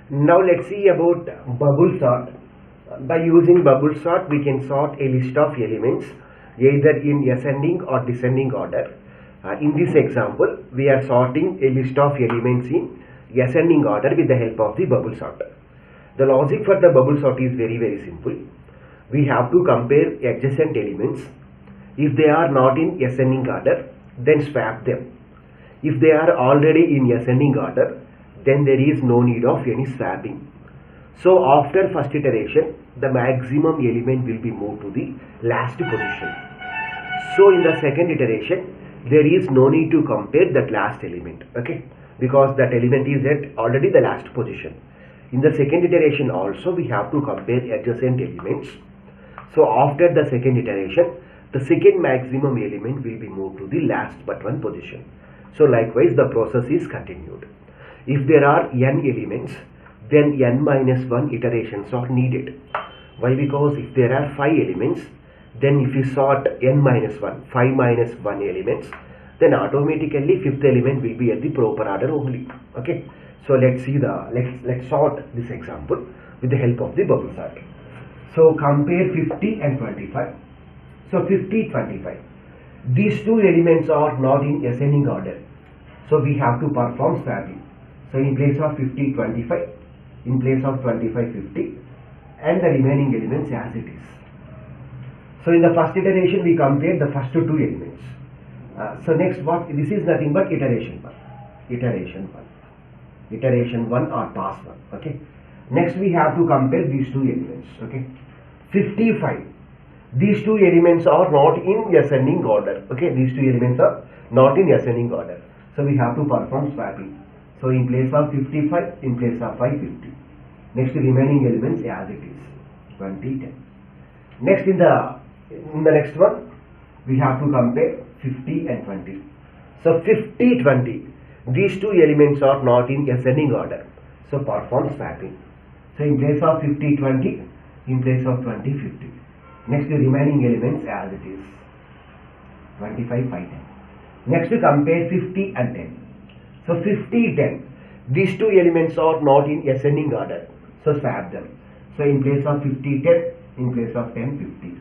Now let's see about bubble sort. By using bubble sort, we can sort a list of elements either in ascending or descending order. In this example, we are sorting a list of elements in ascending order with the help of the bubble sort. The logic for the bubble sort is very simple. We have to compare adjacent elements. If they are not in ascending order, then swap them. If they are already in ascending order, then there is no need of any swapping. So after first iteration, the maximum element will be moved to the last position. So in the second iteration, there is no need to compare that last element, okay, because that element is at already the last position. In the second iteration also, we have to compare adjacent elements. So after the second iteration, the second maximum element will be moved to the last but one position. So likewise, the process is continued. If there are n elements, then n minus 1 iterations are needed. Why? Because if there are 5 elements, then if you sort n minus 1, 5 minus 1 elements, then automatically fifth element will be at the proper order only. Okay. So let's see let's sort this example with the help of the bubble sort. So compare 50 and 25. So 50, 25. These two elements are not in ascending order. So we have to perform swapping. So in place of 50, 25, in place of 25, 50, and the remaining elements as it is. So in the first iteration, we compared the first two elements. So next, this is nothing but iteration 1 or pass 1. Okay. Next, we have to compare these two elements. Okay. 55. These two elements are not in ascending order. Okay. These two elements are not in ascending order. So we have to perform swapping. So in place of 55, in place of 550. Next, the remaining elements as it is. 20, 10. Next, in the next one, we have to compare 50 and 20. So 50, 20. These two elements are not in ascending order. So perform swapping. So in place of 50, 20, in place of 20, 50. Next, the remaining elements as it is. 25, 5, 10. Next, to compare 50 and 10. So 50, 10. These two elements are not in ascending order. So swap them. So in place of 50, 10, in place of 10, 50.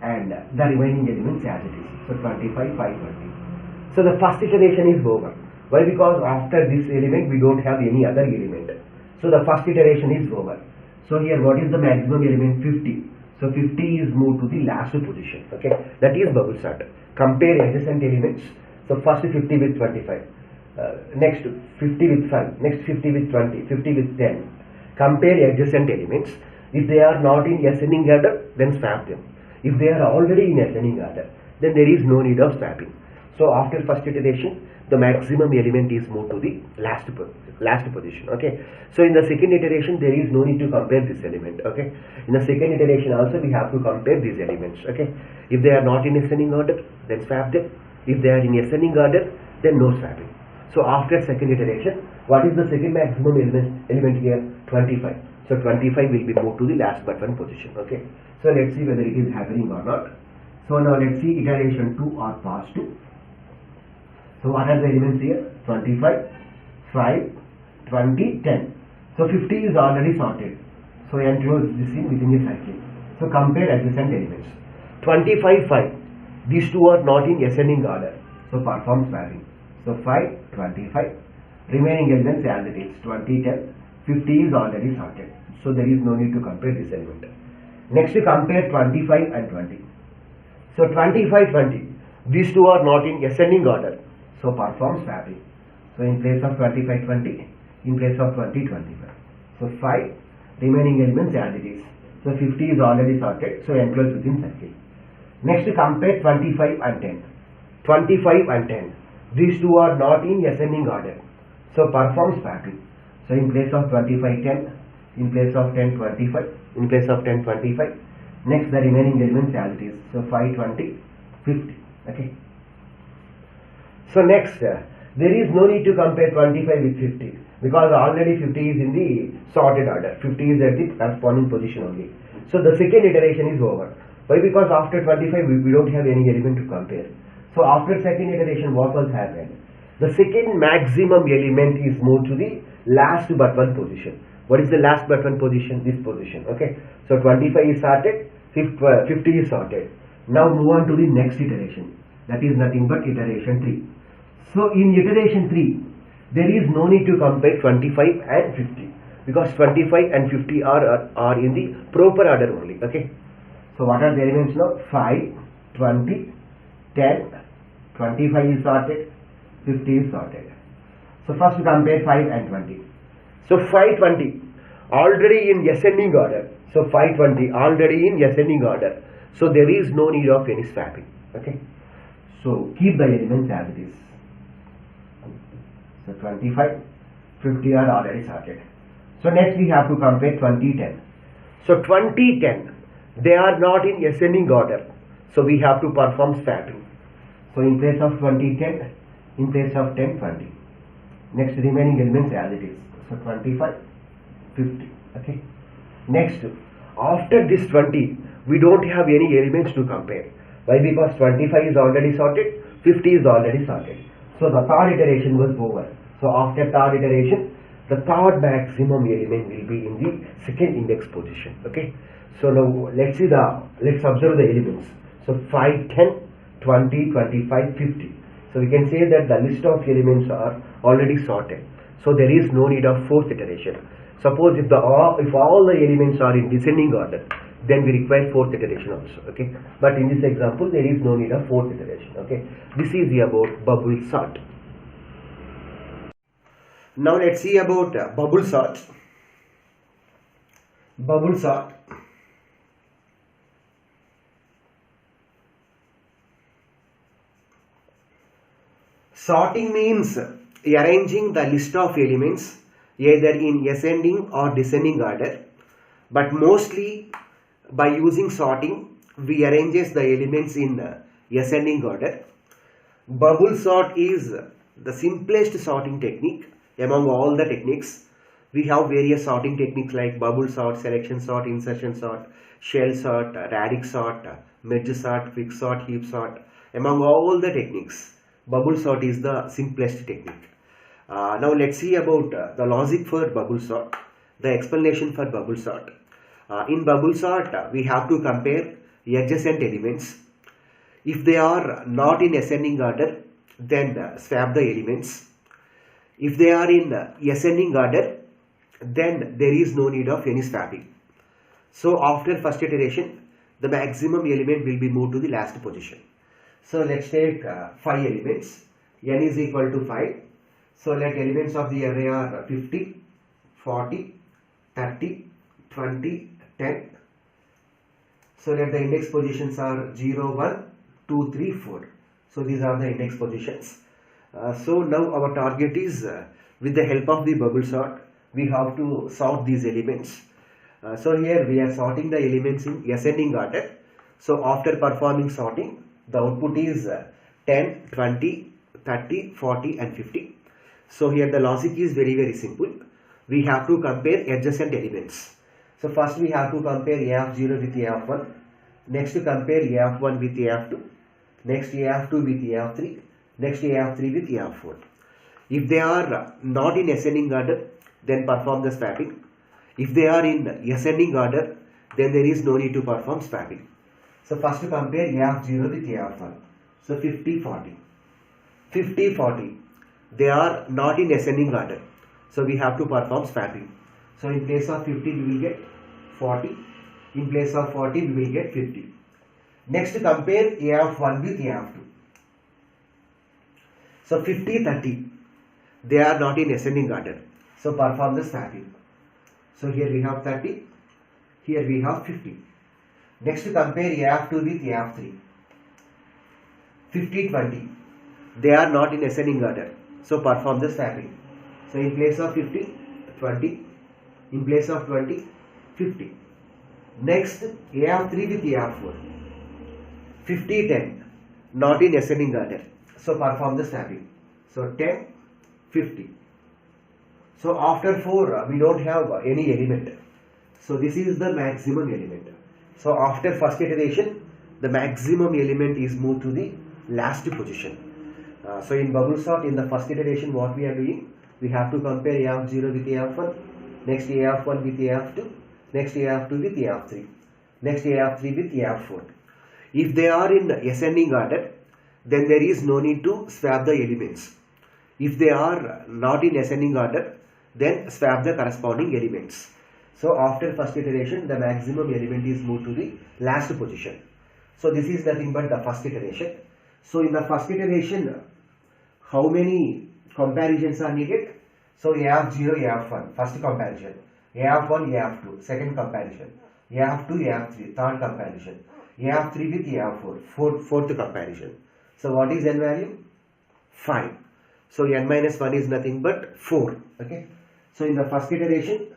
And the remaining elements as it is. So 25, 5, 20. So the first iteration is over. Why? Because after this element, we don't have any other element. So the first iteration is over. So here, what is the maximum element? 50. So 50 is moved to the last position. Okay. That is bubble sort. Compare adjacent elements. So first 50 with 25. Next 50 with 5. Next 50 with 20. 50 with 10. Compare adjacent elements. If they are not in ascending order, then swap them. If they are already in ascending order, then there is no need of swapping. So after first iteration, the maximum element is moved to the last position. Okay. So in the second iteration, there is no need to compare this element. Okay. In the second iteration also, we have to compare these elements. Okay. If they are not in ascending order, then swap them. If they are in ascending order, then no swapping. So after second iteration, what is the second maximum element here? 25. So 25 will be moved to the last but one position. Okay. So let's see whether it is happening or not. So now let's see iteration 2 or pass 2. So what are the elements here? 25, 5, 20, 10. So 50 is already sorted. So enclose this in within a cycle. So compare adjacent elements. 25, 5. These two are not in ascending order. So perform swapping. So 5, 25. Remaining elements as it is. 20, 10. 50 is already sorted. So there is no need to compare this element. Next, we compare 25 and 20. So 25, 20. These two are not in ascending order. So perform swapping. So in place of 25, 20, in place of 20, 25. So 5 remaining elements as it is. So 50 is already sorted. So enclose within circle. Next, compare 25 and 10. 25 and 10. These two are not in ascending order. So perform swapping. So in place of 25, 10, in place of 10, 25, in place of 10, 25. Next, the remaining elements as it is. So 5, 20, 50. Okay. So next, there is no need to compare 25 with 50 because already 50 is in the sorted order. 50 is at the corresponding position only. So the second iteration is over. Why? Because after 25 we don't have any element to compare. So after second iteration, what was happened? The second maximum element is moved to the last but one position. What is the last but one position? This position. Okay. So 25 is sorted, 50 is sorted. Now move on to the next iteration. That is nothing but iteration 3. So in iteration 3, there is no need to compare 25 and 50 because 25 and 50 are in the proper order only. Okay. So what are the elements now? 5, 20, 10, 25 is sorted, 50 is sorted. So first compare 5 and 20. So 520 already in ascending order. So 520 already in ascending order. So there is no need of any swapping. Okay. So keep the elements as it is. So 25, 50 are already sorted. So next we have to compare 2010. So 2010, they are not in ascending order. So we have to perform swapping. So in place of 2010, in place of 10, 20. Next remaining elements as it is. So 25, 50. Okay. Next, after this 20, we don't have any elements to compare. Why? Because 25 is already sorted, 50 is already sorted. So the third iteration was over. So after third iteration, the third maximum element will be in the second index position. Okay. So now let's observe the elements. So 5, 10, 20, 25, 50. So we can say that the list of elements are already sorted. So there is no need of fourth iteration. Suppose if all the elements are in descending order, then we require fourth iteration also. Okay. But in this example, there is no need of fourth iteration. Okay. This is about bubble sort. Now let's see about bubble sort. Bubble sort. Sorting means arranging the list of elements either in ascending or descending order, but mostly by using sorting we arranges the elements in ascending order. Bubble sort is the simplest sorting technique among all the techniques. We have various sorting techniques like bubble sort, selection sort, insertion sort, shell sort, radix sort, merge sort, quick sort, heap sort. Among all the techniques, bubble sort is the simplest technique. Now let's see about the logic for bubble sort, the explanation for bubble sort. In bubble sort, we have to compare adjacent elements. If they are not in ascending order, then swap the elements. If they are in ascending order, then there is no need of any swapping. So after first iteration, the maximum element will be moved to the last position. So let's take 5 elements. N is equal to 5. So let elements of the array are 50, 40, 30, 20, 10. So let the index positions are 0, 1, 2, 3, 4. So these are the index positions. So now our target is with the help of the bubble sort, we have to sort these elements. So here we are sorting the elements in ascending order. So after performing sorting, the output is 10, 20, 30, 40 and 50. So here the logic is very simple. We have to compare adjacent elements. So first we have to compare A of 0 with A of 1. Next to compare A of 1 with A of 2. Next A of 2 with A of 3. Next A of 3 with A of 4. If they are not in ascending order, then perform the swapping. If they are in ascending order, then there is no need to perform swapping. So first to compare A of 0 with A of 1. So 50, 40. 50, 40. They are not in ascending order. So we have to perform swapping. So in place of 50 we will get 40. In place of 40 we will get 50. Next compare A of 1 with A of 2. So 50, 30. They are not in ascending order. So perform the swapping. So here we have 30. Here we have 50. Next compare A of 2 with A of 3. 50, 20. They are not in ascending order. So perform the swapping. So in place of 50, 20. In place of 20, 50. Next A of 3 with A of 4. 50, 10. Not in ascending order. So perform the swapping. So 10, 50. So after 4 we don't have any element. So this is the maximum element. So after first iteration, the maximum element is moved to the last position. So in bubble sort, in the first iteration, what we are doing, we have to compare A of 0 with A of 1. next A of 1 with A of 2, next A of 2 with A of 3, next A of 3 with A of 4. If they are in ascending order, then there is no need to swap the elements. If they are not in ascending order, then swap the corresponding elements. So after first iteration, the maximum element is moved to the last position. So this is nothing but the first iteration. So in the first iteration, how many comparisons are needed? So A of 0, A of 1, first comparison. A of 1, A of 2, second comparison. A of 2, A of 3, third comparison. A of 3 with A of 4, fourth comparison. So what is n value? 5. So n minus 1 is nothing but 4. Okay. So in the first iteration,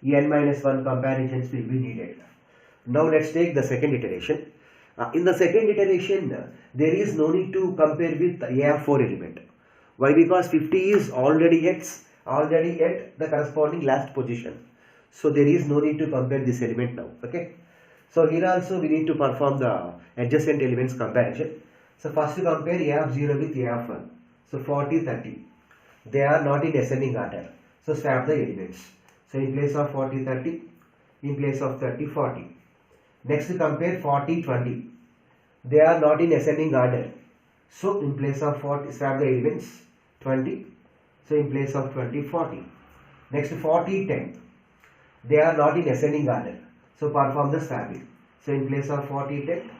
n minus 1 comparisons will be needed. Now let's take the second iteration. In the second iteration, there is no need to compare with A of 4 element. Why? Because 50 is already at the corresponding last position. So there is no need to compare this element now. Okay. So here also we need to perform the adjacent elements comparison. So first to compare A of 0 with A of 1. So 40, 30. They are not in ascending order. So swap the elements. So in place of 40, 30, in place of 30, 40. Next to compare 40, 20. They are not in ascending order. So in place of 40, swap the elements, 20. So in place of 20, 40. Next 40, 10. They are not in ascending order. So perform the swapping. So in place of 40, 10.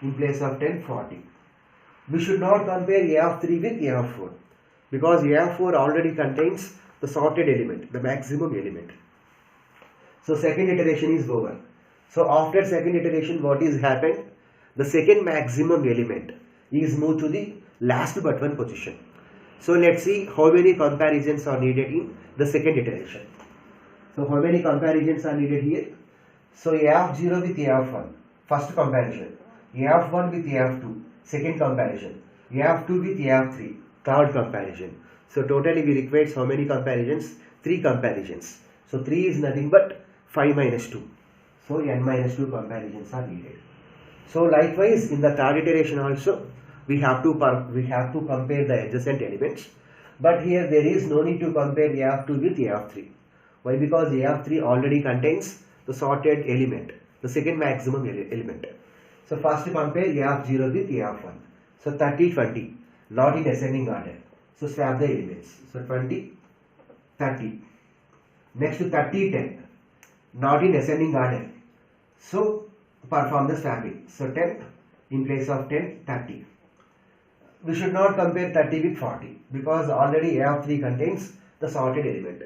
In place of 10, 40. We should not compare A of 3 with A of 4. Because A of 4 already contains the sorted element, the maximum element. So second iteration is over. So after second iteration, what is happened? The second maximum element is moved to the last but one position. So let's see how many comparisons are needed in the second iteration. So how many comparisons are needed here? So A of 0 with A of 1, first comparison. A of 1 with A of 2, second comparison. A of 2 with A of 3, third comparison. So totally we require how many comparisons? 3 comparisons. So 3 is nothing but 5 minus 2. So n minus 2 comparisons are needed. So likewise in the third iteration also we have to compare the adjacent elements. But here there is no need to compare A of 2 with A of 3. Why? Because A of 3 already contains the sorted element, the second maximum element. So first compare A of 0 with A of 1. So 30, 20, not in ascending order. So swap the elements. So 20, 30. Next to 30, 10, not in ascending order. So perform the swapping. So 10 in place of 10, 30. We should not compare 30 with 40 because already A of 3 contains the sorted element.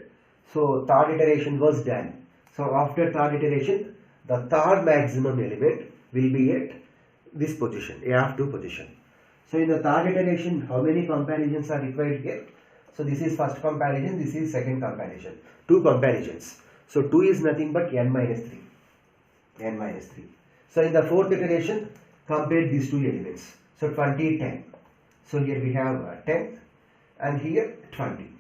So third iteration was done. So after third iteration, the third maximum element will be at this position, A of 2 position. So in the third iteration, how many comparisons are required here? So this is first comparison, this is second comparison. 2 comparisons. So 2 is nothing but n minus 3. N minus 3. So in the fourth iteration, compare these 2 elements. So 20, 10. So here we have 10 and here 20.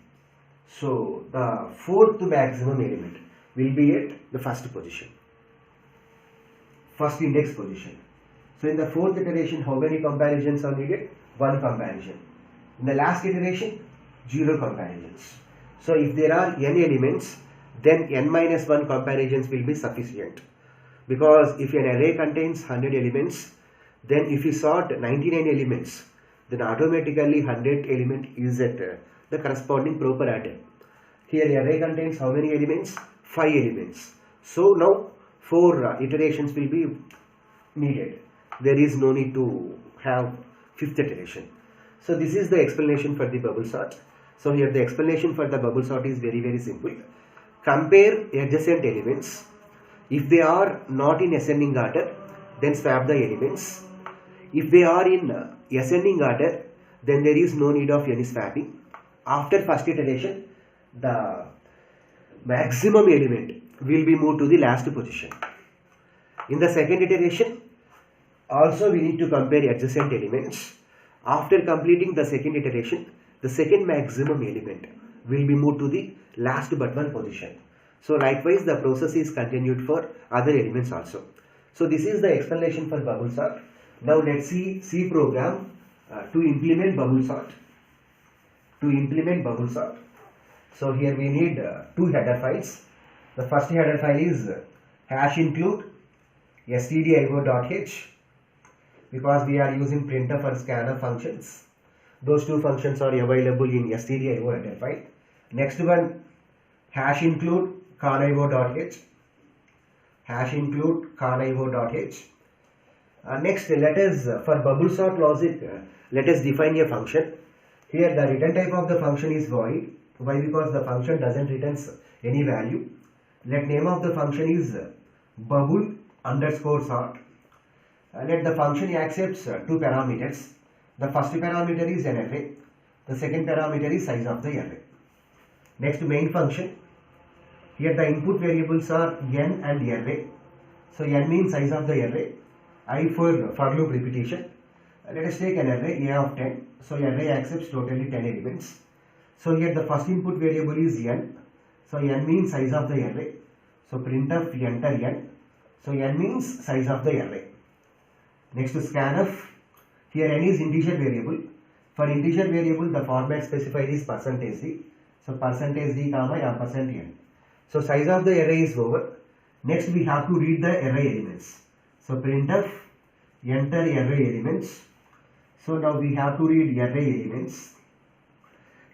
So the fourth maximum element will be at the first position, first index position. So in the fourth iteration, how many comparisons are needed? 1 comparison. In the last iteration, 0 comparisons. So if there are n elements, then n minus 1 comparisons will be sufficient. Because if an array contains 100 elements, then if you sort 99 elements, then automatically 100 element is at the corresponding proper order. Here array contains how many elements? 5 elements. So now 4 iterations will be needed. There is no need to have 5th iteration. So this is the explanation for the bubble sort. So here the explanation for the bubble sort is very simple. Compare adjacent elements. If they are not in ascending order, then swap the elements. If they are in ascending order, then there is no need of any swapping. After first iteration, the maximum element will be moved to the last position. In the second iteration, also we need to compare adjacent elements. After completing the second iteration, the second maximum element will be moved to the last but one position. So likewise the process is continued for other elements also. So this is the explanation for bubble sort. Now let's see C program to implement bubble sort. To implement bubble sort. So here we need 2 header files. The first header file is hash include stdio.h, because we are using printf and scanf functions. Those two functions are available in stdio header file. Next one, hash include conio.h, hash include conio.h. Next, let us for bubble sort logic, let us define a function. Here the return type of the function is void. Why? Because the function doesn't return any value. Let name of the function is bubble underscore sort. Let the function accepts two parameters. The first parameter is an array. The second parameter is size of the array. Next, main function. Here the input variables are n and array. So n means size of the array. I for loop repetition. Let us take an array a of 10. So array accepts totally 10 elements. So here the first input variable is n. So n means size of the array. So printf enter n. So n means size of the array. Next to scanf. Here n is integer variable. For integer variable the format specified is %d. So %d comma %n. So size of the array is over. Next we have to read the array elements. So printf enter array elements. So now we have to read array elements.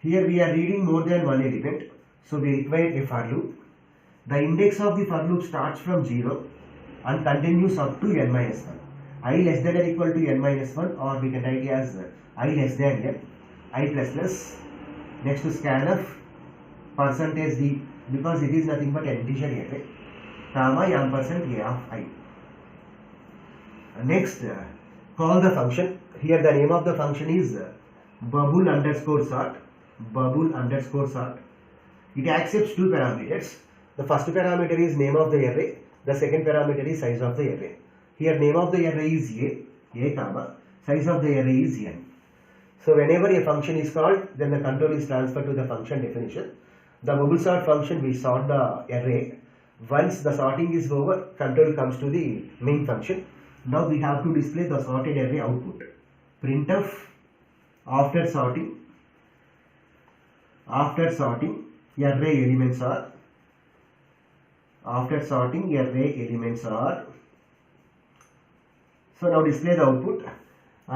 Here we are reading more than one element. So we require a for loop. The index of the for loop starts from 0 and continues up to n minus 1. I less than or equal to n minus 1, or we can write it as I less than n, I plus plus. Next to scanf %d, because it is nothing but an integer array, comma ampersand a of I. Next, call the function. Here the name of the function is bubble underscore sort. Bubble underscore sort. It accepts two parameters. The first parameter is name of the array. The second parameter is size of the array. Here name of the array is a comma, size of the array is n. So whenever a function is called, then the control is transferred to the function definition. The bubble sort function, we sort the array. Once the sorting is over, control comes to the main function. Now we have to display the sorted array output. Printf after sorting array elements are, so now display the output.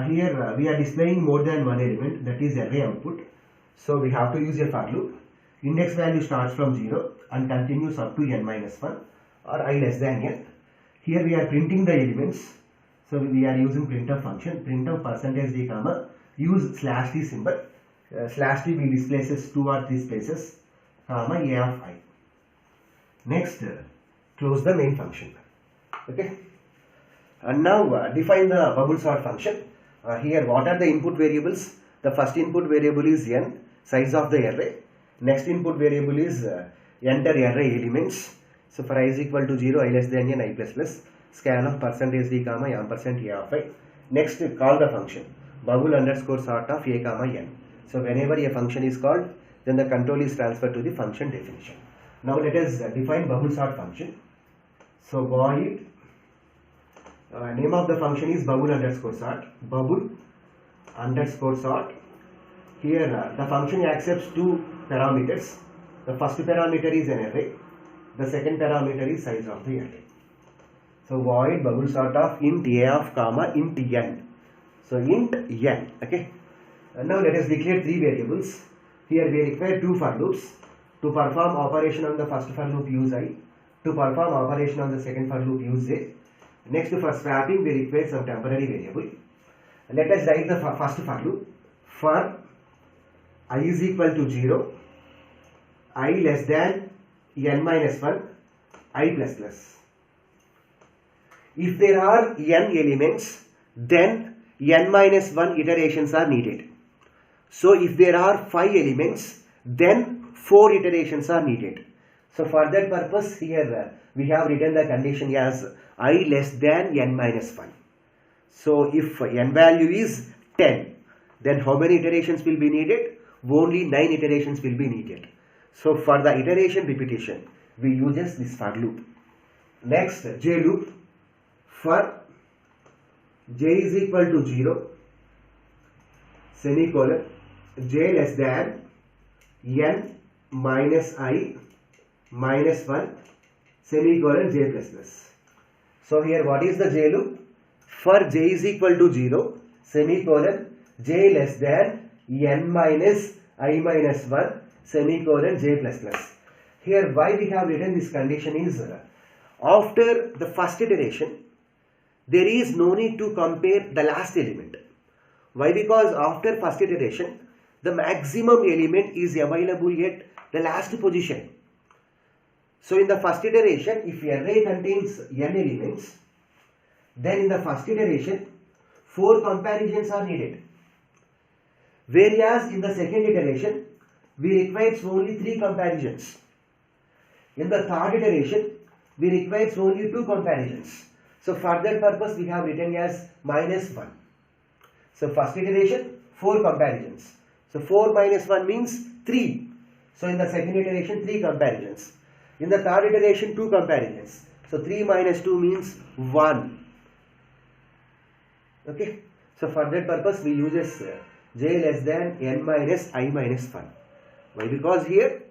Here we are displaying more than one element, that is array output. So we have to use a for loop. Index value starts from 0 and continues up to n minus 1 or I less than n. Here we are printing the elements. So we are using printf function. Printf %d comma, use /t symbol. /t will displaces 2 or 3 spaces, comma a of I. Next, close the main function. Okay. And now define the bubble sort function. Here what are the input variables? The first input variable is n, size of the array. Next input variable is enter array elements. So for I is equal to 0, I less than n, I plus plus. Scan of %d comma ampersand a of I. Next, call the function bubble underscore sort of a comma n. So whenever a function is called, then the control is transferred to the function definition. Now let us define bubble sort function. So void name of the function is bubble underscore sort. Bubble underscore sort. Here the function accepts two parameters. The first parameter is an array. The second parameter is size of the array. So void bubble sort of int a of comma int n. So int n. Okay. And now let us declare three variables. Here we require two for loops. To perform operation on the first for loop, use I. To perform operation on the second for loop, use j. Next, for swapping we require some temporary variable. Let us write the first for loop. For I is equal to 0, I less than n minus 1, I plus plus. If there are n elements, then n minus 1 iterations are needed. So if there are 5 elements, then 4 iterations are needed. So for that purpose, here we have written the condition as I less than n minus 1. So if n value is 10, then how many iterations will be needed? Only 9 iterations will be needed. So for the iteration repetition, we use this for loop. Next, j loop. For j is equal to 0, semicolon, j less than n minus I minus 1 semicolon j plus plus. So here what is the j loop? For j is equal to 0, semicolon j less than n minus I minus 1, semicolon j plus plus. Here why we have written this condition is, after the first iteration, there is no need to compare the last element. Why? Because after first iteration, the maximum element is available at the last position. So in the first iteration, if array contains n elements, then in the first iteration, 4 comparisons are needed. Whereas in the second iteration, we require only 3 comparisons. In the third iteration, we require only 2 comparisons. So for that purpose, we have written as minus 1. So first iteration, 4 comparisons. So 4 minus 1 means 3. So in the second iteration, 3 comparisons. In the third iteration, 2 comparisons. So 3 minus 2 means 1. Okay. So for that purpose, we use j less than n minus I minus 1. Why? Because here,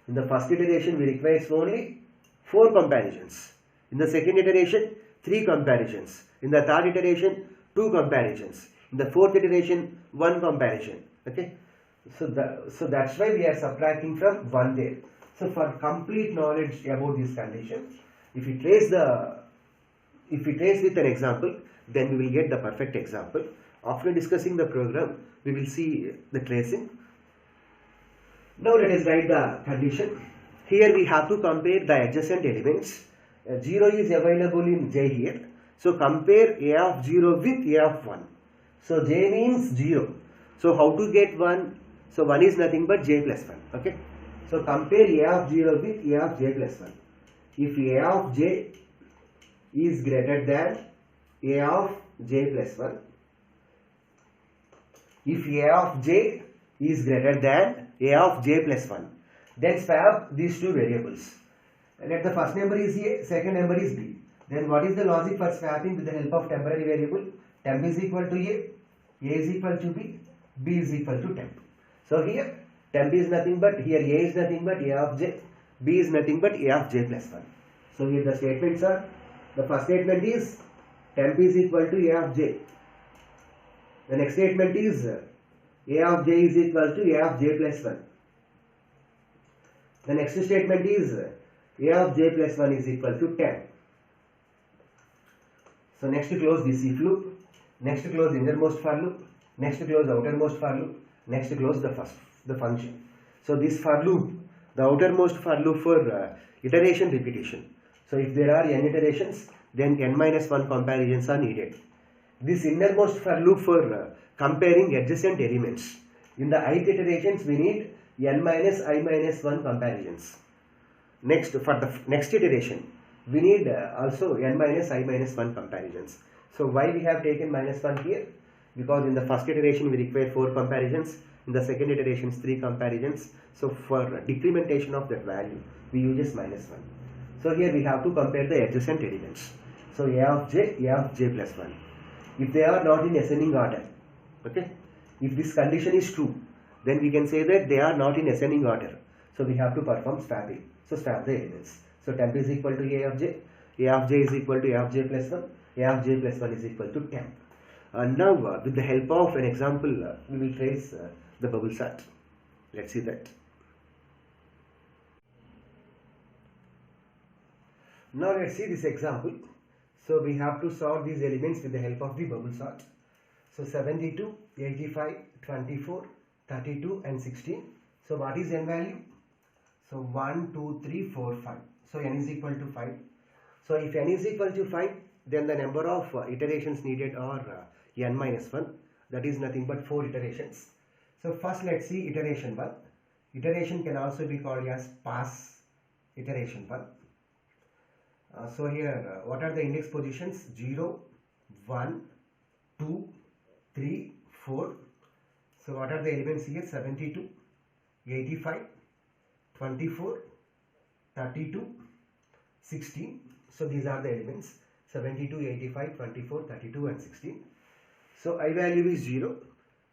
in the first iteration, we require only 4 comparisons. In the second iteration, 3 comparisons. In the third iteration, 2 comparisons. In the fourth iteration, 1 comparison. Okay. So that's why we are subtracting from 1 there. So for complete knowledge about this condition, if we trace with an example, then we will get the perfect example. After discussing the program, we will see the tracing. Now let us write the condition. Here we have to compare the adjacent elements. 0 is available in j here. So compare a of 0 with a of 1. So j means 0. So how to get 1? So 1 is nothing but j plus 1. Okay. So compare a of 0 with a of j plus 1. If a of j is greater than a of j plus 1. If a of j is greater than a of j plus 1, then swap these two variables. Let the first number is a, second number is b. Then what is the logic for swapping with the help of temporary variable? Temp is equal to a is equal to b is equal to temp. So here temp is nothing but, here a is nothing but a of j, b is nothing but a of j plus 1. So here the statements are, the first statement is temp is equal to a of j. The next statement is a of j is equal to a of j plus 1. The next statement is a of j plus 1 is equal to 10. So next to close this if loop, next to close innermost for loop, next to close outermost for loop, next to close the function. So this for loop, the outermost for loop for iteration repetition. So if there are n iterations, then n minus 1 comparisons are needed. This innermost for loop for comparing adjacent elements. In the ith iterations, we need n minus I minus 1 comparisons. Next, for the next iteration, we need also n minus I minus 1 comparisons. So why we have taken minus 1 here? Because in the first iteration, we require 4 comparisons. In the second iteration, 3 comparisons. So for decrementation of that value, we use minus 1. So here we have to compare the adjacent elements. So a of j plus 1. If they are not in ascending order, okay, if this condition is true, then we can say that they are not in ascending order. So we have to perform swapping. So swap the elements. So temp is equal to a of j is equal to a of j plus 1, a of j plus 1 is equal to temp. Now with the help of an example, we will trace the bubble sort. Let's see that. Now let's see this example. So we have to sort these elements with the help of the bubble sort. So 72, 85, 24, 32 and 16. So what is n value? So 1, 2, 3, 4, 5. So n is equal to 5. So if n is equal to 5, then the number of iterations needed are n minus 1. That is nothing but 4 iterations. So first let's see iteration 1. Iteration can also be called as pass iteration 1. So here what are the index positions? 0, 1, 2, 3, 4. So what are the elements here? 72, 85, 24, 32, 16. So these are the elements: 72, 85, 24, 32 and 16. So I value is 0.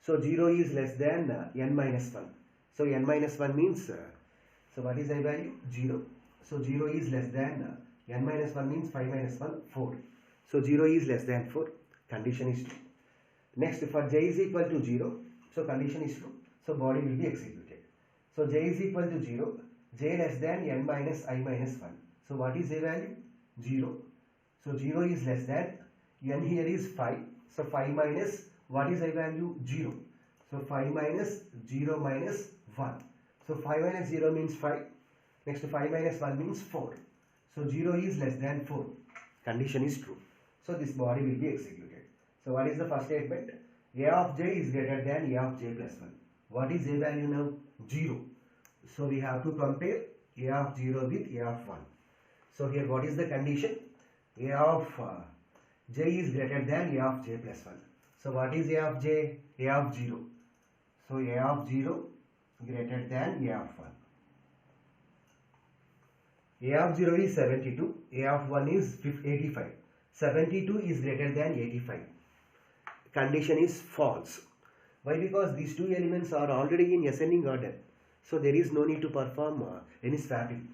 So 0 is less than n minus 1. So n minus 1 means, so what is I value? 0. So 0 is less than n minus 1 means 5 minus 1, 4. So 0 is less than 4. Condition is true. Next, for j is equal to 0, so condition is true. So body will be executed. So j is equal to 0, j less than n minus I minus 1. So what is j value? 0. So 0 is less than, n here is 5. So 5 minus, what is I value? 0. So 5 minus 0 minus 1. So 5 minus 0 means 5. Next 5 minus 1 means 4. So 0 is less than 4. Condition is true. So this body will be executed. So what is the first statement? A of j is greater than a of j plus 1. What is j value now? 0. So we have to compare a of 0 with a of 1. So here what is the condition? A of j is greater than a of j plus 1. So what is a of j? A of 0. So a of 0 greater than a of 1. A of 0 is 72, a of 1 is 85. 72 is greater than 85. Condition is false. Why? Because these two elements are already in ascending order. So there is no need to perform any swapping.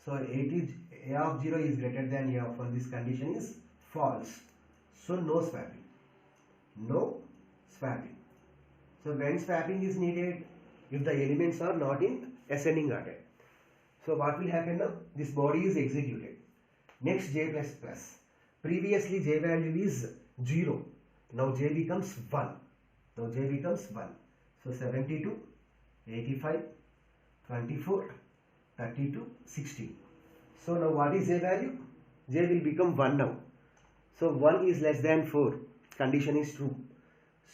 So a of 0 is greater than a of 1. This condition is false. So no swapping. No swapping. So when swapping is needed, if the elements are not in ascending order. So what will happen now? This body is executed. Next j plus plus. Previously j value is 0. Now j becomes 1. Now j becomes 1. So 72, 85, 24, 32, 16. So now what is j value? J will become 1 now. So 1 is less than 4. Condition is true.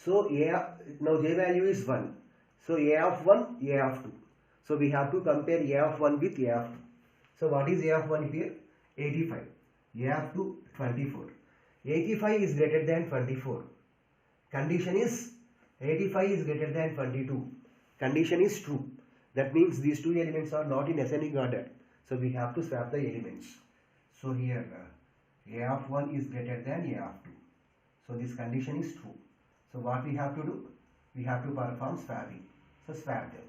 So now j value is 1. So a of 1, a of 2. So we have to compare a of 1 with a of 2. So what is a of 1 here? 85. A of 2, 24. 85 is greater than 24. Condition is 85 is greater than 22. Condition is true. That means these two elements are not in ascending order. So we have to swap the elements. So here a of 1 is greater than a of 2. So this condition is true. So what we have to do? We have to perform swapping. So swap them.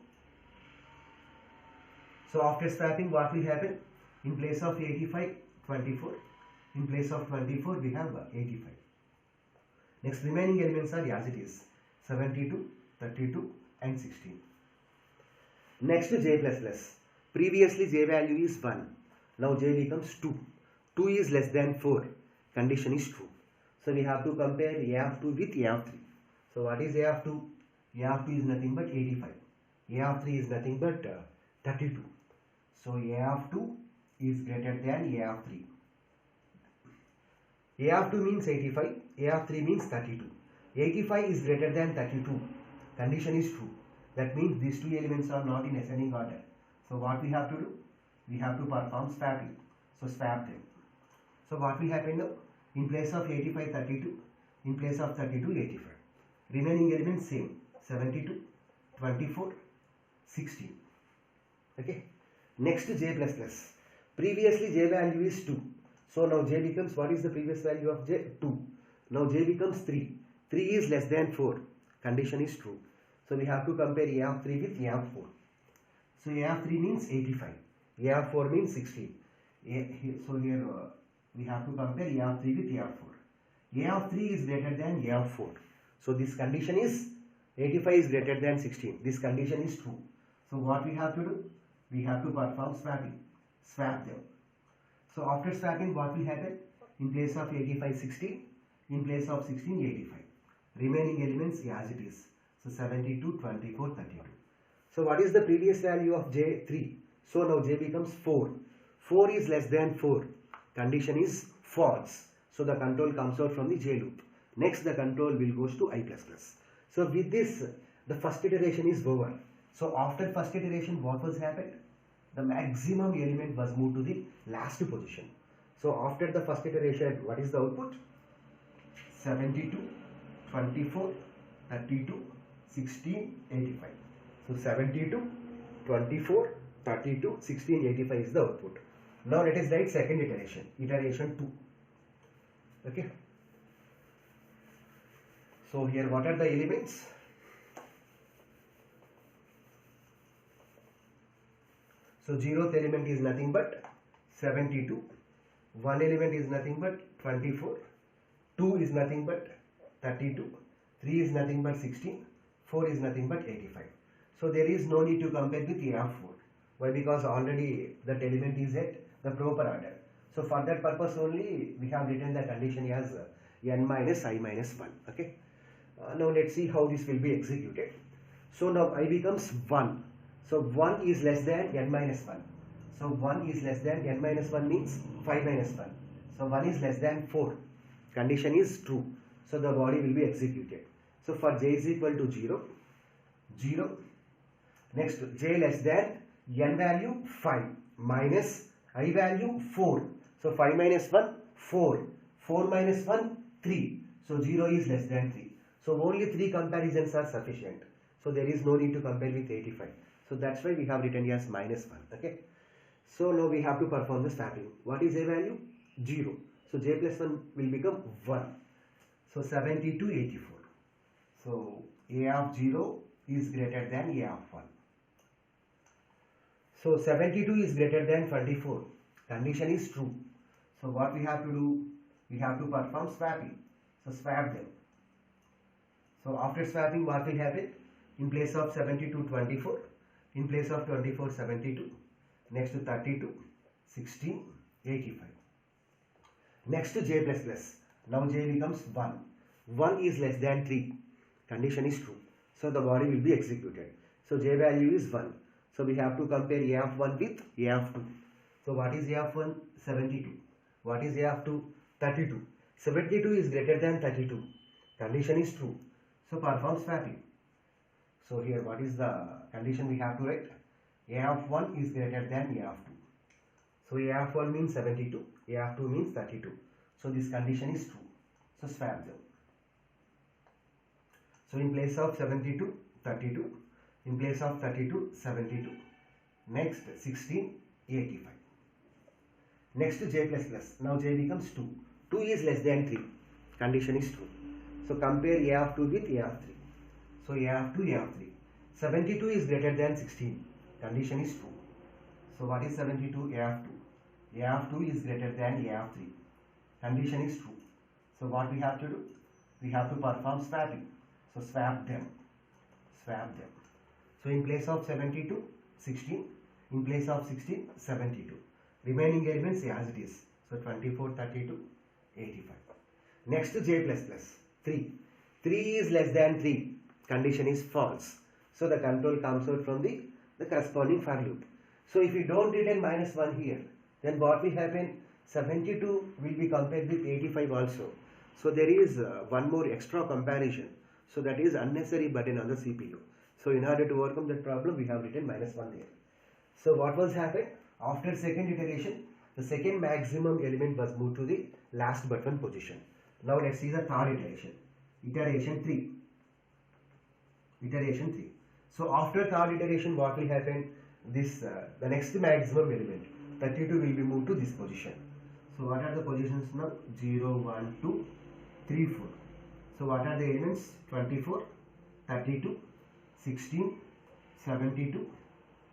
So after swapping, what will happen? In place of 85, 24. In place of 24, we have 85. Next, remaining elements are as it is. 72, 32 and 16. Next j plus plus. Previously j value is 1. Now j becomes 2. 2 is less than 4. Condition is true. So we have to compare a of 2 with a of 3. So what is a of 2? A of 2 is nothing but 85. A of 3 is nothing but 32. So a of 2 is greater than a of 3. A of 2 means 85. A of 3 means 32. 85 is greater than 32. Condition is true. That means these two elements are not in ascending order. So what we have to do? We have to perform swapping. So swap them. So what will happen now? In place of 85, 32. In place of 32, 85. Remaining elements same. 72, 24, 16. Okay. Next j plus plus. Previously j value is 2. So now j becomes, what is the previous value of j? 2. Now j becomes 3. 3 is less than 4. Condition is true. So we have to compare a of 3 with a of 4. So a of 3 means 85. A of 4 means 16. So here we have to compare a of 3 with a of 4. A of 3 is greater than a of 4. So this condition is 85 is greater than 16. This condition is true. So what we have to do? We have to perform swapping. Swap them. So after swapping, what will happen? In place of 85, 16. In place of 16, 85. Remaining elements as it is. So 72, 24, 32. So what is the previous value of j? 3. So now j becomes 4. 4 is less than 4. Condition is false. So the control comes out from the j loop. Next the control will goes to I++. So with this, the first iteration is over. So after first iteration, what was happened? The maximum element was moved to the last position. So after the first iteration, what is the output? 72, 24, 32, 16, 85. So 72, 24, 32, 16, 85 is the output. Now let us write second iteration, iteration 2. Okay. So here what are the elements? So zeroth element is nothing but 72. One element is nothing but 24, 2 is nothing but 32, 3 is nothing but 16, 4 is nothing but 85. So there is no need to compare with A of 4. Why? Because already that element is at the proper order. So for that purpose only we have written the condition as n minus I minus 1. Okay. Now let's see how this will be executed. So now I becomes 1. So 1 is less than n minus 1. So 1 is less than n minus 1 means 5 minus 1. So 1 is less than 4. Condition is true. So the body will be executed. So for j is equal to 0, 0. Next j less than n value 5 minus I value 4. So 5 minus 1, 4. 4 minus 1, 3. So 0 is less than 3. So only 3 comparisons are sufficient. So there is no need to compare with 85. So that's why we have written as minus 1. Okay. So now we have to perform the swapping. What is a value? 0. So j plus 1 will become 1. So 72, 84. So a of 0 is greater than a of 1. So 72 is greater than 24. Condition is true. So what we have to do? We have to perform swapping. So swap them. So after swapping, what will happen? In place of 72, 24. In place of 24, 72. Next to 32, 16, 85. Next to j plus plus. Now j becomes 1. 1 is less than 3. Condition is true. So the body will be executed. So j value is 1. So we have to compare a of 1 with a of 2. So what is a of 1? 72. What is a of 2? 32. 72 is greater than 32. Condition is true. So perform swapping. So here what is the condition we have to write? A of 1 is greater than a of 2. So a of 1 means 72. A of 2 means 32. So this condition is true. So swap them. So in place of 72, 32. In place of 32, 72. Next 16, 85. Next to j plus plus. Now j becomes 2. 2 is less than 3. Condition is true. So compare a of 2 with a of 3. So a of 2, a of 3. 72 is greater than 16. Condition is true. So what is 72? A of 2. A of 2 is greater than a of 3. Condition is true. So what we have to do? We have to perform swapping. So swap them. Swap them. So in place of 72, 16. In place of 16, 72. Remaining elements as it is. So 24, 32, 85. Next to j plus plus. 3. 3 is less than 3. Condition is false. So the control comes out from the corresponding for loop. So if we don't return minus 1 here, then what will happen? 72 will be compared with 85 also. So there is one more extra comparison. So that is unnecessary burden on the CPU. So in order to overcome that problem, we have written minus 1 there. So what was happened? After second iteration, the second maximum element was moved to the last but 1 position. Now let's see the third iteration. Iteration 3. Iteration 3. So after third iteration, what will happen? This the next maximum element 32 will be moved to this position. So what are the positions now? 0, 1, 2, 3, 4. So what are the elements? 24, 32, 16, 72,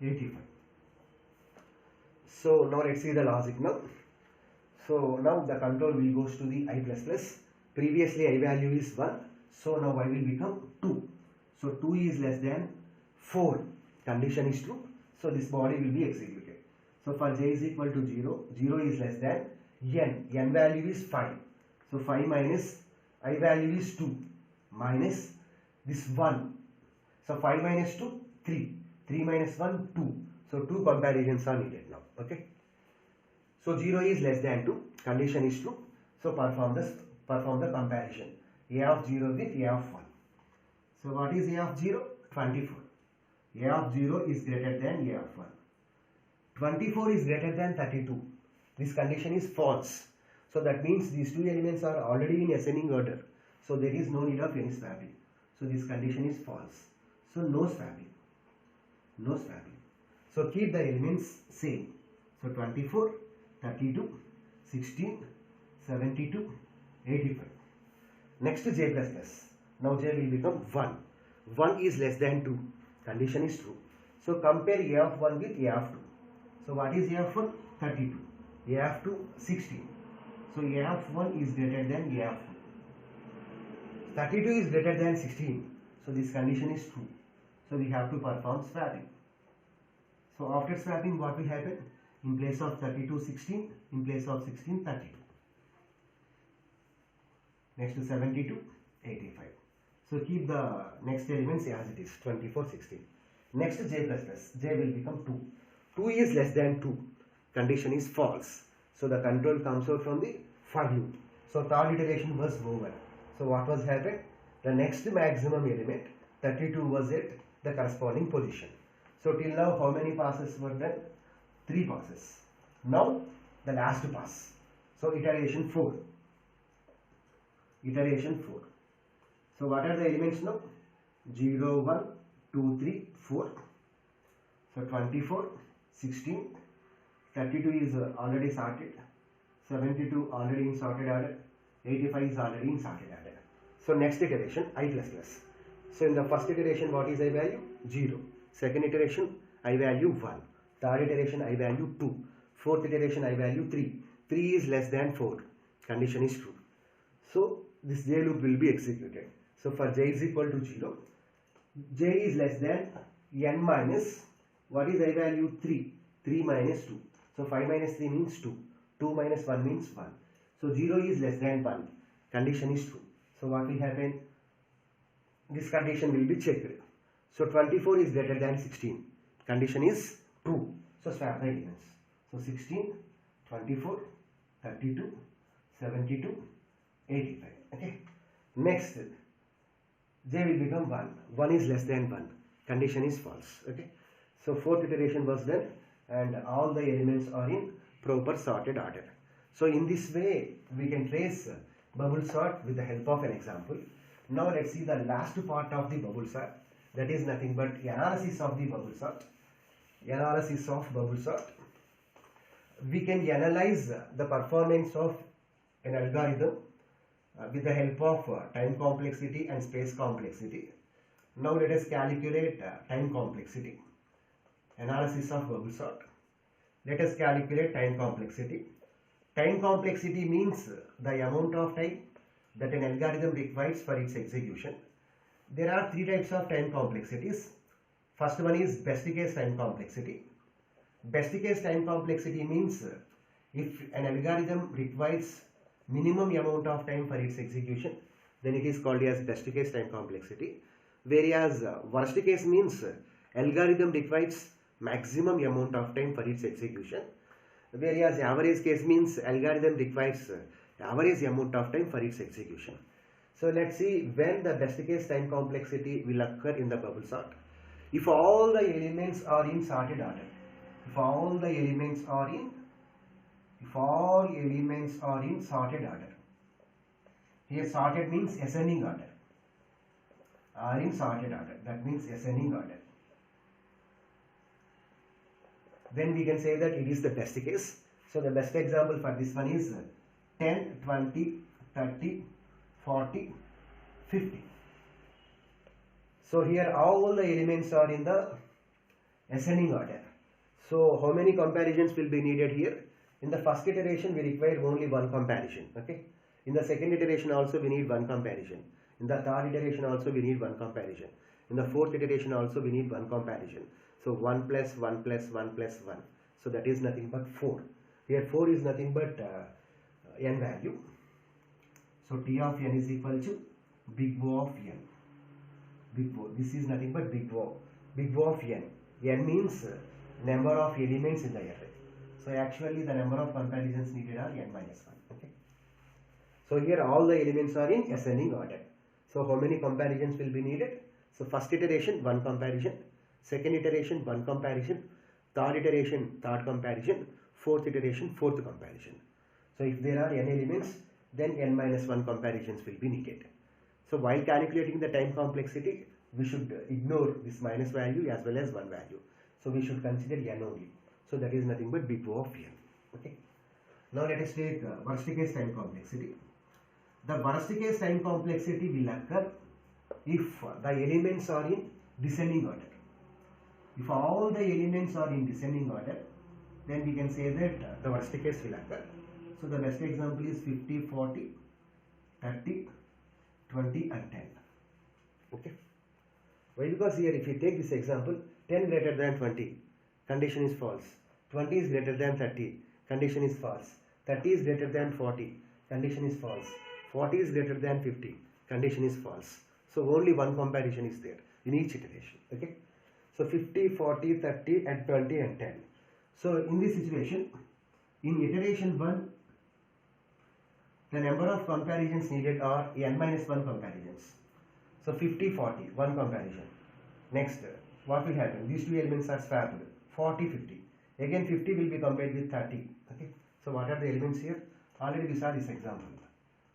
85. So now let's see the logic now. So now the control will goes to the I plus plus. Previously I value is 1. So now I will become 2. So 2 is less than 4. Condition is true. So this body will be executed. So for j is equal to 0, 0 is less than n. N value is 5. So 5 minus I value is 2 minus this 1. So 5 minus 2, 3. 3 minus 1, 2. So 2 comparisons are needed now. Okay. So 0 is less than 2. Condition is true. So perform the comparison. A of 0 with A of 1. So what is A of 0? 24. A of 0 is greater than A of 1. 24 is greater than 32. This condition is false. So that means these two elements are already in ascending order. So there is no need of any swapping. So this condition is false. So no swapping. No swapping. So keep the elements same. So 24, 32, 16, 72, 85. Next to j plus plus. Now j will become 1. 1 is less than 2. Condition is true. So compare A of 1 with A of 2. So what is A of 1? 32. A of 2, 16. So f1 is greater than f2. 32 is greater than 16. So this condition is true. So we have to perform swapping. So after swapping, what will happen? In place of 32, 16. In place of 16, 32. Next to 72, 85. So keep the next elements as it is, 24, 16. Next to j++. J will become 2. 2 is less than 2. Condition is false. So the control comes out from the for loop. So third iteration was over. So what was happened? The next maximum element, 32, was at the corresponding position. So till now how many passes were done? 3 passes. Now the last pass. So iteration 4. Iteration 4. So what are the elements now? 0, 1, 2, 3, 4. So 24, 16, 32 is already sorted, 72 already in sorted order, 85 is already in sorted order. So next iteration I++. So in the first iteration what is I value? 0. Second iteration I value 1. Third iteration I value 2. Fourth iteration I value 3. 3 is less than 4. Condition is true. So this j loop will be executed. So for j is equal to 0, j is less than n minus, what is I value? 3. 3 minus 2. So 5 minus 3 means 2. 2 minus 1 means 1. So 0 is less than 1. Condition is true. So what will happen? This condition will be checked. So 24 is greater than 16. Condition is true. So swap the elements. So 16, 24, 32, 72, 85. Okay. Next, j will become 1. 1 is less than 1. Condition is false. Okay. So fourth iteration was done and all the elements are in proper sorted order. So in this way we can trace bubble sort with the help of an example. Now let's see the last part of the bubble sort. That is nothing but analysis of the bubble sort. Analysis of bubble sort. We can analyze the performance of an algorithm with the help of time complexity and space complexity. Now let us calculate time complexity. Analysis of bubble sort. Let us calculate time complexity. Time complexity means the amount of time that an algorithm requires for its execution. There are 3 types of time complexities. First one is best case time complexity. Best case time complexity means if an algorithm requires minimum amount of time for its execution, then it is called as best case time complexity. Whereas worst case means algorithm requires maximum amount of time for its execution. Whereas average case means algorithm requires average amount of time for its execution. So let's see when the best case time complexity will occur in the bubble sort. If all the elements are in sorted order, if all elements are in sorted order, here sorted means ascending order, are in sorted order, that means ascending order, then we can say that it is the best case. So the best example for this one is 10, 20, 30, 40, 50. So here all the elements are in the ascending order. So how many comparisons will be needed here? In the first iteration we require only one comparison. Okay. In the second iteration also we need one comparison. In the third iteration also we need one comparison. In the fourth iteration also we need one comparison. So 1 plus 1 plus 1 plus 1. So that is nothing but 4. Here 4 is nothing but n value. So T of n is equal to big O of n. Big O. This is nothing but big O. Big O of n. N means number of elements in the array. So actually the number of comparisons needed are n minus 1. Okay. So here all the elements are in ascending order. So how many comparisons will be needed? So first iteration one comparison, second iteration one comparison, third iteration third comparison, fourth iteration fourth comparison. So if there are n elements, then n minus 1 comparisons will be needed. So while calculating the time complexity, we should ignore this minus value as well as 1 value. So we should consider n only. So that is nothing but big O of n. Okay. Now let us take worst case time complexity. The worst case time complexity will occur if the elements are in descending order. If all the elements are in descending order, then we can say that the worst case will occur. So the best example is 50, 40, 30, 20 and 10. Okay. Why? Because here if you take this example, 10 greater than 20, condition is false. 20 is greater than 30, condition is false. 30 is greater than 40, condition is false. 40 is greater than 50, condition is false. So only one comparison is there in each iteration. Okay. So 50, 40, 30 and 20 and 10. So in this situation, in iteration 1, the number of comparisons needed are n minus 1 comparisons. So 50, 40, one comparison. Next, what will happen? These two elements are swapped. 40, 50. Again 50 will be compared with 30. Okay. So what are the elements here? Already we saw this example.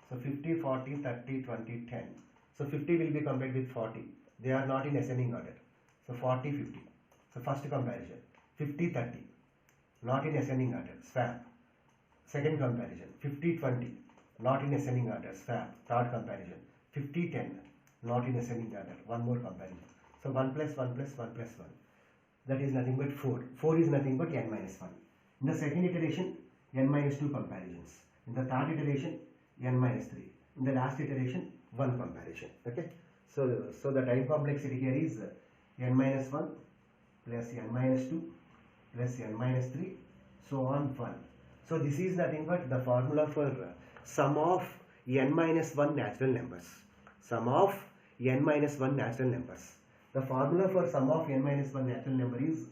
So 50, 40, 30, 20, 10. So 50 will be compared with 40. They are not in ascending order. So 40, 50. So first comparison. 50, 30. Not in ascending order. Swap. Second comparison. 50, 20. Not in ascending order. Swap. Third comparison. 50, 10. Not in ascending order. One more comparison. So 1 plus 1 plus 1 plus 1. That is nothing but 4. 4 is nothing but n minus 1. In the second iteration, n minus 2 comparisons. In the third iteration, n minus 3. In the last iteration, 1 comparison. Okay. So the time complexity here is n minus 1 plus n minus 2 plus n minus 3, so on 1. So this is nothing but the formula for sum of n minus 1 natural numbers. Sum of n minus 1 natural numbers. The formula for sum of n minus 1 natural number is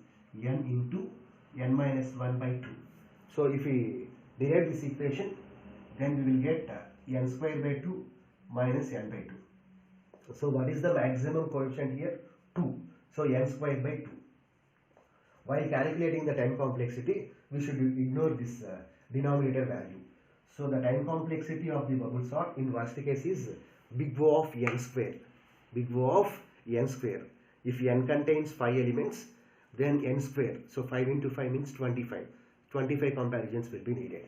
n into n minus 1 by 2. So if we derive this equation, then we will get n square by 2 minus n by 2. So what is the maximum coefficient here? 2. So n square by 2. While calculating the time complexity, we should ignore this denominator value. So the time complexity of the bubble sort in worst case is big O of n square. Big O of n square. If n contains 5 elements, then n square. So 5 into 5 means 25. 25 comparisons will be needed.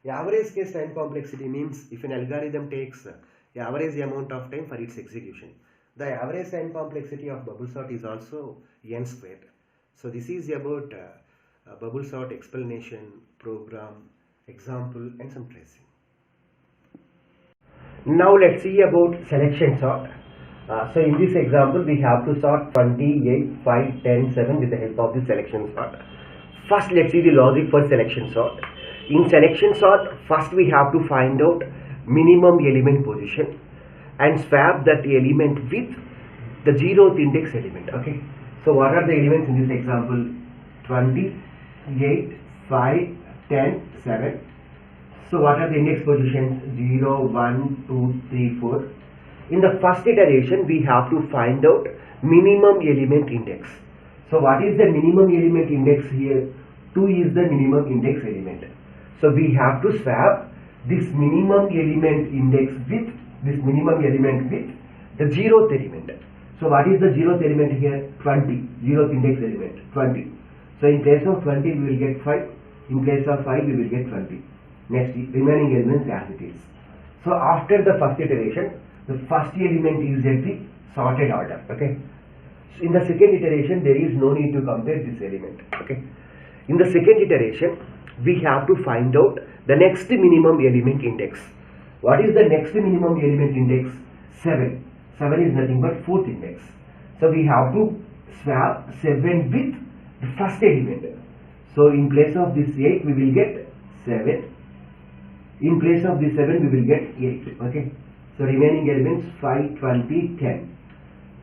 The average case time complexity means if an algorithm takes the average amount of time for its execution. The average time complexity of bubble sort is also n squared. So this is about bubble sort explanation, program, example and some tracing. Now let's see about selection sort. So in this example we have to sort 28, 5, 10, 7 with the help of the selection sort. First let's see the logic for selection sort. In selection sort, first we have to find out minimum element position and swap that element with the 0th index element. Okay. So what are the elements in this example? 28, 5, 10, 7. So what are the index positions? 0, 1, 2, 3, 4. In the first iteration, we have to find out minimum element index. So what is the minimum element index here? 2 is the minimum index element. So we have to swap this minimum element index with the 0th element. So what is the 0th element here? 20. 0th index element 20. So in place of 20 we will get 5. In place of 5 we will get 20. Next, remaining elements as it is. So after the first iteration, the first element is at the sorted order. Okay. So in the second iteration there is no need to compare this element. Okay. In the second iteration we have to find out the next minimum element index. What is the next minimum element index? 7. 7 is nothing but 4th index. So we have to swap 7 with the first element. So in place of this 8 we will get 7. In place of this 7 we will get 8. Okay. So remaining elements 5, 20, 10.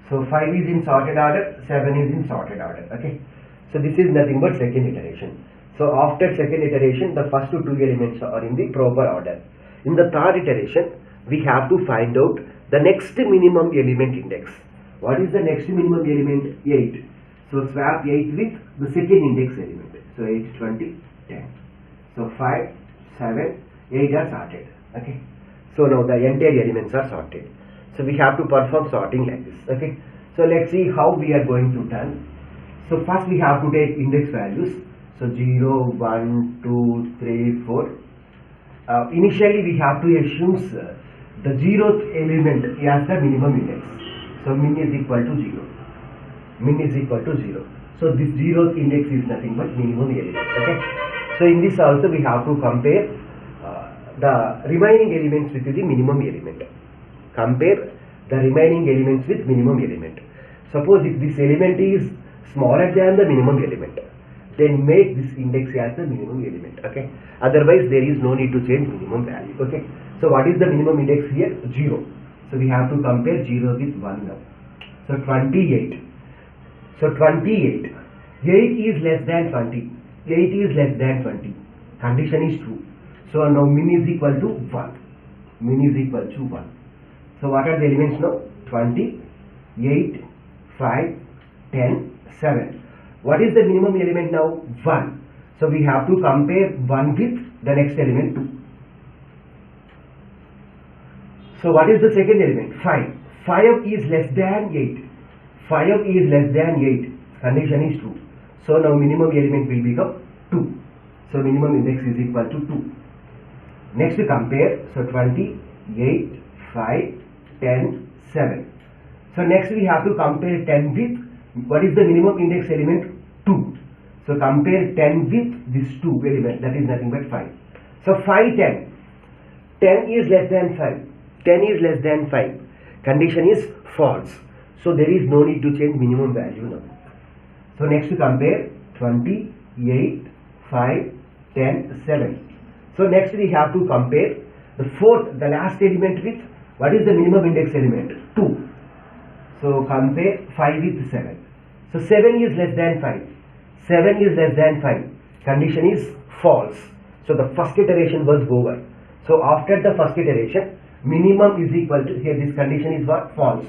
So 5 is in sorted order, 7 is in sorted order. Okay. So this is nothing but second iteration. So after second iteration, the first 2 elements are in the proper order. In the third iteration, we have to find out the next minimum element index. What is the next minimum element? 8. So swap 8 with the second index element. So 8, 20, 10. So 5, 7, 8 are sorted. Okay. So now the entire elements are sorted. So we have to perform sorting like this. Okay. So let's see how we are going to done. So first we have to take index values. So 0, 1, 2, 3, 4. Initially we have to assume the 0th element as the minimum index. So min is equal to 0. Min is equal to 0. So this 0th index is nothing but minimum element. Okay. So in this also we have to compare the remaining elements with the minimum element. Compare the remaining elements with minimum element. Suppose if this element is smaller than the minimum element, then make this index as the minimum element. Okay. Otherwise, there is no need to change minimum value. Okay. So what is the minimum index here? 0. So we have to compare 0 with 1 now. So 28. So 28. 8 is less than 20. 8 is less than 20. Condition is true. So now min is equal to 1. Min is equal to 1. So what are the elements now? 20, 8, 5, 10, 7. What is the minimum element now? 1. So we have to compare 1 with the next element 2. So what is the second element? 5. 5 is less than 8. 5 is less than 8. Condition is true. So now minimum element will become 2. So minimum index is equal to 2. Next compare. So 20, 8, 5, 10, 7. So next we have to compare 10 with, what is the minimum index element? 2. So compare 10 with this 2 element, that is nothing but 5. So 5, 10. 10 is less than 5. 10 is less than 5. Condition is false. So there is no need to change minimum value now. So next to compare 20, 8, 5, 10, 7. So next we have to compare the fourth, the last element with, what is the minimum index element? 2. So compare 5 with 7. So 7 is less than 5. 7 is less than 5. Condition is false. So the first iteration was over. So after the first iteration, minimum is equal to, here this condition is what? False.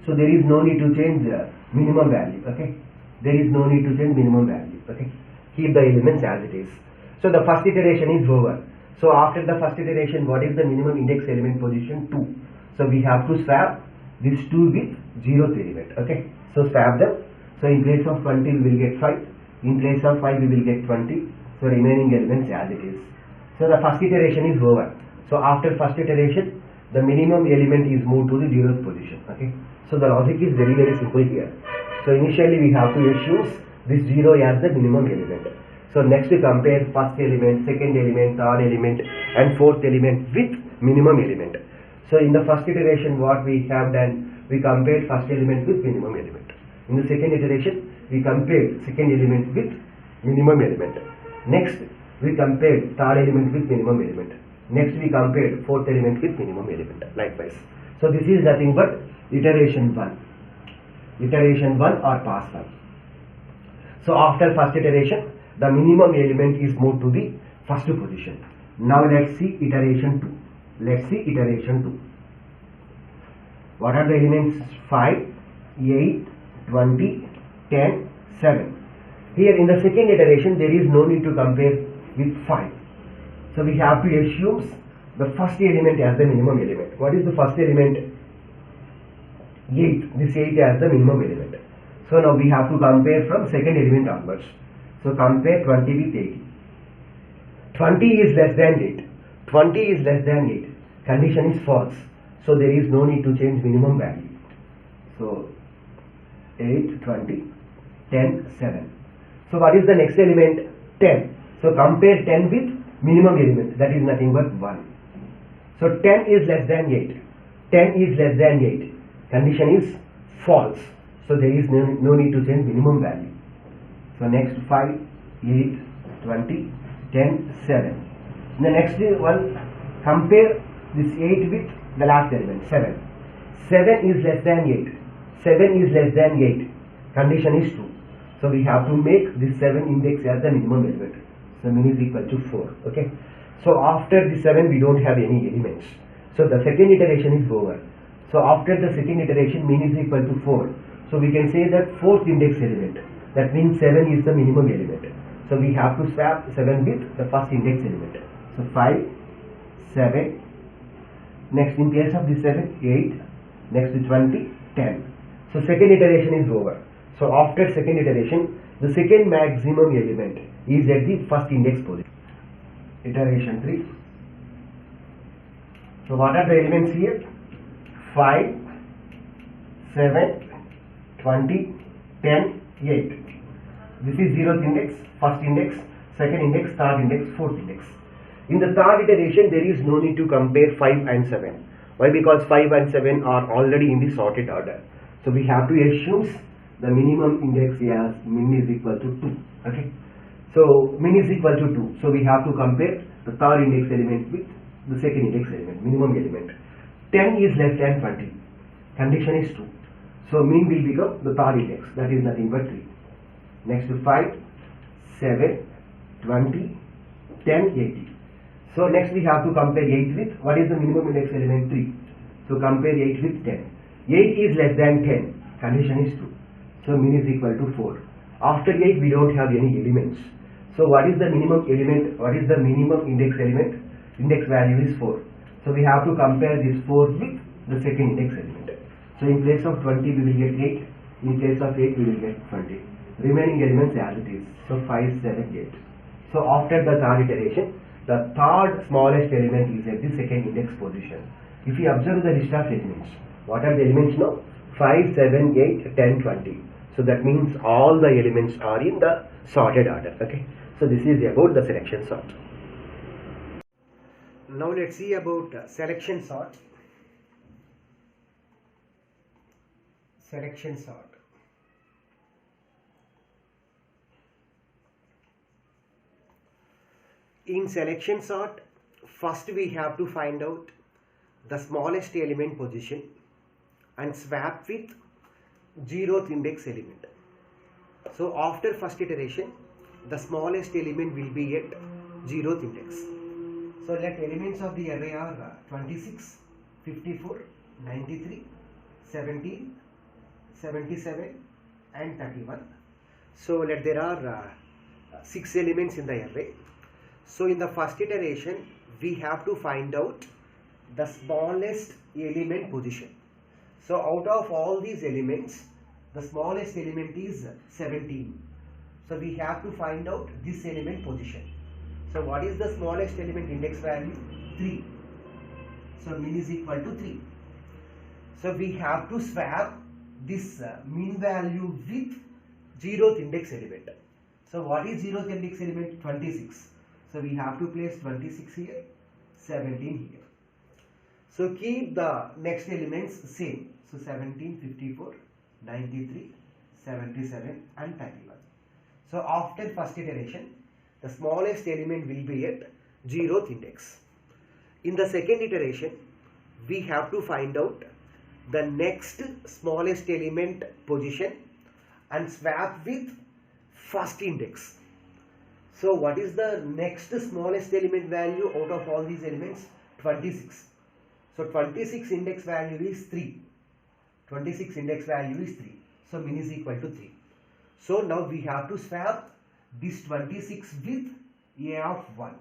So there is no need to change the minimum value. Okay. There is no need to change minimum value. Okay. Keep the elements as it is. So the first iteration is over. So after the first iteration, what is the minimum index element position? 2. So we have to swap this 2 with 0th element. Okay. So swap them. So in place of 20 we will get 5. In place of 5 we will get 20. So remaining elements as it is. So the first iteration is over. So after first iteration, the minimum element is moved to the 0th position. Okay. So the logic is very simple here. So initially we have to assume this 0 as the minimum element. So next we compare first element, second element, third element and fourth element with minimum element. So in the first iteration what we have done, we compared first element with minimum element. In the second iteration we compared second element with minimum element. Next we compared third element with minimum element. Next we compared fourth element with minimum element, likewise. So this is nothing but iteration 1. Iteration 1 or pass 1. So after first iteration, the minimum element is moved to the first position. Now let's see iteration 2. Let's see iteration 2. What are the elements? 5, 8, 20, 10, 7. Here in the second iteration, there is no need to compare with 5. So we have to assume the first element as the minimum element. What is the first element? 8. This 8 as the minimum element. So now we have to compare from second element onwards. So compare 20 with 80. 20 is less than 8. 20 is less than 8. Condition is false. So there is no need to change minimum value. So 8, 20, 10, 7. So what is the next element? 10. So compare 10 with minimum element. That is nothing but 1. So 10 is less than 8. 10 is less than 8. Condition is false. So there is no need to change minimum value. So next 5, 8, 20, 10, 7. The next one, compare this 8 with the last element, 7. 7 is less than 8. 7 is less than 8. Condition is true. So we have to make this 7 index as the minimum element. So min is equal to 4. Okay. So after the 7 we don't have any elements. So the second iteration is over. So after the second iteration min is equal to 4. So we can say that fourth index element. That means 7 is the minimum element. So we have to swap 7 with the first index element. So 5, 7. Next in place of this 7, 8. Next to 20, 10. So second iteration is over. So after second iteration, the second maximum element is at the first index position. Iteration 3. So what are the elements here? 5, 7, 20, 10, 8. This is 0th index, first index, second index, third index, fourth index. In the third iteration, there is no need to compare 5 and 7. Why? Because 5 and 7 are already in the sorted order. So we have to assume the minimum index as min is equal to 2. Okay. So min is equal to 2. So we have to compare the third index element with the second index element, minimum element. 10 is less than 20. Condition is true. So min will become the third index, that is nothing but 3. Next to 5, 7, 20, 10, 80. So next we have to compare 8 with, what is the minimum index element? 3. So compare 8 with 10. 8 is less than 10. Condition is true. So min is equal to 4. After 8 we don't have any elements. So what is the minimum element? What is the minimum index element? Index value is 4. So we have to compare this 4 with the second index element. So in place of 20 we will get 8. In place of 8 we will get 20. Remaining elements as it is. So 5, 7, 8. So after the third iteration, the third smallest element is at the second index position. If you observe the list of elements, what are the elements now? 5, 7, 8, 10, 20. So that means all the elements are in the sorted order. Okay. So this is about the selection sort. Now let's see about selection sort. Selection sort. In selection sort, first we have to find out the smallest element position and swap with 0th index element. So after first iteration, the smallest element will be at 0th index. So let elements of the array are 26, 54, 93, 17, 77 and 31. So let there are 6 elements in the array. So in the first iteration, we have to find out the smallest element position. So out of all these elements, the smallest element is 17. So we have to find out this element position. So what is the smallest element index value? 3. So min is equal to 3. So we have to swap this min value with 0th index element. So what is 0th index element? 26. So we have to place 26 here, 17 here. So keep the next elements same. So 17, 54, 93, 77 and 31. So after first iteration, the smallest element will be at 0th index. In the second iteration, we have to find out the next smallest element position and swap with first index. So what is the next smallest element value out of all these elements? 26. So 26 index value is 3. 26 index value is 3. So min is equal to 3. So now we have to swap this 26 with a of 1.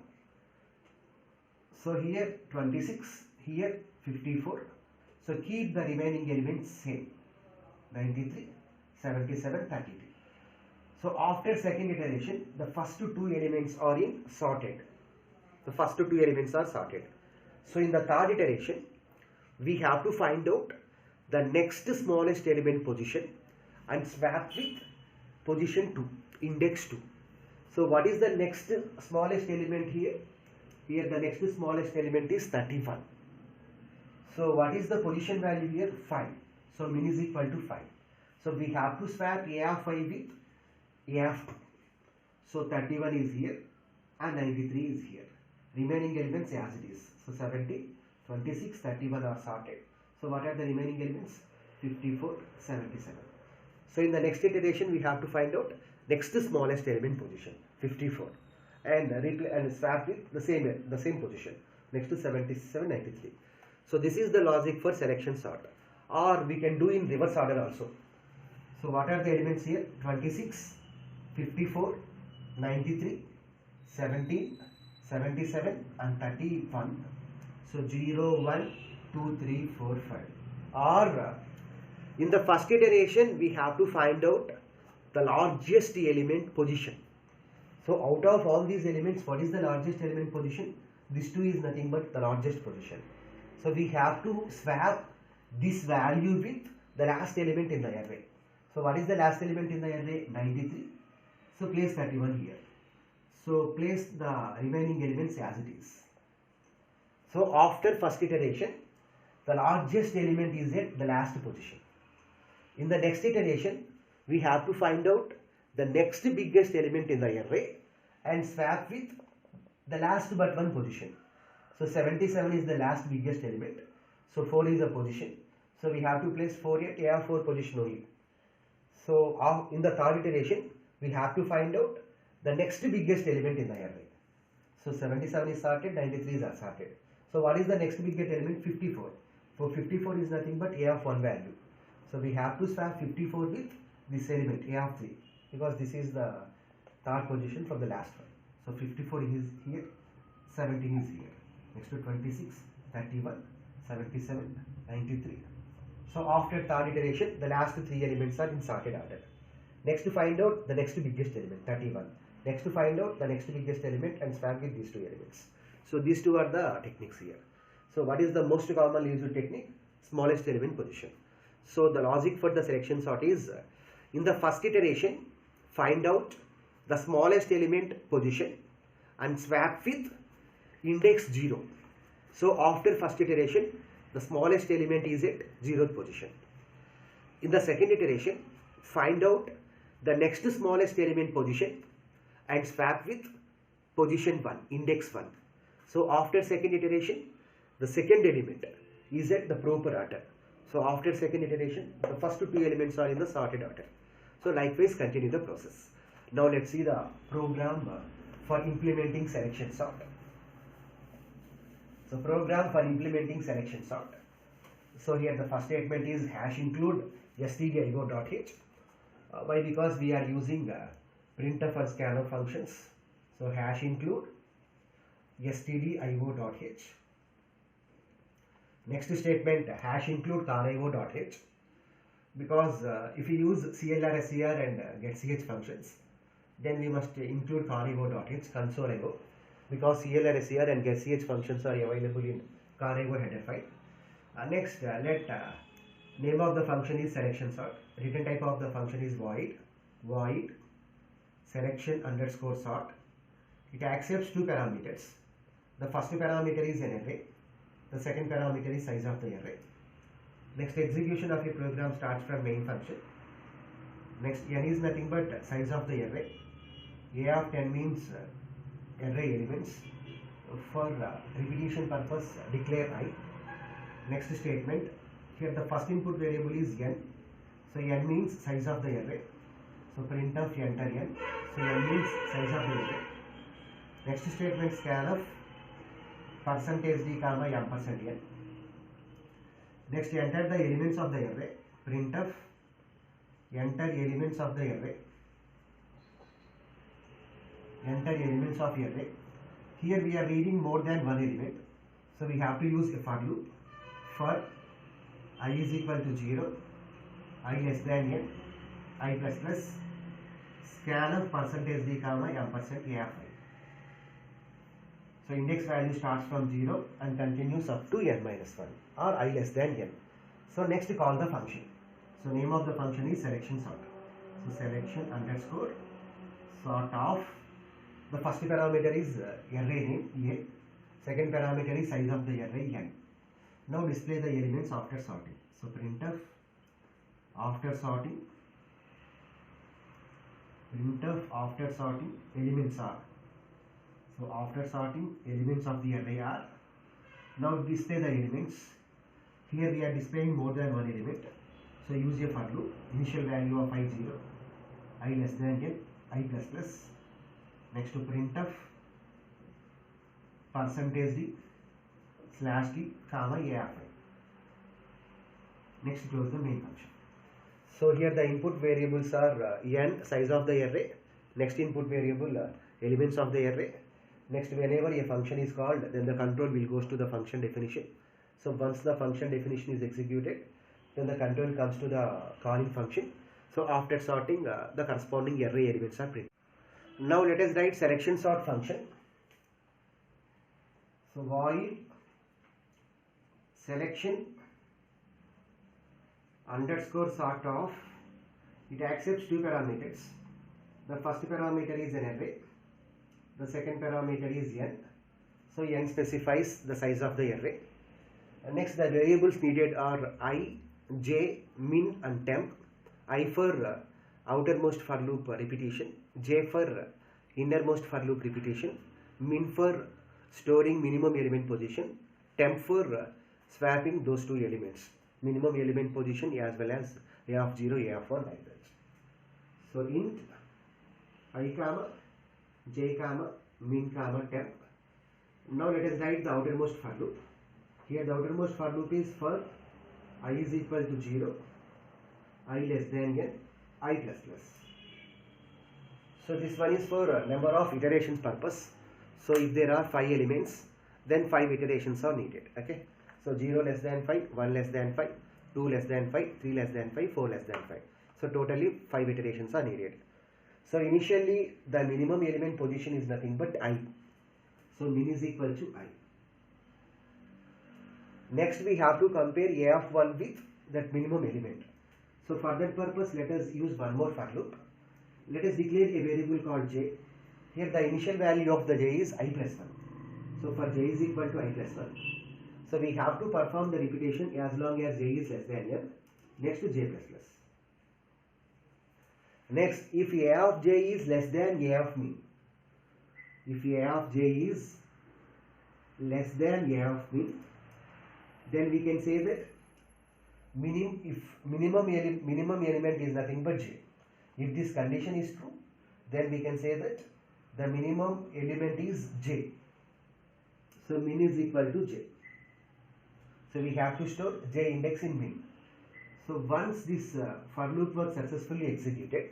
So here 26, here 54. So keep the remaining elements same. 93, 77, 33. So after second iteration, the first two elements are in sorted. The first two elements are sorted. So in the third iteration, we have to find out the next smallest element position and swap with position 2, index 2. So what is the next smallest element here? Here the next smallest element is 31. So what is the position value here? 5. So min is equal to 5. So we have to swap a of 5 with a of 2. So 31 is here and 93 is here. Remaining elements as it is. So 70, 26, 31 are sorted. So what are the remaining elements? 54, 77. So in the next iteration we have to find out next smallest element position, 54, and swap with the same position next to 77, 93. So this is the logic for selection sort, or we can do in reverse order also. So what are the elements here? 26, 54, 93, 17, 77 and 31. So 0, 1, 2, 3, 4, 5. Or in the first iteration we have to find out the largest element position. So out of all these elements, what is the largest element position? This 2 is nothing but the largest position. So we have to swap this value with the last element in the array. So what is the last element in the array? 93. So place 31 here. So place the remaining elements as it is. So after first iteration, the largest element is at the last position. In the next iteration, we have to find out the next biggest element in the array and swap with the last but one position. So 77 is the last biggest element. So 4 is the position. So we have to place 4 at A4 position only. So in the third iteration, we have to find out the next biggest element in the array. So 77 is sorted, 93 is sorted. So what is the next biggest element? 54. So 54 is nothing but A of 1 value. So we have to swap 54 with this element A of 3 because this is the third position from the last one. So 54 is here, 17 is here. Next to 26, 31, 77, 93. So after third iteration, the last 3 elements are in sorted order. Next to find out the next biggest element, 31. Next to find out the next biggest element and swap with these 2 elements. So these 2 are the techniques here. So what is the most commonly used technique? Smallest element position. So the logic for the selection sort is in the first iteration, find out the smallest element position and swap with index 0. So after first iteration, the smallest element is at 0th position. In the second iteration, find out the next smallest element position and swap with position 1, index 1. So after second iteration, the second element is at the proper order. So after second iteration, the first 2 elements are in the sorted order. So likewise continue the process. Now let's see the program for implementing selection sort. So program for implementing selection sort. So here the first statement is hash include stdio.h. Why? Because we are using printf or scanf functions. So hash include stdio.h. Next statement hash include car.io.h. Because if we use clr, ser and getch functions, then we must include car.io.h console.io, because clr, ser and getch functions are available in car.io header file. Next let name of the function is selection sort. Return type of the function is void selection underscore sort. It accepts 2 parameters. The first parameter is an array. The second parameter is size of the array. Next execution of a program starts from main function. Next n is nothing but size of the array. A of 10 means array elements. For repetition purpose declare I. Next statement, here the first input variable is n. So n means size of the array. So printf enter n. So n means size of the array. Next statement scanf %d comma %n. Next enter the elements of the array. Printf enter elements of the array. Enter elements of array. Here we are reading more than one element. So we have to use a for loop. For I is equal to 0, I less than n, I plus plus, scanf %d comma %a. So index value starts from 0 and continues up to n minus 1 or I less than n. So next call the function. So name of the function is selection sort. So selection underscore sort of, the first parameter is array name A, second parameter is size of the array n. Now display the elements after sorting. So printf after sorting elements are. So after sorting elements of the array are. Now display the elements. Here we are displaying more than one element. So use a for loop. Initial value of I 0, I less than n, I plus plus. Next to printf %d /d comma a. Next close the main function. So here the input variables are n, size of the array. Next input variable elements of the array. Next whenever a function is called, then the control will goes to the function definition. So once the function definition is executed, then the control comes to the calling function. So after sorting, the corresponding array elements are printed. Now let us write selection sort function. So void selection underscore sort of, it accepts 2 parameters. The first parameter is an array, the second parameter is n. So n specifies the size of the array. Next, the variables needed are I, j, min and temp. I for outermost for loop repetition, j for innermost for loop repetition, min for storing minimum element position, temp for swapping those two elements, minimum element position as well as a of 0, a of 1 like that. So int I comma j comma min comma temp. Now let us write the outermost for loop. Here the outermost for loop is for I is equal to 0, I less than n, I plus plus. So this one is for number of iterations purpose. So if there are 5 elements, then 5 iterations are needed. Okay. So 0 less than 5, 1 less than 5, 2 less than 5, 3 less than 5, 4 less than 5. So totally 5 iterations are needed. So initially the minimum element position is nothing but I. So min is equal to I. Next we have to compare a of 1 with that minimum element. So for that purpose let us use one more for loop. Let us declare a variable called j. Here the initial value of the j is I plus 1. So for j is equal to I plus 1. So we have to perform the repetition as long as j is less than n. Next to j plus plus. Next, if a of j is less than a of min, if a of j is less than a of min, then we can say that minimum element is nothing but j. If this condition is true, then we can say that the minimum element is j. So min is equal to j. So we have to store j index in min. So once this for loop was successfully executed,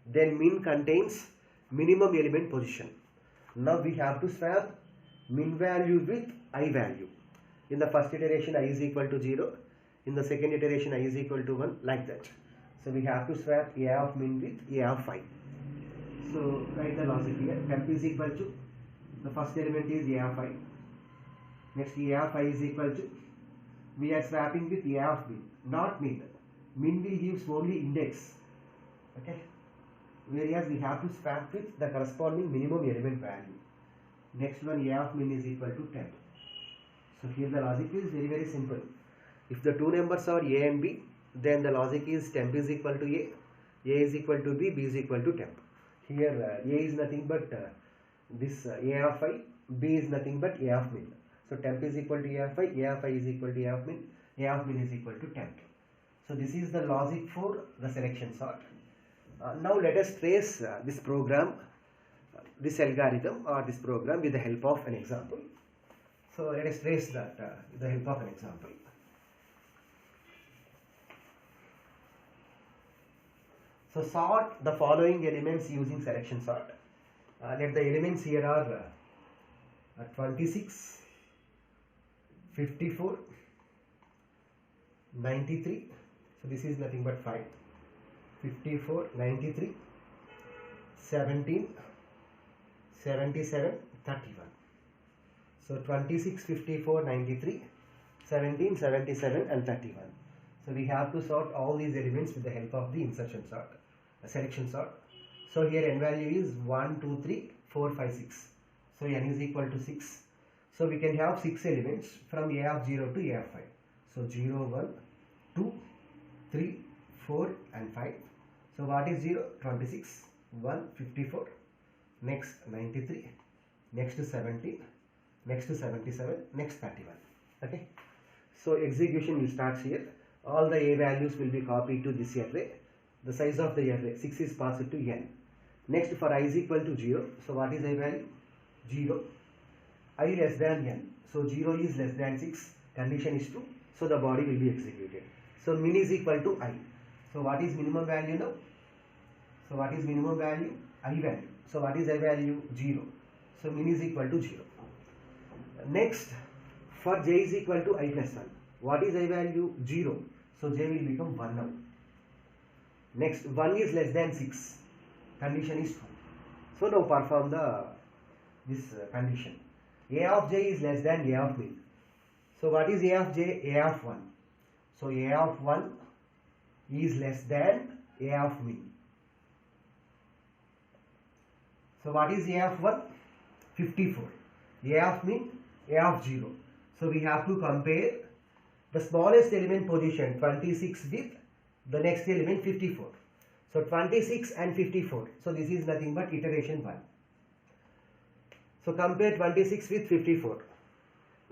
then min contains minimum element position. Now we have to swap min value with I value. In the first iteration I is equal to 0, in the second iteration I is equal to 1, like that. So we have to swap a of min with a of I. So write the logic here. Temp is equal to, the first element is a of I. Next a of I is equal to, we are swapping with a of min, not min. Min will gives only index. Okay. Whereas we have to swap with the corresponding minimum element value. Next one, a of min is equal to temp. So here the logic is very simple. If the two numbers are a and b, then the logic is temp is equal to a is equal to b is equal to temp. Here a is nothing but this a of I, b is nothing but a of min. So temp is equal to a of I is equal to a of min is equal to temp. So this is the logic for the selection sort. Now let us trace this program, this algorithm or this program with the help of an example. So let us trace that with the help of an example. So sort the following elements using selection sort. Let the elements here are 26, 54, 93. So this is nothing but 5. 54, 93, 17, 77, 31. So 26, 54, 93, 17, 77 and 31. So we have to sort all these elements with the help of the insertion sort, selection sort. So here n value is 1, 2, 3, 4, 5, 6. So n is equal to 6. So we can have 6 elements from a of 0 to a of 5. So 0, 1, 2, 3, 4 and 5. So what is 0? 26, 1, 54, next 93, next 17, next 77, next 31. Okay. So execution will start here. All the a values will be copied to this array. The size of the array 6 is passed to n. Next for I is equal to 0. So what is I value? 0. I less than n. So 0 is less than 6. Condition is true. So the body will be executed. So min is equal to I. So what is minimum value now? So what is minimum value? I value. So what is I value? 0. So min is equal to 0. Next, for j is equal to I plus 1. What is I value? 0. So j will become 1 now. Next, 1 is less than 6. Condition is true. So now perform this condition. A of j is less than a of min. So what is a of j? A of 1. So a of 1 is less than a of min. So what is a of 1? 54. A of min A of 0. So we have to compare the smallest element position 26 with the next element 54. So 26 and 54. So this is nothing but iteration 1. So compare 26 with 54.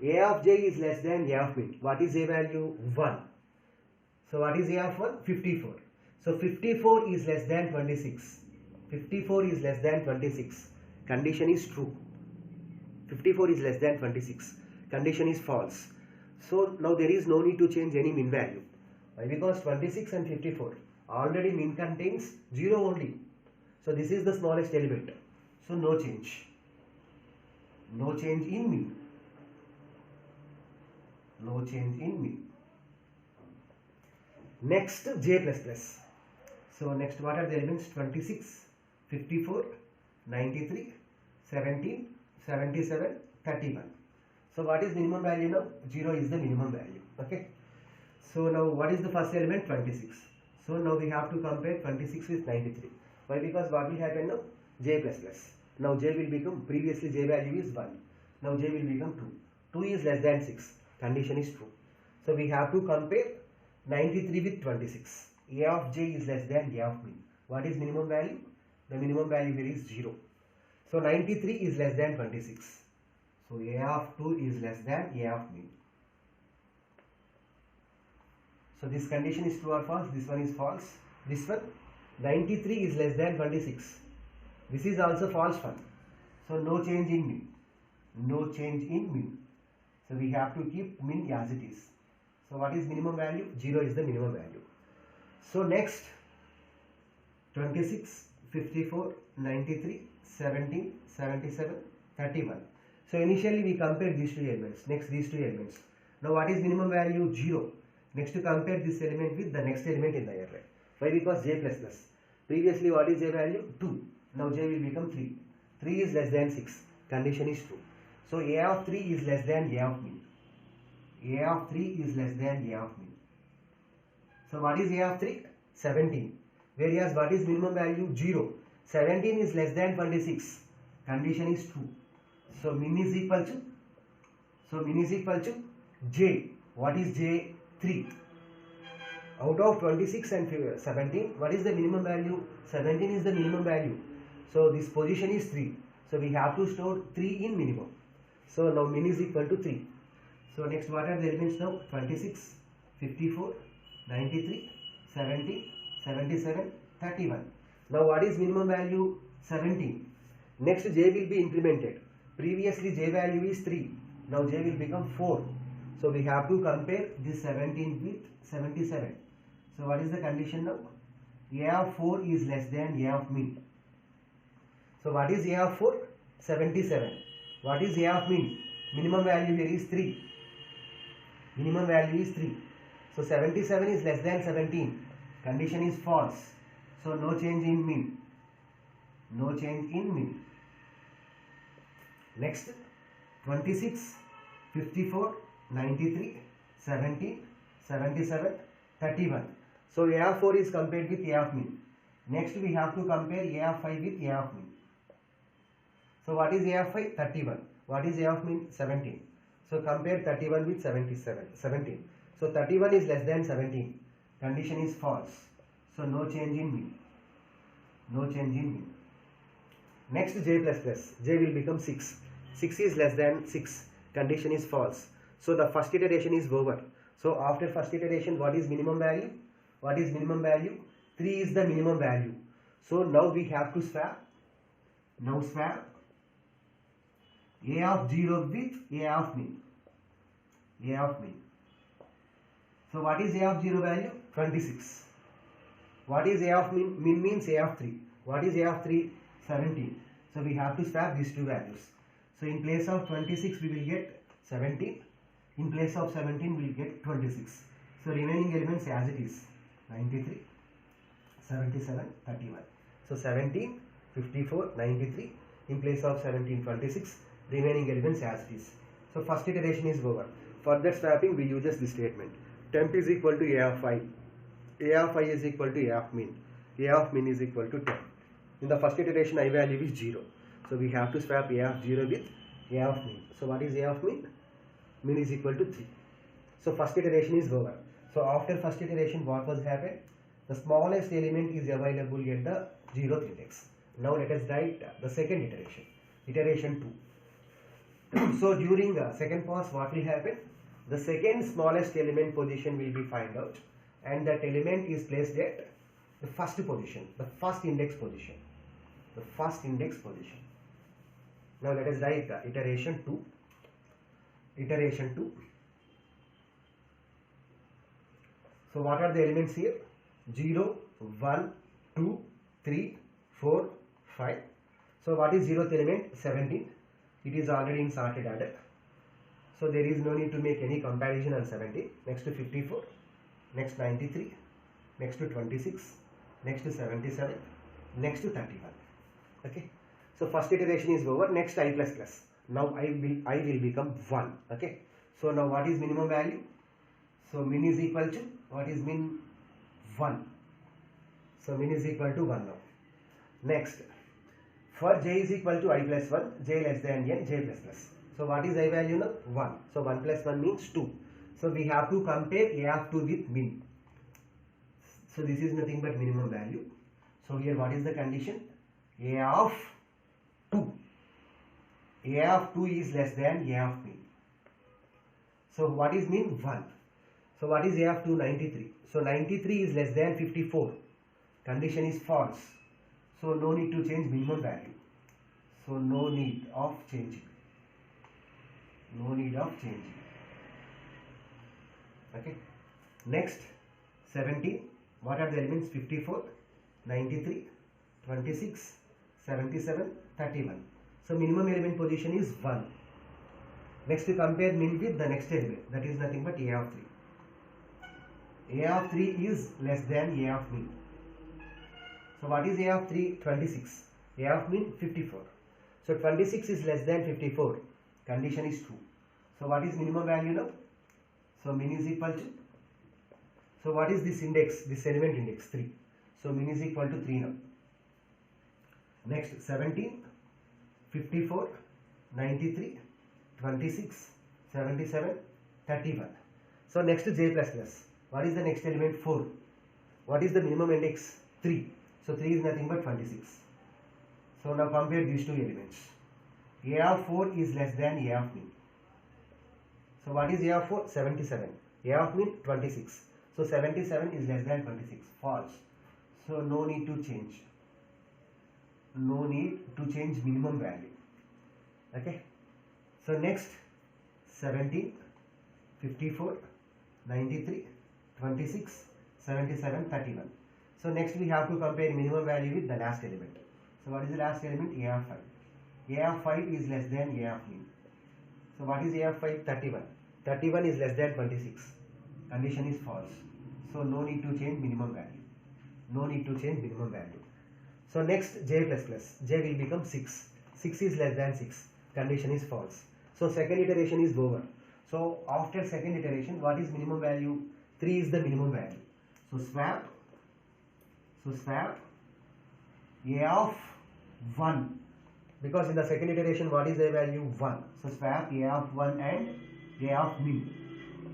A of j is less than A of min. What is A value? 1. So what is A of 1? 54. So 54 is less than 26. 54 is less than 26. Condition is true. 54 is less than 26. Condition is false. So now there is no need to change any min value. Why? Because 26 and 54 already min contains 0 only. So this is the smallest element. So no change. No change in min. No change in min. Next j++. So next what are the elements? 26, 54, 93, 17, 77, 31. So what is minimum value now? 0 is the minimum value. Okay. So now what is the first element? 26. So now we have to compare 26 with 93. Why? Because what will happen now? J++. Now j will become, previously j value is 1. Now j will become 2. 2 is less than 6. Condition is true. So we have to compare 93 with 26. A of j is less than A of min. What is minimum value? The minimum value here is 0. So 93 is less than 26. So A of 2 is less than A of min. So this condition is true or false? This one is false. This one, 93 is less than 26. This is also false one. So no change in min. No change in min. So we have to keep min as it is. So what is minimum value? 0 is the minimum value. So next, 26, 54, 93, 17, 77, 31. So initially we compare these two elements. Next these two elements. Now what is minimum value? 0. Next to compare this element with the next element in the array. Why? Because j++. Previously what is j value? 2. Now j will become 3. 3 is less than 6. Condition is true. So A of 3 is less than A of min. A of 3 is less than A of min. So what is A of 3? 17. Whereas what is minimum value? 0. 17 is less than 26. Condition is true. So min is equal to j. What is j? 3. Out of 26 and 17, what is the minimum value? 17 is the minimum value. So this position is 3. So we have to store 3 in minimum. So now min is equal to 3. So next what are the elements now? 26, 54, 93, 70, 77, 31. Now what is minimum value? 17. Next j will be implemented. Previously j value is 3. Now j will become 4. So we have to compare this 17 with 77. So what is the condition now? A of 4 is less than A of min. So what is A of 4? 77. What is A of min? Minimum value here is 3. Minimum value is 3. So 77 is less than 17. Condition is false. So no change in min. No change in min. Next, 26, 54, 93, 17, 77, 31. So A of 4 is compared with A of min. Next we have to compare A of 5 with A of min. So what is A of 5? 31. What is A of min? 17. So compare 31 with 17. So 31 is less than 17. Condition is false. So no change in min. No change in min. Next j++. J will become 6. 6 is less than 6. Condition is false. So the first iteration is over. So after first iteration, what is minimum value? What is minimum value? 3 is the minimum value. So now we have to swap. Now swap A of 0 with A of min. A of min. So what is A of 0 value? 26. What is A of min? Min means A of 3. What is A of 3? 17. So we have to swap these two values. So in place of 26 we will get 17. In place of 17 we will get 26. So remaining elements as it is 93, 77, 31. So 17, 54, 93. In place of 17, 26. Remaining elements as it is. So first iteration is over. For that swapping we use this statement. Temp is equal to A of I. A of I is equal to A of min. A of min is equal to 10. In the first iteration I value is 0. So we have to swap A of 0 with A of min. So what is A of min? Min is equal to 3. So first iteration is over. So after first iteration, what was happened? The smallest element is available at the 0th index. Now let us write the second iteration, iteration 2. So during the second pass, what will happen? The second smallest element position will be found out, and that element is placed at the first position, the first index position, the first index position. Now let us write the iteration 2. Iteration 2. So what are the elements here? 0, 1, 2, 3, 4, 5. So what is 0th element? 17. It is already in sorted order. So there is no need to make any comparison on 17. Next to 54. Next 93. Next to 26. Next to 77. Next to 31. Okay. So first iteration is over. Next I plus plus. Now I will become 1. Okay. So now what is minimum value? So min is equal to, what is min? 1. So min is equal to 1 now. Next, for j is equal to I plus 1, j less than n, j plus plus. So what is I value now? 1. So 1 plus 1 means 2. So we have to compare a of 2 with min. So this is nothing but minimum value. So here what is the condition? A of 2. A of 2 is less than A of min. So what is min? 1. So what is A of 2? 93. So 93 is less than 54. Condition is false. So no need to change minimum value. So no need of changing. No need of changing. Okay. Next, 17. What are the elements? 54, 93, 26, 77, 31. So minimum element position is 1. Next, to compare min with the next element. That is nothing but A of 3. A of 3 is less than A of min. So what is A of 3? 26. A of min? 54. So 26 is less than 54. Condition is true. So what is minimum value now? So min is equal to, so what is this index, this element index? 3. So min is equal to 3 now. Next, 17, 54, 93, 26, 77, 31. So next to j plus plus. What is the next element? 4. What is the minimum index? 3. So 3 is nothing but 26. So now compare these two elements. A of 4 is less than A of min. So what is A of 4? 77. A of min? 26. So 77 is less than 26. False. So no need to change. No need to change minimum value. Okay. So next, 17, 54, 93, 26, 77, 31. So next we have to compare minimum value with the last element. So what is the last element? A of 5. A of 5 is less than A of min. So what is A of 5? 31. 31 is less than 26. Condition is false. So no need to change minimum value. No need to change minimum value. So next, j plus plus. J will become 6. 6 is less than 6. Condition is false. So second iteration is over. So after second iteration, what is minimum value? 3 is the minimum value. So swap A of 1. Because in the second iteration, what is A value? 1. So swap A of 1 and A of min.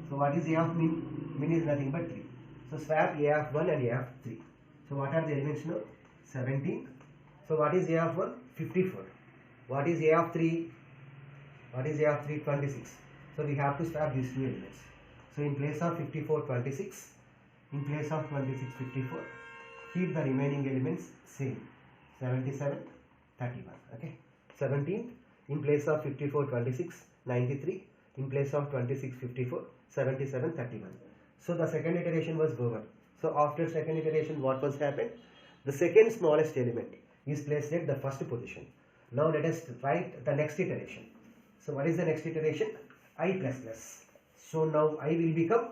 So what is A of min? Min is nothing but 3. So swap A of 1 and A of 3. So what are the elements now? 17. So what is A of 1? 54. What is A of 3? What is A of 3? 26. So we have to swap these two elements. So in place of 54, 26. In place of 26, 54. Keep the remaining elements same. 77, 31. Okay. 17. In place of 54, 26. 93. In place of 26, 54. 77, 31. So the second iteration was over. So after second iteration, what was happened? The second smallest element is placed at the first position. Now let us write the next iteration. So what is the next iteration? I plus plus. So now I will become,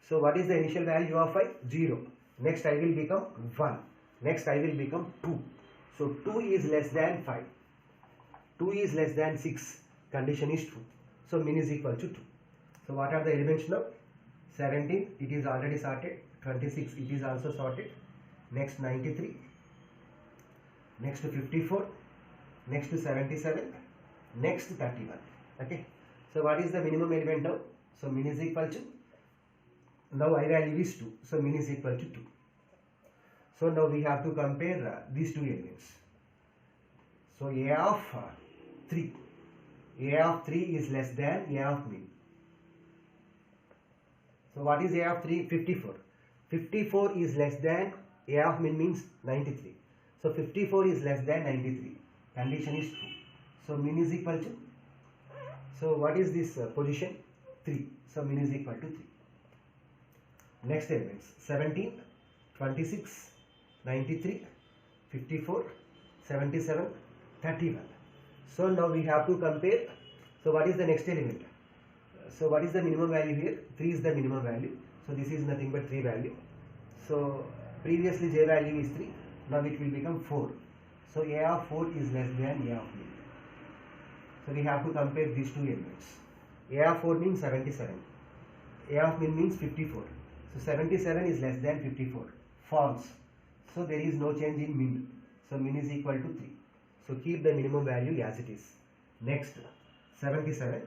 so what is the initial value of I? 0. Next I will become 1. Next I will become 2. So 2 is less than 5. 2 is less than 6. Condition is true. So min is equal to 2. So what are the elements now? 17, it is already sorted. 26, it is also sorted. Next 93. Next to 54. Next to 77. next 31. Okay, so what is the minimum element now? So min is equal to, now I value is 2, so min is equal to 2. So now we have to compare these two elements. So a of 3, a of 3 is less than a of min. So what is a of 3? 54. 54 is less than a of min means 93. So 54 is less than 93. Condition is true. So min is equal to, so what is this position? 3. So min is equal to 3. Next elements 17, 26, 93, 54, 77, 31. So now we have to compare. So what is the next element? So what is the minimum value here? 3 is the minimum value. So this is nothing but 3 value. So previously j value is 3. Now it will become 4. So a of 4 is less than a of min. So we have to compare these two elements. A of 4 means 77. A of min means 54. So 77 is less than 54. False. So there is no change in min. So min is equal to 3. So keep the minimum value as it is. Next 77,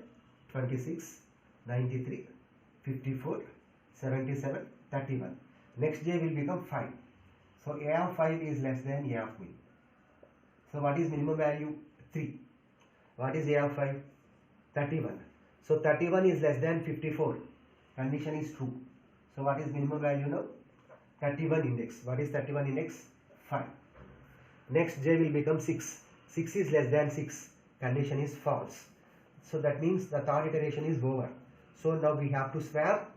26, 93, 54, 77, 31. Next j will become 5. So a of 5 is less than a of min. So what is minimum value? 3. What is a of 5? 31. So 31 is less than 54. Condition is true. So what is minimum value now? 31 index. What is 31 index? 5. Next j will become 6. 6 is less than 6. Condition is false. So that means the third iteration is over. So now we have to swap.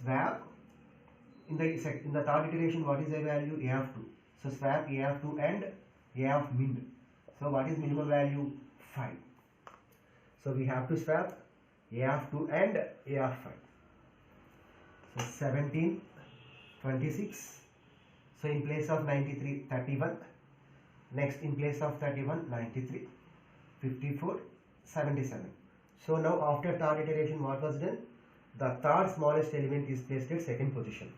In the third iteration, what is a value? A of 2. So swap a of 2 and a of min. So what is minimum value? 5. So we have to swap a of 2 and a of 5. So 17, 26. So in place of 93, 31. Next in place of 31, 93, 54, 77. So now after third iteration, what was done? The third smallest element is placed at second position.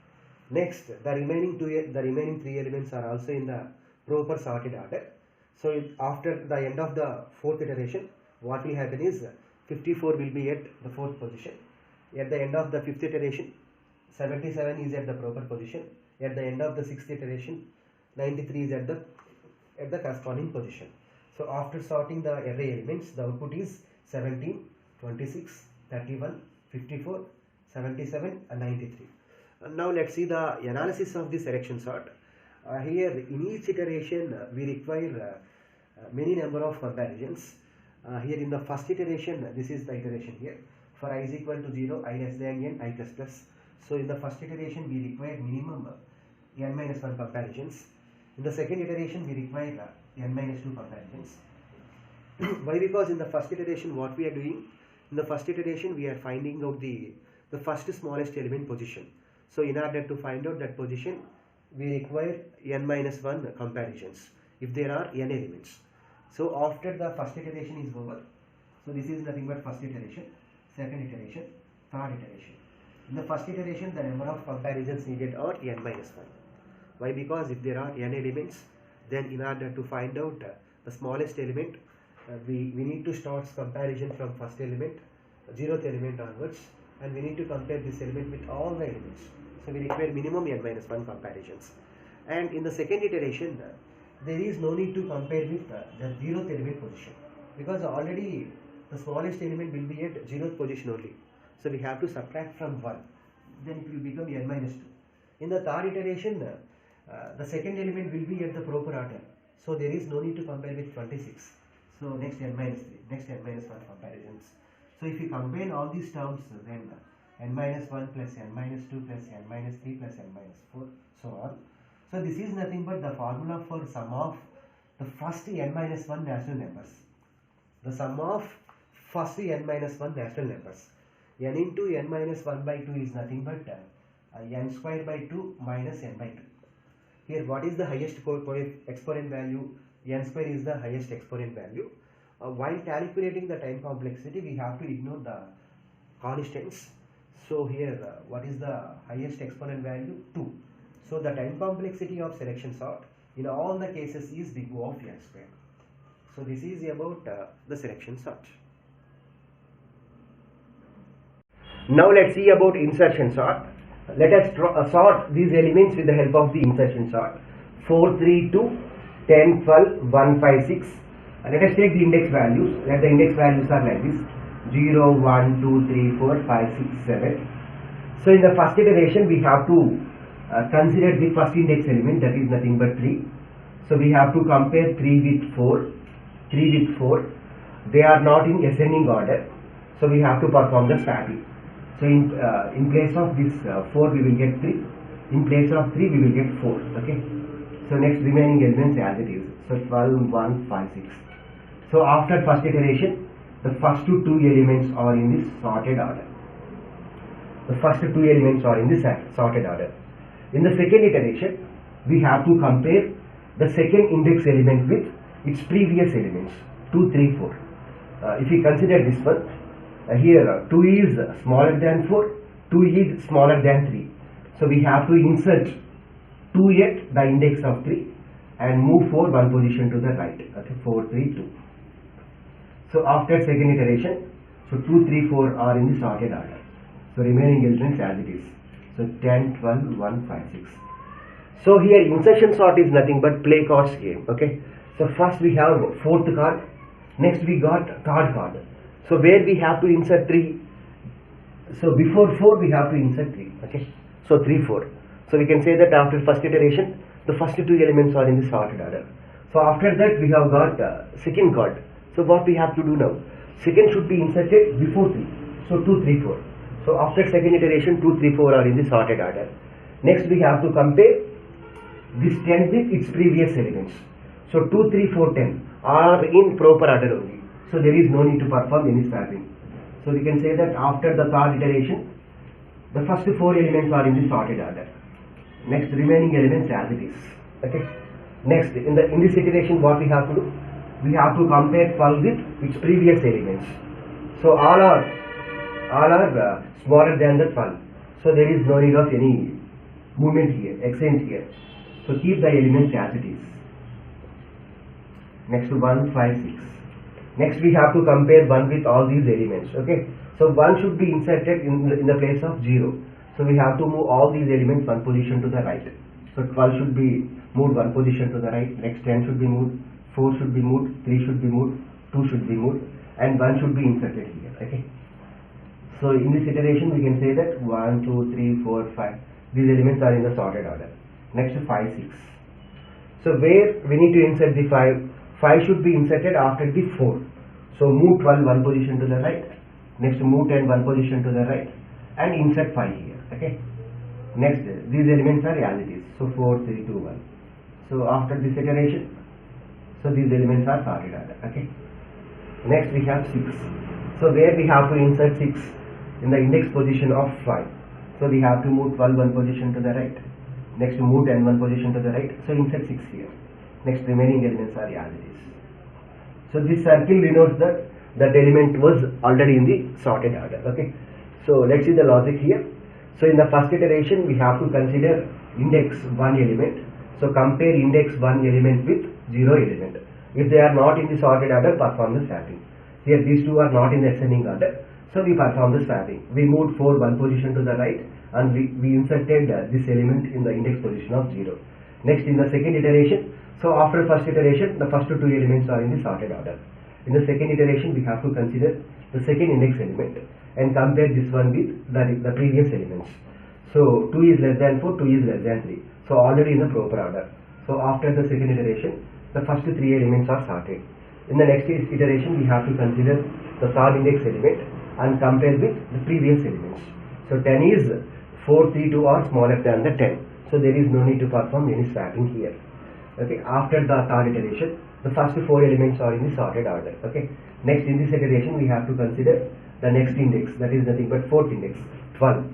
Next, the remaining 3 elements are also in the proper sorted order. So after the end of the fourth iteration, what will happen is 54 will be at the fourth position. At the end of the fifth iteration, 77 is at the proper position. At the end of the sixth iteration, 93 is at the corresponding position. So after sorting the array elements, the output is 17, 26, 31, 54, 77 and 93. Now let's see the analysis of the selection sort. Here in each iteration we require many number of comparisons. Here in the first iteration, this is the iteration here. For I is equal to 0, I less than n, I plus plus. So in the first iteration we require minimum n minus 1 comparisons. In the second iteration we require n minus 2 comparisons. Why? Because in the first iteration what we are doing? In the first iteration we are finding out the first smallest element position. So in order to find out that position, we require n minus 1 comparisons if there are n elements. So after the first iteration is over, so this is nothing but first iteration, second iteration, third iteration. In the first iteration, the number of comparisons needed are n minus 1. Why? Because if there are n elements, then in order to find out the smallest element, we need to start comparison from first element, 0th element onwards, and we need to compare this element with all the elements. So we require minimum n minus 1 comparisons. And in the second iteration, there is no need to compare with the 0th element position, because already the smallest element will be at 0th position only. So we have to subtract from 1, then it will become n minus 2. In the third iteration, the second element will be at the proper order. So there is no need to compare with 26. So next n minus 3, next n minus 1 comparisons. So if you combine all these terms, then n minus 1 plus n minus 2 plus n minus 3 plus n minus 4, so on. So this is nothing but the formula for sum of the first n minus 1 natural numbers. The sum of first n minus 1 natural numbers. N into n minus 1 by 2 is nothing but n square by 2 minus n by 2. Here what is the highest exponent value? N square is the highest exponent value. While calculating the time complexity, we have to ignore the constants. So here what is the highest exponent value? 2. So the time complexity of selection sort in all the cases is big O of n square. So this is about the selection sort. Now let's see about insertion sort. Let us sort these elements with the help of the insertion sort. 4, 3, 2, 10, 12, 1, 5, 6. Let us take the index values. Let the index values are like this: 0, 1, 2, 3, 4, 5, 6, 7. So in the first iteration we have to consider the first index element, that is nothing but 3. So we have to compare 3 with 4. 3 with 4. They are not in ascending order. So we have to perform the swapping. So in place of this 4 we will get 3. In place of 3 we will get 4. Okay. So next remaining elements as it is. So 12, 1, 5, 6. So after first iteration, the first two elements are in this sorted order. The first two elements are in this sorted order. In the second iteration, we have to compare the second index element with its previous elements 2, 3, 4. If we consider this one, here 2 is smaller than 4, 2 is smaller than 3. So we have to insert 2 at the index of 3 and move 4 one position to the right. Okay, 4, 3, 2. So after second iteration, so 2, 3, 4 are in the sorted order. So remaining elements as it is. So 10, 12, 1, 5, 6. So here insertion sort is nothing but play cards game. Okay. So first we have fourth card. Next we got third card. So where we have to insert 3. So before 4 we have to insert 3. Okay. So 3, 4. So we can say that after first iteration, the first two elements are in the sorted order. So after that we have got second card. So what we have to do now? Second should be inserted before 3. So 2, 3, 4. So after second iteration, 2, 3, 4 are in the sorted order. Next we have to compare this 10 with its previous elements. So 2, 3, 4, 10 are in proper order only. So there is no need to perform any swapping. So we can say that after the third iteration, the first 4 elements are in the sorted order. Next remaining elements as it is. Okay. Next in this iteration, what we have to do? We have to compare 12 with its previous elements. So all are smaller than the 12. So there is no need of any movement here, exchange here. So keep the elements as it is. Next 1, 5, 6. Next we have to compare 1 with all these elements. Okay. So 1 should be inserted in the place of 0. So we have to move all these elements one position to the right. So 12 should be moved one position to the right. Next 10 should be moved. 4 should be moved. 3 should be moved. 2 should be moved. And 1 should be inserted here. Okay. So in this iteration we can say that 1, 2, 3, 4, 5. These elements are in the sorted order. Next 5, 6. So where we need to insert the 5. 5 should be inserted after the 4. So move 12 one position to the right. Next move 10 one position to the right. And insert 5 here. Okay. Next these elements are as it is. So 4, 3, 2, 1. So after this iteration, so these elements are sorted order. Okay. Next we have 6. So where we have to insert 6 in the index position of 5. So we have to move 12 one position to the right. Next move 10 one position to the right. So insert 6 here. Next remaining elements are as it is. So this circle denotes that element was already in the sorted order. Okay. So let's see the logic here. So in the first iteration we have to consider index 1 element. So compare index 1 element with 0 element. If they are not in the sorted order, perform the swapping. Here these two are not in the ascending order. So we perform the swapping. We moved 4 one position to the right and we inserted this element in the index position of 0. Next in the second iteration, so after first iteration, the first 2 elements are in the sorted order. In the second iteration, we have to consider the second index element and compare this one with the previous elements. So 2 is less than 4, 2 is less than 3. So already in the proper order. So after the second iteration, the first 3 elements are sorted. In the next iteration, we have to consider the third index element and compare with the previous elements. So 10 is 4, 3, 2 are smaller than the 10. So there is no need to perform any swapping here. Okay. After the third iteration, the first 4 elements are in the sorted order. Okay. Next in this iteration, we have to consider the next index, that is nothing but 4th index, 12.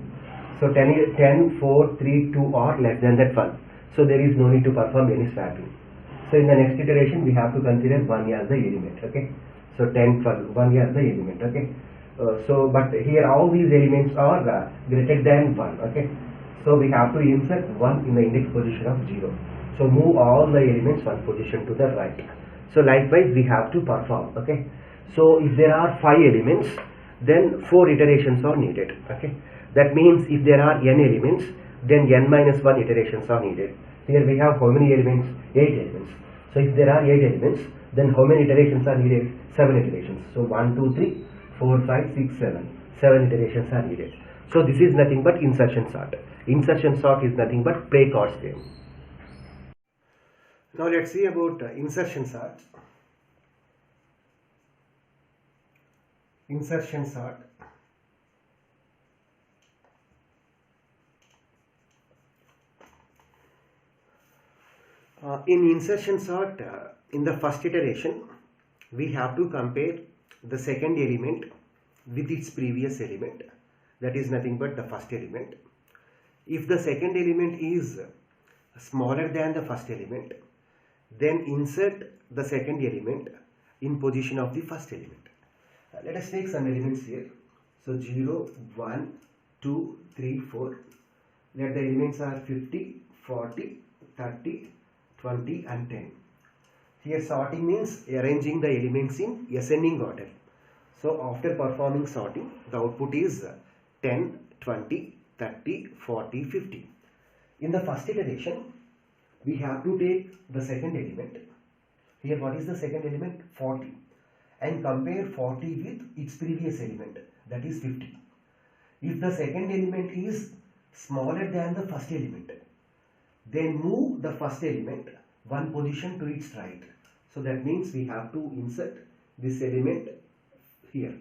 So 10, 4, 3, 2 are less than that 12. So there is no need to perform any swapping. So in the next iteration, we have to consider 1 as the element. Okay. So 10, 12, 1 as the element. Okay. But here all these elements are greater than 1. Okay. So we have to insert 1 in the index position of 0. So move all the elements one position to the right. So likewise we have to perform. Okay, so if there are 5 elements, then 4 iterations are needed. Okay, that means if there are n elements, then n minus 1 iterations are needed. Here we have how many elements? 8 elements. So if there are 8 elements, then how many iterations are needed? 7 iterations. So 1 2 3 4 5 6 7 7 iterations are needed. So this is nothing but insertion sort. Insertion sort is nothing but play cards game. Now let's see about insertion sort. Insertion sort. In insertion sort, in the first iteration, we have to compare the second element with its previous element. That is nothing but the first element. If the second element is smaller than the first element, then insert the second element in position of the first element. Let us take some elements here. So 0, 1, 2, 3, 4. Let the elements are 50, 40, 30, 20 and 10. Here sorting means arranging the elements in ascending order. So after performing sorting, the output is 10, 20, 30, 40, 50. In the first iteration, we have to take the second element. Here what is the second element? 40. And compare 40 with its previous element, that is 50. If the second element is smaller than the first element, then move the first element one position to its right. So that means we have to insert this element here.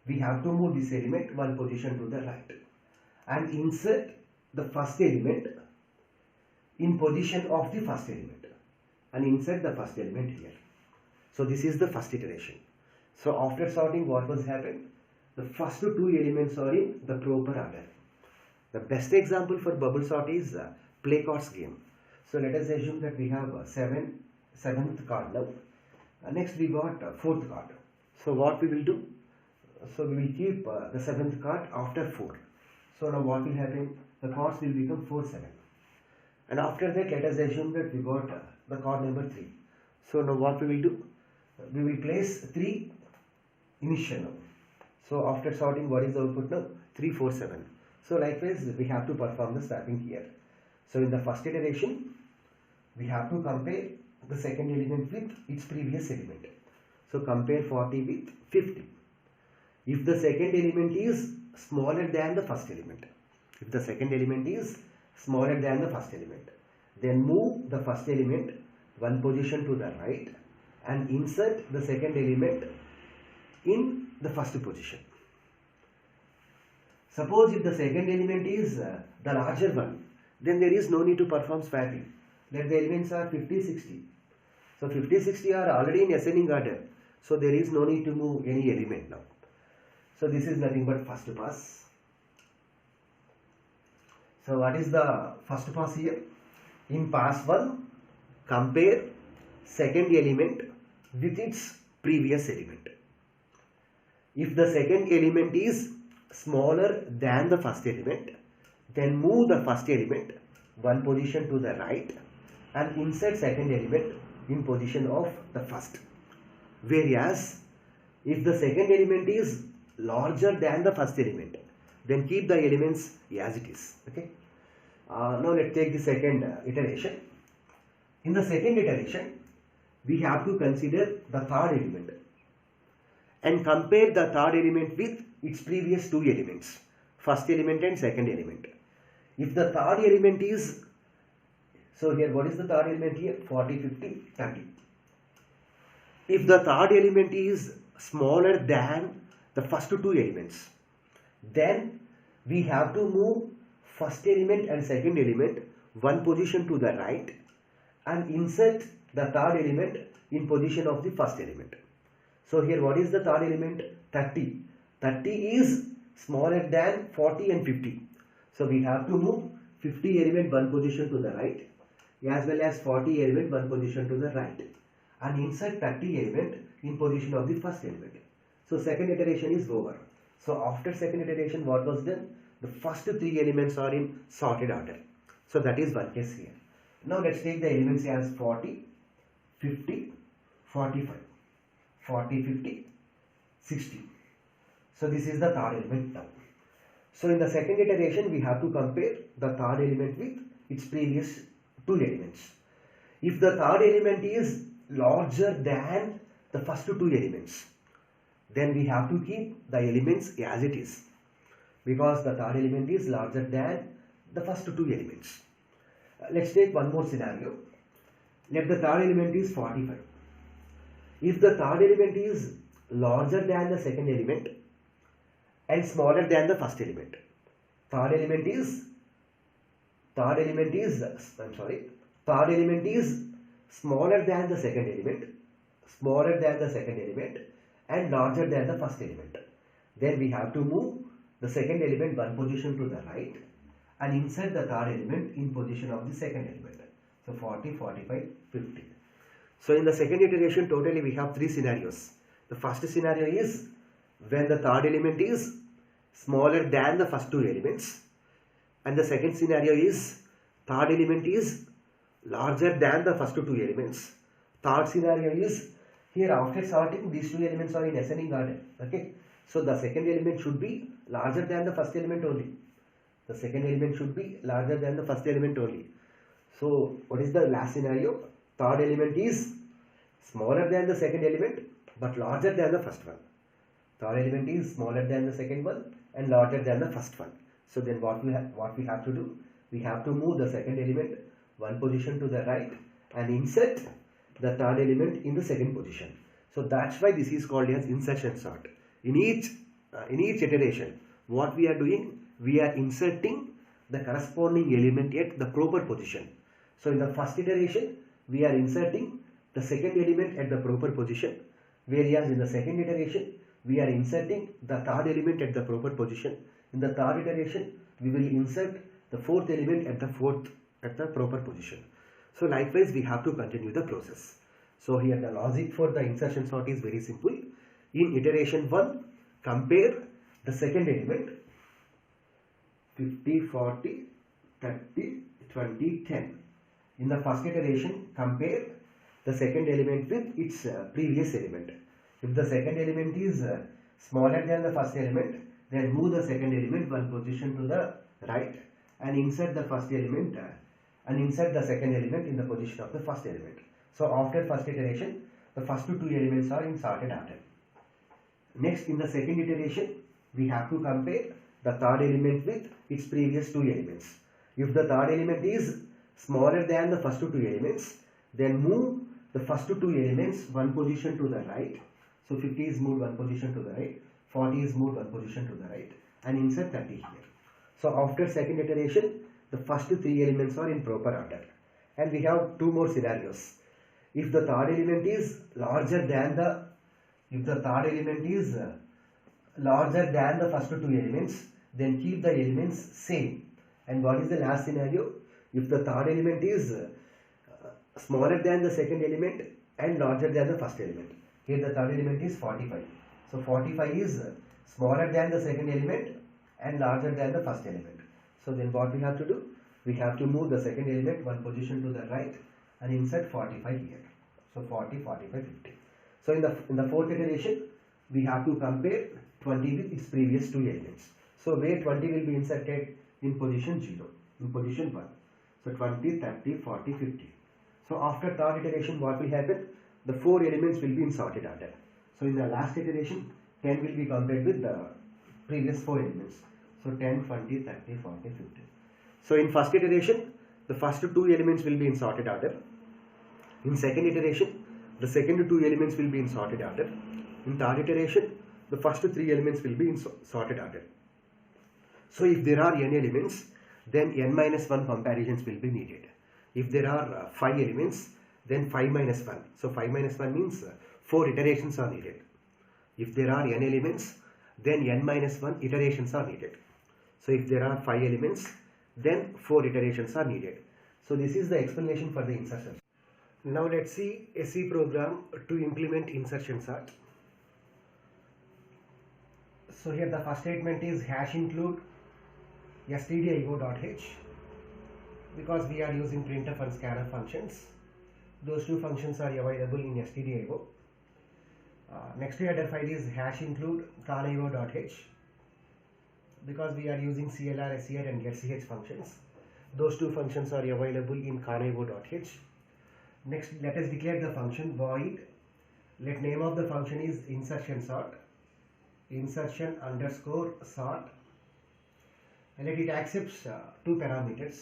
We have to move this element one position to the right and insert the first element in position of the first element and insert the first element here. So this is the first iteration. So after sorting, what was happened? The first 2 elements are in the proper order. The best example for bubble sort is play cards game. So let us assume that we have seventh card now. Next we got 4th card. So what we will do? So we will keep the 7th card after 4. So now what will happen? The cards will become 4, 7. And after that, let us assume that we got the card number 3. So now what we will do? We will place 3 initial now. So after sorting, what is the output now? 3, 4, 7. So likewise, we have to perform the swapping here. So in the first iteration, we have to compare the second element with its previous element. So compare 40 with 50. If the second element is smaller than the first element, if the second element is smaller than the first element, then move the first element one position to the right and insert the second element in the first position. Suppose if the second element is the larger one, then there is no need to perform swapping. Let the elements are 50, 60. So 50, 60 are already in ascending order. So there is no need to move any element now. So this is nothing but first pass. So what is the first pass here? In pass 1, compare second element with its previous element. If the second element is smaller than the first element, then move the first element one position to the right and insert second element in position of the first. Whereas if the second element is larger than the first element, then keep the elements as it is. Okay. Now let's take the second iteration. In the second iteration, we have to consider the third element and compare the third element with its previous 2 elements, first element and second element. If the third element is, so here what is the third element here? 40, 50, 30. If the third element is smaller than the first 2 elements, then we have to move first element and second element one position to the right and insert the third element in position of the first element. So here what is the third element? 30. 30 is smaller than 40 and 50. So we have to move 50 element one position to the right as well as 40 element one position to the right and insert 30 element in position of the first element. So second iteration is over. So after second iteration, what was done? The first 3 elements are in sorted order. So that is one case here. Now let's take the elements as 40, 50, 45, 40, 50, 60. So this is the third element now. So in the second iteration, we have to compare the third element with its previous two elements. If the third element is larger than the first two elements, then we have to keep the elements as it is, because the third element is larger than the first two elements. Let's take one more scenario. Let the third element is 45. If the third element is larger than the second element and smaller than the first element, third element is smaller than the second element, and larger than the first element, then we have to move the second element one position to the right and insert the third element in position of the second element. So 40, 45, 50. So in the second iteration, totally we have three scenarios. The first scenario is when the third element is smaller than the first two elements, and the second scenario is third element is larger than the first two elements. Third scenario is here after sorting, these two elements are in ascending order. Okay, so the second element should be larger than the first element only. The second element should be larger than the first element only. So what is the last scenario? Third element is smaller than the second element but larger than the first one. Third element is smaller than the second one and larger than the first one. So then what we have to do? We have to move the second element one position to the right and insert the third element in the second position. So that's why this is called as insertion sort. In each iteration, what we are doing, we are inserting the corresponding element at the proper position. So in the first iteration, we are inserting the second element at the proper position, whereas in the second iteration, we are inserting the third element at the proper position. In the third iteration, we will insert the fourth element at the proper position. So likewise, we have to continue the process. So here the logic for the insertion sort is very simple. In iteration 1, compare the second element 50, 40, 30, 20, 10. In the first iteration, compare the second element with its previous element. If the second element is smaller than the first element, then move the second element one position to the right and insert the first element and insert the second element in the position of the first element. So after first iteration, the first two elements are in sorted order. Next, in the second iteration, we have to compare the third element with its previous two elements. If the third element is smaller than the first two elements, then move the first two elements one position to the right. So 50 is moved one position to the right, 40 is moved one position to the right, and insert 30 here. So after second iteration, the first three elements are in proper order. And we have two more scenarios. If the third element is larger than the first two elements, then keep the elements same. And what is the last scenario? If the third element is smaller than the second element and larger than the first element. Here the third element is 45. So 45 is smaller than the second element and larger than the first element. So then what we have to do? We have to move the second element one position to the right and insert 45 here. So 40, 45, 50. So in the fourth iteration, we have to compare 20 with its previous two elements. So where 20 will be inserted? In position 0, in position 1. So 20, 30, 40, 50. So after third iteration, what will happen? The four elements will be in sorted order. So in the last iteration, 10 will be compared with the previous four elements. So 10, 20, 30, 40, 50. So in first iteration, the first two elements will be in sorted order. In second iteration, the second two elements will be in sorted order. In third iteration, the first three elements will be in sorted order. So if there are n elements, then n minus 1 comparisons will be needed. If there are 5 elements, then 5 minus 1. So 5 minus 1 means 4 iterations are needed. If there are n elements, then n minus 1 iterations are needed. So if there are 5 elements, then 4 iterations are needed. So this is the explanation for the insertion. Now let's see a C program to implement insertion sort. So here the first statement is hash include stdio.h, because we are using printf and scanf functions. Those two functions are available in stdio. Next header file is hash include conio.h. Because we are using clr, ser and getch functions, those two functions are available in conio.h. Next, let us declare the function void. Let name of the function is insertion sort, insertion underscore sort. And let it accepts two parameters.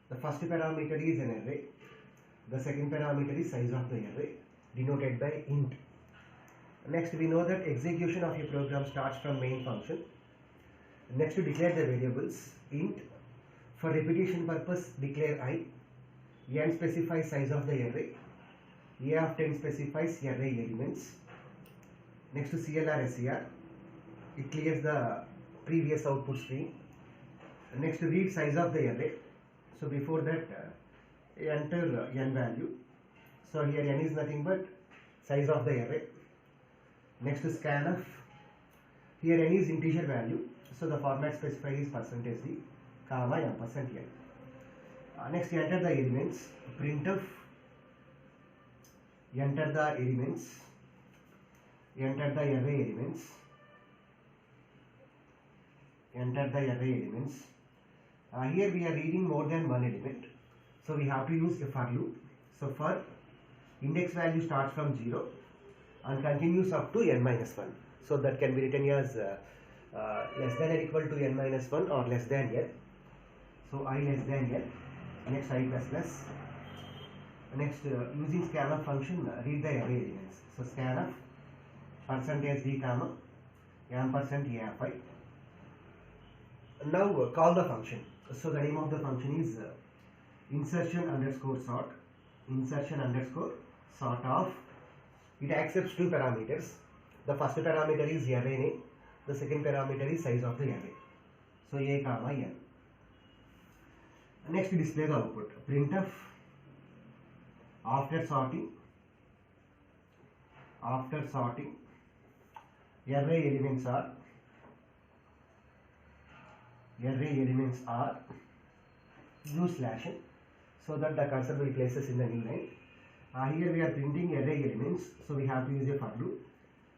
The first parameter is an array. The second parameter is size of the array, denoted by int. Next, we know that execution of a program starts from main function. Next, to declare the variables int. For repetition purpose, declare I. N specifies size of the array. A of 10 specifies array elements. Next, to clr ser, it clears the previous output stream. Next, to read size of the array. So before that, enter n value. So here n is nothing but size of the array. Next, to scanf. Here n is integer value. So the format specified is %d, comma %n. Next, enter the elements. Printf. Enter the elements. Enter the array elements. Enter the array elements. Here we are reading more than one element. So we have to use a for loop. So for index value starts from 0 and continues up to n-1. So that can be written as less than or equal to n-1 or less than n. So I less than n. Next I plus plus. Next using scanf function, read the array elements. So scanf %d comma %afi. Now call the function. So the name of the function is insertion underscore sort. Insertion underscore sort of. It accepts two parameters. The first parameter is array name. The second parameter is size of the array. So a comma n. Next, display the output. Printf. After sorting, array elements are use slash n, so that the cursor will places in the new line. Here we are printing array elements, so we have to use a for loop.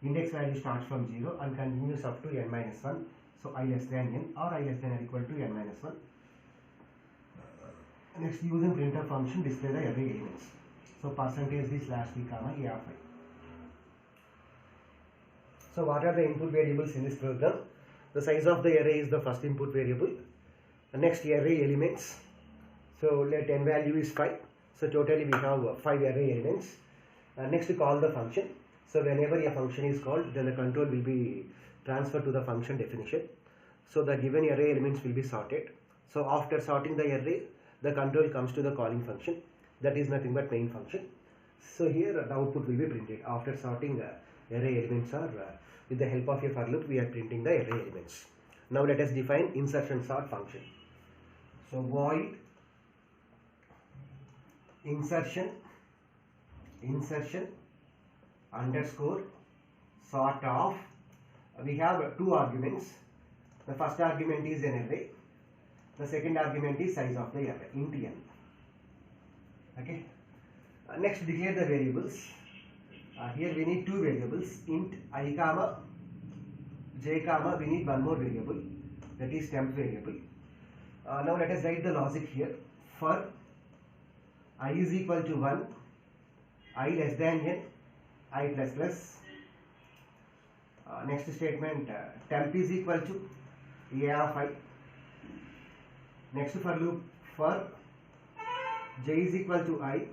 Index value starts from 0 and continues up to n-1. So I less than n or I less than or equal to n-1. Next, using printf function, display the array elements. So %d slash d comma afi. So what are the input variables in this program? The size of the array is the first input variable. Next, array elements. So let n value is 5. So totally we have 5 array elements. Next, call the function. So whenever a function is called, then the control will be transferred to the function definition. So the given array elements will be sorted. So after sorting the array, the control comes to the calling function. That is nothing but main function. So here the output will be printed. After sorting array elements are with the help of a for loop, we are printing the array elements. Now let us define insertion sort function. So void insertion underscore sort of. We have two arguments. The first argument is an array. The second argument is size of the array, int n. Okay. Next, declare the variables. Here we need two variables, int I comma j comma. We need one more variable, that is temp variable. Now let us write the logic here. For I is equal to 1, I less than n, I plus plus. Next statement, temp is equal to a of I. Next, for loop, for j is equal to I,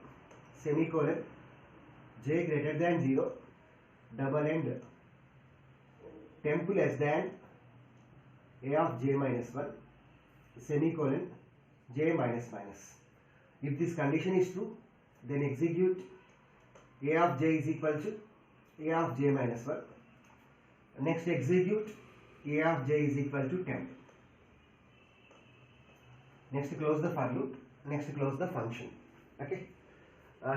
semicolon, j greater than 0, double end, temp less than a of j minus 1, semicolon, j minus minus. If this condition is true, then execute a of j is equal to a of j minus 1. Next, execute a of j is equal to temp. Next, close the for loop. Next, close the function. Okay.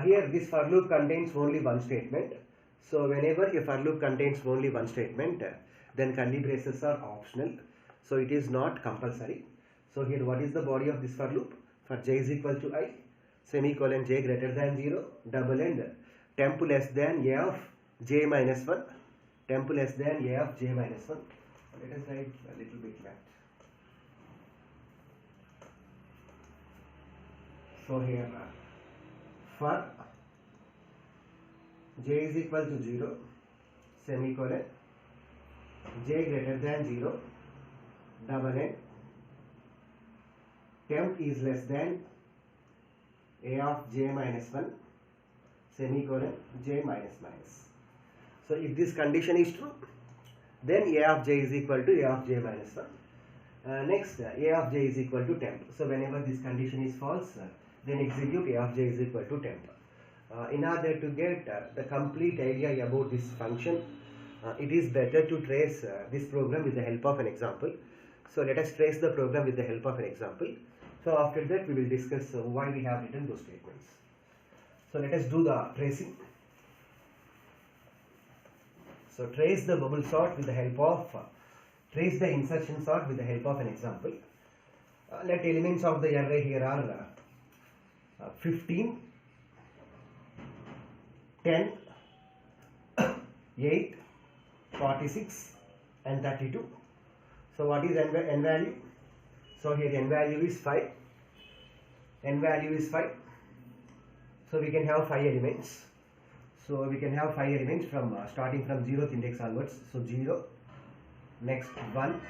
Here this for loop contains only one statement. So whenever a for loop contains only one statement, then curly braces are optional. So it is not compulsory. So here what is the body of this for loop? For j is equal to I, semicolon j greater than 0, double end temp less than a of j minus 1, temp less than a of j minus 1. Let us write a little bit that. So here for j is equal to 0, semicolon j greater than 0, double end temp is less than a of j minus 1, semicolon j minus minus. So if this condition is true, then a of j is equal to a of j minus 1. Next, a of j is equal to temp. So whenever this condition is false, then execute a of j is equal to temp. In order to get the complete idea about this function, it is better to trace this program with the help of an example. So let us trace the program with the help of an example. So after that we will discuss why we have written those statements. So let us do the tracing. So trace the bubble sort with the help of, trace the insertion sort with the help of an example. Let elements of the array here are 15, 10, 8, 46 and 32. So what is n value? So here n value is 5, n value is 5. So we can have 5 elements. So we can have 5 elements from starting from 0th index onwards. So 0, next 1,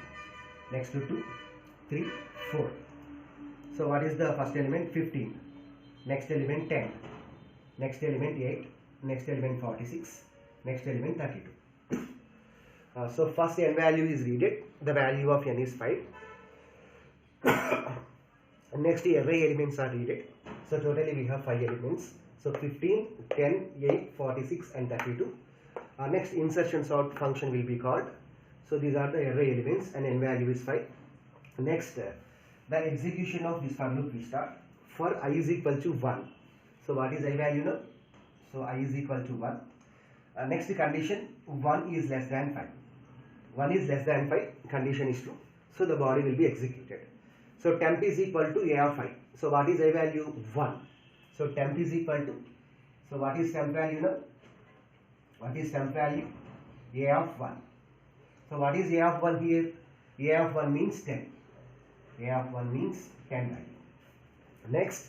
next 2, 3, 4. So what is the first element? 15. Next element 10. Next element 8. Next element 46. Next element 32. So first n value is read. The value of n is 5. Next array elements are read. So totally we have 5 elements. So 15, 10, 8, 46 and 32. Next insertion sort function will be called. So these are the array elements and n value is 5. Next the execution of this for loop will start for I is equal to 1. So what is I value now? So I is equal to 1. Next condition, 1 is less than 5. 1 is less than 5, condition is true. So the body will be executed. So temp is equal to a of 5. So what is I value? 1. So temp is equal to, so what is temp value now? What is temp value? A of 1. So what is a of 1 here? A of 1 means 10. A of 1 means 10 value. Next,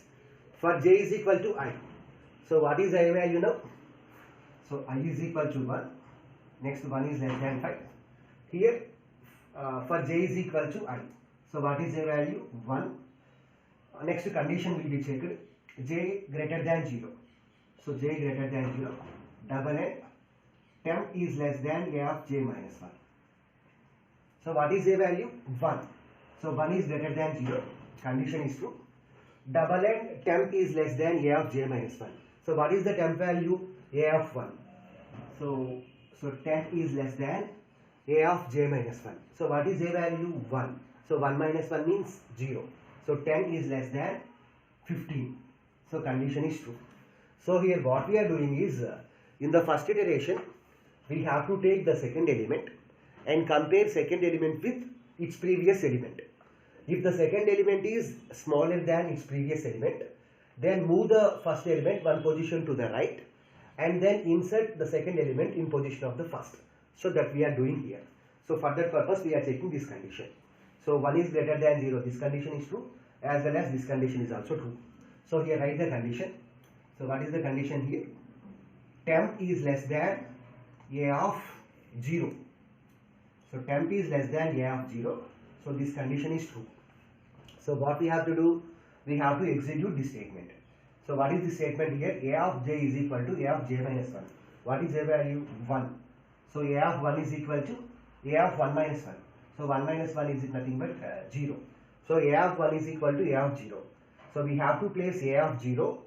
for j is equal to I. So what is I value now? So I is equal to 1. Next 1 is less than 5. Here for j is equal to I. So what is a value? 1. Next condition will be checked. J greater than 0. So j greater than 0. Double end. Temp is less than a of j minus 1. So what is a value? 1. So 1 is greater than 0. Condition is true. Double end temp is less than a of j minus 1. So what is the temp value? A of 1. So temp is less than a of j minus 1. So what is a value? 1. So 1 minus 1 means 0. So 10 is less than 15. So condition is true. So here what we are doing is, in the first iteration, we have to take the second element and compare second element with its previous element. If the second element is smaller than its previous element, then move the first element one position to the right and then insert the second element in position of the first. So that we are doing here. So for that purpose we are taking this condition. So 1 is greater than 0, this condition is true, as well as this condition is also true. So here write the condition. So what is the condition here? Temp is less than a of 0. So temp is less than a of 0. So this condition is true. So what we have to do? We have to execute this statement. So what is the statement here? A of j is equal to a of j minus 1. What is a value? 1. So a of 1 is equal to a of 1 minus 1. So 1 minus 1 is nothing but 0. So a of 1 is equal to a of 0. So we have to place a of 0.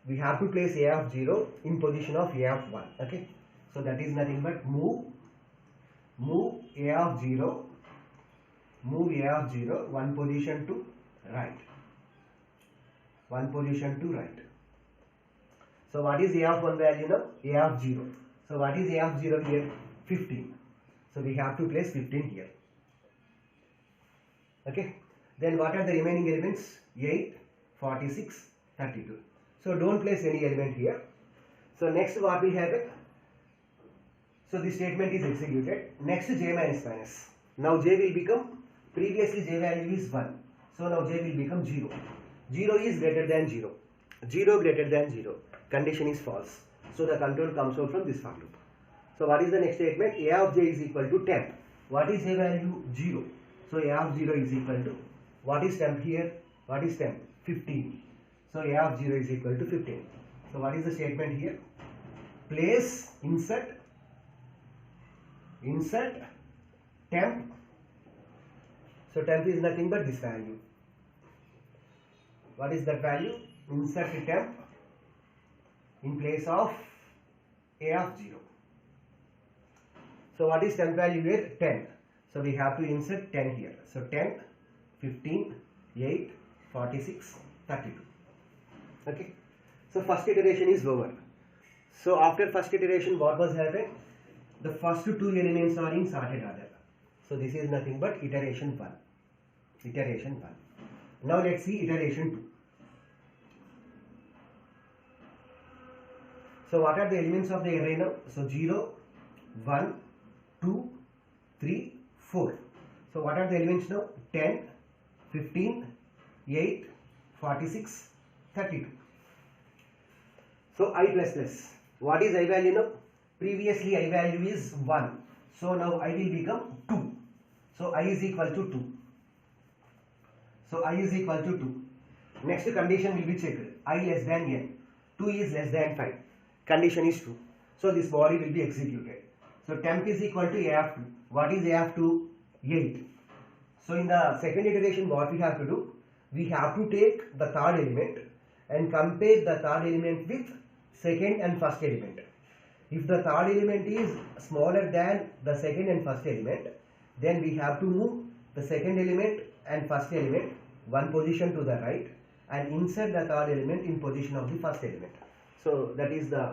We have to place a of 0 in position of a of 1. Okay. So that is nothing but move a of 0. Move a of 0 one position to right. One position to right. So what is a of 1 value now? A of 0. So what is a of 0 here? 15. So we have to place 15 here. Okay. Then what are the remaining elements? 8, 46 32. So don't place any element here. So next what will happen? So this statement is executed. Next j minus minus. Now j will become, previously j value is 1. So now j will become 0. 0 is greater than 0. 0 greater than 0. Condition is false. So the control comes out from this for loop. So what is the next statement? A of j is equal to temp. What is a value? 0. So a of 0 is equal to, what is temp here? What is temp? 15. So a of 0 is equal to 15. So what is the statement here? Place, insert temp. So temp is nothing but this value. What is that value? Insert temp in place of a of 0. So what is temp value here? 10. So we have to insert 10 here. So 10, 15, 8, 46, 32. Okay. So first iteration is over. So after first iteration, what was happened? The first two elements are in sorted order. So this is nothing but iteration 1. Iteration 1. Now let's see iteration 2. So what are the elements of the array now? So 0, 1, 2, 3, 4. So what are the elements now? 10, 15, 8, 46, 32. So I plus plus. What is I value now? Previously I value is 1. So now I will become 2. So I is equal to 2. So I is equal to 2. Next condition will be checked. I less than n. 2 is less than 5. Condition is true. So this body will be executed. So temp is equal to a of 2. What is a of 2? 8. So in the second iteration, what we have to do? We have to take the third element and compare the third element with second and first element. If the third element is smaller than the second and first element, then we have to move the second element and first element one position to the right and insert the third element in position of the first element. So that is the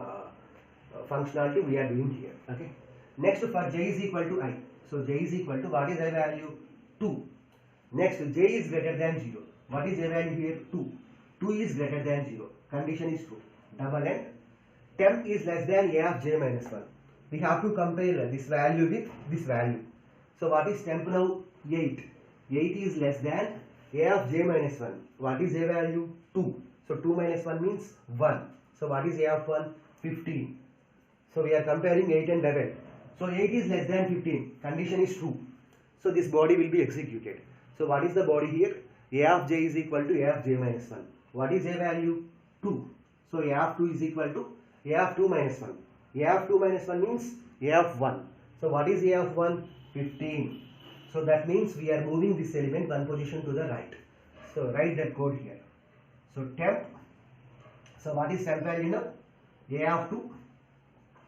functionality we are doing here. Okay. Next, for j is equal to I. So j is equal to, what is I value? 2. Next, j is greater than 0. What is I value here? 2. 2 is greater than 0. Condition is true. Double end. Temp is less than a of j minus 1. We have to compare this value with this value. So what is temp now? 8. 8 is less than a of j minus 1. What is a value? 2. So 2 minus 1 means 1. So what is a of 1? 15. So we are comparing 8 and 11. So 8 is less than 15. Condition is true. So this body will be executed. So what is the body here? A of j is equal to a of j minus 1. What is a value? 2. So a of 2 is equal to a of 2 minus 1. A of 2 minus 1 means a of 1. So what is a of 1? 15. So that means we are moving this element one position to the right. So write that code here. So temp. So what is temp value now? A of 2.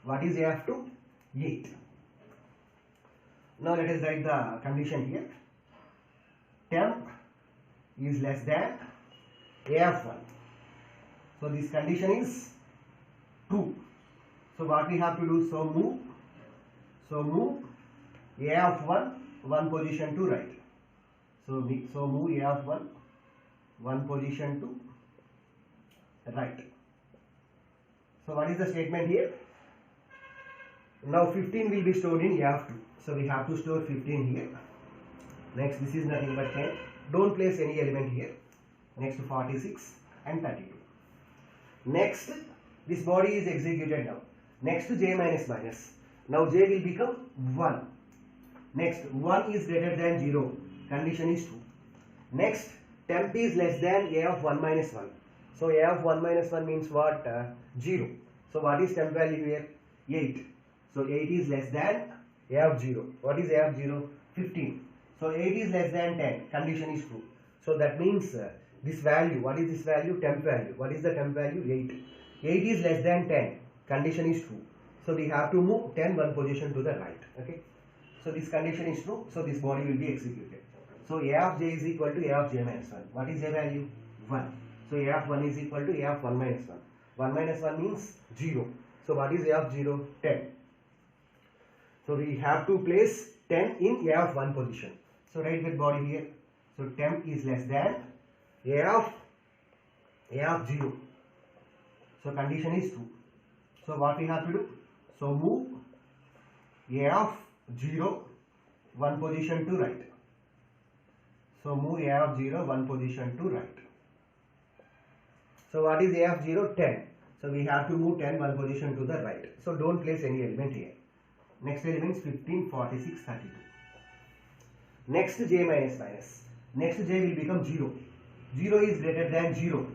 What is a of 2? 8. Now let us write the condition here. Temp is less than a of 1. So this condition is true. So what we have to do? So move a of 1 one position to right. So move a of 1 one position to right. So what is the statement here? Now 15 will be stored in a of 2. So we have to store 15 here. Next, this is nothing but 10. Don't place any element here. Next, 46 and 32. Next, this body is executed now. Next to j minus minus. Now j will become 1. Next, 1 is greater than 0. Condition is true. Next, temp is less than a of 1 minus 1. So a of 1 minus 1 means what? 0. So what is temp value here? 8. So 8 is less than a of 0. What is a of 0? 15. So 8 is less than 10. Condition is true. So that means this value, what is this value? Temp value. What is the temp value? 8. 8 is less than 10. Condition is true. So we have to move 10 one position to the right. Okay. So this condition is true. So this body will be executed. So a of j is equal to a of j minus 1. What is a value? 1. So a of 1 is equal to a of 1 minus 1. 1 minus 1 means 0. So what is a of 0? 10. So we have to place 10 in a of 1 position. So write that body here. So temp is less than a a of 0. So condition is true. So what we have to do? So move a of 0 one position to right. So move a of 0 one position to right. So what is a of 0? 10. So we have to move 10 one position to the right. So don't place any element here. Next element is 15, 46, 32. Next j minus minus. Next j will become 0. 0 is greater than 0.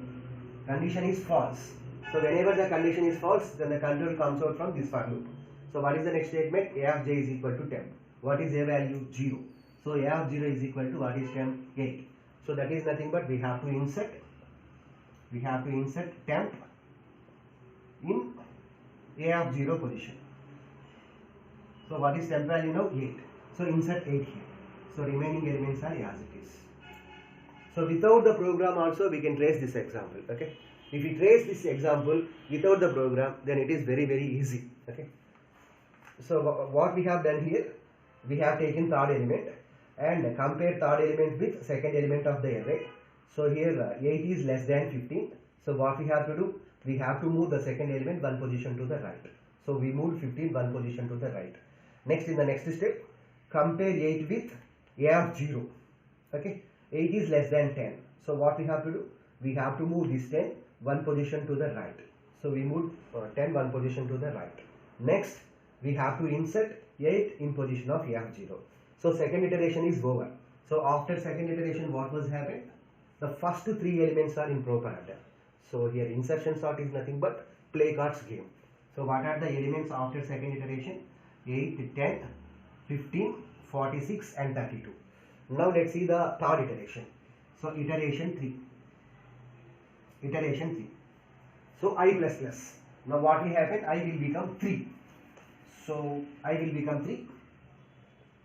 Condition is false. So whenever the condition is false, then the control comes out from this for loop. So what is the next statement? A of j is equal to 10. What is a value? 0. So a of 0 is equal to what is 10? 8. So that is nothing but we have to insert temp in a of 0 position. So what is temp value now? 8. So insert 8 here. So remaining elements are as it is. So without the program also we can trace this example. Okay. If we trace this example without the program, then it is very easy. Okay. So what we have done here, we have taken third element and compare third element with second element of the array. So here 8 is less than 15. So what we have to do? We have to move the second element one position to the right. So we moved 15 one position to the right. Next, in the next step, compare 8 with a of 0. Okay. 8 is less than 10. So what we have to do? We have to move this 10 one position to the right. So we moved 10 one position to the right. Next, we have to insert 8 in position of a of 0. So second iteration is over. So after second iteration, what was happened? The first 3 elements are in proper order. So here insertion sort is nothing but play cards game. So what are the elements after second iteration? 8, 10, 15, 46 and 32. Now let's see the third iteration. So iteration 3. So I plus plus. Now what will happen? I will become 3. So I will become 3.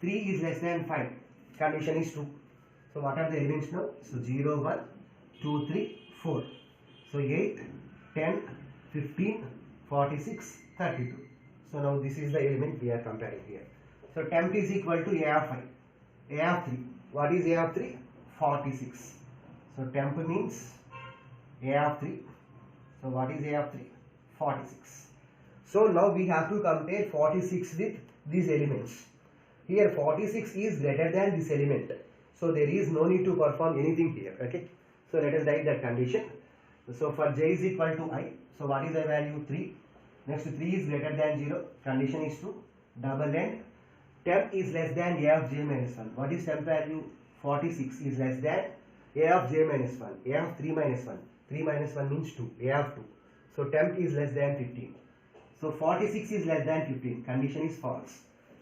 3 is less than 5. Condition is true. So what are the elements now? So 0, 1, 2, 3, 4. So 8, 10, 15, 46, 32. So now this is the element we are comparing here. So temp is equal to a of 5. A of 3. What is a of 3? 46. So temp means a of 3. So what is a of 3? 46. So now we have to compare 46 with these elements. Here 46 is greater than this element. So there is no need to perform anything here. Okay. So let us write that condition. So for j is equal to I. So what is the value? 3. Next 3 is greater than 0. Condition is true. Double end. Temp is less than a of j minus 1. What is temp value? 46 is less than a of j minus 1. A of 3 minus 1. 3 minus 1 means 2. A of 2. So temp is less than 15. So 46 is less than 15. Condition is false.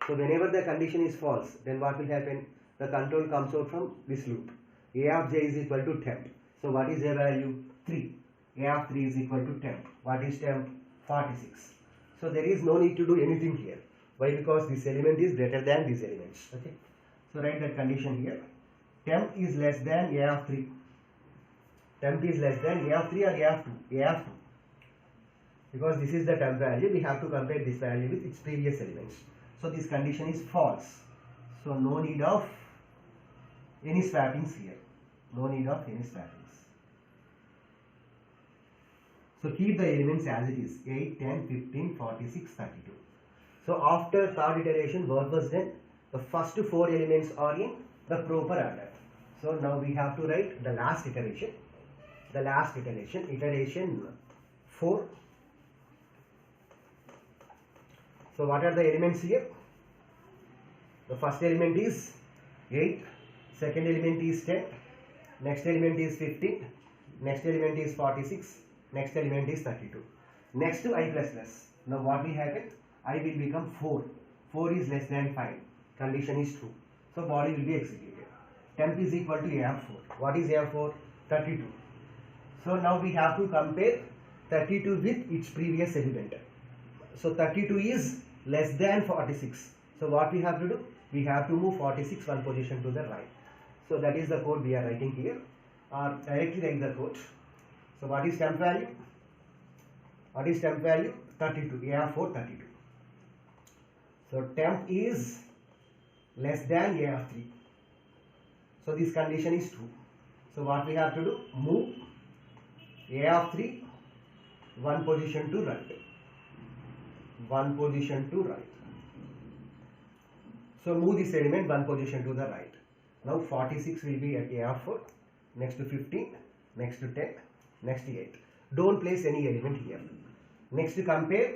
So whenever the condition is false, then what will happen? The control comes out from this loop. A of j is equal to temp. So what is a value? 3. A of 3 is equal to temp. What is temp? 46. So there is no need to do anything here. Why? Because this element is greater than these elements. Okay. So write that condition here. Temp is less than a of 3. Temp is less than a of 3 or a of 2? A of 2. Because this is the temp value, we have to compare this value with its previous elements. So this condition is false. So no need of any swappings here. No need of any swappings. So keep the elements as it is. 8, 10, 15, 46, 32. So after third iteration, what was done? The first 4 elements are in the proper order. So now we have to write the last iteration. The last iteration, iteration 4. So what are the elements here? The first element is 8, second element is 10, next element is 15, next element is 46, next element is 32. Next to I plus plus. Now what will happen? I will become 4. 4 is less than 5. Condition is true. So body will be executed. Temp is equal to a of 4. What is a of 4? 32. So now we have to compare 32 with its previous element. So 32 is less than 46. So what we have to do? We have to move 46 one position to the right. So that is the code we are writing here. Directly write the code. So what is temp value? What is temp value? 32. A of 4, 32. So temp is less than a of 3. So this condition is true. So what we have to do? Move A of 3, one position to right. One position to right. So move this element one position to the right. Now 46 will be at A of 4, next to 15, next to 10, next to 8. Don't place any element here. Next to compare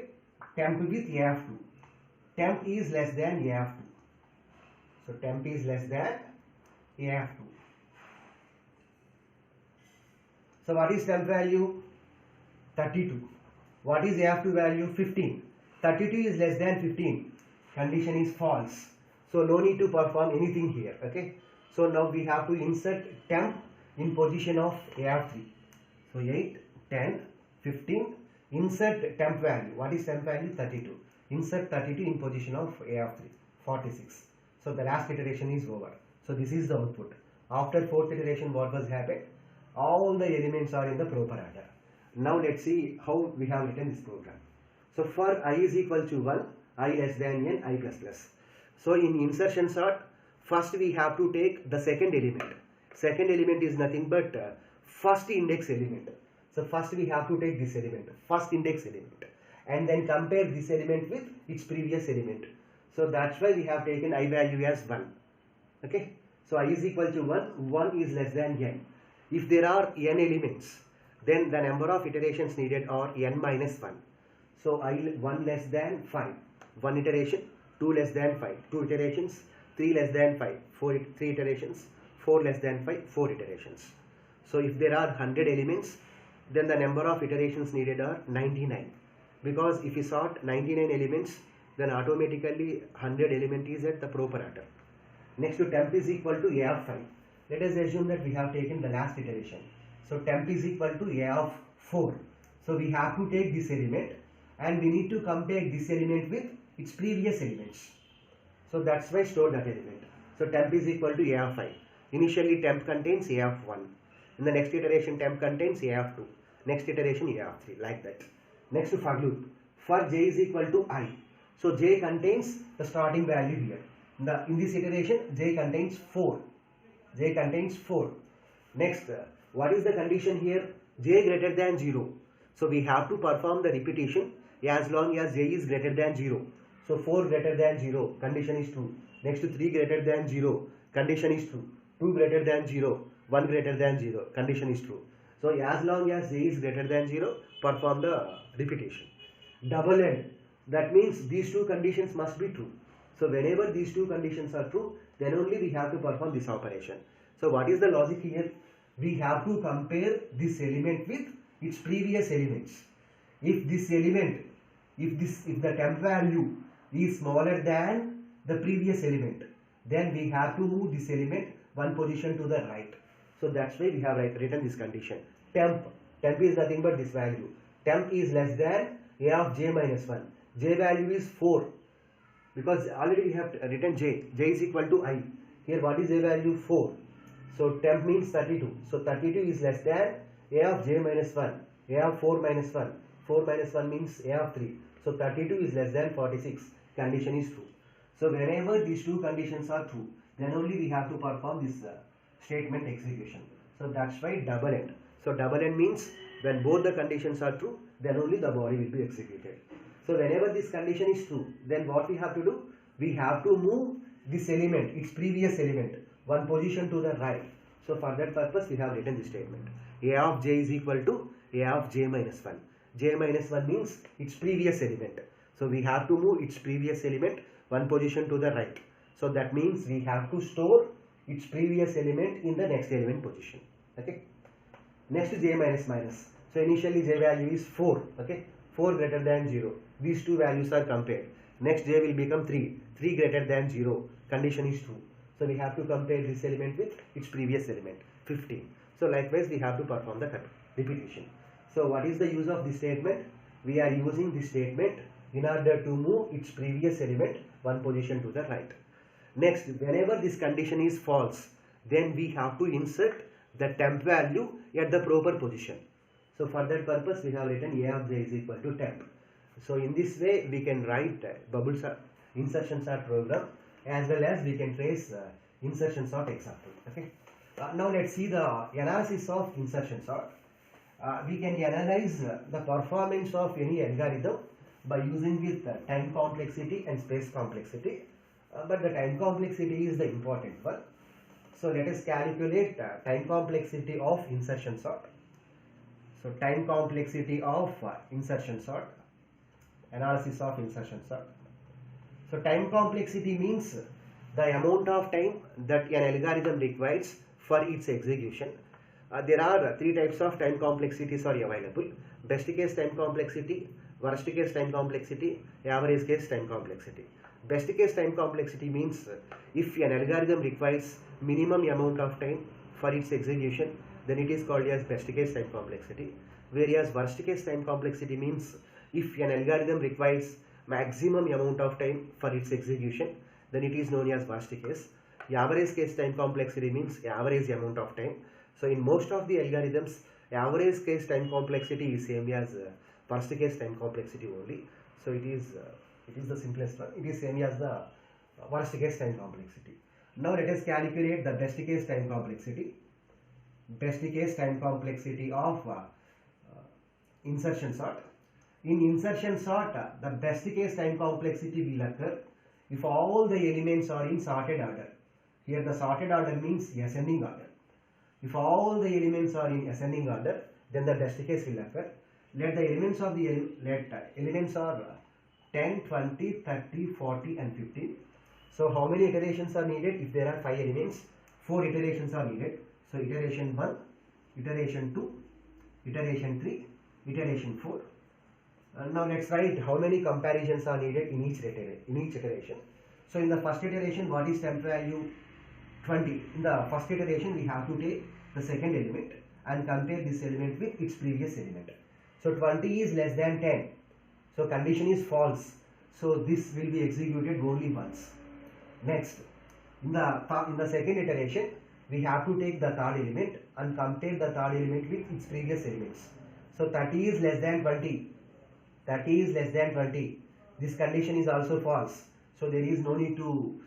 temp with A of 2. Temp is less than A of 2. So temp is less than A of 2. So what is temp value? 32. What is A of 2 value? 15. 32 is less than 15. Condition is false. So no need to perform anything here. Okay. So now we have to insert temp in position of A of 3. So 8, 10, 15. Insert temp value. What is temp value? 32. Insert 32 in position of A of 3. 46. So the last iteration is over. So this is the output. After fourth iteration, what was happened? All the elements are in the proper order. Now let's see how we have written this program. So for I is equal to 1, I less than n, I plus plus. So in insertion sort, first we have to take the second element. Second element is nothing but first index element. So first we have to take this element, first index element, and then compare this element with its previous element. So that's why we have taken I value as 1. Okay. So I is equal to 1, 1 is less than n. If there are n elements, then the number of iterations needed are n minus 1. So I 1 less than 5, 1 iteration, 2 less than 5, 2 iterations, 3 less than 5, 3 iterations, 4 less than 5, 4 iterations. So if there are 100 elements, then the number of iterations needed are 99. Because if you sort 99 elements, then automatically 100 element is at the proper order. Next to temp is equal to A of 5. Let us assume that we have taken the last iteration. So temp is equal to A of 4. So we have to take this element and we need to compare this element with its previous elements. So that's why store that element. So temp is equal to A of 5. Initially temp contains A of 1. In the next iteration temp contains A of 2. Next iteration A of 3, like that. Next to for loop. For j is equal to I. So j contains the starting value here. In this iteration j contains 4. J contains 4. Next, what is the condition here? J greater than 0. So we have to perform the repetition as long as j is greater than 0. So 4 greater than 0, condition is true. Next to 3 greater than 0, condition is true. 2 greater than 0, 1 greater than 0, condition is true. So as long as j is greater than 0, perform the repetition. Double end, that means these two conditions must be true. So whenever these two conditions are true, then only we have to perform this operation. So what is the logic here? We have to compare this element with its previous elements. If this element, if the temp value is smaller than the previous element, then we have to move this element one position to the right. So that's why we have written this condition. Temp is nothing but this value. Temp is less than A of j minus 1. J value is 4. Because already we have written j is equal to I. Here what is j value? 4. So temp means 32. So 32 is less than A of j minus 1. A of 4 minus 1. 4 minus 1 means A of 3. So 32 is less than 46. Condition is true. So whenever these two conditions are true, then only we have to perform this statement execution. So that's why double end. So double end means when both the conditions are true, then only the body will be executed. So whenever this condition is true, then what we have to do? We have to move this element, its previous element, one position to the right. So for that purpose, we have written this statement. A of j is equal to A of j minus 1. J minus 1 means its previous element. So we have to move its previous element one position to the right. So that means we have to store its previous element in the next element position. Okay. Next j minus minus. So initially j value is 4. Okay. 4 greater than 0. These two values are compared. Next j will become 3. 3 greater than 0. Condition is true. So we have to compare this element with its previous element, 15. So likewise we have to perform the repetition. So what is the use of this statement? We are using this statement in order to move its previous element one position to the right. Next, whenever this condition is false, then we have to insert the temp value at the proper position. So for that purpose we have written A of j is equal to temp. So in this way we can write bubble sort, insertion sort program, as well as we can trace insertion sort example. Okay. Now let's see the analysis of insertion sort. we can analyze the performance of any algorithm by using with time complexity and space complexity. But the time complexity is the important one. So let us calculate time complexity of insertion sort. So time complexity of insertion sort, analysis of insertion sort. So time complexity means the amount of time that an algorithm requires for its execution. There are three types of time complexities are available: best case time complexity, worst case time complexity, average case time complexity. Best case time complexity means if an algorithm requires minimum amount of time for its execution, then it is called as best case time complexity. Whereas worst case time complexity means if an algorithm requires maximum amount of time for its execution, then it is known as worst case. Average case time complexity means average amount of time. So in most of the algorithms, average case time complexity is same as worst case time complexity only. So it is the simplest one. It is same as the worst case time complexity. Now let us calculate the best case time complexity. Best case time complexity of insertion sort. In insertion sort, the best case time complexity will occur if all the elements are in sorted order. Here the sorted order means ascending order. If all the elements are in ascending order, then the best case will occur. Let the elements of the elements are 10, 20, 30, 40 and 50. So how many iterations are needed? If there are 5 elements, 4 iterations are needed. So iteration 1, iteration 2, iteration 3, iteration 4. Now let's write how many comparisons are needed in each iteration. So in the first iteration, what is temp value? 20. In the first iteration, we have to take the second element and compare this element with its previous element. So 20 is less than 10. So condition is false. So this will be executed only once. Next, in the second iteration, we have to take the third element and compare the third element with its previous elements. So 30 is less than 20. 30 is less than 20. This condition is also false. So there is no need to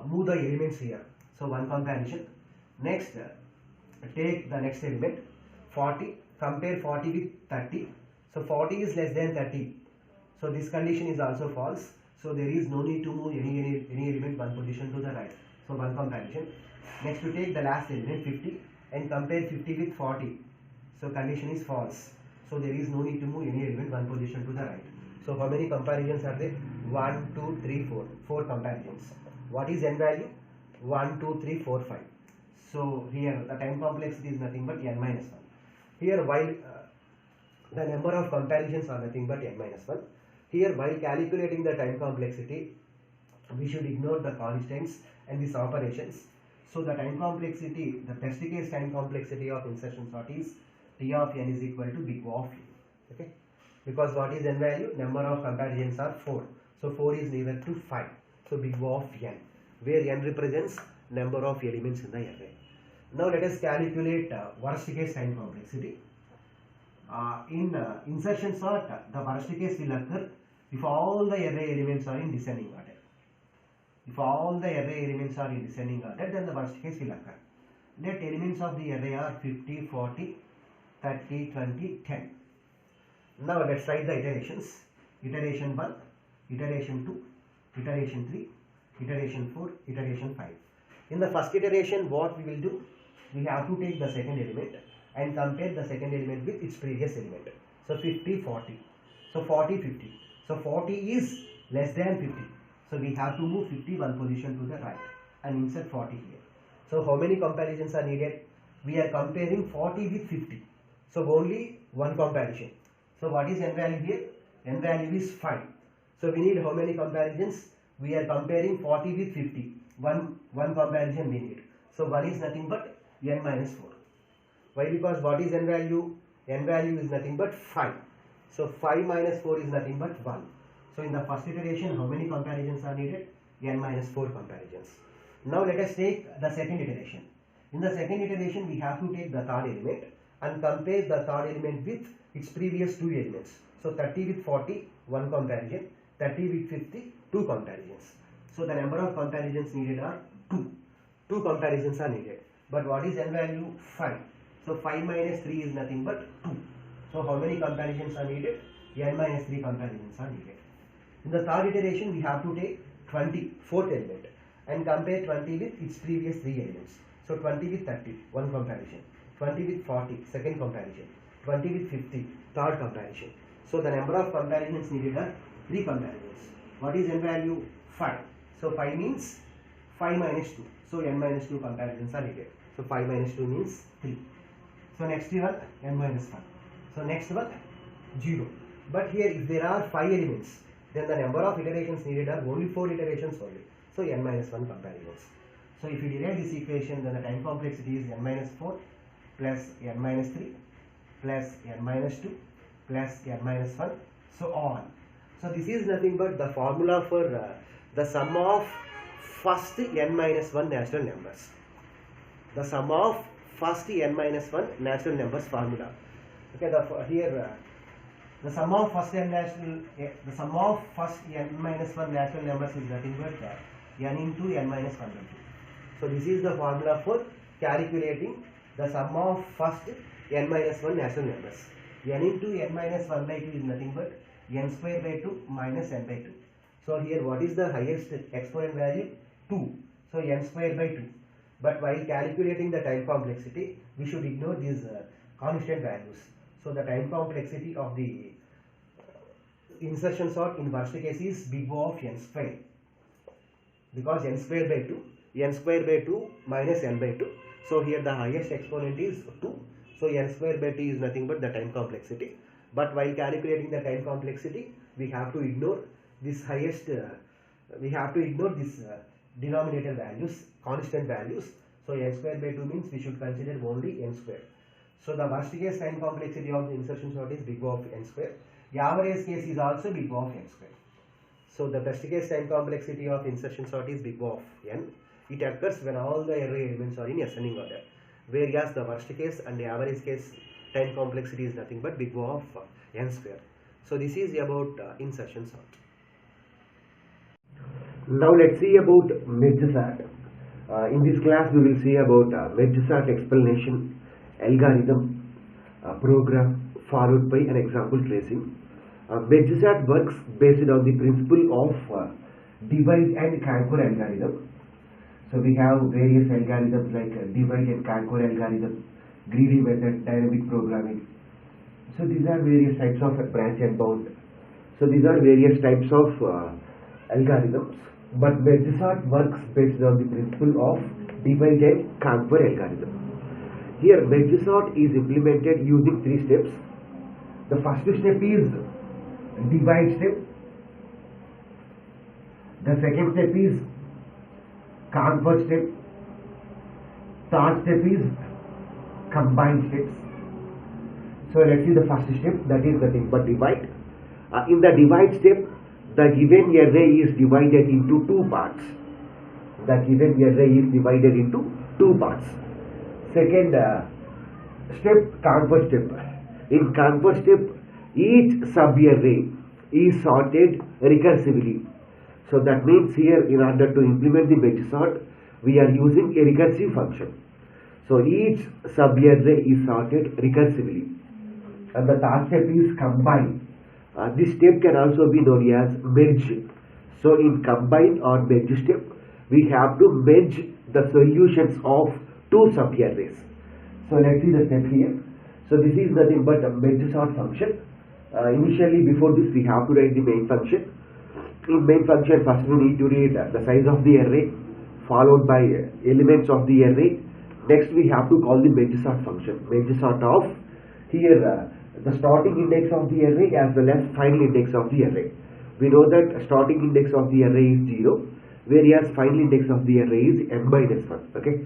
move the elements here. So one comparison. Next, take the next element 40. Compare 40 with 30. So 40 is less than 30. So this condition is also false. So there is no need to move any element one position to the right. So one comparison. Next, we take the last element 50 and compare 50 with 40. So condition is false. So there is no need to move any element one position to the right. So how many comparisons are there? 1, 2, 3, 4. 4 comparisons. What is n value? 1, 2, 3, 4, 5. So here the time complexity is nothing but n minus 1. Here while the number of comparisons are nothing but n minus 1. Here while calculating the time complexity, we should ignore the constants and these operations. So the time complexity, the best case time complexity of insertion sort is T of n is equal to big O of n. Okay, because what is n value? Number of comparisons are 4. So 4 is near to 5. So big O of n, where n represents number of elements in the array. Now let us calculate worst case time complexity. In insertion sort, the worst case will occur if all the array elements are in descending order. If all the array elements are in descending order, then the worst case will occur. Let elements of the array are 50, 40, 30, 20, 10. Now let's write the iterations. Iteration 1, iteration 2, iteration 3, iteration 4, iteration 5. In the first iteration, what we will do? We have to take the second element and compare the second element with its previous element. So 50, 40. So 40, 50. So 40 is less than 50. So we have to move 50 one position to the right and insert 40 here. So how many comparisons are needed? We are comparing 40 with 50. So only one comparison. So what is n value here? N value is 5. So we need how many comparisons? We are comparing 40 with 50. One comparison we need. So 1 is nothing but n minus 4. Why? Because what is n value? N value is nothing but 5. So 5 minus 4 is nothing but 1. So in the first iteration, how many comparisons are needed? N minus 4 comparisons. Now let us take the second iteration. In the second iteration, we have to take the third element and compare the third element with its previous 2 elements. So 30 with 40, 1 comparison. 30 with 50, 2 comparisons. So the number of comparisons needed are 2. 2 comparisons are needed. But what is n value? 5. So 5 minus 3 is nothing but 2. So how many comparisons are needed? N minus 3 comparisons are needed. In the third iteration, we have to take 20, fourth element, and compare 20 with its previous 3 elements. So 20 with 30, one comparison. 20 with 40, second comparison. 20 with 50, third comparison. So the number of comparisons needed are 3 comparisons. What is n value? 5. So 5 means 5 minus 2. So n minus 2 comparisons are needed. So 5 minus 2 means 3. So next one, n minus 1. So next one, 0. But here if there are 5 elements, then the number of iterations needed are only 4 iterations only. So n minus 1 comparisons. So if you derive this equation, then the time complexity is n minus 4 plus n minus 3 plus n minus 2 plus n minus 1, so on. So this is nothing but the formula for the sum of first n minus 1 natural numbers. The sum of first n minus 1 natural numbers formula. Okay, the sum of first n minus 1 natural numbers is nothing but n into n minus 1 by 2. So this is the formula for calculating the sum of first n minus 1 natural numbers. N into n minus 1 by 2 is nothing but n square by 2 minus n by 2. So here what is the highest exponent value? 2. So n square by 2. But while calculating the time complexity, we should ignore these constant values. So the time complexity of the insertion sort in worst case is big O of n square, because n square by 2, n square by 2 minus n by 2. So here the highest exponent is 2. So n square by 2 is nothing but the time complexity. But while calculating the time complexity, we have to ignore this highest, denominator values, constant values. So n square by 2 means we should consider only n square. So the worst case time complexity of the insertion sort is big O of n square. The average case is also big O of n square. So the best case time complexity of insertion sort is big O of n. It occurs when all the array elements are in ascending order. Whereas the worst case and the average case time complexity is nothing but big O of n square. So this is about insertion sort. Now let's see about merge sort. In this class we will see about merge sort explanation, algorithm, program, followed by an example tracing. Merge sort works based on the principle of divide and conquer algorithm. So we have various algorithms like divide and conquer algorithm, greedy method, dynamic programming. So these are various types of branch and bound. So these are various types of algorithms. But merge sort works based on the principle of divide and conquer algorithm. Here merge sort is implemented using 3 steps. The first step is divide step. The second step is convert step. Third step is combine steps. So let's see the first step, that is nothing but divide. In the divide step, the given array is divided into 2 parts. The given array is divided into 2 parts. Second step, convert step. In convert step, each sub-array is sorted recursively. So that means here, in order to implement the merge sort, we are using a recursive function. So each sub-array is sorted recursively. And the third step is combine. This step can also be known as merge. So in combine or merge step, we have to merge the solutions of 2 sub-arrays. So let's see the step here. So this is nothing but a merge sort function. Initially, before this, we have to write the main function. In main function, first we need to read the size of the array, followed by elements of the array. Next, we have to call the merge sort function. Merge sort of here the starting index of the array as well as final index of the array. We know that starting index of the array is 0, whereas final index of the array is n minus 1. Okay,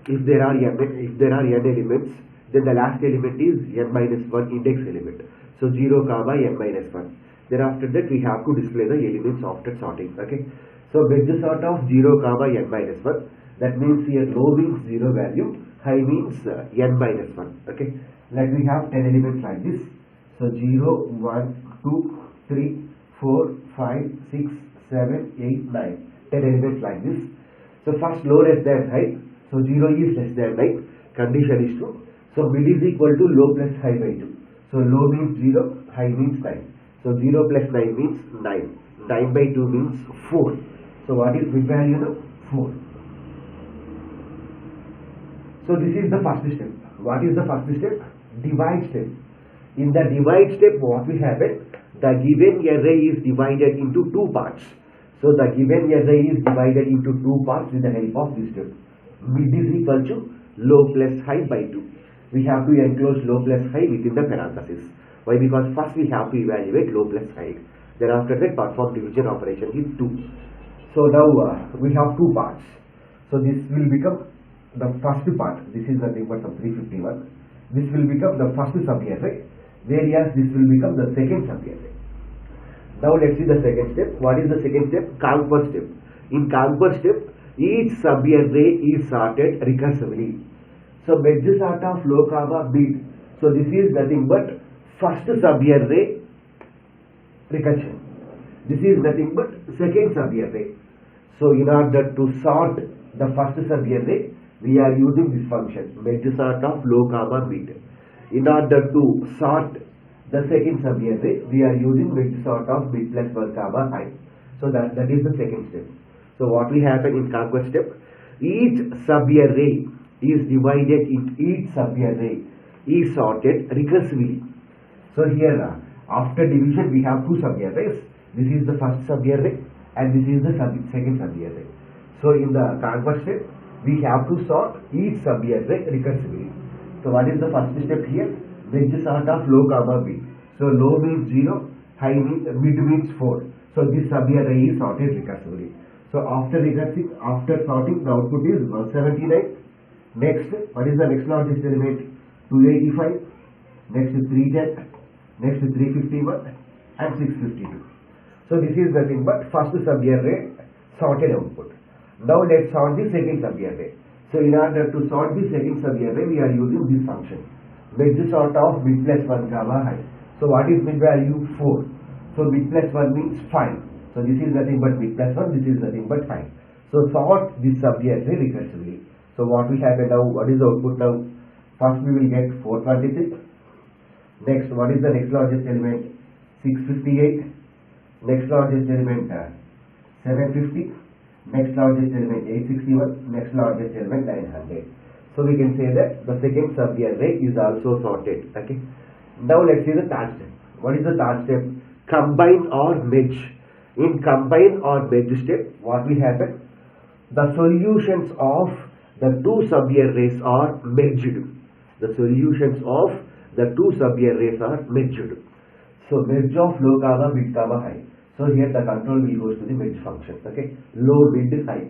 if there are n elements, then the last element is n minus 1 index element. So 0, n minus 1. Thereafter that we have to display the elements after sorting. Okay, so merge sort of 0, n minus 1. That means here low means 0 value, high means n minus 1. Okay, like we have 10 elements like this. So 0, 1, 2, 3, 4, 5, 6, 7, 8, 9. 10 elements like this. So first low less than high. So 0 is less than 9. Condition is true. So mid is equal to low plus high by 2. So low means 0, high means 9. So 0 plus 9 means 9. 9 by 2 means 4. So what is mid value now? 4. So this is the first step. What is the first step? Divide step. In the divide step, what will happen? The given array is divided into two parts. So the given array is divided into two parts with the help of this step. Mid is equal to low plus high by 2. We have to enclose low plus high within the parenthesis. Why? Because first we have to evaluate low plus high. Thereafter that perform division operation is 2. So now we have two parts. So this will become the first part. This is nothing but some 351. This will become the first sub-array, whereas this will become the second sub-array. Now let's see the second step. What is the second step? Conquer step. In conquer step, each sub-array is sorted recursively. So merge sort of low comma mid. So this is nothing but first sub-array recursion. This is nothing but second sub-array. So in order to sort the first sub-array, we are using this function merge sort of low comma mid. In order to sort the second sub-array, we are using merge sort of mid plus 1 comma high. So that is the second step. So what will happen in conquer step? Each sub-array is divided into each sub-array is sorted recursively. So here after division we have two sub-arrays. This is the first sub-array and this is the second sub-array. So in the conquer step, we have to sort each sub-array recursively. So what is the first step here? Merge sort of low comma mid. So low means 0, high means mid means 4. So this sub-array is sorted recursively. So after sorting, the output is 179. Next, what is the next largest element? 285. Next 310. Next 351 and 652. So this is nothing but first sub-array sorted output. Now let's sort the second sub-array. So in order to sort the second sub-array, we are using this function merge sort of mid plus 1 comma high. So what is mid value? 4. So mid plus 1 means 5. So this is nothing but mid plus 1. This is nothing but 5. So sort this sub-array recursively. So what will happen now? What is the output now? First we will get 426. Next, what is the next largest element? 658. Next largest element 750. Next largest element 861. Next largest element 900. So we can say that the second sub-array is also sorted. Okay. Now let's see the third step. What is the third step? Combine or merge. In combine or merge step, what will happen? The solutions of the two sub-arrays are merged. The solutions of the two sub-arrays are merged. So merge of low comma mid comma high. So here the control will go to the merge function. Okay. Low, mid, high.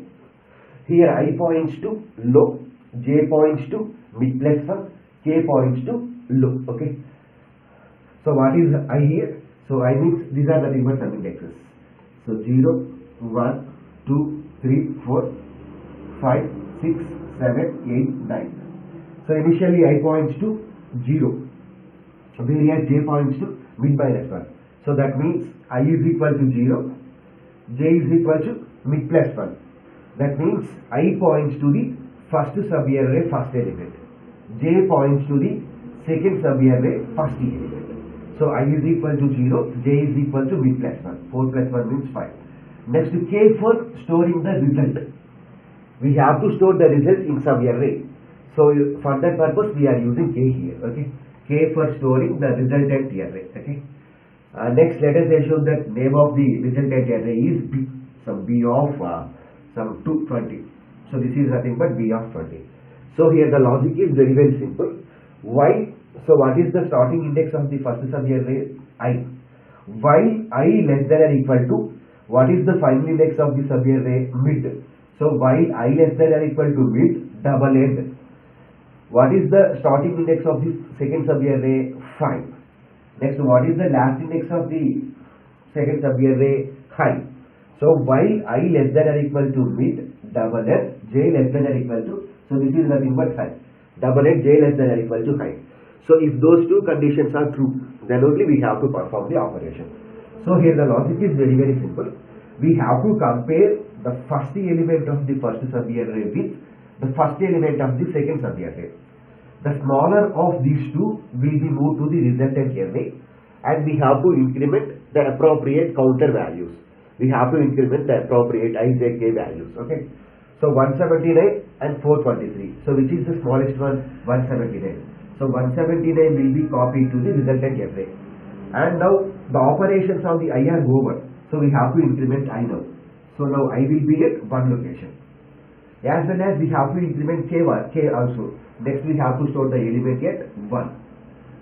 Here I points to low, j points to mid plus 1, k points to low. Okay. So what is I here? So I means these are nothing but sum indexes. So 0, 1, 2, 3, 4, 5, 6, 7, 8, 9. So initially I points to 0. Whereas j points to mid minus 1. So that means I is equal to 0, j is equal to mid plus 1. That means I points to the first sub-array first element. J points to the second sub-array first element. So I is equal to 0, j is equal to mid plus 1. 4 plus 1 means 5. Next k for storing the result. We have to store the result in sub-array. So for that purpose we are using k here. Okay. K for storing the resultant array. Okay. Next let us assume that name of the resultant array is b. Some b of some 220. So this is nothing but b of 20. So here the logic is very simple. Why? So what is the starting index of the first sub-array? I. While I less than or equal to, what is the final index of the sub-array? Mid. So while I less than or equal to mid, double end. What is the starting index of the second sub-array? 5. Next, what is the last index of the second sub-array? High. So while I less than or equal to mid, double n, j less than or equal to, so this is nothing but high. Double n, j less than or equal to high. So if those two conditions are true, then only we have to perform the operation. So here the logic is very simple. We have to compare the first element of the first sub-array with the first element of the second sub-array. The smaller of these two will be moved to the resultant array, and we have to increment the appropriate counter values. We have to increment the appropriate I, J, K values. Okay. So 179 and 423. So which is the smallest one? 179. So 179 will be copied to the resultant array. And now the operations of the I are over. So we have to increment I now. So now I will be at one location. As well as we have to increment K also. Next we have to store the element at 1.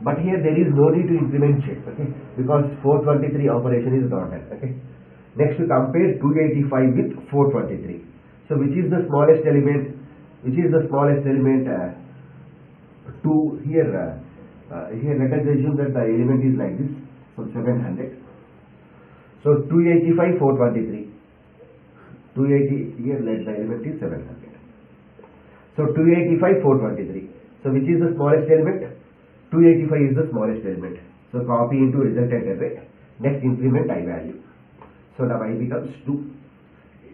But here there is no need to increment J, okay, because 423 operation is not done. Okay. Next we compare 285 with 423. So which is the smallest element? Which is the smallest element? Here let us assume that the element is like this, so 700. So 285, 423. 280 here, let the element is 700. So 285, 423. So which is the smallest element? 285 is the smallest element. So copy into resultant array. Next increment I value. So now I becomes 2.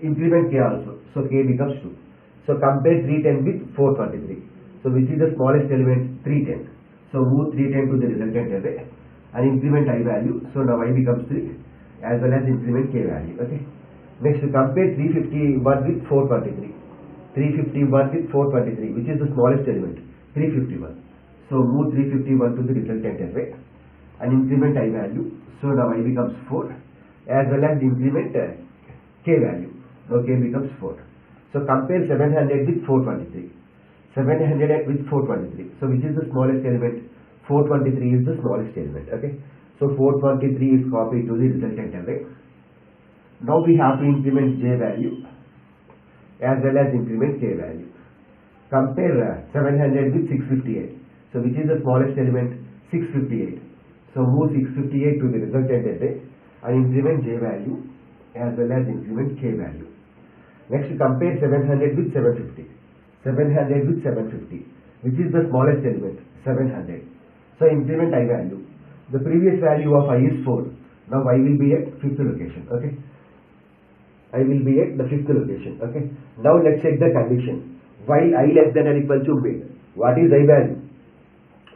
Increment K also. So K becomes 2. So compare 310 with 423. So which is the smallest element? 310. So move 310 to the resultant array and increment I value. So now I becomes 3 as well as increment K value. Okay. Next compare 351 with 423. 351 with 423. Which is the smallest element? 351. So move 351 to the resultant array and increment I value. So now I becomes 4 as well as increment K value. Now K becomes 4. So compare 700 with 423. 700 with 423. So which is the smallest element? 423 is the smallest element. Okay. So 423 is copied to the resultant array. Now we have to increment J value as well as increment K value. Compare 700 with 658. So which is the smallest element? 658. So move 658 to the resultant array and increment J value as well as increment K value. Next compare 700 with 750. 700 with 750. Which is the smallest element? 700. So increment I value. The previous value of I is 4. Now I will be at 5th location. Okay. I will be at the 5th location. Okay. Now let's check the condition. While I less than or equal to mid. What is I value?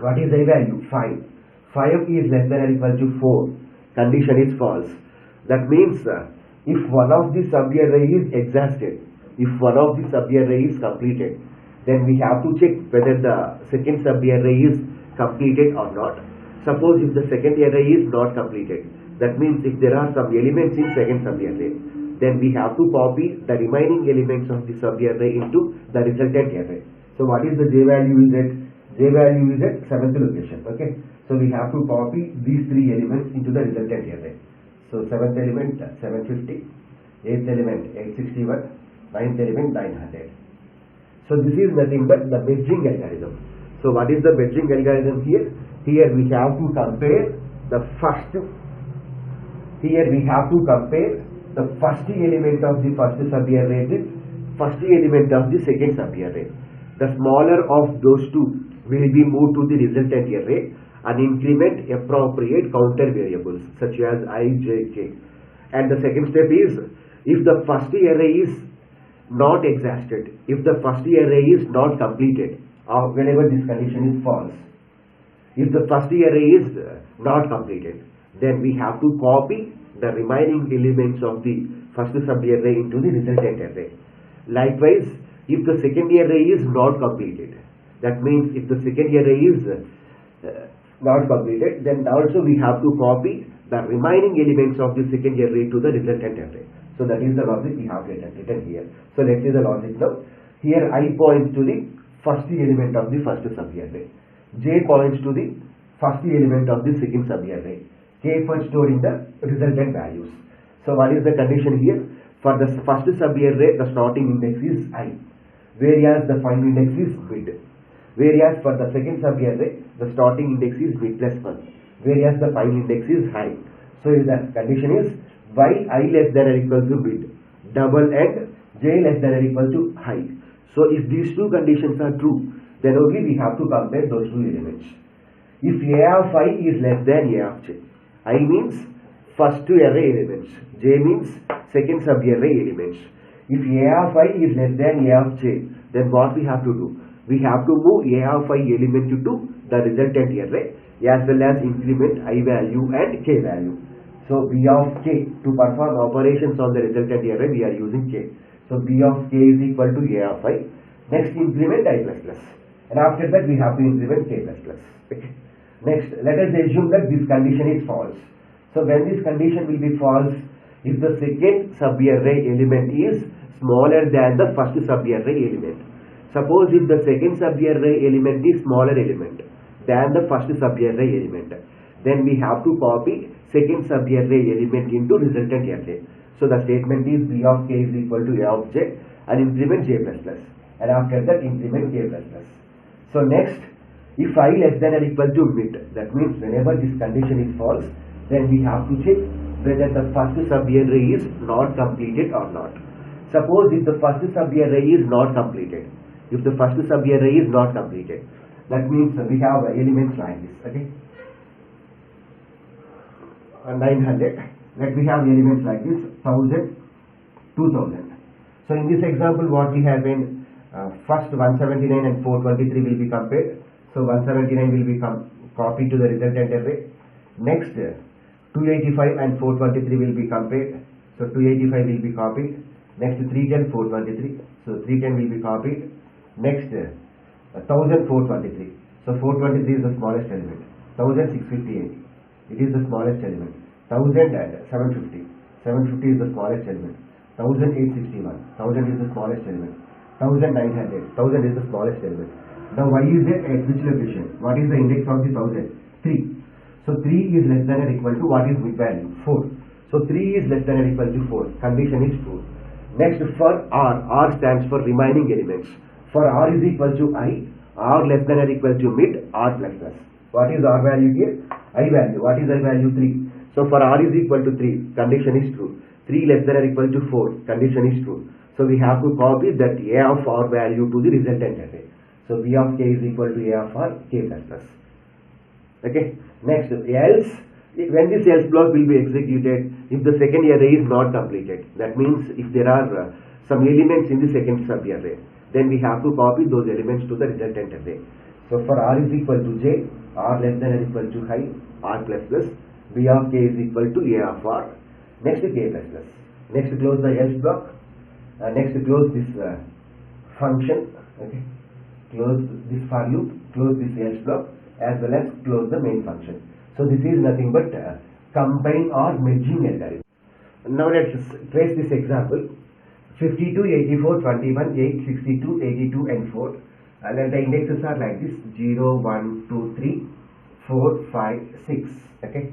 What is I value? 5. 5 is less than or equal to 4. Condition is false. That means if one of the sub-array is exhausted, if one of the sub-array is completed, then we have to check whether the second sub-array is completed or not. Suppose if the second array is not completed, that means if there are some elements in second sub-array, then we have to copy the remaining elements of the sub-array into the resultant array. So what is the J value is at? J value is at 7th location. Okay. So we have to copy these 3 elements into the resultant array. So 7th element 750, 8th element 861, 9th element 900. So this is nothing but the merging algorithm. So what is the merging algorithm here? Here we have to compare the first. Here we have to compare the first element of the first sub-array with first element of the second sub-array. The smaller of those two will be moved to the resultant array and increment appropriate counter variables such as I, J, K. And the second step is, if the first array is not exhausted, if the first array is not completed, or whenever this condition is false, if the first array is not completed, then we have to copy the remaining elements of the first sub-array into the resultant array. Likewise, if the second array is not completed, that means if the second array is not completed, then also we have to copy the remaining elements of the second array to the resultant array. So that is the logic we have written here. So let's see the logic now. Here I points to the first element of the first sub-array. J points to the first element of the second sub-array. K for storing the resultant values. So what is the condition here? For the first sub-array, the starting index is I, whereas the final index is mid. Whereas for the second sub-array, the starting index is mid plus 1, whereas the final index is high. So the condition is while I less than or equal to mid, double and J less than or equal to high. So if these two conditions are true, then only we have to compare those two elements. If A of I is less than A of J, I means first two array elements, J means second sub-array elements. If A of I is less than A of J, then what we have to do? we have to move a of I element to the resultant array as well as increment I value and k value. So b of k, to perform operations on the resultant array we are using k. So b of k is equal to a of I. Next increment I plus plus, and after that we have to increment k plus plus. Okay. Next, let us assume that this condition is false. So when this condition will be false, if the second subarray element is smaller than the first subarray element. Suppose if the second subarray element is smaller element than the first subarray element, then we have to copy second subarray element into resultant array. So the statement is b of k is equal to a of j and increment j plus plus, and after that increment k plus plus. So next, if I less than or equal to mid, that means whenever this condition is false, then we have to check whether the first subarray is not completed or not. Suppose if the first subarray is not completed, that means we have elements like this, okay, 900, let we have elements like this, 1000, 2000. So in this example what we have been, first 179 and 423 will be compared. So 179 will be copied to the resultant array. Next 285 and 423 will be compared. So 285 will be copied. Next 310, 423. So 310 will be copied. Next 1423. So 423 is the smallest element. 1658. It is the smallest element. 750. 750 is the smallest element. 1861. 1000 is the smallest element. 1900. 1000 is the smallest element. Now y is at which location? What is the index of the 1000? 3. So 3 is less than or equal to what is mid value? 4. So 3 is less than or equal to 4. Condition is true. Next, for R stands for remaining elements. For R is equal to I, R less than or equal to mid, R plus plus. What is R value here? I value. What is I value? 3. So for R is equal to 3, condition is true. 3 less than or equal to 4, condition is true. So we have to copy that A of R value to the resultant array. So B of k is equal to A of R, k plus plus. Okay. Next, else, when this else block will be executed, if the second array is not completed, that means if there are some elements in the second subarray, then we have to copy those elements to the resultant array. So for R is equal to j, R less than or equal to high, R plus plus, B of k is equal to A of R, next k plus plus. Next close the else block, next close this function, okay, close this for loop, close this else block, as well as close the main function. So this is nothing but combine or merging algorithm. Now let's trace this example. 52, 84, 21, 8, 62, 82 and 4. And then the indexes are like this, 0, 1, 2, 3, 4, 5, 6. Okay.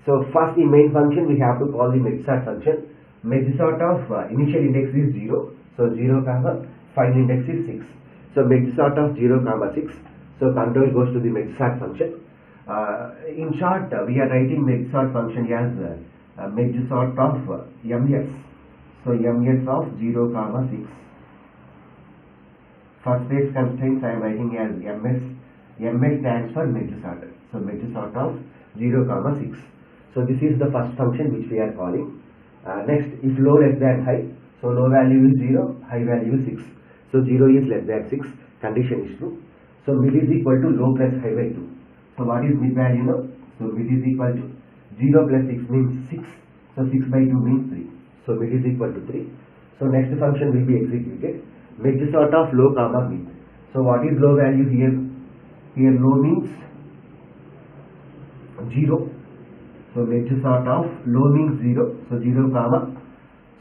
So first in main function we have to call the merge sort function. Merge sort of initial index is 0. So 0, final index is 6. So merge sort of 0, 6. So control goes to the merge sort function. In short, we are writing merge sort function as merge sort of ms. So ms of 0, 6. For space constraints, I am writing as ms. ms stands for merge sort. So merge sort of 0, 6. So this is the first function which we are calling. Next, if low less than high, so low value is 0, high value is 6. So 0 is less than 6, condition is true. So mid is equal to low plus high by 2. So what is mid value now? So mid is equal to 0 plus 6 means 6. So 6 by 2 means 3. So mid is equal to 3. So next function will be executed. Merge sort of low, mid. So what is low value here? Here low means 0. So merge sort of low means 0. So 0,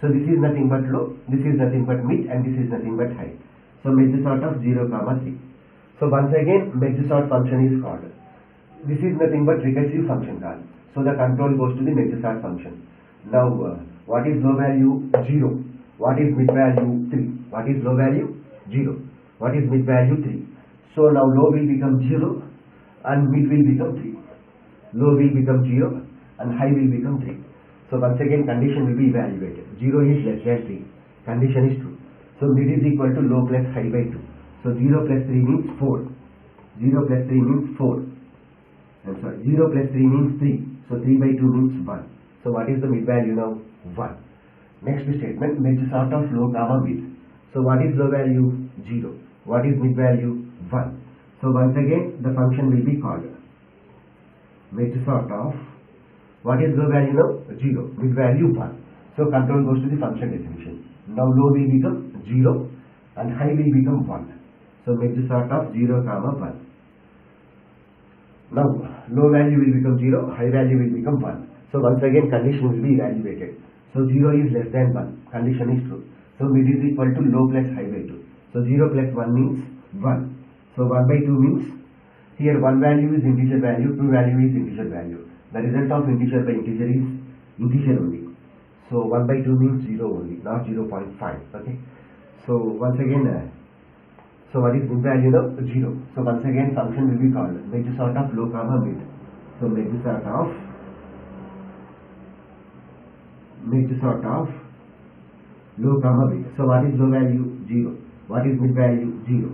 so this is nothing but low, this is nothing but mid, and this is nothing but high. So merge sort of 0, 3. So once again merge sort function is called. This is nothing but recursive function call. So the control goes to the merge sort function. Now what is low value? 0. What is mid value? 3. What is low value? 0. What is mid value? 3. So now low will become 0 and mid will become 3. Low will become 0 and high will become 3. So once again condition will be evaluated. 0 is less than 3. Condition is true. So mid is equal to low plus high by 2. So 0 plus 3 means 4. 0 plus 3 means 4. I'm sorry, 0 plus 3 means 3. So 3 by 2 means 1. So what is the mid value now? 1. Next statement, merge sort of low, mid. So what is low value? 0. What is mid value? 1. So once again the function will be called mid sort of, what is low value now? 0. Mid value 1. So control goes to the function definition. Now low will become 0 and high will become 1. So mid sort of 0 comma 1. Now low value will become 0, high value will become 1. So once again condition will be evaluated. So 0 is less than 1. Condition is true. So mid is equal to low plus high by 2. So 0 plus 1 means 1. So 1 by 2 means here 1 value is integer value, 2 value is integer value. The result of integer by integer is integer only. So 1 by 2 means 0 only, not 0.5. Okay. So once again, so what is mid value now? 0. So once again function will be called mid sort of low comma mid. So mid sort of low comma mid. So what is low value? 0. What is mid value? 0.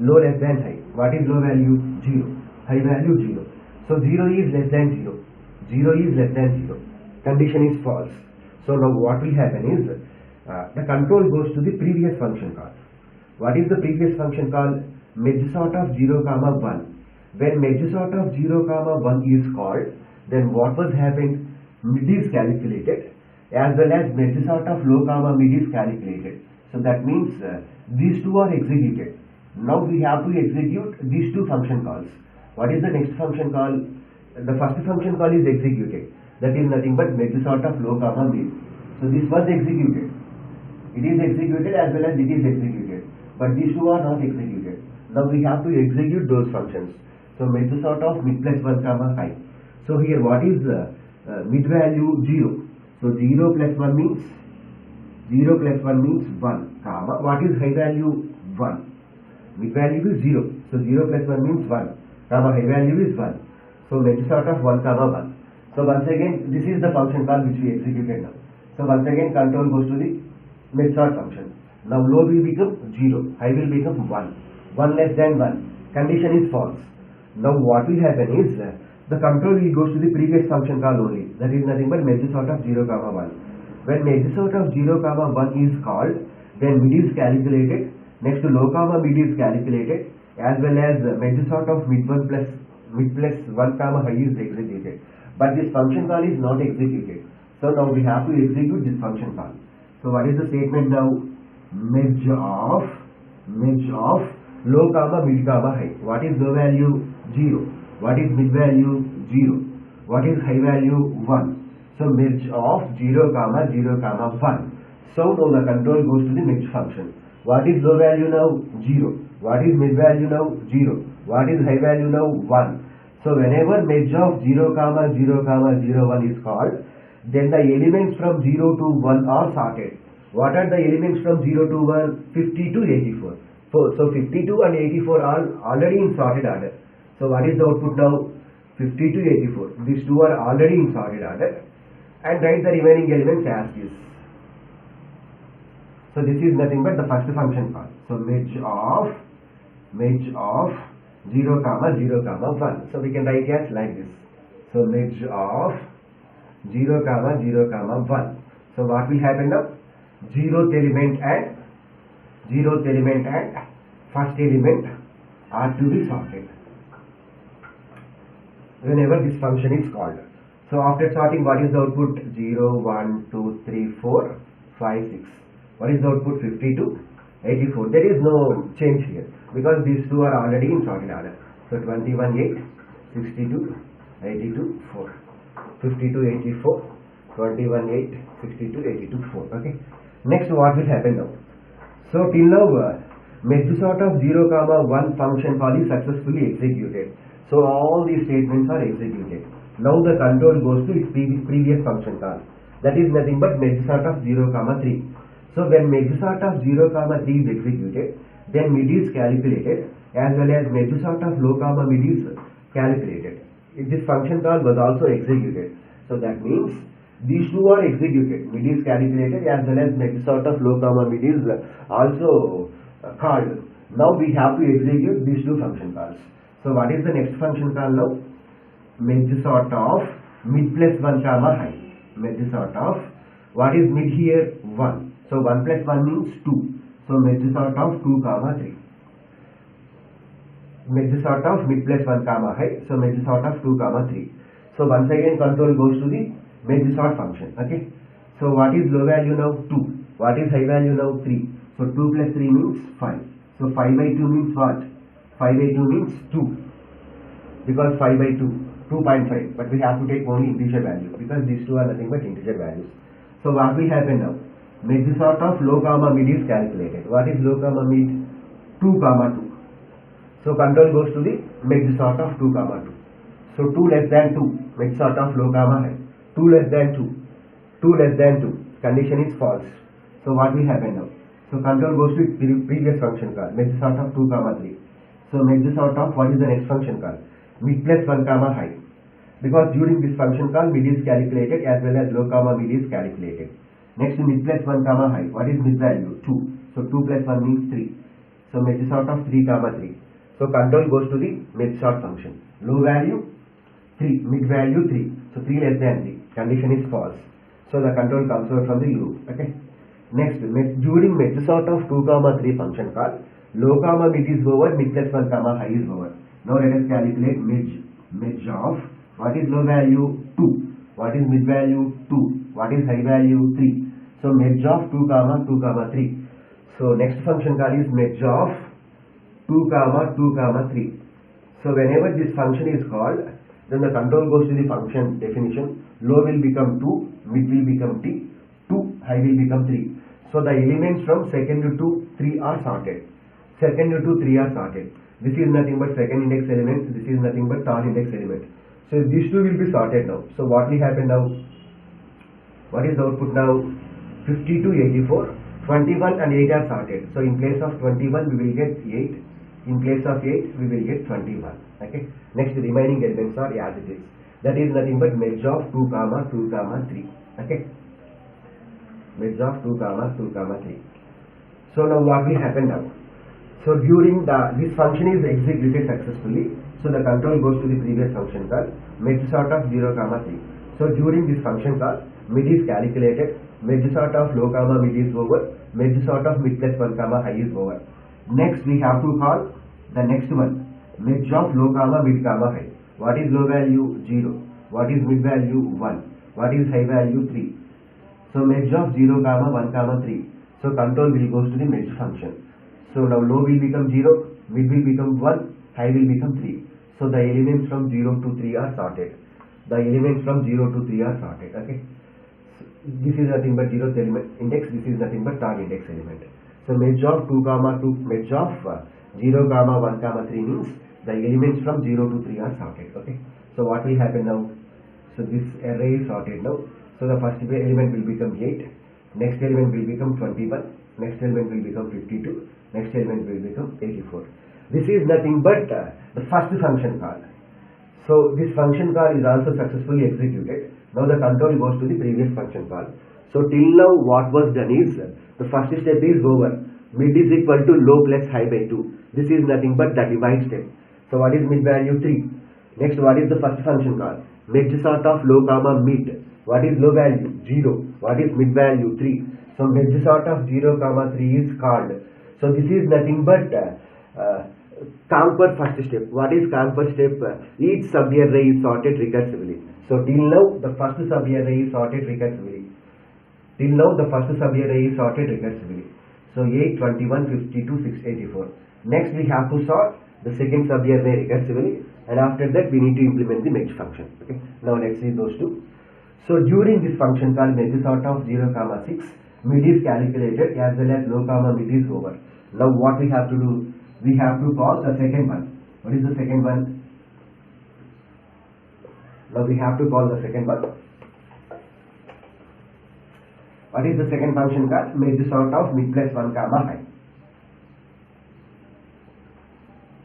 Low less than high. What is low value? 0. High value 0. So 0 is less than 0. 0 is less than 0. Condition is false. So now what will happen is the control goes to the previous function call. What is the previous function call? Mid sort of 0 comma 1. When mid sort of 0 comma 1 is called, then what was happened? Mid is calculated as well as mid sort of low comma mid is calculated. So that means these two are executed. Now we have to execute these two function calls. What is the next function call? The first function call is executed. That is nothing but mid sort of low comma mid. So this was executed. It is executed as well as it is executed. But these two are not executed. Now we have to execute those functions. So mid sort of mid plus 1 comma high. So here what is mid value? 0. So 0 plus 1 means 1 comma. What is high value? 1. Mid value is 0. So 0 plus 1 means 1 comma high value is 1. So mid sort of 1 comma 1. So once again this is the function call which we executed now. So once again control goes to the mid sort function. Now low will become 0, high will become 1. 1 less than 1. Condition is false. Now what will happen is the control will goes to the previous function call only. That is nothing but mid sort of 0 comma 1. When mid sort of 0 comma 1 is called, then mid is calculated. Next to low comma mid is calculated as well as mid sort of mid plus 1 comma high is executed. But this function call is not executed. So now we have to execute this function call. So what is the statement now? Mid of low comma mid comma high. What is low value? 0. What is mid value? 0. What is high value? 1. So mid of 0 comma 1. So now the control goes to the next function. What is low value now? 0. What is mid value now? 0. What is high value now? 1. So whenever mid of 0 comma 1 is called, then the elements from 0 to 1 are sorted. What are the elements from 0 to 1? 50 to 84. So 52 and 84 are already in sorted order. So what is the output now? 50 to 84. These two are already in sorted order. And write the remaining elements as is. So this is nothing but the first function call. So mid of 0 comma 1. So we can write as like this. So mid of 0 comma 1. So what will happen now? 0th element and first element are to be sorted whenever this function is called. So after sorting, what is the output? 0, 1, 2, 3, 4, 5, 6. What is the output? 52, 84. There is no change here because these two are already in sorted order. So 21, 8, 62, 82, 4. 52, 84, 21, 8, 62, 82, 4. Okay. Next, what will happen now? So till now, mid sort of 0 comma 1 function call is successfully executed. So all these statements are executed. Now the control goes to its previous function call. That is nothing but mid sort of 0 comma 3. So when mid sort of 0 comma 3 is executed, then mid is calculated as well as mid sort of low comma mid is calculated. This function call was also executed. So that means these two are executed. Mid is calculated as well as mid sort of low comma mid is also called. Now we have to execute these two function calls. So what is the next function call now? Mid sort of mid plus 1 comma high. Mid sort of, what is mid here? 1. So 1 plus 1 means 2. So mid sort of 2 comma 3. merge sort of mid plus 1 comma high. So merge sort of 2 comma 3. So once again control goes to the merge sort function. Okay. So what is low value now? 2. What is high value now? 3. So 2 plus 3 means 5. So 5 by 2 means what? 5 by 2 means 2. Because 5 by 2, 2.5. But we have to take only integer value because these two are nothing but integer values. So what will happen now? Merge sort of low comma mid is calculated. What is low comma mid? 2 comma 2. So control goes to the merge sort of 2 comma 2. So 2 less than 2, merge sort of low comma high. 2 less than 2, 2 less than 2. Condition is false. So what will happen now? So control goes to previous function call, merge sort of 2 comma 3. So merge sort of what is the next function call? Mid plus 1 comma high. Because during this function call mid is calculated as well as low comma mid is calculated. Next mid plus 1 comma high. What is mid value? 2. So 2 plus 1 means 3. So merge sort of 3 comma 3. So control goes to the merge sort function. Low value 3, mid value 3. So 3 less than 3. Condition is false. So the control comes out from the loop. Okay. Next, during merge sort of 2 comma 3 function call, low comma mid is over, mid plus 1 comma high is over. Now let us calculate merge of what is low value 2, what is mid value 2, what is high value 3. So merge of 2 comma 2 comma 3. So next function call is merge of 2 comma 2 comma 3. So whenever this function is called, then the control goes to the function definition. Low will become 2, mid will become 2, high will become 3. So the elements from second to 3 are sorted. Second to 3 are sorted. This is nothing but second index element. This is nothing but third index element. So these two will be sorted now. So what will happen now? What is the output now? 50 to 84. 21 and 8 are sorted. So in place of 21 we will get 8. In place of 8 we will get 21. Okay. Next remaining elements are as it is. That is nothing but merge of 2 comma 2 comma 3. Okay. Merge of 2 comma 2 comma 3. So now what will happen now? So during this function is executed successfully. So the control goes to the previous function call, merge sort of 0 comma 3. So during this function call, mid is calculated, merge sort of low comma mid is over, merge sort of mid plus 1 comma high is over. Next we have to call the next one, merge of low comma mid comma high. What is low value? 0. What is mid value? 1. What is high value? 3. So merge of 0 comma 1 comma 3. So control will goes to the merge function. So now low will become 0, mid will become 1, high will become 3. So the elements from 0 to 3 are sorted. The elements from 0 to 3 are sorted. Okay. So this is nothing but 0th element index. This is nothing but third index element. So merge of 2 comma 2, merge of 0 comma 1 comma 3 means the elements from 0 to 3 are sorted. Okay. So what will happen now? So this array is sorted now. So the first element will become 8. Next element will become 21. Next element will become 52. Next element will become 84. This is nothing but the first function call. So this function call is also successfully executed. Now the control goes to the previous function call. So till now what was done is the first step is over. Mid is equal to low plus high by 2. This is nothing but the divide step. So what is mid value? 3. Next what is the first function call? Merge sort of low comma mid. What is low value? 0. What is mid value? 3. So merge sort of 0 comma 3 is called. So this is nothing but conquer first step. What is conquer step? Each sub-array is sorted recursively. So till now the first sub-array is sorted recursively. Till now the first sub-array is sorted recursively. So 8, 21, 52, 6, 84. Next we have to sort the second sub-array recursively, and after that we need to implement the merge function. Okay. Now let's see those two. So during this function called merge sort of 0 comma 6, mid is calculated as well as low comma mid is over. Now what we have to do? We have to call the second one. What is the second one? Now we have to call the second one. What is the second function called? Merge sort of mid plus 1 comma high.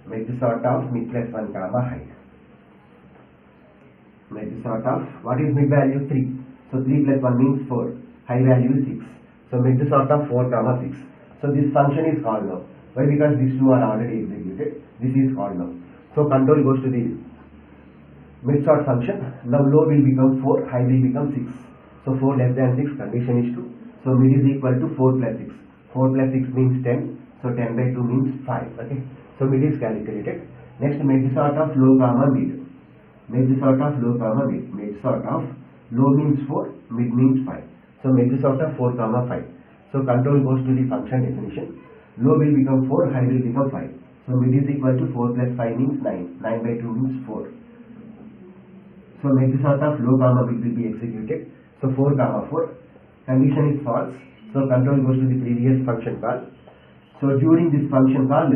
Merge sort of mid plus 1 comma high. Merge sort of, what is mid value? 3. So 3 plus 1 means 4. High value is 6. So merge sort of 4 comma 6. So this function is called now. Why? Because these two are already executed. This is called now. So control goes to the merge sort function. Now low will become 4, high will become 6. So 4 less than 6, condition is true. So mid is equal to 4 plus 6. 4 plus 6 means 10. So 10 by 2 means 5. Okay. So mid is calculated. Next, merge sort of low comma mid. Merge sort of low comma mid. Merge sort of low means 4, mid means 5. So merge sort of 4 comma 5. So control goes to the function definition. Low will become 4, high will become 5. So mid is equal to 4 plus 5 means 9. 9 by 2 means 4. So merge sort of low comma mid will be executed. So 4 comma 4. Condition is false. So control goes to the previous function call. So during this function call,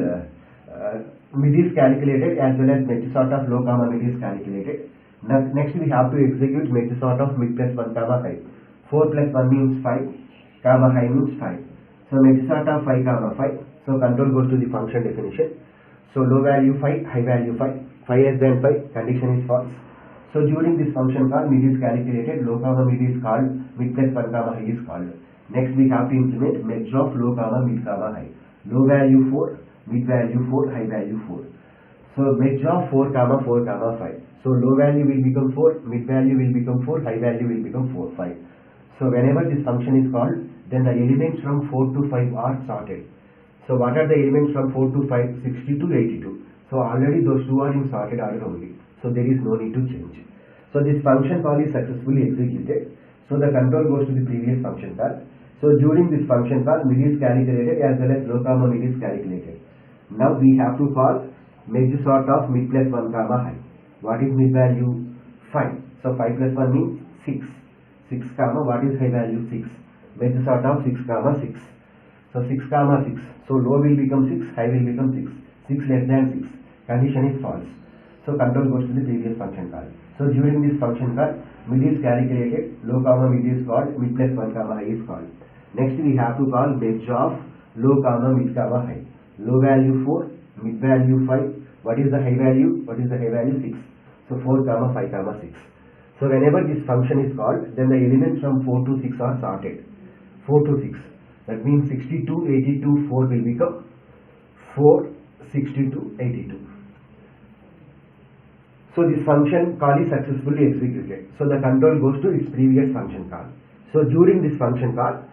mid is calculated as well as merge sort of low comma mid is calculated. Next we have to execute merge sort of mid plus 1 comma high. 4 plus 1 means 5, comma high means 5. So merge sort of 5 comma 5. So control goes to the function definition. So low value 5, high value 5, 5 less than 5, condition is false. So during this function call, mid is calculated, low comma mid is called, mid plus 1 comma high is called. Next we have to implement merge of low comma mid comma high. Low value 4, mid value 4, high value 4. So merge of 4 comma 4 comma 5. So low value will become 4, mid value will become 4, high value will become 4, 5. So whenever this function is called, then the elements from 4 to 5 are sorted. So what are the elements from 4 to 5? 60 to 82. So already those two are in sorted order only. So there is no need to change. So this function call is successfully executed. So the control goes to the previous function call. So during this function call, mid is calculated as well as low comma mid is calculated. Now we have to call merge sort of mid plus 1 comma high. What is mid value? 5. So 5 plus 1 means 6. 6 comma, what is high value? 6. Merge sort of 6 comma 6. So 6 comma 6. So low will become 6, high will become 6. 6 less than 6. Condition is false. So control goes to the previous function call. So during this function call, mid is calculated, low comma mid is called, mid plus 1 comma high is called. Next we have to call merge of low comma mid comma high. Low value 4, mid value 5. What is the high value? What is the high value? 6. So 4 comma 5 comma 6. So whenever this function is called, then the elements from 4 to 6 are sorted. 4 to 6. That means 62, 82, 4 will become 4, 62, 82. So this function call is successfully executed. So the control goes to its previous function call. So during this function call,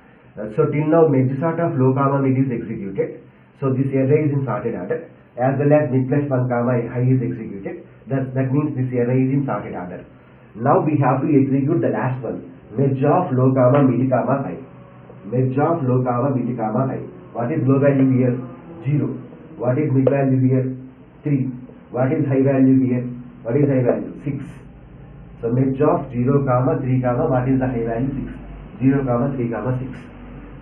so till now merge sort of low comma mid is executed. So this array is in sorted order, as well as mid plus 1 comma high is executed. That means this array is in sorted order. Now we have to execute the last one, merge of low comma mid comma high. Merge of low comma mid comma high. What is low value here? 0. What is mid value here? 3. What is high value here? What is high value? 6. So merge of 0 comma 3 comma, what is the high value? 6. 0 comma 3 comma 6.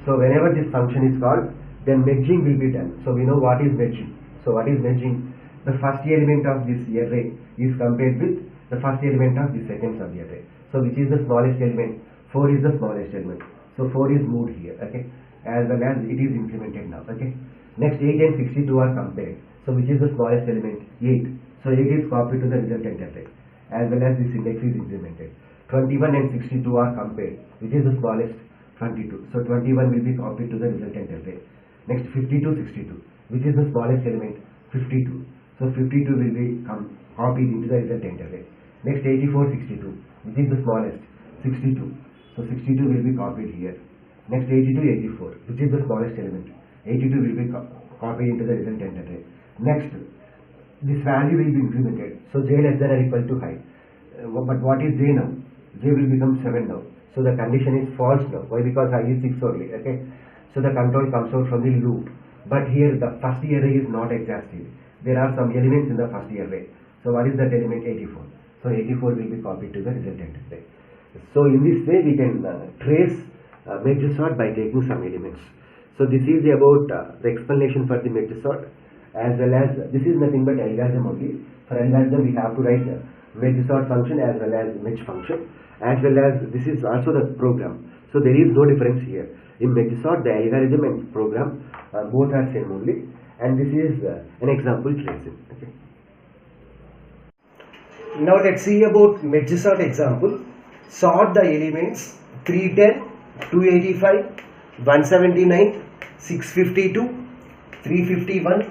So whenever this function is called, then merging will be done. So we know what is merging. So what is merging? The first element of this array is compared with the first element of the second sub-array. So which is the smallest element? 4 is the smallest element. So 4 is moved here, okay, as well as it is implemented now, okay. Next 8 and 62 are compared. So which is the smallest element? 8. So 8 is copied to the resultant array, as well as this index is implemented. 21 and 62 are compared. Which is the smallest? 22. So 21 will be copied to the resultant array. Next 52, 62. Which is the smallest element? 52. So 52 will be copied into the resultant array. Next 84, 62. Which is the smallest? 62. So 62 will be copied here. Next 82, 84. Which is the smallest element? 82 will be copied into the resultant array. Next, this value will be implemented. So j less than or equal to high. But what is j now? J will become 7 now. So the condition is false now. Why? Because I is 6 only. Okay. So the control comes out from the loop. But here the first array is not exhaustive. There are some elements in the first array. So what is that element? 84. So 84 will be copied to the resultant array. So in this way we can trace merge sort by taking some elements. So this is about the explanation for the merge sort, as well as this is nothing but algorithm only. For algorithm we have to write merge sort function as well as merge function, as well as this is also the program. So there is no difference here. In merge sort the algorithm and program both are same only, and this is an example tracing. Okay. Now let's see about merge sort example. Sort the elements 310, 285, 179, 652, 351,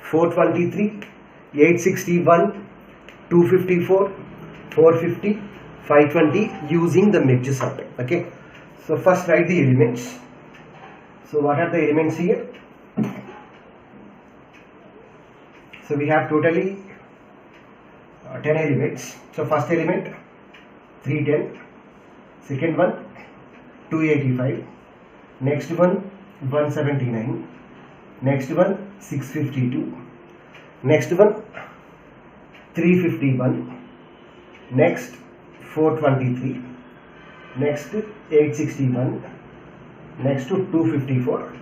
423, 861, 254, 450, 520 using the merge sort. Okay. So first write the elements. So what are the elements here? So we have totally 10 elements. So first element 310, second one 285, next one 179, next one 652, next one 351, next 423, next 861, next to 254.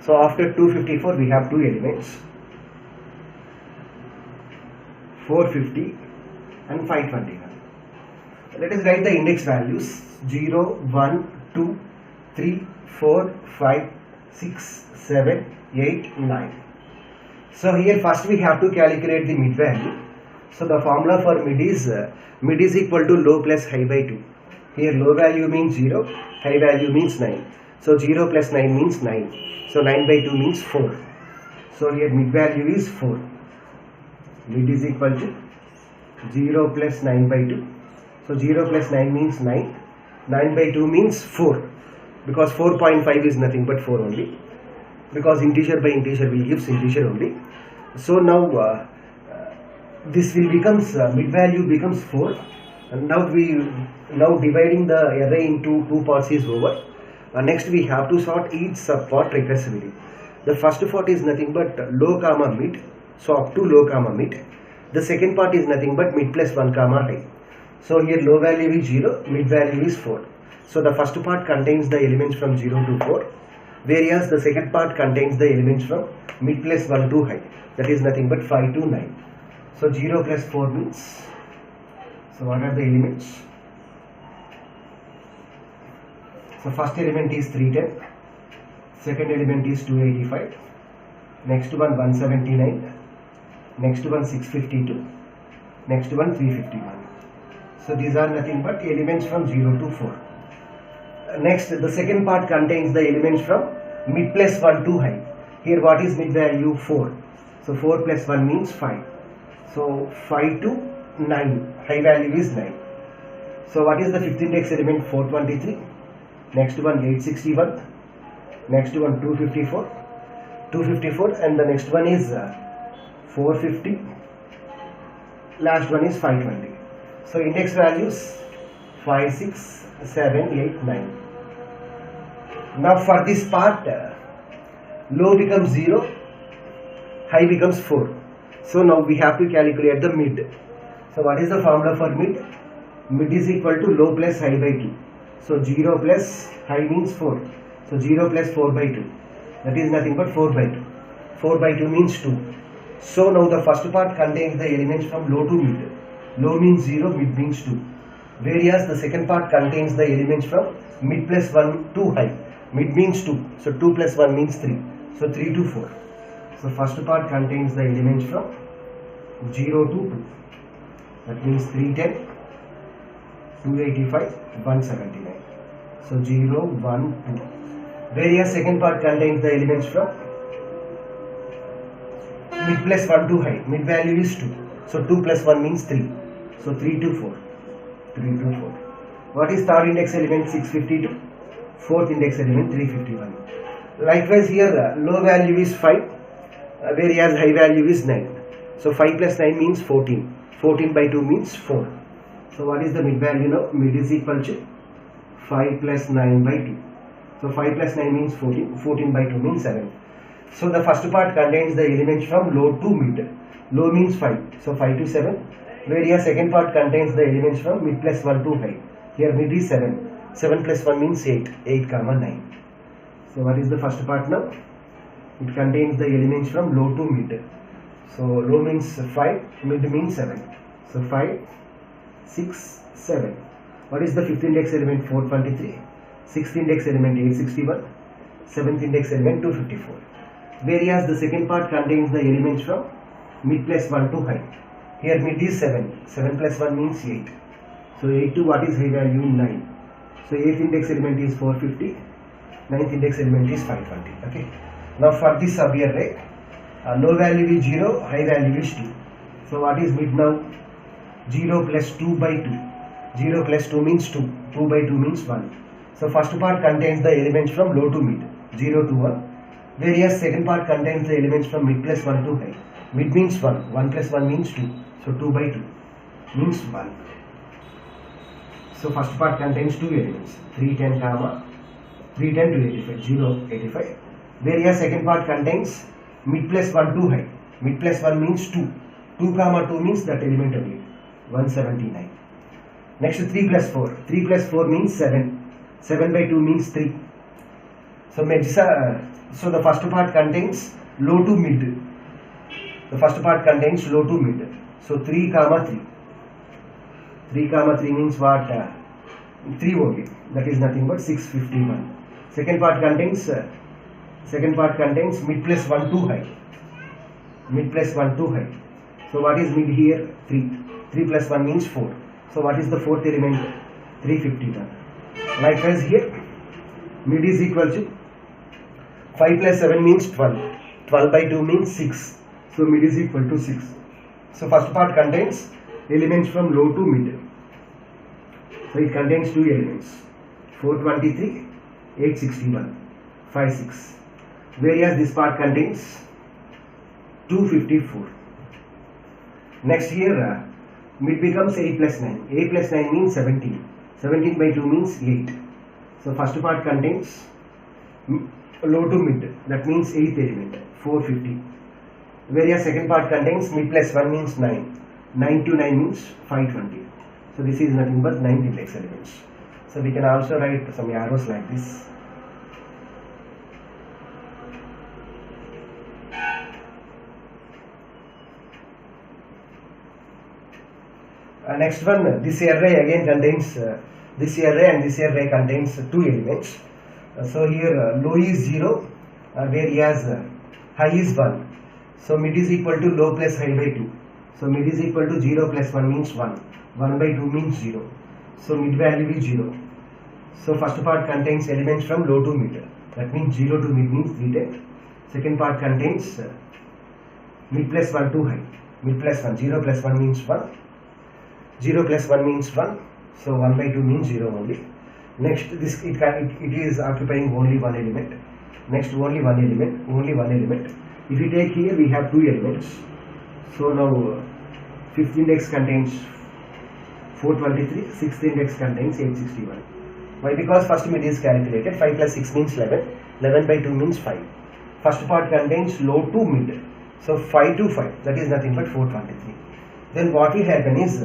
So after 254 we have two elements, 450 and 521. Let us write the index values 0, 1, 2, 3, 4, 5, 6, 7, 8, 9. So here first we have to calculate the mid value. So the formula for mid is equal to low plus high by 2. Here low value means 0, high value means 9. So 0 plus 9 means 9. So 9 by 2 means 4. So here mid value is 4. Mid is equal to 0 plus 9 by 2. So 0 plus 9 means 9. 9 by 2 means 4. Because 4.5 is nothing but 4 only. Because integer by integer will gives integer only. So now this will becomes mid value becomes 4. And now dividing the array into two parts is over. Next we have to sort each subpart recursively. The first part is nothing but low comma mid. So up to low comma mid. The second part is nothing but mid plus 1 comma high. So here low value is 0, mid value is 4. So the first part contains the elements from 0 to 4, whereas the second part contains the elements from mid plus 1 to high. That is nothing but 5 to 9. So 0 plus 4 means, so what are the elements? So first element is 310, second element is 285, next one 179, next one 652, next one 351. So these are nothing but elements from 0 to 4. Next, the second part contains the elements from mid plus 1 to high. Here what is mid value? 4. So 4 plus 1 means 5. So 5 to 9. High value is 9. So what is the fifth index element? 423. Next one 861. Next one 254. 254 and the next one is 450. Last one is 520. So index values 5, 6, 7, 8, 9. Now for this part, low becomes 0, high becomes 4. So now we have to calculate the mid. So what is the formula for mid? Mid is equal to low plus high by 2. So 0 plus high means 4. So 0 plus 4 by 2. That is nothing but 4 by 2. 4 by 2 means 2. So now the first part contains the elements from low to mid. Low means 0, mid means 2. Whereas the second part contains the elements from mid plus 1 to high. Mid means 2. So 2 plus 1 means 3. So 3 to 4. So first part contains the elements from 0 to 2. That means 310, 285, 179. So 0, 1, 2. Whereas second part contains the elements from mid plus 1 to high. Mid value is 2. So 2 plus 1 means 3. So 3 to 4. 3 to 4. What is third index element? 652. Fourth index element 351. Likewise here low value is 5, whereas high value is 9. So 5 plus 9 means 14. 14 by 2 means 4. So what is the mid value now? Mid is equal to 5 plus 9 by 2. So 5 plus 9 means 14. 14 by 2 means 7. So the first part contains the elements from low to mid. Low means 5. So 5 to 7. Whereas second part contains the elements from mid plus 1 to high. Here mid is 7. 7 plus 1 means 8. 8 comma 9. So what is the first part now? It contains the elements from low to mid. So low means 5. Mid means 7. So 5, 6, 7. What is the fifth index element? 423. Sixth index element 861. Seventh index element 254. Whereas the second part contains the elements from mid plus 1 to high. Here mid is 7. 7 plus 1 means 8. So 8 to what is high value? 9. So 8th index element is 450. 9th index element is 520. Okay. Now for this subarray, low value is 0, high value is 2. So what is mid now? 0 plus 2 by 2. 0 plus 2 means 2. 2 by 2 means 1. So first part contains the elements from low to mid. 0 to 1. Whereas second part contains the elements from mid plus 1 to high. Mid means 1. 1 plus 1 means 2. So 2 by 2. means 1. So first part contains 2 elements, 310 comma 310 to 85, 0, 85. Whereas second part contains mid plus 1 to high. Mid plus 1 means 2. 2 comma 2 means that element only, 179. Next 3 plus 4. 3 plus 4 means 7. 7 by 2 means 3. So the first part contains low to mid. The first part contains low to mid. So 3 comma 3. 3 comma 3 means what? 3 only. That is nothing but 651. Second part contains mid plus 1 to high. Mid plus 1 to high. So what is mid here? 3. 3 plus 1 means 4. So what is the fourth element? 351. Likewise here, mid is equal to 5 plus 7 means 12. 12 by 2 means 6. So mid is equal to 6. So first part contains elements from low to mid. So it contains 2 elements, 423, 861, 56. Whereas this part contains 254. Next here, mid becomes 8 plus 9. 8 plus 9 means 17. 17 by 2 means 8. So first part contains low to mid. That means 8th element, 450. Whereas second part contains mid plus 1 means 9. 9 to 9 means 520. So this is nothing but 9 index elements. So we can also write some arrows like this. Next one, this array again contains this array and this array contains 2 elements. So here low is 0, whereas high is 1. So mid is equal to low plus high by 2. So mid is equal to 0 plus 1 means 1. 1 by 2 means 0. So mid value is 0. So first part contains elements from low to mid. That means 0 to mid means 310. Second part contains mid plus 1 to high. Mid plus 1. 0 plus 1 means 1. 0 plus 1 means 1. So 1 by 2 means 0 only. Next, it is occupying only one element. Next, only one element. If you take here, we have 2 elements. So now, 5th index contains 423, 6th index contains 861. Why? Because first mid is calculated. 5 plus 6 means 11. 11 by 2 means 5. First part contains low to mid. So 5 to 5, that is nothing but 423. Then what will happen is,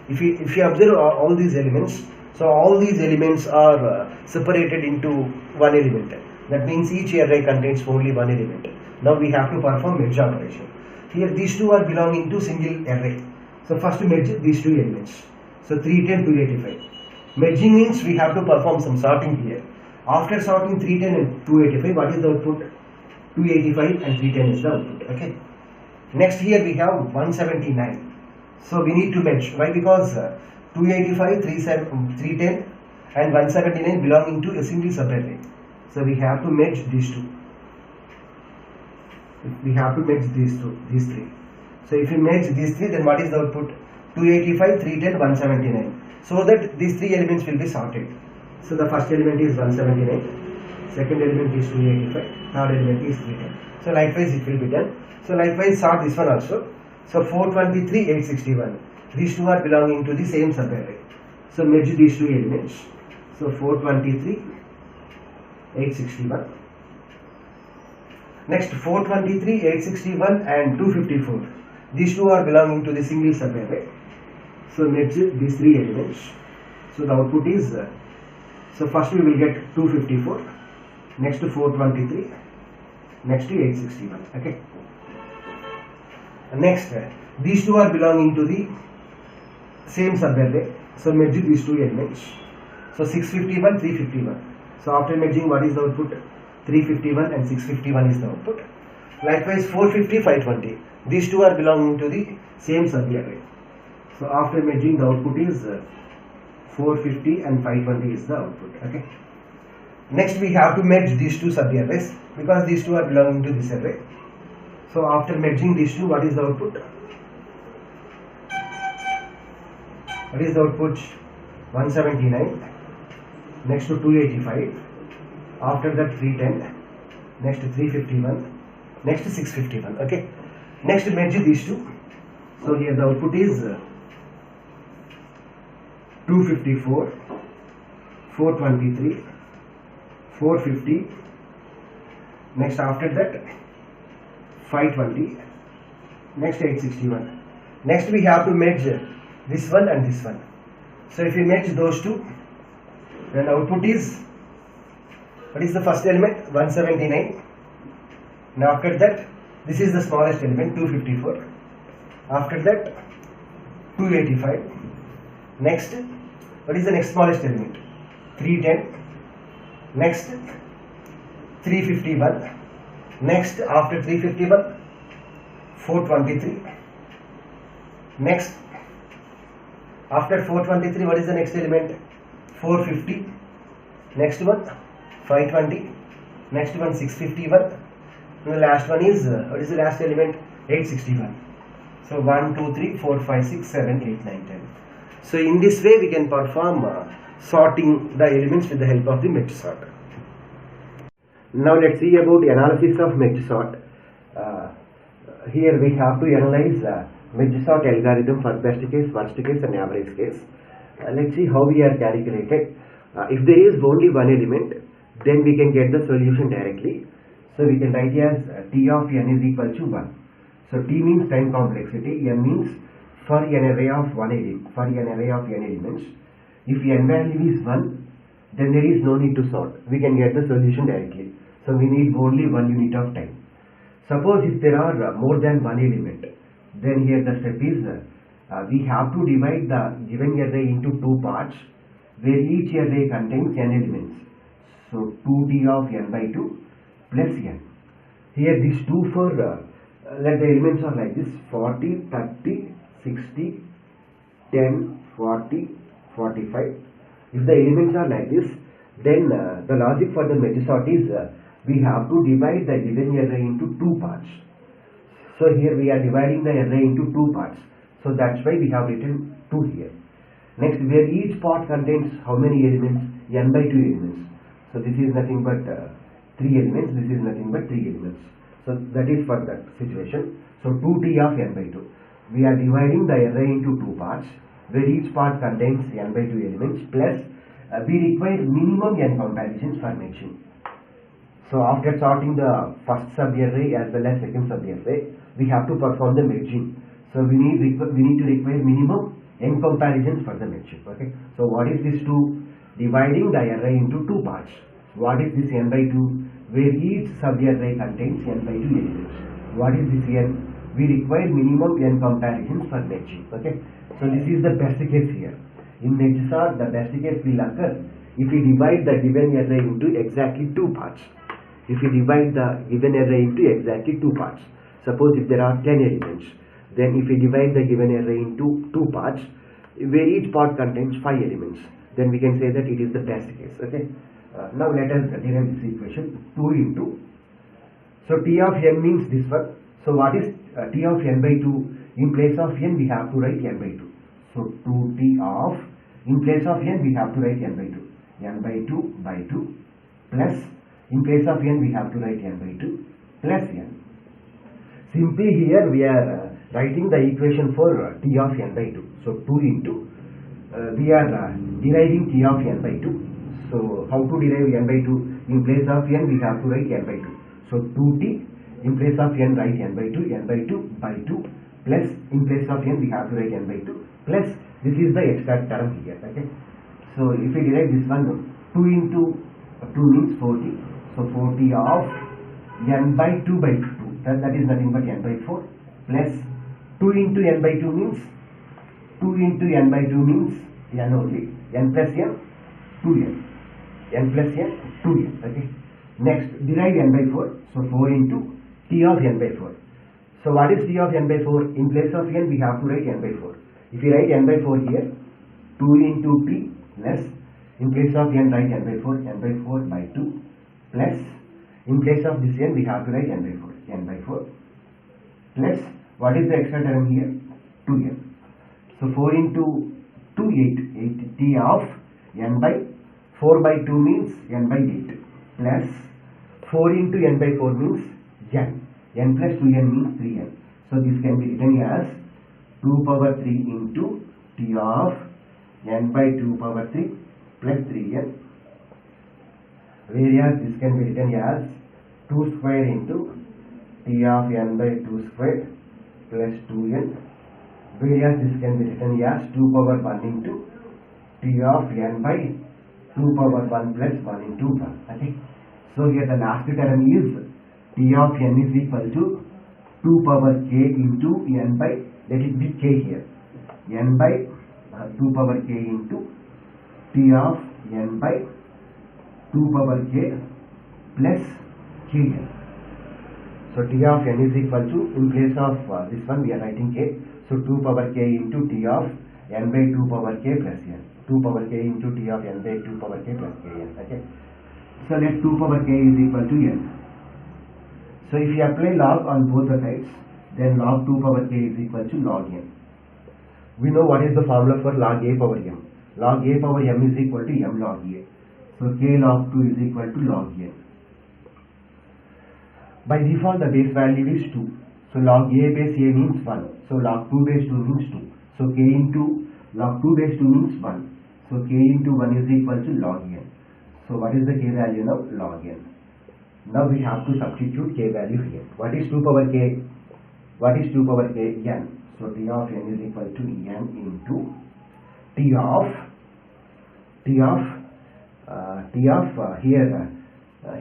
if you observe all these elements, so all these elements are separated into one element. That means each array contains only one element. Now we have to perform merge operation. Here these two are belonging to single array. So first merge these 2 elements. So 310, 285. Merging means we have to perform some sorting here. After sorting 310 and 285, what is the output? 285 and 310 is the output. Okay. Next here we have 179. So we need to merge. Why? Because 285, 310 and 179 belonging to a single subarray. So we have to merge these 2. We have to merge these 3. So if you merge these 3, then what is the output? 285, 310, 179. So that these 3 elements will be sorted. So the first element is 179, second element is 285, third element is 310. So likewise it will be done. So likewise sort this one also. So 423, 861. These 2 are belonging to the same subarray. So merge these 2 elements. So 423, 861. Next 423, 861 and 254. These 2 are belonging to the single subarray. So merge these 3 elements. So the output is, so first we will get 254, next to 423, next to 861. Okay. Next, these 2 are belonging to the same subarray. So merge these 2 elements. So 651, 351. So after merging, what is the output? 351 and 651 is the output. Likewise 450, 520. These 2 are belonging to the same subarray. So after merging, the output is 450 and 520 is the output. Okay. Next we have to merge these 2 subarrays because these 2 are belonging to this array. So after merging these 2, what is the output? What is the output? 179. Next to 285. After that 310. Next to 351. Next to 651. Okay. Next merge these 2. So here the output is 254, 423, 450. Next after that 520. Next 861. Next we have to merge this one and this one. So if we merge those two, then output is, what is the first element? 179. Now after that, this is the smallest element, 254. After that 285. Next, what is the next smallest element? 310. Next 351. Next after 351 423. Next after 423, what is the next element? 450. Next one 520. Next one 651. And the last one is what is the last element? 861. So 1 2 3 4 5 6 7 8 9 10. So in this way we can perform sorting the elements with the help of the merge sort. Now let's see about analysis of merge sort. Here we have to analyze merge sort algorithm for best case, worst case and average case. Let's see how we are calculated. If there is only one element, then we can get the solution directly. So we can write as T of n is equal to 1. So T means time complexity, n means for an array of n elements. If n value is 1, then there is no need to sort. We can get the solution directly. So we need only 1 unit of time. Suppose if there are more than one element, then here the step is we have to divide the given array into two parts where each array contains n elements. So 2t of n by 2 plus n. Here these two for let the elements are like this: 40, 30, 60, 10, 40, 45. If the elements are like this, then the logic for the merge sort is we have to divide the given array into two parts. So here we are dividing the array into two parts. So that's why we have written 2 here. Next, where each part contains how many elements? N by 2 elements. So this is nothing but 3 elements. This is nothing but 3 elements. So that is for that situation. So 2t of n by 2. We are dividing the array into two parts where each part contains n by 2 elements plus we require minimum n comparisons for matching. So after sorting the first sub-array as well as second sub-array, we have to perform the merging. So we need to require minimum n comparisons for the matching. Okay. So what is this 2? Dividing the array into two parts. What is this n by 2? Where each sub-array contains n by 2 elements. What is this n? We require minimum n comparisons for matching. Okay. So this is the best case here. In merge sort, the best case will occur if we divide the given array into exactly two parts. If we divide the given array into exactly two parts. Suppose if there are 10 elements, then if we divide the given array into two parts where each part contains 5 elements, then we can say that it is the best case. Okay. Now let us derive this equation. 2 into, so T of n means this one. So what is T of n by 2? In place of n we have to write n by 2. So 2T of, in place of n we have to write n by 2. N by 2 by 2 plus, in place of n we have to write n by 2 plus n. Simply here we are writing the equation for T of n by 2. So 2 into, we are deriving T of n by 2. So how to derive n by 2? In place of n we have to write n by 2. So 2t, in place of n write n by 2 by 2 plus, in place of n we have to write n by 2 plus, this is the extra term here. Okay. So if we derive this one, 2 into 2 means 40. So 40 of n by 2 by 2. That is nothing but n by 4 plus 2 into n by 2 means 2 into n by 2 means n only. N plus n 2n. N plus n 2n. Okay. Next, derive n by 4. So 4 into T of n by 4. So what is T of n by 4? In place of n we have to write n by 4. If we write n by 4 here, 2 into T plus, in place of n write n by 4 by 2 plus, in place of this n we have to write n by 4 plus, what is the extra term here? 2n. So 4 into 2, 8 T of n by 4 by 2 means n by 8 plus 4 into n by 4 means n plus 2n means 3n. So this can be written as 2 power 3 into T of n by 2 power 3 plus 3n, whereas this can be written as 2 square into t of n by 2 square plus 2n, whereas this can be written as 2 power 1 into t of n by 2 power 1 plus 1 into 1. Okay. So here the last term is t of n is equal to 2 power k into n by, let it be k here, n by 2 power k into t of n by 2 power k plus k here. So t of n is equal to, in place of this one we are writing k, so 2 power k into t of n by 2 power k plus n, 2 power k into t of n by 2 power k plus kn. Okay. So let 2 power k is equal to n. So if you apply log on both the sides, then log 2 power k is equal to log n. We know what is the formula for log a power m. Log a power m is equal to m log a. So k log 2 is equal to log n. By default the base value is 2. So log a base a means 1. So log 2 base 2 means 2. So k into log 2 base 2 means 1. So k into 1 is equal to log n. So what is the k value now? Log n. Now we have to substitute k value here. What is 2 power k? What is 2 power k? N. So t of n is equal to n into t of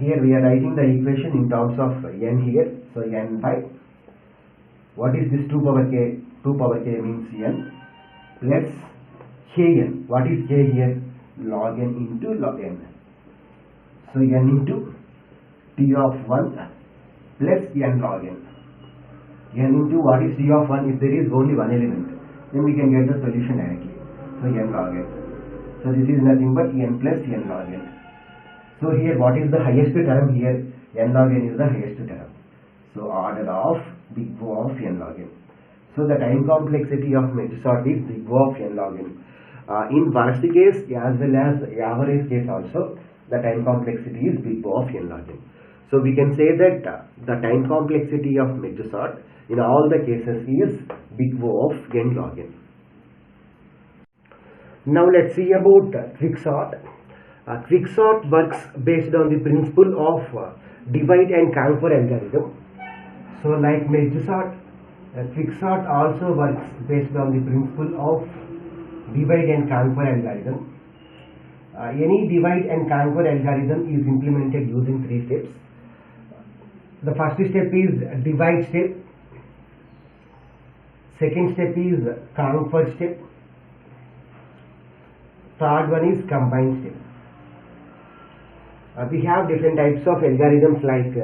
here we are writing the equation in terms of n here. So n by, what is this 2 power k? 2 power k means n plus kn. What is k here? Log n into log n. So n into t of 1 plus n log n. N into what is t of 1? If there is only one element, then we can get the solution directly. So n log n. So this is nothing but n plus n log n. So here what is the highest term here? N log n is the highest term. So order of big O of n log n. So the time complexity of merge sort is big O of n log n. In worst case as well as average case also, the time complexity is big O of n log n. So we can say that the time complexity of merge sort in all the cases is big O of n log n. Now let's see about quicksort. Quicksort works based on the principle of divide and conquer algorithm. So like merge sort, quicksort also works based on the principle of divide and conquer algorithm. Any divide and conquer algorithm is implemented using 3 steps. The first step is divide step, second step is conquer step, third one is combine step. We have different types of algorithms like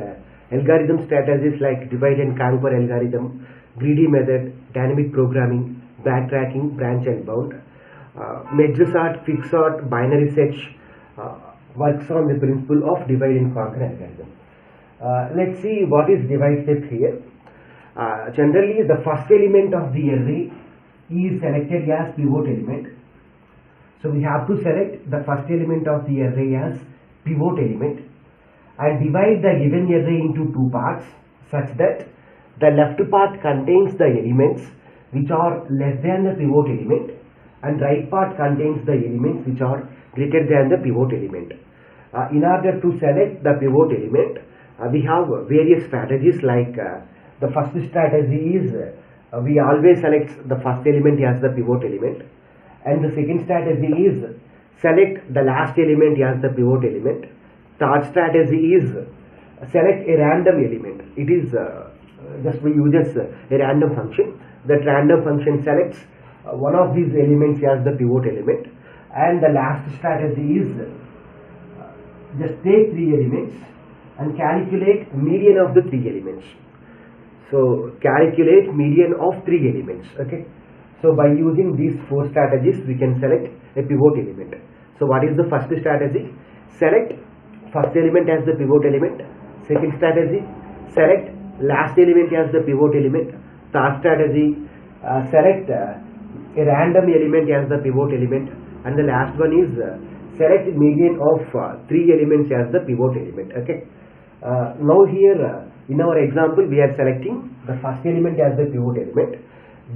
algorithm strategies like divide and conquer algorithm, greedy method, dynamic programming, backtracking, branch and bound. Merge sort, quicksort, binary search works on the principle of divide and conquer algorithm. Let's see what is divide step here. Generally the first element of the array is selected as pivot element. So we have to select the first element of the array as pivot element and divide the given array into 2 parts such that the left part contains the elements which are less than the pivot element and right part contains the elements which are greater than the pivot element. In order to select the pivot element, we have various strategies like the first strategy is we always select the first element as the pivot element, and the second strategy is select the last element as the pivot element. Third strategy is select a random element. It is we use a random function. That random function selects one of these elements as the pivot element, and the last strategy is just take 3 elements and calculate median of the 3 elements. So calculate median of 3 elements. Okay. So by using these 4 strategies we can select a pivot element. So what is the first strategy? Select first element as the pivot element. Second strategy, select last element as the pivot element. Third strategy, select a random element as the pivot element, and the last one is select median of 3 elements as the pivot element. Okay. Now here in our example we are selecting the first element as the pivot element.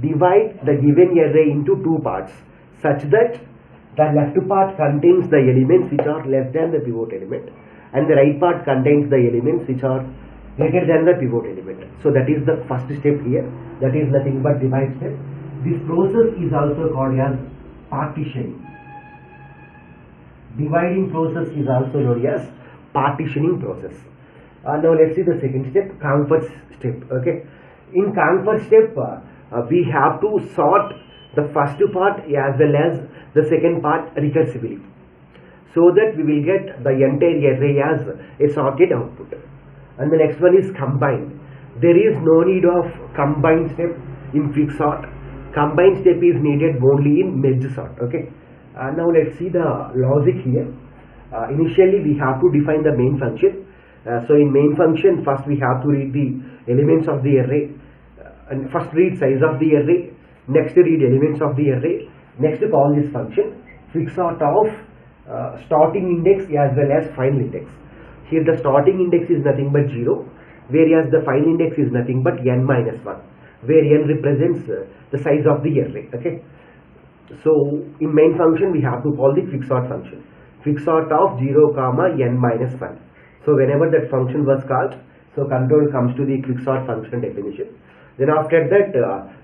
Divide the given array into 2 parts such that the left part contains the elements which are less than the pivot element, and the right part contains the elements which are greater than the pivot element. So that is the first step here. That is nothing but divide step. This process is also called as partitioning. Dividing process is also known as partitioning process. Now let's see the second step, convert step. Okay, in convert step we have to sort the first part as well as the second part recursively, so that we will get the entire array as a sorted output. And the next one is combine. There is no need of combine step in quicksort. Combine step is needed only in merge sort. Okay. Now let's see the logic here. Initially we have to define the main function. So in main function, first we have to read the elements of the array, and first read size of the array, next read elements of the array, next call this function quicksort of starting index as well as final index. Here the starting index is nothing but 0, whereas the final index is nothing but n minus 1, where n represents the size of the array. Okay. So in main function we have to call the quicksort function, quicksort of 0 comma n minus 1. So whenever that function was called, so control comes to the quicksort function definition. Then after that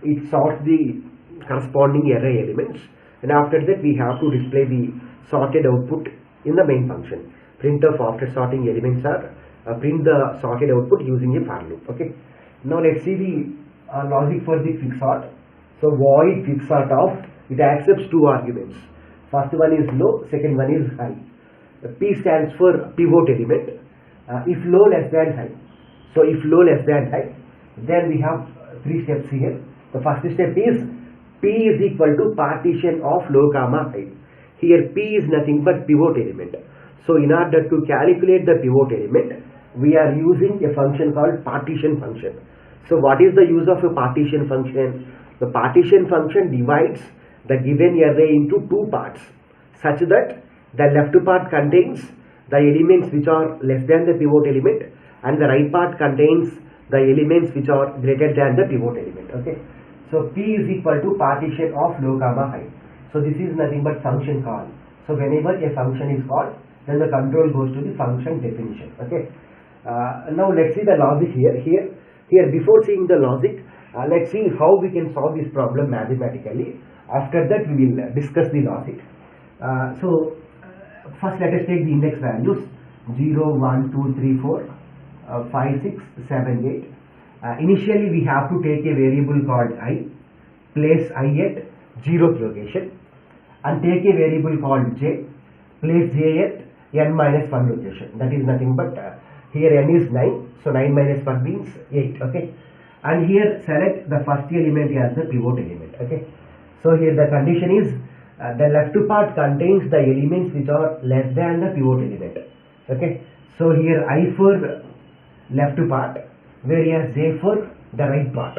it sorts the corresponding array elements, and after that we have to display the sorted output in the main function. Printf after sorting elements are print the sorted output using a for loop. Okay. Now let's see the logic for the quicksort. So void quicksort of, it accepts two arguments. First one is low, second one is high. P stands for pivot element. If low less than high, so if low less than high, then we have three steps here. The first step is P is equal to partition of low comma high. Here P is nothing but pivot element. So in order to calculate the pivot element, we are using a function called partition function. So what is the use of a partition function? The partition function divides the given array into two parts, such that the left part contains the elements which are less than the pivot element, and the right part contains the elements which are greater than the pivot element. Okay. So P is equal to partition of low comma high. So this is nothing but function call. So whenever a function is called, then the control goes to the function definition. Okay. Now let's see the logic here. Here before seeing the logic, let's see how we can solve this problem mathematically. After that we will discuss the logic. First let us take the index values 0, 1, 2, 3, 4, 5, 6, 7, 8. Initially we have to take a variable called I, place I at 0th location, and take a variable called j, place j at n minus 1 location. That is nothing but here n is 9, so 9 minus 1 means 8. Okay, and here select the first element as the pivot element. Okay, so here the condition is the left part contains the elements which are less than the pivot element. Okay, so here I for left part, whereas j for the right part.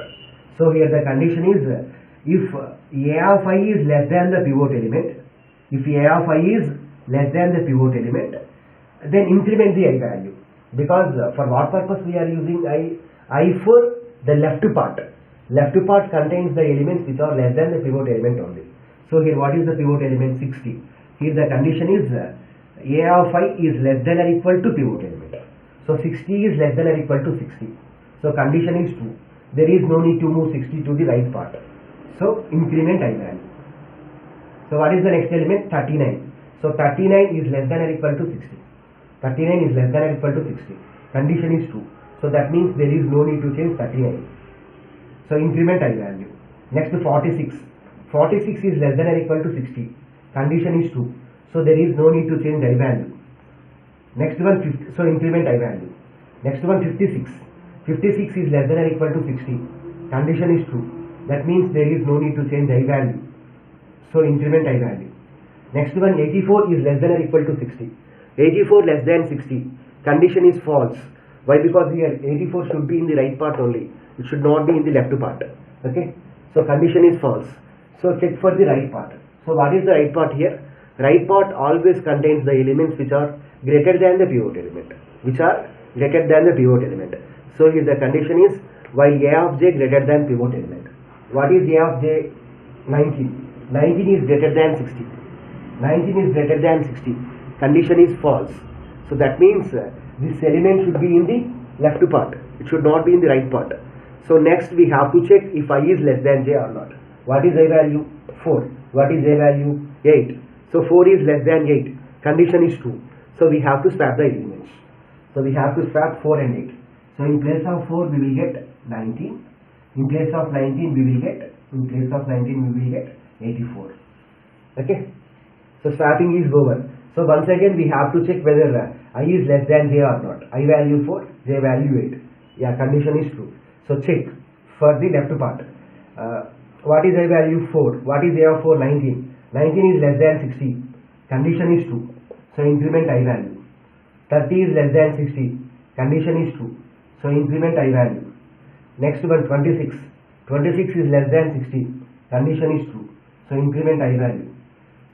So here the condition is if a of I is less than the pivot element, if a of I is less than the pivot element, then increment the I value, because for what purpose we are using I for the left part. Left part contains the elements which are less than the pivot element only. So here what is the pivot element? 60. Here the condition is a of I is less than or equal to pivot element. So 60 is less than or equal to 60. So condition is true. There is no need to move 60 to the right part. So increment I value. So what is the next element? 39. So 39 is less than or equal to 60. 39 is less than or equal to 60. Condition is true. So that means there is no need to change 39. So increment I value. Next to 46. 46 is less than or equal to 60. Condition is true. So there is no need to change I value. Next one 50. So increment I value. Next one 56. 56 is less than or equal to 60. Condition is true. That means there is no need to change I value. So increment I value. Next one 84 is less than or equal to 60. 84 less than 60. Condition is false. Why? Because here 84 should be in the right part only. It should not be in the left part. Okay. So condition is false. So check for the right part. So what is the right part here? Right part always contains the elements which are greater than the pivot element. Which are greater than the pivot element. So here the condition is while a of j greater than pivot element. What is a of j? 19. 19 is greater than 60. 19 is greater than 60. Condition is false. So that means this element should be in the left part. It should not be in the right part. So next we have to check if I is less than j or not. What is I value? 4. What is a value? 8. So 4 is less than 8. Condition is true. So we have to swap the elements. So we have to swap 4 and 8. So in place of 4 we will get 19. In place of 19 we will get 84. Okay. So swapping is over. So once again we have to check whether I is less than j or not. I value 4, j value 8. Yeah, condition is true. So check for the left part. What is I value? 4. What is a of 4? 19. 19 is less than 60. Condition is true. So increment I value. 30 is less than 60. Condition is true. So increment I value. Next one, 26. 26 is less than 60. Condition is true. So increment I value.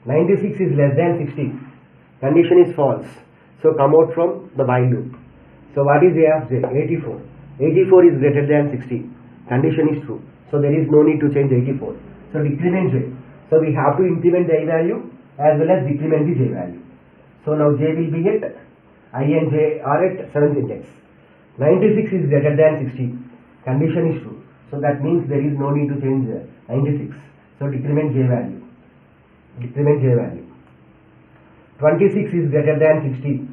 96 is less than 60. Condition is false. So come out from the while loop. So what is a of j? 84. 84 is greater than 60. Condition is true. So there is no need to change 84. So decrement j. So we have to increment the I value as well as decrement the j value. So now j will be at I and j are at 7th index. 96 is greater than 60. Condition is true. So that means there is no need to change 96. So decrement j value. Decrement j value. 26 is greater than 60.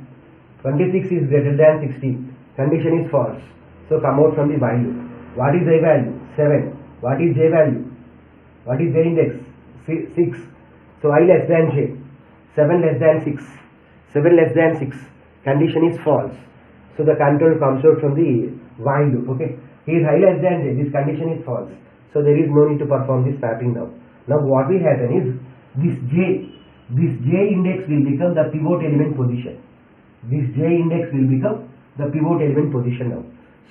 26 is greater than 60. Condition is false. So come out from the while loop. What is I value? 7. What is j value? What is j index? 6. So I less than j. 7 less than 6. 7 less than 6. Condition is false. So the control comes out from the while loop. Okay. Here I less than j. This condition is false. So there is no need to perform this swapping now. Now what will happen is this j index will become the pivot element position. This j index will become the pivot element position now.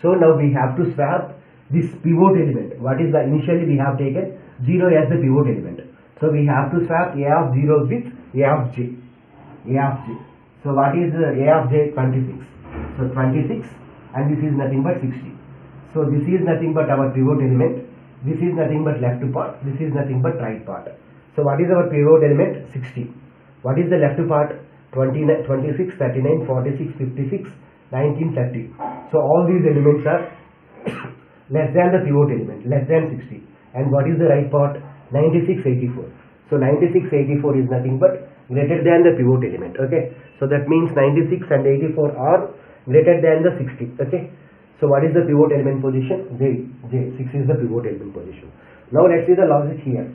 So now we have to swap this pivot element. What is the initially we have taken 0 as the pivot element. So we have to swap a of 0 with a of j. A of j. So what is a of j? 26. So 26 and this is nothing but 60. So this is nothing but our pivot element. This is nothing but left part. This is nothing but right part. So what is our pivot element? 60. What is the left part? 29, 26, 39, 46, 56, 19, 30. So all these elements are less than the pivot element, less than 60. And what is the right part? 96, 84. So 96, 84 is nothing but greater than the pivot element. Okay. So that means 96 and 84 are greater than the 60. Okay. So what is the pivot element position? J. 6 is the pivot element position. Now let's see the logic here.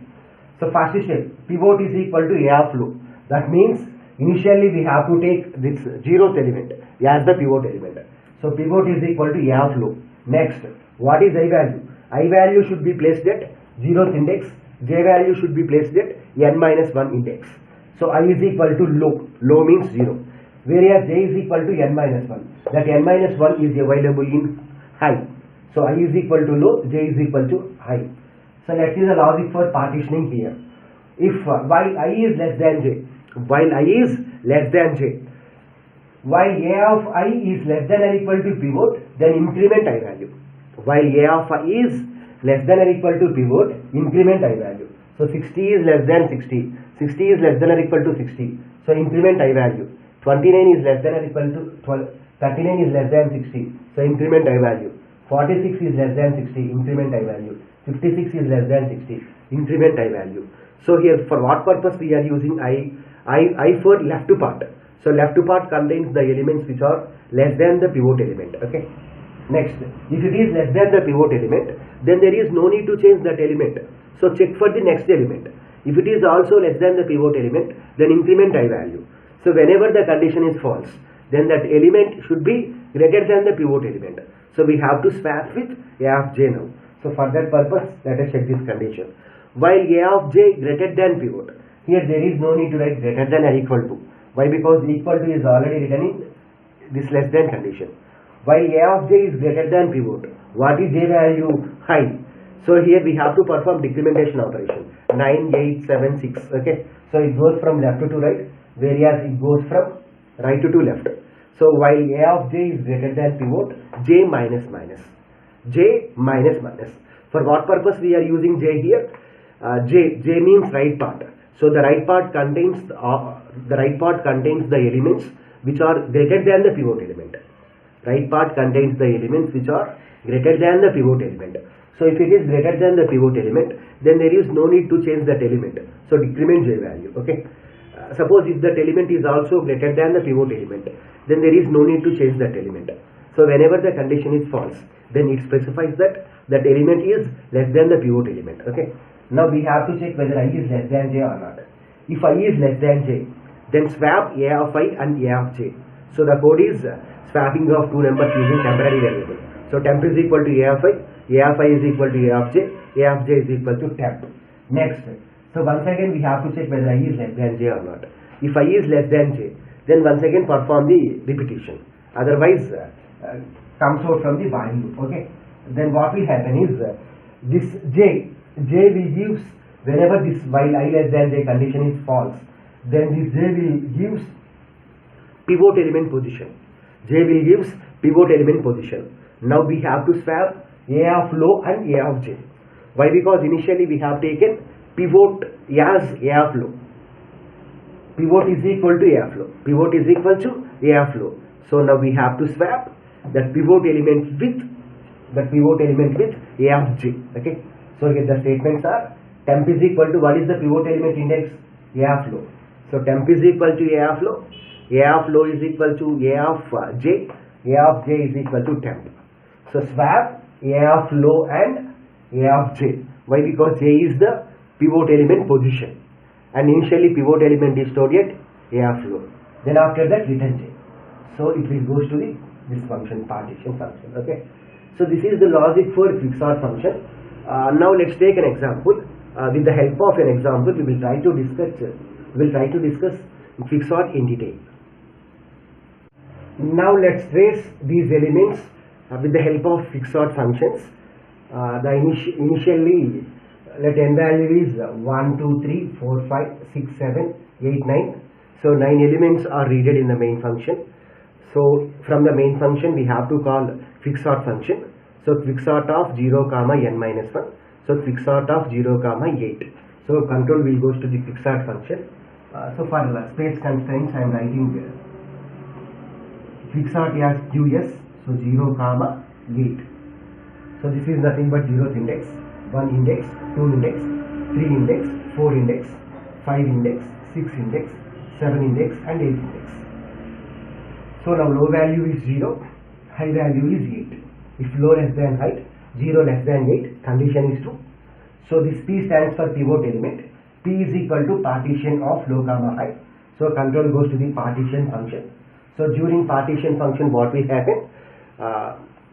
So first step, pivot is equal to A of loop. That means initially we have to take this 0th element as the pivot element. So pivot is equal to A of loop. Next, what is I value? I value should be placed at 0th index. J value should be placed at n minus 1 index. So I is equal to low. Low means 0. Whereas j is equal to n minus 1. That n minus 1 is available in high. So I is equal to low, j is equal to high. So let's see the logic for partitioning here. If while I is less than j, while I is less than j, while a of I is less than or equal to pivot, then increment I value. While a of I is less than or equal to pivot, increment I value. So 60 is less than 60. 60 is less than or equal to 60. So increment I value. 29 is less than or equal to 12. 39 is less than 60. So increment I value. 46 is less than 60. Increment I value. 56 is less than 60. Increment I value. So here for what purpose we are using I for left part. So left part contains the elements which are less than the pivot element. Okay. Next, if it is less than the pivot element, then there is no need to change that element. So check for the next element. If it is also less than the pivot element, then increment I value. So whenever the condition is false, then that element should be greater than the pivot element. So we have to swap with A of j now. So for that purpose, let us check this condition. While A of j greater than pivot, here there is no need to write greater than or equal to. Why? Because equal to is already written in this less than condition. While A of j is greater than pivot, what is j value? High. So here we have to perform decrementation operation. 9, 8, 7, 6. Okay. So it goes from left to right, whereas it goes from right to left. So while A of j is greater than pivot, j minus minus. J minus minus. For what purpose we are using j here? J means right part. So the right part contains the elements which are greater than the pivot element. Right part contains the elements which are greater than the pivot element. So if it is greater than the pivot element, then there is no need to change that element. So decrement J value. Okay. Suppose if that element is also greater than the pivot element, then there is no need to change that element. So whenever the condition is false, then it specifies that that element is less than the pivot element. Okay. Now we have to check whether I is less than J or not. If I is less than J, then swap A of I and A of J. So the code is swapping of two numbers using temporary variable. So temp is equal to A of I is equal to A of J is equal to temp. Next, so once again we have to check whether I is less than J or not. If I is less than J, then once again perform the repetition. Otherwise, comes out from the value. Okay. Then what will happen is this J will gives whenever this while I less than J condition is false, then this J will gives pivot element position. J will gives pivot element position. Now we have to swap A of low and A of J. Why? Because initially we have taken pivot as A of low. Pivot is equal to A of low. Pivot is equal to A of low. So now we have to swap that pivot element with A of J. Okay. So here the statements are temp is equal to what is the pivot element index? A of low. So temp is equal to A of low. A of low is equal to A of J. A of J is equal to temp. So swap A of low and A of J. Why? Because J is the pivot element position, and initially pivot element is stored at A of low. Then after that return J. So it will goes to this function, partition function. Okay. So this is the logic for quicksort function. Now let's take an example. With the help of an example, we will try to discuss quicksort in detail. Now let's trace these elements with the help of quicksort functions. Initially, let n value is 1, 2, 3, 4, 5, 6, 7, 8, 9. So 9 elements are readed in the main function. So from the main function, we have to call quicksort function. So quicksort of 0, n minus 1. So quicksort of 0, 8. So control will goes to the quicksort function. So for space constraints, I am writing quicksort as QS. So 0, 8. So this is nothing but 0th index, 1 index, 2 index, 3 index, 4 index, 5 index, 6 index, 7 index and 8 index. So now low value is 0, high value is 8. If low less than high, 0 less than 8, condition is true. So this P stands for pivot element. P is equal to partition of low, high. So control goes to the partition function. So during partition function, what will happen?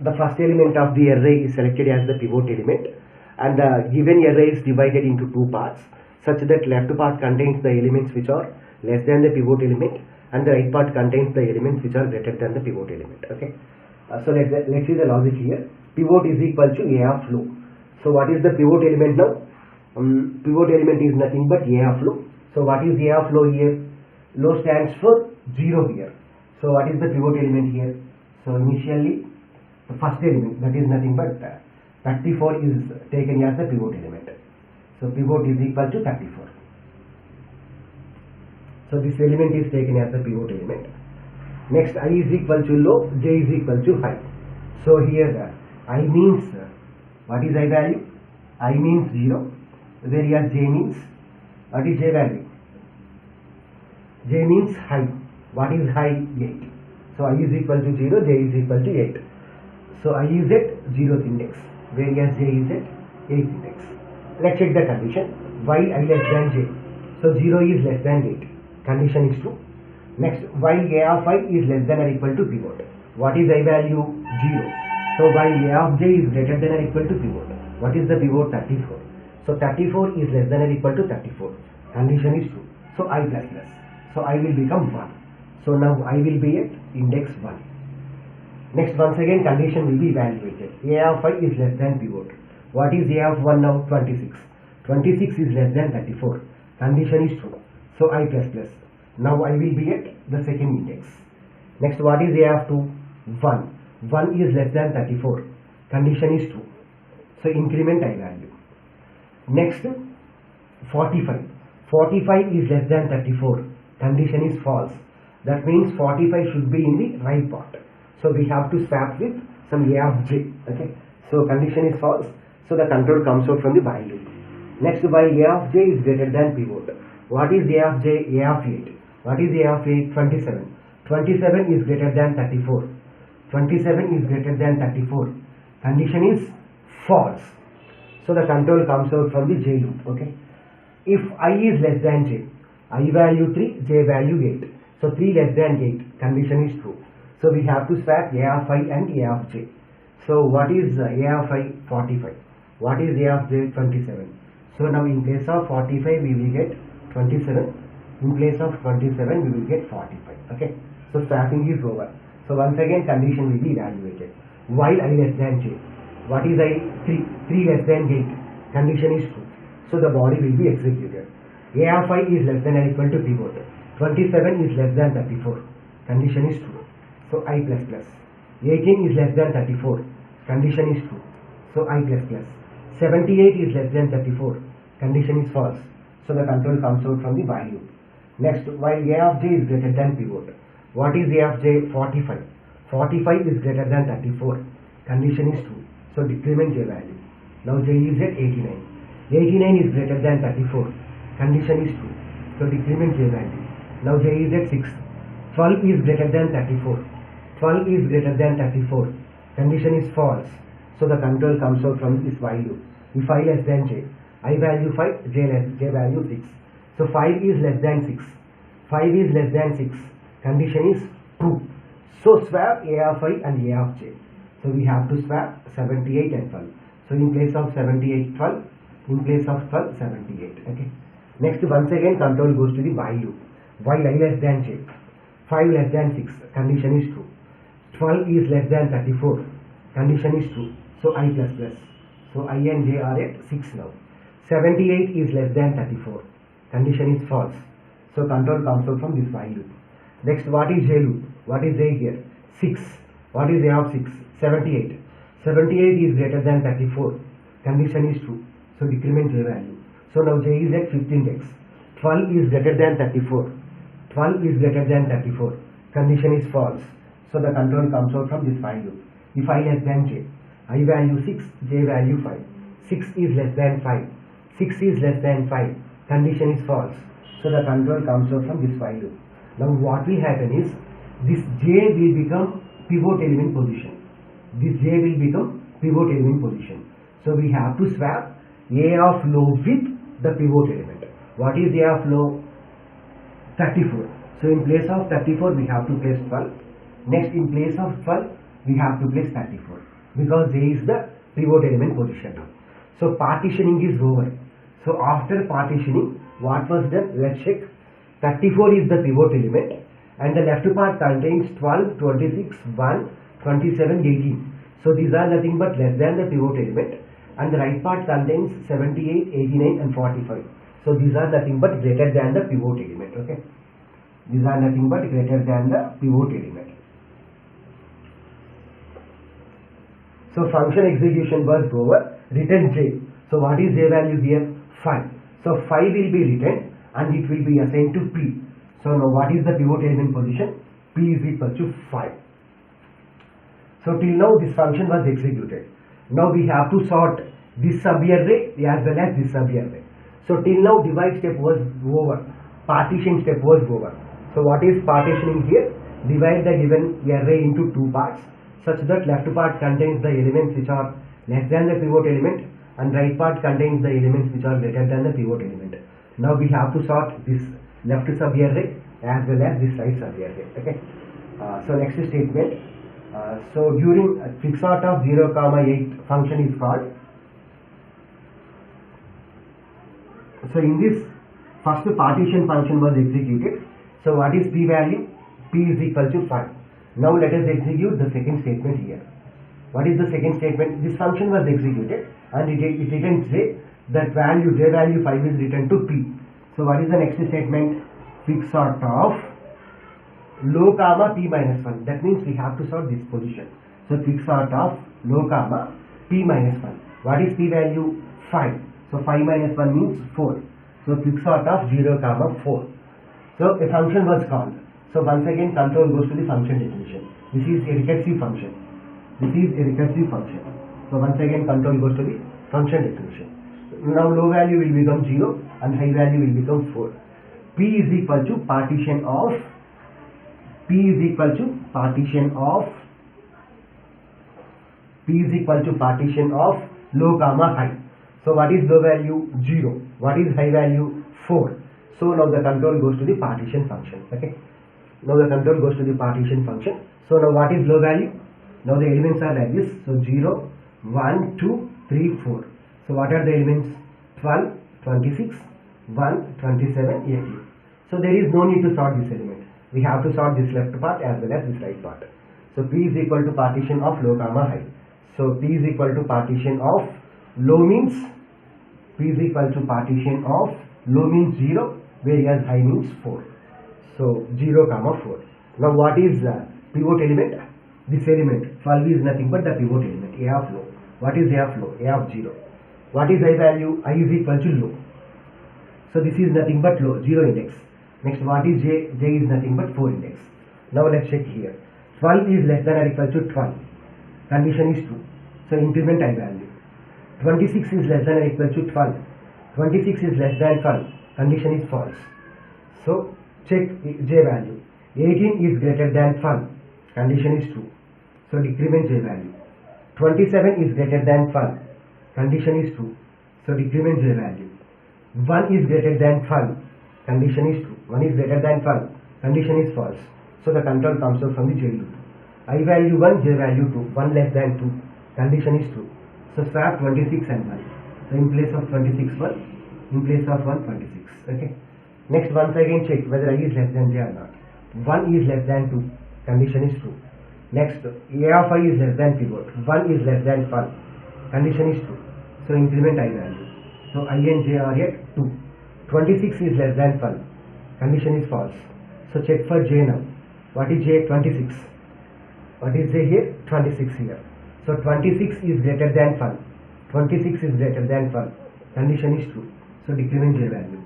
The first element of the array is selected as the pivot element, and the given array is divided into two parts, such that left part contains the elements which are less than the pivot element, and the right part contains the elements which are greater than the pivot element. Okay. So let's see the logic here. Pivot is equal to A of low. So what is the pivot element now? Pivot element is nothing but A of low. So what is A of low here? Low stands for 0 here. So what is the pivot element here? So initially the first element, that is nothing but 34 is taken as the pivot element. So pivot is equal to 34. So this element is taken as the pivot element. Next, I is equal to low, J is equal to high. So here I means, what is I value? I means 0, whereas J means, what is J value? J means high. What is high? 8. So I is equal to 0, J is equal to 8. So I is at 0th index, whereas J is at 8th index. Let's check the condition. While I less than J. So 0 is less than 8. Condition is true. Next, while A of I is less than or equal to pivot. What is I value? 0. So while A of J is greater than or equal to pivot. What is the pivot? 34. So 34 is less than or equal to 34. Condition is true. So I plus plus. So I will become 1. So now I will be at index 1. Next, once again condition will be evaluated. A of I is less than pivot. What is A of 1 now? 26. 26 is less than 34. Condition is true. So I plus plus. Now I will be at the second index. Next, what is A of 2? 1. 1 is less than 34. Condition is true. So increment I value. Next, 45. 45 is less than 34. Condition is false. That means 45 should be in the right part. So we have to swap with some a of j. Okay. So condition is false. So the control comes out from the while loop. Next, while a of j is greater than pivot. What is a of j? A of 8. What is a of 8? 27. 27 is greater than 34. 27 is greater than 34. Condition is false. So the control comes out from the j loop. Okay. If I is less than j, I value 3, j value 8. So 3 less than 8. Condition is true. So we have to swap a of I and a of j. So what is a of I? 45. What is a of j? 27. So now in place of 45 we will get 27. In place of 27 we will get 45. Okay. So swapping is over. So once again condition will be evaluated. While I less than j. What is I? 3. 3 less than 8. Condition is true. So the body will be executed. A of I is less than or equal to pivot. 27 is less than 34. Condition is true. So I plus plus. 18 is less than 34. Condition is true. So I plus plus. 78 is less than 34. Condition is false. So the control comes out from the while loop. Next, while a of j is greater than pivot. What is a of j? 45. 45 is greater than 34. Condition is true. So decrement j value. Now j is at 89. 89 is greater than 34. Condition is true. So decrement j value. Now j is at 6. 12 is greater than 34. 12 is greater than 34. Condition is false. So the control comes out from this while loop. If I less than j, I value 5, j value 6. So 5 is less than 6. 5 is less than 6. Condition is true. So swap a of I and a of j. So we have to swap 78 and 12. So in place of 78, 12. In place of 12, 78. Okay. Next, once again control goes to the while loop. While I less than j. 5 less than 6. Condition is true. 12 is less than 34. Condition is true. So I plus plus. So I and j are at 6 now. 78 is less than 34. Condition is false. So control comes out from this while loop. Next, what is j loop? What is j here? 6. What is a of 6? 78. 78 is greater than 34. Condition is true. So decrement j value. So now j is at 5th index. 12 is greater than 34. 12 is greater than 34. Condition is false. So the control comes out from this while loop. If I less than j, I value 6, j value 5. 6 is less than 5. 6 is less than 5. Condition is false. So the control comes out from this while loop. Now what will happen is, this j will become pivot element position. This j will become pivot element position. So we have to swap a of low with the pivot element. What is a of low? 34. So in place of 34 we have to place 12. Next, in place of 12 we have to place 34, because j is the pivot element position. So partitioning is over. So after partitioning, what was done? Let's check. 34 is the pivot element and the left part contains 12, 26, 1, 27, 18. So these are nothing but less than the pivot element, and the right part contains 78, 89 and 45. So these are nothing but greater than the pivot element. Okay. These are nothing but greater than the pivot element. So function execution was over. Return j. So what is j value here? 5. So 5 will be returned and it will be assigned to P. So now what is the pivot element position? P is equal to 5. So till now this function was executed. Now we have to sort this sub-array as well as this sub-array. So till now divide step was over. Partition step was over. So what is partitioning here? Divide the given array into two parts, such that left part contains the elements which are less than the pivot element and right part contains the elements which are greater than the pivot element. Now we have to sort this left sub-array as well as this right sub-array. Okay. So next statement. So during quicksort of 0, 8 function is called. So in this first partition function was executed. So what is p value? P is equal to 5. Now let us execute the second statement here. What is the second statement? This function was executed and it returns j. That value j value 5 is returned to p. So what is the next statement? Quicksort of low comma p minus 1. That means we have to sort this position. So quicksort of low comma p minus 1. What is p value? 5. So 5 minus 1 means 4. So quicksort of 0 comma 4. So a function was called. So once again control goes to the function definition. This is a recursive function. This is a recursive function. So once again control goes to the function definition. Now low value will become 0 and high value will become 4. P is equal to partition of low comma high. So what is low value? 0. What is high value? 4. So now the control goes to the partition function. Okay. Now the control goes to the partition function. So now what is low value? Now the elements are like this. So 0, 1, 2, 3, 4. So what are the elements? 12, 26, 1, 27, 18. So there is no need to sort this element. We have to sort this left part as well as this right part. So P is equal to partition of low comma high. So P is equal to partition of low means P is equal to partition of low means 0, whereas high means 4. So 0 comma 4. Now what is pivot element? This element 12 is nothing but the pivot element A of low. What is A of low? A of 0. What is I value? I is equal to low. So this is nothing but low, 0 index. Next what is J? J is nothing but 4 index. Now let's check here. 12 is less than or equal to 12. Condition is true. So increment I value. 26 is less than or equal to 12. 26 is less than 12. Condition is false. So check J value. 18 is greater than 12. Condition is true. So decrement J value. 27 is greater than 12. Condition is true. So decrement J value. 1 is greater than 12. Condition is true. 1 is greater than 12. Condition is false. So the control comes out from the J loop. I value 1, J value 2. 1 less than 2. Condition is true. So swap 26 and 1. So in place of 26, 1. In place of 1, 26. Okay. Next once again check whether I is less than J or not. 1 is less than 2. Condition is true. Next A of I is less than pivot. 1 is less than 12. Condition is true. So increment I value. So I and J are at 2. 26 is less than 12. Condition is false. So check for J now. What is J? 26. What is J here? 26 here. So 26 is greater than 12. 26 is greater than 12. Condition is true. So decrement J value.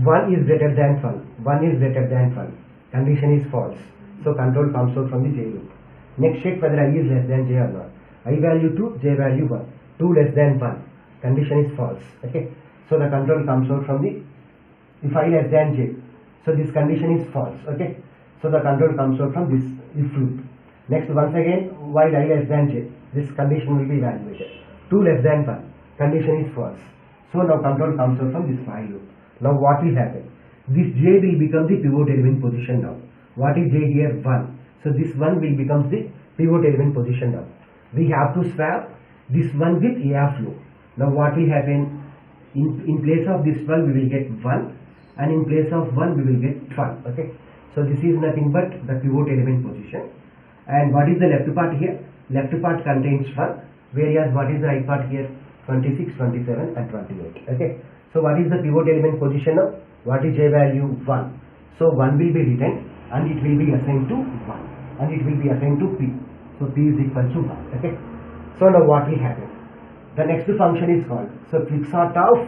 1 is greater than 12. 1 is greater than 12. Condition is false. So control comes out from the J loop. Next check whether I is less than J or not. I value 2, J value 1. 2 less than 1. Condition is false. Okay. So the control comes out from the if I less than J. So this condition is false. Okay. So the control comes out from this if loop. Next once again while I less than J, this condition will be evaluated. 2 less than 1. Condition is false. So now control comes out from this while loop. Now what will happen? This J will become the pivot element position now. What is J here? 1. So this 1 will become the pivot element position now. We have to swap this 1 with A of low. Now what will happen? In place of this 12 we will get 1 and in place of 1 we will get 12. Okay. So this is nothing but the pivot element position. And what is the left part here? Left part contains 1, whereas what is the right part here? 26, 27 and 28. Okay. So what is the pivot element position now? What is J value? 1. So 1 will be written and it will be assigned to 1 and it will be assigned to P. So P is equal to 1. Okay. So now what will happen? The next function is called quicksort of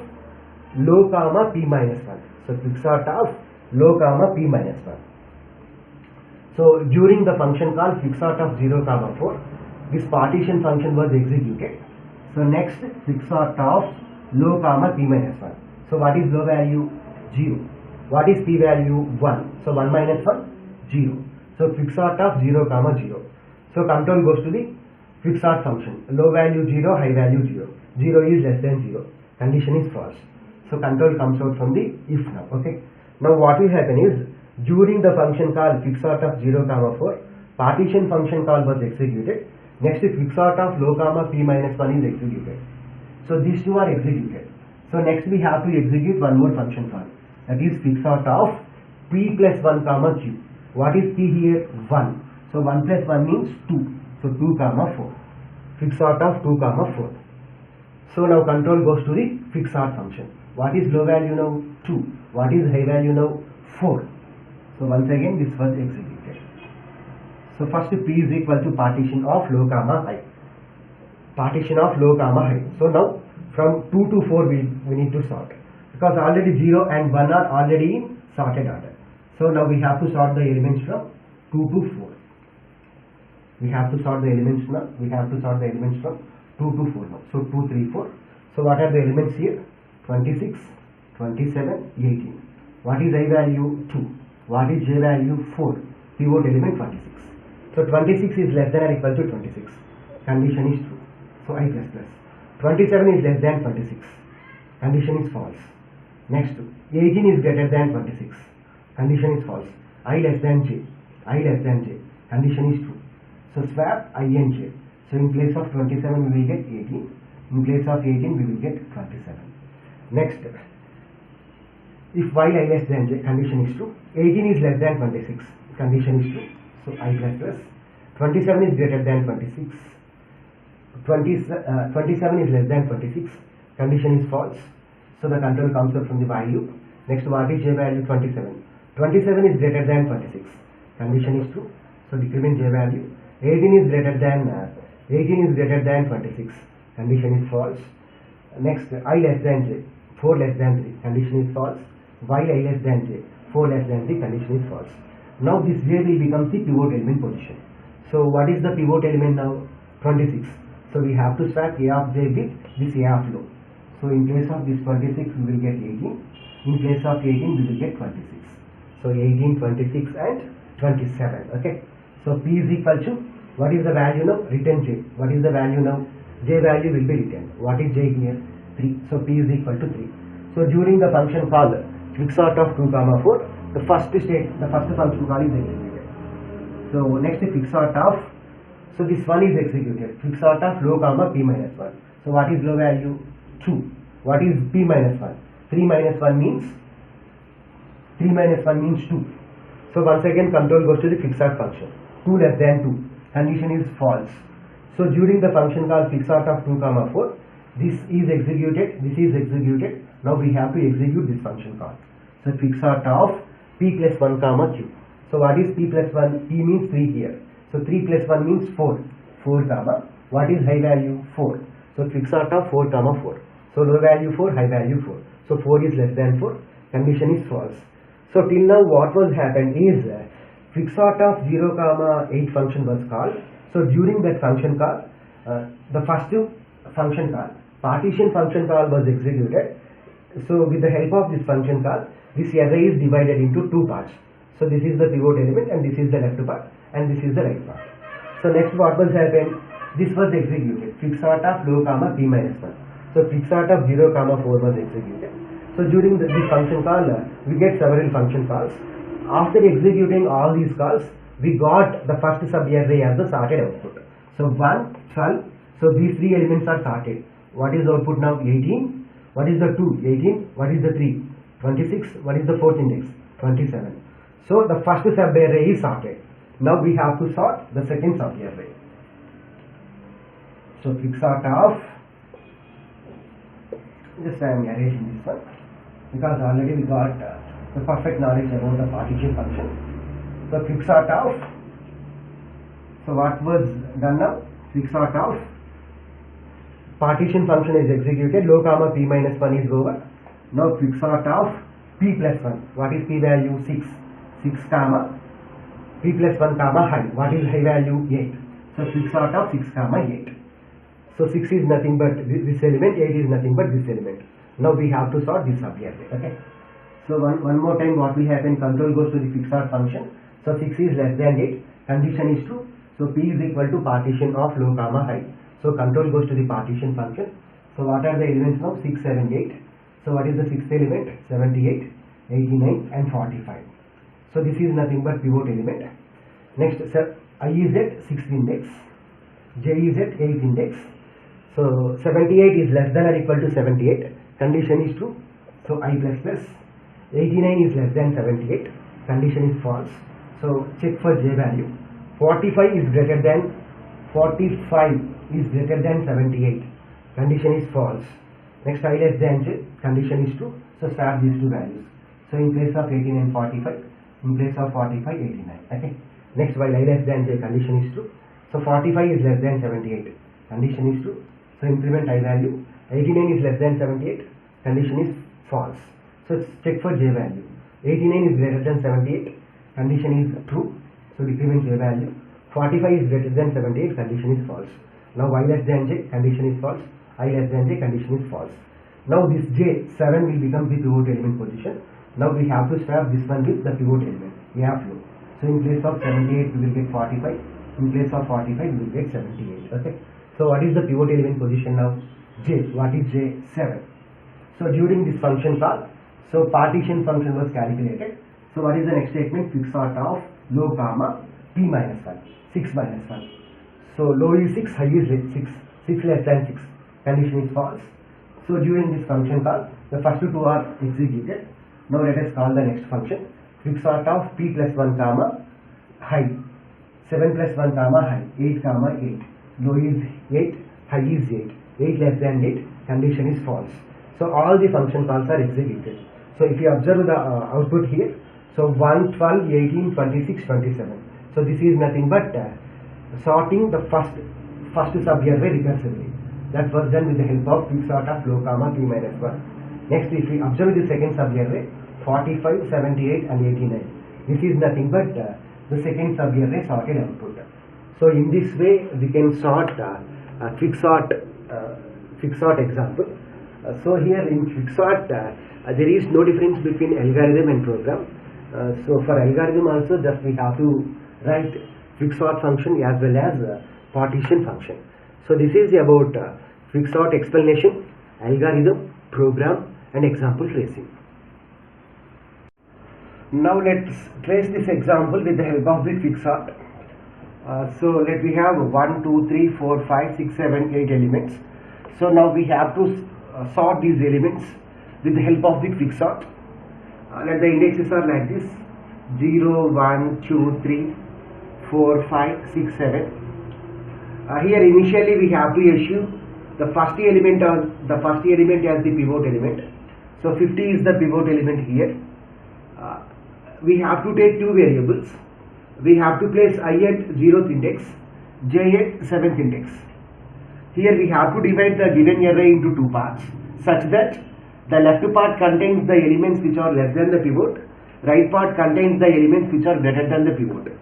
low comma P minus 1. So quicksort of low comma P minus 1. So during the function call quicksort of 0 comma 4, this partition function was executed. So next quicksort of low comma P minus 1. So what is low value? 0. What is P value? 1. So 1 minus 1? 0. So quicksort of 0 comma 0. So control goes to the quicksort function. Low value 0, high value 0. 0 is less than 0. Condition is false. So control comes out from the if now. Okay. Now what will happen is during the function call quicksort of 0 comma 4, partition function call was executed. Next quicksort of low comma P minus 1 is executed. So these two are executed. So next we have to execute one more function call. That is quicksort of P plus 1 comma Q. What is P here? 1. So 1 plus 1 means 2. So 2 comma 4. Quicksort of 2 comma 4. So now control goes to the quicksort function. What is low value now? 2. What is high value now? 4. So once again this was executed. So first P is equal to partition of low comma high. Partition of low comma high. So now from 2 to 4 we need to sort. because already 0 and 1 are already in sorted order. So now we have to sort the elements from 2 to 4. We have to sort the elements now. We have to sort the elements from 2 to 4 now. So 2, 3, 4. So what are the elements here? 26, 27, 18. What is I value? 2. What is j value? 4. Pivot element 26. So 26 is less than or equal to 26. Condition is true. So I plus plus. 27 is less than 26. Condition is false. Next, 18 is greater than 26. Condition is false. I less than j. I less than j. Condition is true. So swap I and j. So in place of 27 we will get 18. In place of 18 we will get 27. Next, if while I less than j, condition is true. 18 is less than 26. Condition is true. So I plus plus. 27 is greater than 26. 27 is less than 26. Condition is false. So the control comes out from the while loop. Next, what is j value? 27. 27 is greater than 26. Condition is true. So decrement j value. 18 is greater than 26. Condition is false. Next, I less than j. 4 less than 3. Condition is false. While I less than j. 4 less than 3. Condition is false. Now this j will become the pivot element position. So what is the pivot element now? 26. So we have to swap a of j with this a of low. So in place of this 26 we will get 18. In place of 18 we will get 26. So 18, 26 and 27. Okay. So P is equal to, what is the value now? Return j. What is the value now? J value will be returned. What is j here? 3. So P is equal to 3. So during the function call quicksort of 2, 4, the first function call is executed. So next quicksort of, so this one is executed. Quicksort of low, P minus 1. So what is low value? 2. What is P minus 1? 3 minus 1 means 2. So once again control goes to the quicksort function. 2 less than 2. Condition is false. So during the function call quicksort of 2, 4, this is executed. Now we have to execute this function call. So quicksort of P plus 1, Q. So what is P plus 1? P means 3 here. So 3 plus 1 means 4. 4, what is high value? 4. So quicksort of 4, 4. So low value 4, high value 4. So 4 is less than 4. Condition is false. So till now what was happened is quicksort of 0, 8 function was called. So during that function call, the first function call, partition function call was executed. So with the help of this function call, this array is divided into 2 parts. So this is the pivot element and this is the left part and this is the right part. So next what was happened? This was executed. Quicksort of low, P minus 1. So quicksort of 0, 4 was executed. So during this function call, we get several function calls. After executing all these calls, we got the first sub-array as the sorted output. So 1, 12. So these 3 elements are sorted. What is the output now? 18. What is the 2? 18. What is the 3? 26. What is the 4th index? 27. So the first sub-array is sorted. Now we have to sort the second sub-array. So quicksort of, just I am arranging this one because already we got the perfect knowledge about the partition function. So quicksort of, so what was done now? Quicksort of partition function is executed. Low, P minus 1 is over. Now quicksort of P plus 1. What is P value? 6. 6, P plus 1, high. What is high value? 8. So quicksort of 6, 8. So 6 is nothing but this element, 8 is nothing but this element. Now we have to sort this sub-array. Okay. So one more time what will happen? Control goes to the quicksort function. So 6 is less than 8. Condition is true. So P is equal to partition of low, high. So control goes to the partition function. So what are the elements now? 6, 7, 8. So what is the sixth element? 78, 89 and 45. So this is nothing but pivot element. Next, I is at 6th index, J is at 8th index. So 78 is less than or equal to 78. Condition is true. So I plus plus. 89 is less than 78. Condition is false. So check for J value. 45 is greater than 78. Condition is false. Next, I less than J. Condition is true. So swap these two values. So in place of 89, 45. In place of 45, 89. Okay. Next, while I less than J, condition is true. So 45 is less than 78. Condition is true. So increment I value. 89 is less than 78. Condition is false. So check for j value. 89 is greater than 78, condition is true, so decrement j value. 45 is greater than 78, condition is false. Now y less than j, condition is false. I less than j, condition is false. Now this j, 7 will become the pivot element position. Now we have to swap this one with the pivot element. We have to. So in place of 78 we will get 45. In place of 45 we will get 78. Okay. So what is the pivot element position now? J. What is j? 7. So during this function call, so partition function was calculated. So what is the next statement? Quicksort of low comma p minus 1. 6 minus 1. So low is 6, high is 6. 6 less than 6. Condition is false. So during this function call, the first two are executed. Now let us call the next function. Quicksort of p plus 1 comma high. 7 plus 1 comma high. 8 comma 8. Low is 8, high is 8. 8 less than 8. Condition is false. So all the function calls are executed. So if you observe the output here, so 1, 12, 18, 26, 27. So this is nothing but sorting the first sub-array recursively. That was done with the help of quicksort of low comma p minus 1. Next, if we observe the second sub-array, 45, 78 and 89. This is nothing but the second sub-array sorted output. So in this way we can sort quicksort example. So here in quicksort there is no difference between algorithm and program. So for algorithm also just we have to write quicksort function as well as partition function. So this is about quicksort explanation, algorithm, program and example tracing. Now let's trace this example with the help of the quicksort. So let we have 1, 2, 3, 4, 5, 6, 7, 8 elements. So now we have to sort these elements with the help of the quicksort. Let the indexes are like this: 0, 1, 2, 3, 4, 5, 6, 7. Here initially we have to assume the first element as the pivot element. So 50 is the pivot element here. We have to take two variables. We have to place I at 0th index, j at 7th index. Here we have to divide the given array into two parts such that the left part contains the elements which are less than the pivot, right part contains the elements which are greater than the pivot.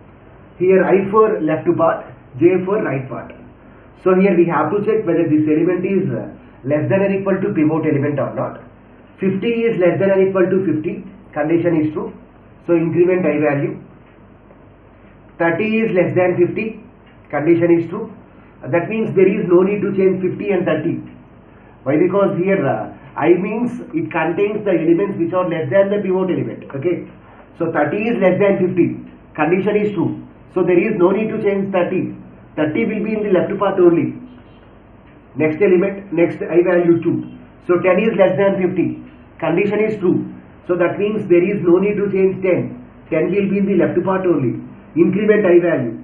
Here I for left part, j for right part. So here we have to check whether this element is less than or equal to pivot element or not. 50 is less than or equal to 50, condition is true. So increment I value. 30 is less than 50, condition is true. That means there is no need to change 50 and 30. Why? Because here I means it contains the elements which are less than the pivot element. Okay. So 30 is less than 50, condition is true. So there is no need to change 30. 30 will be in the left part only. Next element, next I value 2. So 10 is less than 50, condition is true. So that means there is no need to change 10. 10 will be in the left part only. Increment I value.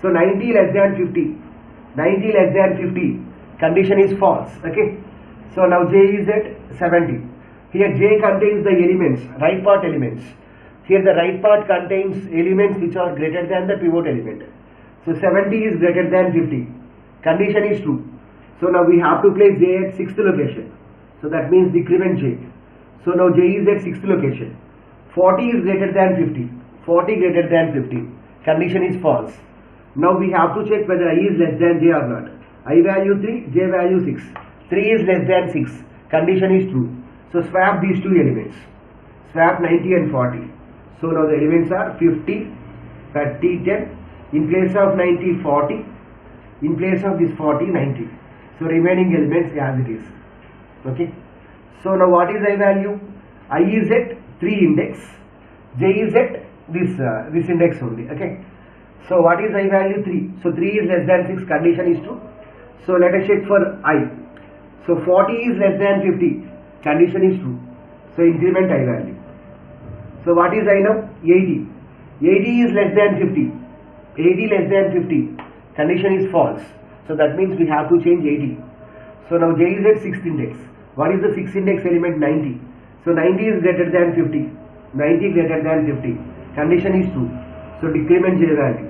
So 90 less than 50. 90 less than 50. Condition is false. Okay. So now j is at 70. Here j contains the elements, right part elements. Here the right part contains elements which are greater than the pivot element. So 70 is greater than 50. Condition is true. So now we have to place j at 6th location. So that means decrement j. So now j is at 6th location. 40 is greater than 50. 40 greater than 50. Condition is false. Now we have to check whether I is less than j or not. I value 3, j value 6. 3 is less than 6. Condition is true. So swap these two elements. Swap 90 and 40. So now the elements are 50, 30, 10. In place of 90, 40. In place of this 40, 90. So remaining elements as it is. Okay. So now what is I value? I is at 3 index. J is at this index only. Okay. So what is I value? 3. So 3 is less than 6, condition is true. So let us check for I. So 40 is less than 50, condition is true. So increment I value. So what is I now? 80. 80 is less than 50. 80 less than 50, condition is false. So that means we have to change 80. So now j is at 6th index. What is the 6th index element? 90. So 90 is greater than 50. 90 greater than 50. Condition is true. So decrement j value.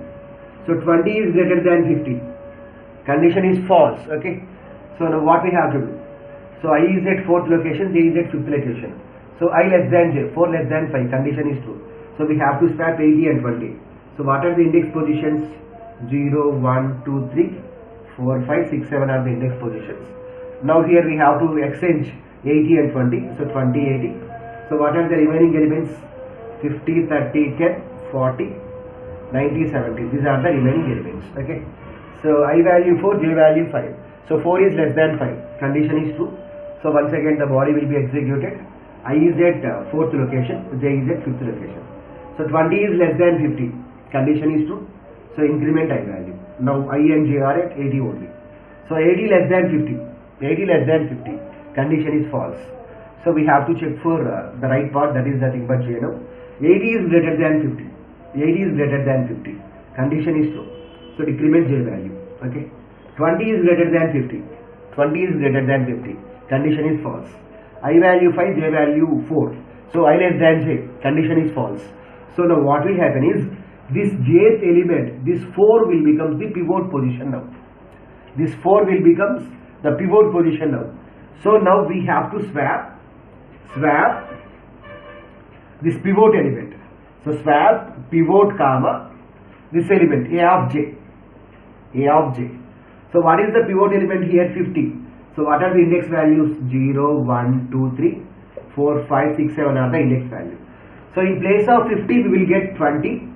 So 20 is greater than 50. Condition is false. Okay. So now what we have to do? So I is at 4th location, j is at 5th location. So I less than j, 4 less than 5, condition is true. So we have to swap 80 and 20. So what are the index positions? 0, 1, 2, 3, 4, 5, 6, 7 are the index positions. Now here we have to exchange 80 and 20. So 20, 80. So what are the remaining elements? 50, 30, 10, 40, 90, 70. These are the remaining elements. Okay. So I value 4, j value 5. So 4 is less than 5. Condition is true. So once again the body will be executed. I is at 4th location, j is at 5th location. So 20 is less than 50. Condition is true. So increment I value. Now I and j are at 80 only. So 80 less than 50. 80 less than 50. Condition is false. So we have to check for the right part, that is nothing but j now. 80 is greater than 50. 80 is greater than 50. Condition is true. So decrement j value. Okay. 20 is greater than 50. 20 is greater than 50. Condition is false. I value 5, j value 4. So I less than j. Condition is false. So now what will happen is, this jth element, this 4 will become the pivot position now. This 4 will become the pivot position now. So now we have to swap this pivot element. So swap pivot comma this element a of j. So what is the pivot element here? 50. So what are the index values? 0, 1, 2, 3, 4, 5, 6, 7 are the index values. So in place of 50 we will get 20.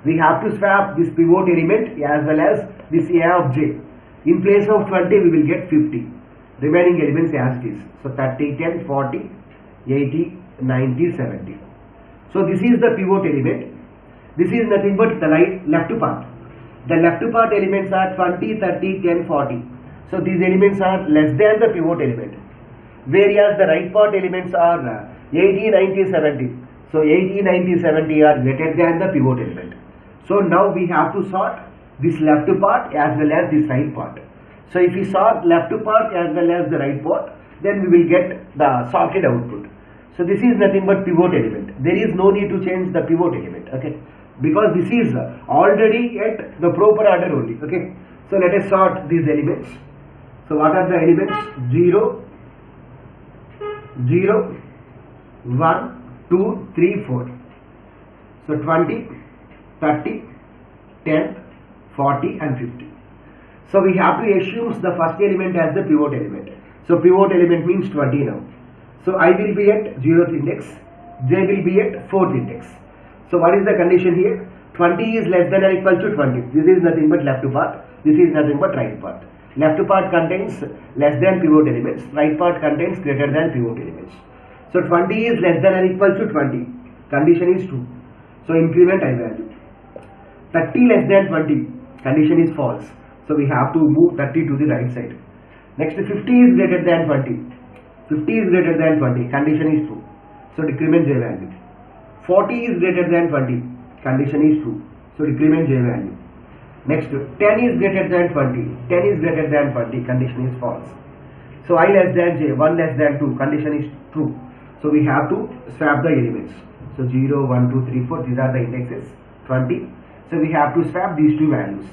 We have to swap this pivot element as well as this a of j. In place of 20 we will get 50. Remaining elements as it is. So 30, 10, 40, 80, 90, 70. So this is the pivot element. This is nothing but the left part. The left part elements are 20, 30, 10, 40. So these elements are less than the pivot element. Whereas the right part elements are 80, 90, 70. So 80, 90, 70 are greater than the pivot element. So now we have to sort this left part as well as this right part. So if we sort left part as well as the right part, then we will get the sorted output. So this is nothing but pivot element. There is no need to change the pivot element. Okay. Because this is already at the proper order only. Okay. So let us sort these elements. So what are the elements? 0, 0, 1, 2, 3, 4. So 20, 30, 10, 40 and 50. So we have to assume the first element as the pivot element. So pivot element means 20 now. So I will be at 0th index, j will be at 4th index. So what is the condition here? 20 is less than or equal to 20. This is nothing but left part. This is nothing but right part. Left part contains less than pivot elements. Right part contains greater than pivot elements. So 20 is less than or equal to 20. Condition is true. So increment I value. 30 less than 20. Condition is false. So we have to move 30 to the right side. Next 50 is greater than 20. 50 is greater than 20. Condition is true. So decrement j value. 40 is greater than 20. Condition is true. So decrement j value. Next 10 is greater than 20. 10 is greater than 20. Condition is false. So I less than j, 1 less than 2. Condition is true. So we have to swap the elements. So 0, 1, 2, 3, 4. These are the indexes. 20. So we have to swap these two values.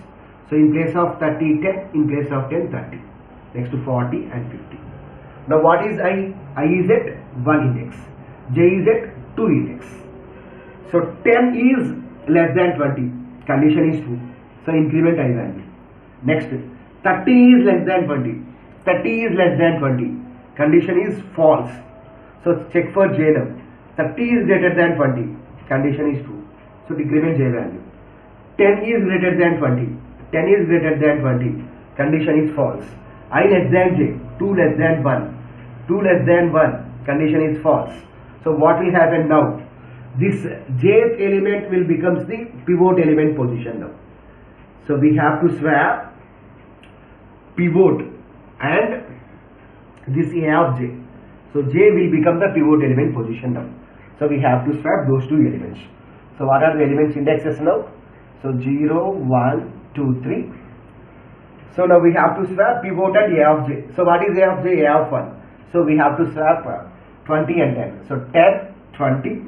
So in place of 30, 10. In place of 10, 30. Next to 40 and 50. Now what is I? I is at 1 index. J is at 2 index. So 10 is less than 20. Condition is true. So increment I value. Next 30 is less than 20. 30 is less than 20. Condition is false. So check for J now. 30 is greater than 20. Condition is true. So decrement J value. 10 is greater than 20. 10 is greater than 20. Condition is false. I less than j, 2 less than 1. 2 less than 1. Condition is false. So what will happen now? This jth element will become the pivot element position now. So we have to swap pivot and this a of j. So j will become the pivot element position now. So we have to swap those two elements. So what are the elements indexes now? So 0, 1, 2, 3. So now we have to swap pivot at a of j. So what is a of j? A of 1. So we have to swap 20 and 10. So 10, 20,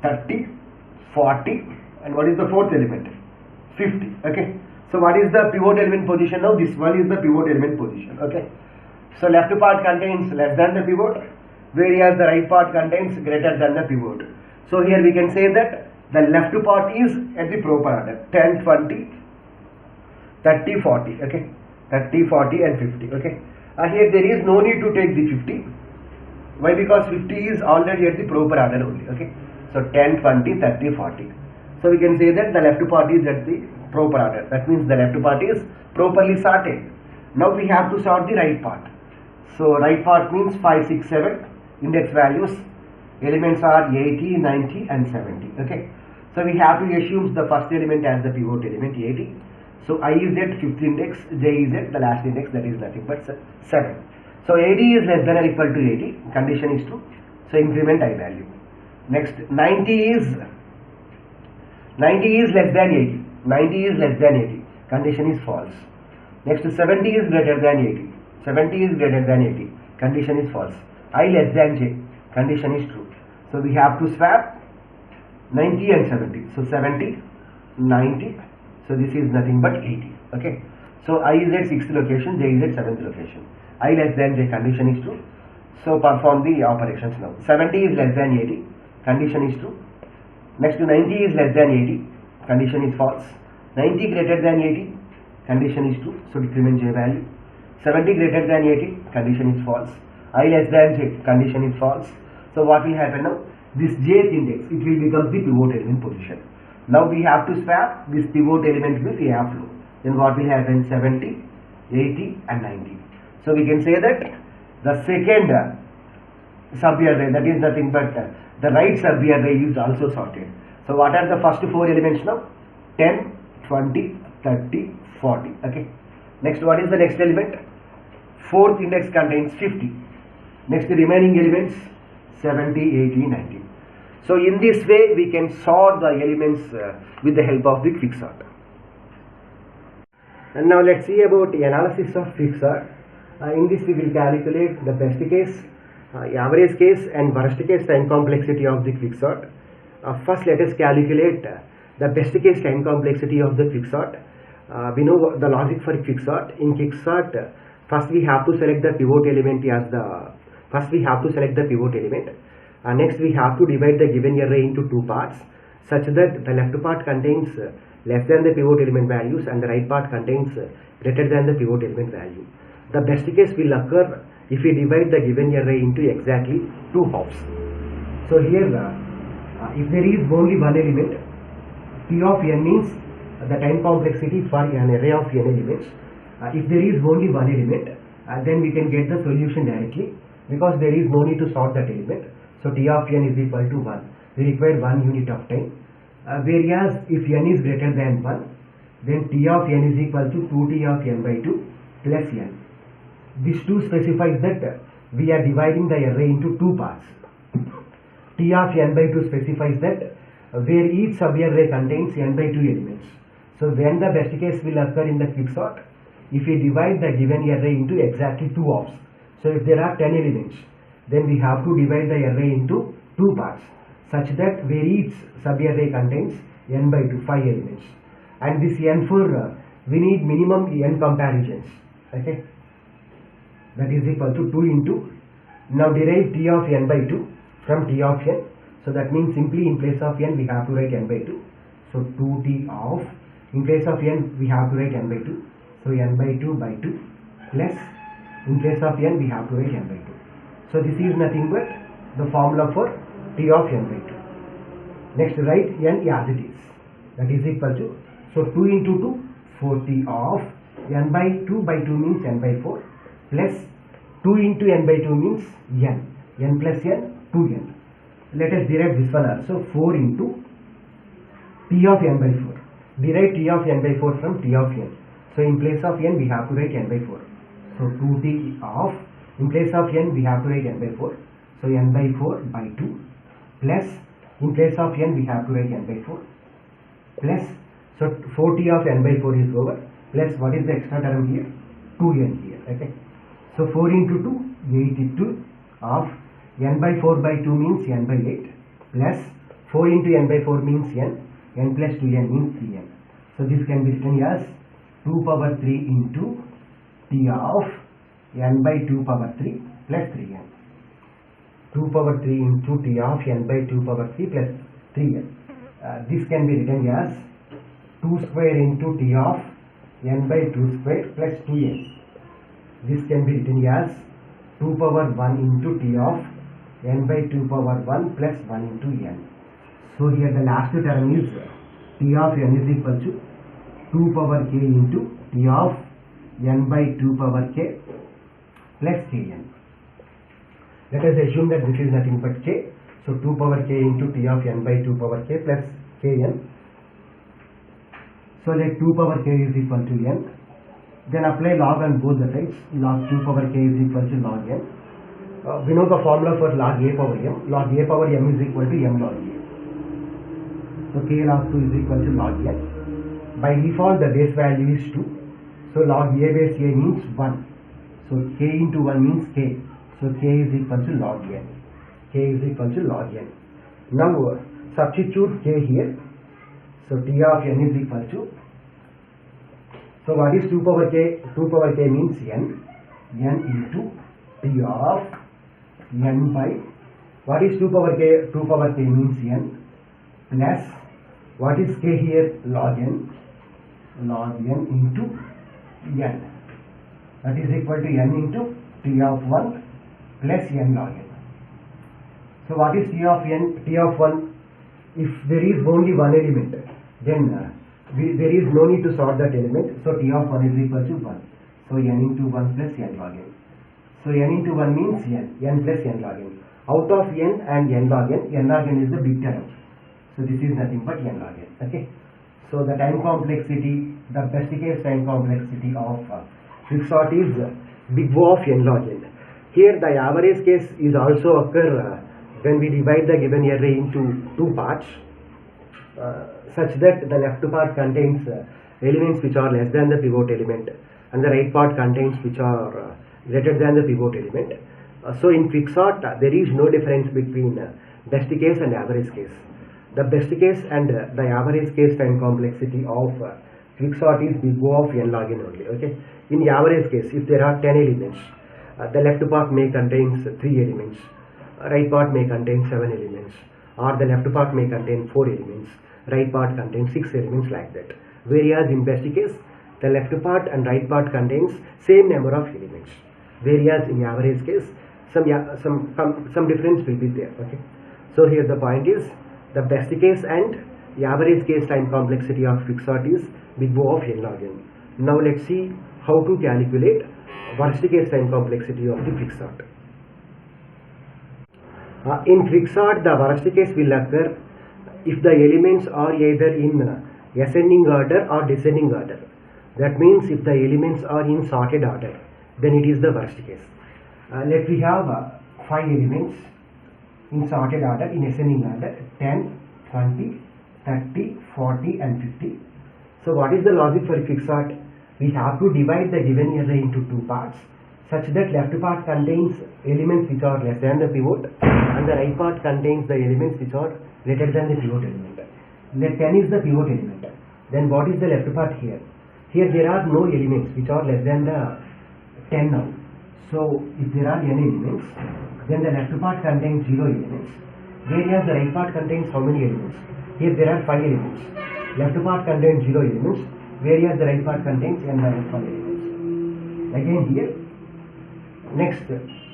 30, 40 and what is the fourth element? 50. Okay. So what is the pivot element position now? This one is the pivot element position. Okay. So left part contains less than the pivot, whereas the right part contains greater than the pivot. So here we can say that the left part is at the proper order, 10, 20, 30, 40, okay, 30, 40 and 50, okay. Here there is no need to take the 50. Why? Because 50 is already at the proper order only, okay. So 10, 20, 30, 40. So we can say that the left part is at the proper order. That means the left part is properly sorted. Now we have to sort the right part. So right part means 5, 6, 7 index values. Elements are 80, 90 and 70, okay. So we have to assume the first element as the pivot element 80. So I is at 5th index, J is at the last index, that is nothing but 7. So 80 is less than or equal to 80, condition is true. So increment I value. Next 90 is less than 80, 90 is less than 80, condition is false. Next 70 is greater than 80, 70 is greater than 80, condition is false. I less than J, condition is true. So we have to swap 90 and 70. So 70, 90. So this is nothing but 80. Okay. So I is at 6th location, J is at 7th location. I less than J, condition is true. So perform the operations now. 70 is less than 80, condition is true. Next to 90 is less than 80, condition is false. 90 greater than 80, condition is true. So decrement J value. 70 greater than 80, condition is false. I less than J, condition is false. So what will happen now? This Jth index, it will become the pivot element position. Now we have to swap this pivot element with A flow. Then what will happen? 70, 80 and 90. So we can say that the second subarray, that is nothing but the right subarray is also sorted. So what are the first 4 elements now? 10, 20, 30, 40. Okay. Next, what is the next element? 4th index contains 50. Next, the remaining elements 70, 80, 90. So in this way we can sort the elements with the help of the quicksort. And now let's see about the analysis of quicksort. In this we will calculate the best case, average case and worst case time complexity of the quicksort. First let us calculate the best case time complexity of the quicksort. We know the logic for quicksort. In quicksort, first we have to select the pivot element as the next we have to divide the given array into 2 parts such that the left part contains less than the pivot element values and the right part contains greater than the pivot element value. The best case will occur if we divide the given array into exactly 2 halves. So here if there is only one element, T of n means the time complexity for an array of n elements. If there is only one element, then we can get the solution directly because there is no need to sort that element. So T of n is equal to 1. We require 1 unit of time. Whereas if n is greater than 1, then T of n is equal to 2T of n by 2 plus n. This 2 specifies that we are dividing the array into 2 parts. T of n by 2 specifies that where each subarray contains n by 2 elements. So when the best case will occur in the quicksort, if we divide the given array into exactly 2 halves. So if there are 10 elements, then we have to divide the array into 2 parts such that where each subarray contains n by 2, 5 elements. And this n for we need minimum n comparisons. Okay, that is equal to 2 into, now derive T of n by 2 from T of n. So that means simply in place of n we have to write n by 2. So 2T of, in place of n we have to write n by 2. So n by 2 plus in place of n we have to write n by 2. So this is nothing but the formula for T of n by 2. Next write n as it is. That is equal to, so 2 into 2, 4T of n by 2 means n by 4 plus 2 into n by 2 means n plus n, 2n. Let us derive this one also, 4 into T of n by 4. Derive T of n by 4 from T of n. So in place of n we have to write n by 4. So 2T of, in place of n we have to write n by 4. So n by 4 by 2 plus, in place of n we have to write n by 4 plus, so 4T of n by 4 is over, plus what is the extra term here? 2n here. Okay. So 4 into 2, 82 of n by 4 by 2 means n by 8 plus 4 into n by 4 means n plus 2n means 3n. So this can be written as 2 power 3 into T of n by 2 power 3 plus 3n. 2 power 3 into t of n by 2 power 3 plus 3n. This can be written as 2 square into t of n by 2 square plus 2n. This can be written as 2 power 1 into t of n by 2 power 1 plus 1 into n. So here the last term is t of n is equal to 2 power k into t of n by 2 power k plus kn. Let us assume that this is nothing but k. So 2 power k into t of n by 2 power k plus kn. So let 2 power k is equal to n. Then apply log on both the sides. Log 2 power k is equal to log n. We know the formula for log a power m. Log a power m is equal to m log a. So k log 2 is equal to log n. By default the base value is 2. So log a base a means 1. So k into 1 means k. So k is equal to log n. K is equal to log n. Now substitute k here. So t of n is equal to, so what is 2 power k? 2 power k means n. N into t of n by, what is 2 power k? 2 power k means n plus, what is k here? Log n. Log n into n. That is equal to n into t of 1 plus n log n. So what is t of n? T of 1, if there is only one element, then there is no need to sort that element. So t of 1 is equal to 1. So n into 1 plus n log n. So n into 1 means n plus n log n. Out of n and n log n is the big term. So this is nothing but n log n. Okay. So the time complexity, the best case time complexity of quicksort is big O of n log n. Here the average case is also occur when we divide the given array into two parts, such that the left part contains elements which are less than the pivot element and the right part contains which are greater than the pivot element. So in quicksort there is no difference between best case and average case. The best case and the average case time complexity of quicksort is big O of n log n only. Okay. In the average case, if there are 10 elements, the left part may contains 3 elements, right part may contain 7 elements, or the left part may contain 4 elements, right part contains 6 elements, like that. Whereas in best case, the left part and right part contains same number of elements. Whereas in average case, some difference will be there. Okay. So here the point is, the best case and the average case time complexity of quicksort is big O of n log n. Now let's see how to calculate worst case time complexity of the quicksort. In quicksort, the worst case will occur if the elements are either in ascending order or descending order. That means if the elements are in sorted order, then it is the worst case. Let we have 5 elements in sorted order, in ascending order, 10, 20, 30, 40 and 50. So what is the logic for quicksort? We have to divide the given array into two parts, such that left part contains elements which are less than the pivot and the right part contains the elements which are greater than the pivot element. Let 10 is the pivot element. Then what is the left part here? Here there are no elements which are less than the 10 now. So if there are n elements, then the left part contains 0 elements, whereas the right part contains how many elements? Here there are 5 elements. Left part contains 0 elements, whereas the right part contains n minus 1 elements. Again here,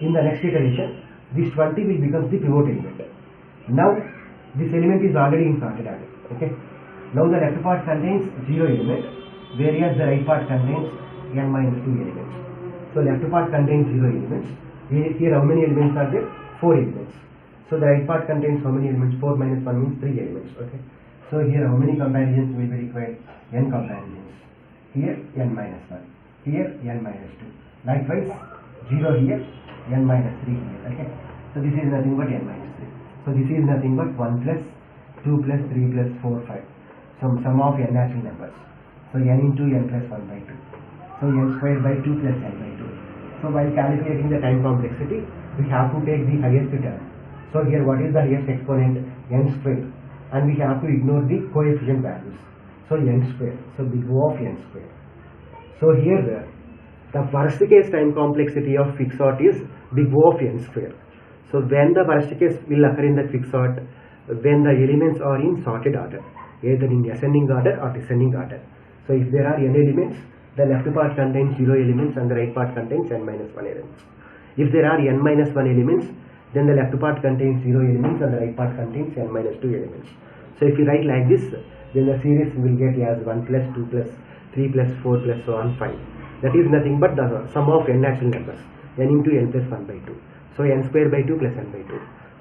in the next iteration, this 20 will become the pivot element. Now this element is already in sorted order. Okay. Now the left part contains 0 element, whereas the right part contains n minus 2 elements. So left part contains 0 elements. Here how many elements are there? 4 elements. So the right part contains how many elements? 4 minus 1 means 3 elements. Okay. So here how many comparisons will be required? N comparisons. Here n minus 1. Here n minus 2. Likewise 0 here, n minus 3 here. Okay. So this is nothing but n minus 3. So this is nothing but 1 plus 2 plus 3 plus 4, 5. Some sum of n natural numbers. So n into n plus 1 by 2. So n squared by 2 plus n by 2. So while calculating the time complexity, we have to take the highest term. So here what is the highest exponent? N squared. And we have to ignore the coefficient values. So n squared. So big O of n squared. So here The worst case time complexity of quicksort is big O of n square. So when the worst case will occur in the quicksort, when the elements are in sorted order, either in ascending order or descending order. So if there are n elements, the left part contains 0 elements and the right part contains n minus 1 elements. If there are n minus 1 elements, then the left part contains 0 elements and the right part contains n minus 2 elements. So if you write like this, then the series will get as 1 plus 2 plus 3 plus 4 plus so on 5. That is nothing but the sum of n natural numbers, n into n plus 1 by 2. So n square by 2 plus n by 2.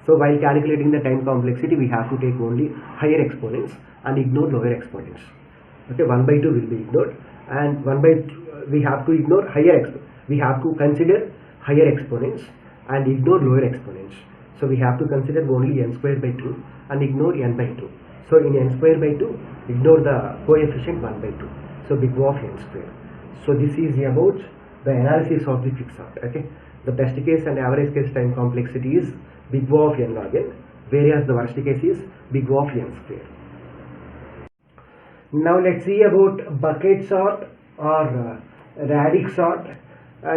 So while calculating the time complexity, we have to take only higher exponents and ignore lower exponents. Okay, 1 by 2 will be ignored, and 1 by 2, we have to ignore we have to consider higher exponents and ignore lower exponents. So we have to consider only n square by 2 and ignore n by 2. So in n square by 2, ignore the coefficient 1 by 2. So big O of n square. So this is about the analysis of the quicksort. Okay, the best case and average case time complexity is big O of n log n, whereas the worst case is big O of n square. Now let's see about bucket sort or Radix sort.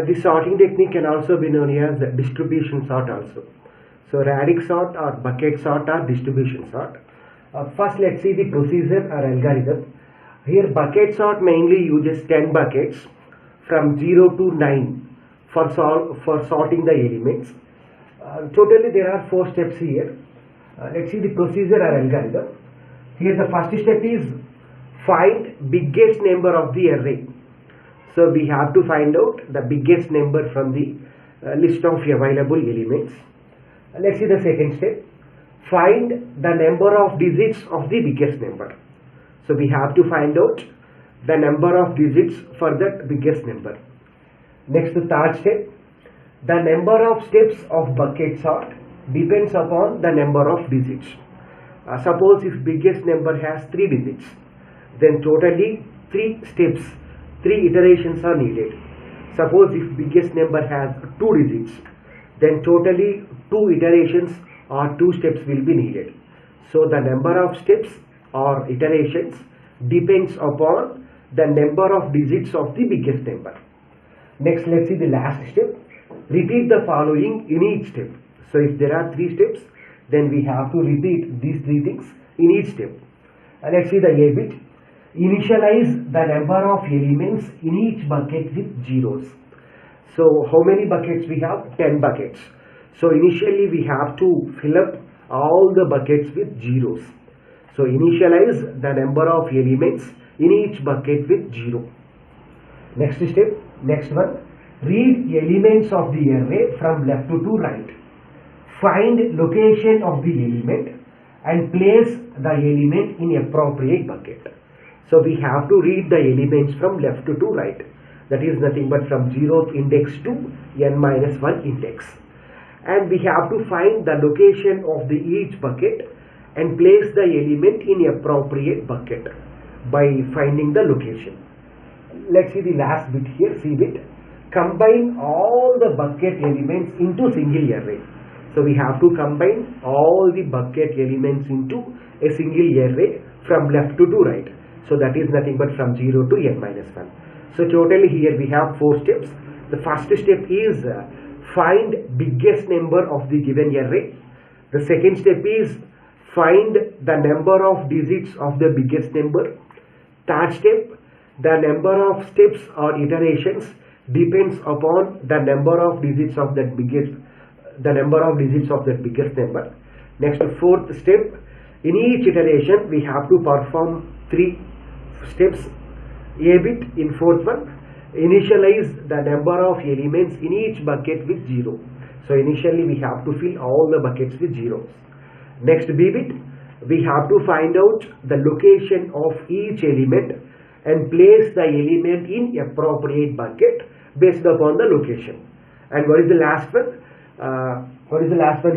This sorting technique can also be known as distribution sort also. So Radix sort or bucket sort or distribution sort. First let's see the procedure or algorithm. Here bucket sort mainly uses 10 buckets from 0 to 9 for sorting the elements. Totally there are 4 steps here. Let's see the procedure or algorithm. Here the first step is find biggest number of the array. So we have to find out the biggest number from the list of available elements. Let's see the second step. Find the number of digits of the biggest number. So we have to find out the number of digits for that biggest number. Next, the third step. The number of steps of bucket sort depends upon the number of digits. Suppose if biggest number has 3 digits, then totally 3 steps, 3 iterations are needed. Suppose if biggest number has 2 digits, then totally 2 iterations or 2 steps will be needed. So the number of steps or iterations depends upon the number of digits of the biggest number. Next, let's see the last step. Repeat the following in each step. So if there are 3 steps, then we have to repeat these 3 things in each step. Let's see the A bit. Initialize the number of elements in each bucket with zeros. So how many buckets we have? 10 buckets. So initially we have to fill up all the buckets with zeros. So initialize the number of elements in each bucket with 0. Next step, next one. Read elements of the array from left to right. Find location of the element and place the element in appropriate bucket. So we have to read the elements from left to right. That is nothing but from 0th index to n minus 1 index. And we have to find the location of the each bucket and place the element in appropriate bucket by finding the location. Let's see the last bit here, C bit. Combine all the bucket elements into single array. So we have to combine all the bucket elements into a single array from left to right. So that is nothing but from 0 to n minus 1. So totally here we have 4 steps. The first step is find biggest number of the given array. The second step is find the number of digits of the biggest number. Third step, the number of steps or iterations depends upon the number of digits of that biggest number. Next, fourth step, in each iteration we have to perform 3 steps. A bit in fourth one, initialize the number of elements in each bucket with 0. So initially we have to fill all the buckets with zeros. Next, B bit, we have to find out the location of each element and place the element in appropriate bucket based upon the location. And what is the last one?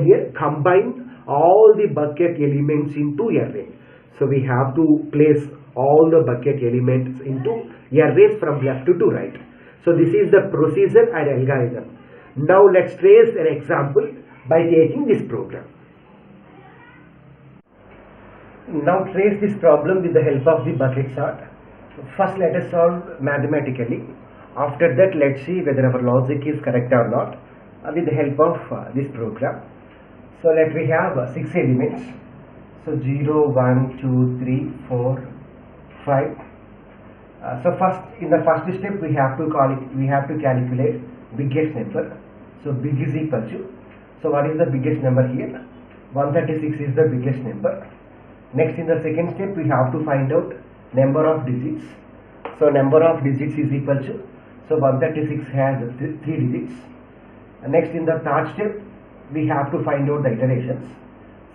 Here? Combine all the bucket elements into array. So we have to place all the bucket elements into arrays from left to right. So this is the procedure and algorithm. Now let's trace an example by taking this program. Now trace this problem with the help of the bucket sort. First let us solve mathematically. After that, let's see whether our logic is correct or not with the help of this program. So let we have 6 elements. So 0, 1, 2, 3, 4, 5. So first, in the first step, we have to calculate biggest number. So big is equal to. So what is the biggest number here? 136 is the biggest number. Next, in the second step, we have to find out number of digits. So number of digits is equal to. So 136 has 3 digits. Next, in the third step, we have to find out the iterations.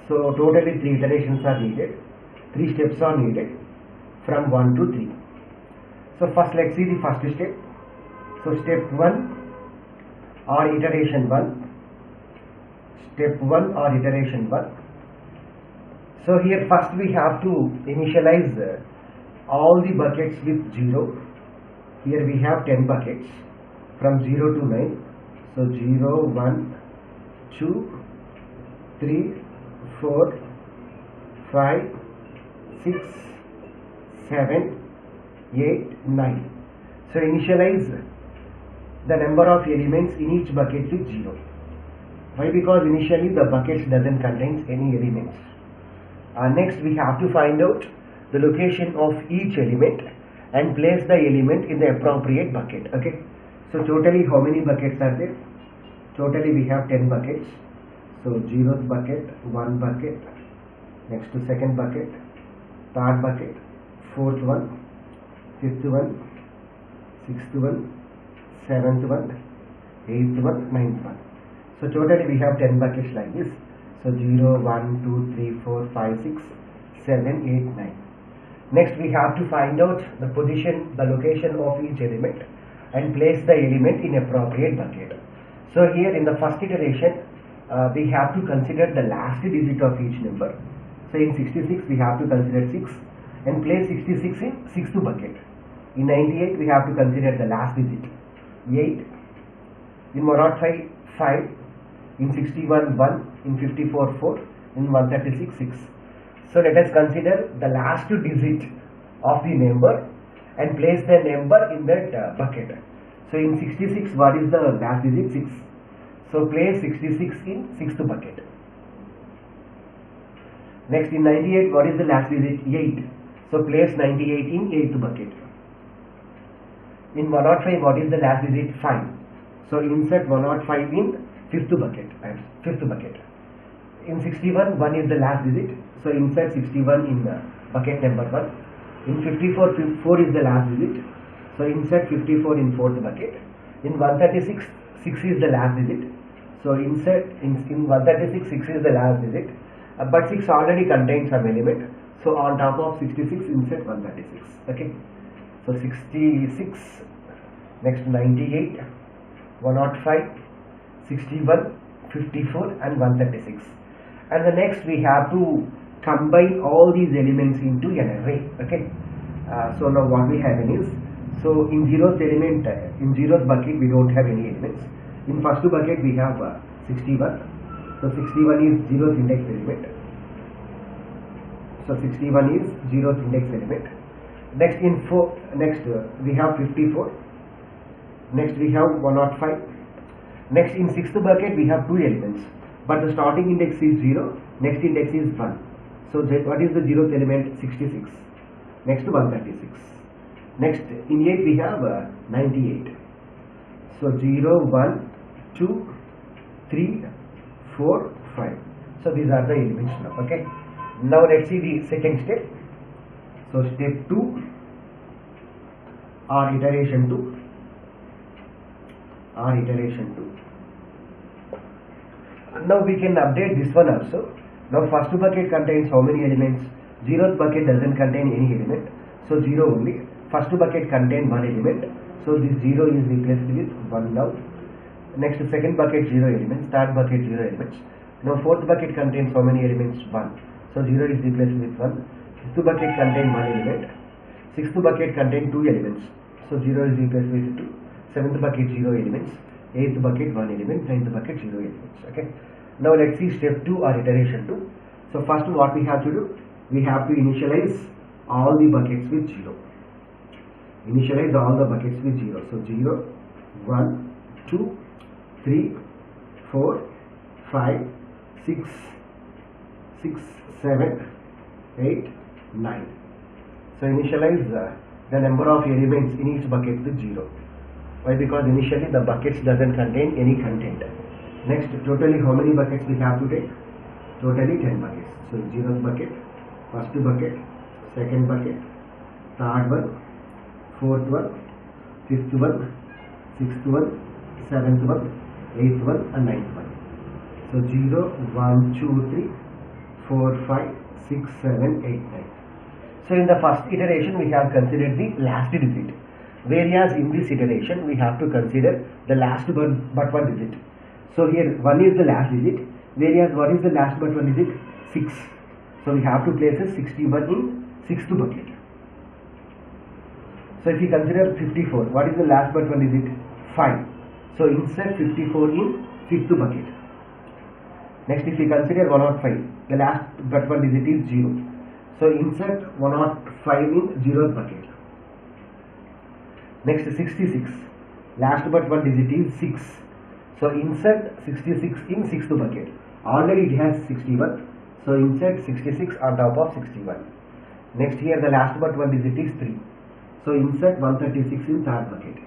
So totally 3 iterations are needed. 3 steps are needed from 1 to 3. So first, let's see the first step. So step 1 or iteration 1. Step 1 or iteration 1. So here first we have to initialize all the buckets with 0. Here we have 10 buckets from 0 to 9. So 0, 1, 2, 3, 4, 5, 6, 7, 8, 9. So initialize the number of elements in each bucket with 0. Why? Because initially the buckets doesn't contain any elements. Next we have to find out the location of each element and place the element in the appropriate bucket. Okay. So totally how many buckets are there? Totally we have 10 buckets. So 0th bucket, 1 bucket, next to second bucket, third bucket, fourth one, fifth one, sixth one, seventh one, eighth one, ninth one. So totally we have 10 buckets like this. So 0, 1, 2, 3, 4, 5, 6, 7, 8, 9. Next we have to find out the position, the location of each element and place the element in appropriate bucket. So here in the first iteration, we have to consider the last digit of each number. So in 66 we have to consider 6 and place 66 in 6th bucket. In 98 we have to consider the last digit 8. In 105 5. In 61 1. In 54 4. In 136 6. So let us consider the last digit of the number and place the number in that bucket. So in 66 what is the last digit? 6. So place 66 in 6th bucket. Next in 98 what is the last digit? 8. So place 98 in 8th bucket. In 105 what is the last digit? 5. So insert 105 in 5th bucket. In 61 1 is the last digit. So insert 61 in bucket number 1. In 54 4 is the last digit. So insert 54 in 4th bucket. In 136 6 is the last digit. So insert in 136 6 is the last digit. But 6 already contains some element. So on top of 66 insert 136. Okay. So 66, next 98, 105, 61, 54 and 136. And the next we have to combine all these elements into an array. Okay. So now what we have is, so in 0th element, in 0th bucket we don't have any elements. In first bucket we have 61. So 61 is 0th index element. So 61 is 0th index element. Next in we have 54. Next we have 105. Next in 6th bucket we have 2 elements, but the starting index is 0. Next index is 1. So what is the 0th element? 66. Next 136. Next in 8 we have 98. So 0, 1, 2, 3, 4, 5. So these are the elements now. Okay. Now let's see the second step. So step 2 or iteration 2. Now we can update this one also. Now first bucket contains how many elements? 0th bucket doesn't contain any element. So 0 only. First bucket contains 1 element. So this 0 is replaced with 1 now. Next second bucket 0 elements. Third bucket 0 elements. Now fourth bucket contains how many elements? 1. So 0 is replaced with 1. Fifth bucket contains 1 element. Sixth bucket contains 2 elements. So 0 is replaced with 2. Seventh bucket 0 elements. Eighth bucket 1 element. Ninth bucket 0 elements. Okay. Now let's see step 2 or iteration 2. So first what we have to do? We have to initialize all the buckets with 0. Initialize all the buckets with 0. So 0, 1, 2, 3, 4, 5, 6, 7, 8, 9. So initialize the number of elements in each bucket with 0. Why? Because initially the buckets doesn't contain any content. Next, totally how many buckets we have to take? Totally 10 buckets. So 0th bucket, first bucket, second bucket, third one, fourth one, fifth one, sixth one, seventh one, eighth one, and ninth one. So 0, 1, 2, 3, 4, 5, 6, 7, 8, 9. So in the first iteration we have considered the last digit, whereas in this iteration we have to consider the last but one digit. So here 1 is the last digit, whereas what is the last but one digit? 6. So we have to place a 61 in 6th bucket. So if you consider 54, what is the last but one digit? 5. So insert 54 in 5th bucket. Next, if you consider 105, the last but one digit is 0. So insert 105 in 0th bucket. Next, 66, last but one digit is 6. So insert 66 in 6th bucket. Already it has 61. So insert 66 on top of 61. Next, here the last but one digit is 3. So insert 136 in 3rd bucket.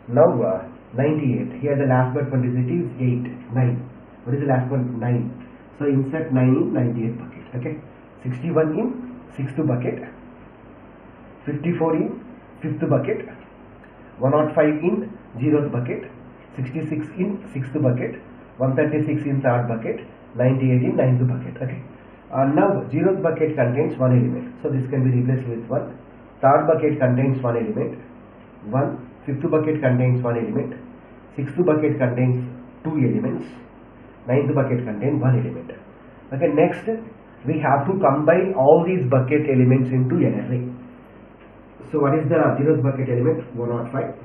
Now 98. Here the last but one digit is 8, 9. What is the last one? 9. So insert 9 in 98th bucket. Okay. 61 in 6th bucket. 54 in 5th bucket. 105 in 0th bucket. 66 in 6th bucket. 136 in 3rd bucket. 98 in 9th bucket. Okay. Now 0th bucket contains one element. So this can be replaced with 1. 3rd bucket contains one element. 1. 5th bucket contains one element. 6th bucket contains two elements. 9th bucket contains one element. Okay. Next, we have to combine all these bucket elements into an array. So what is the 0th bucket element? 105.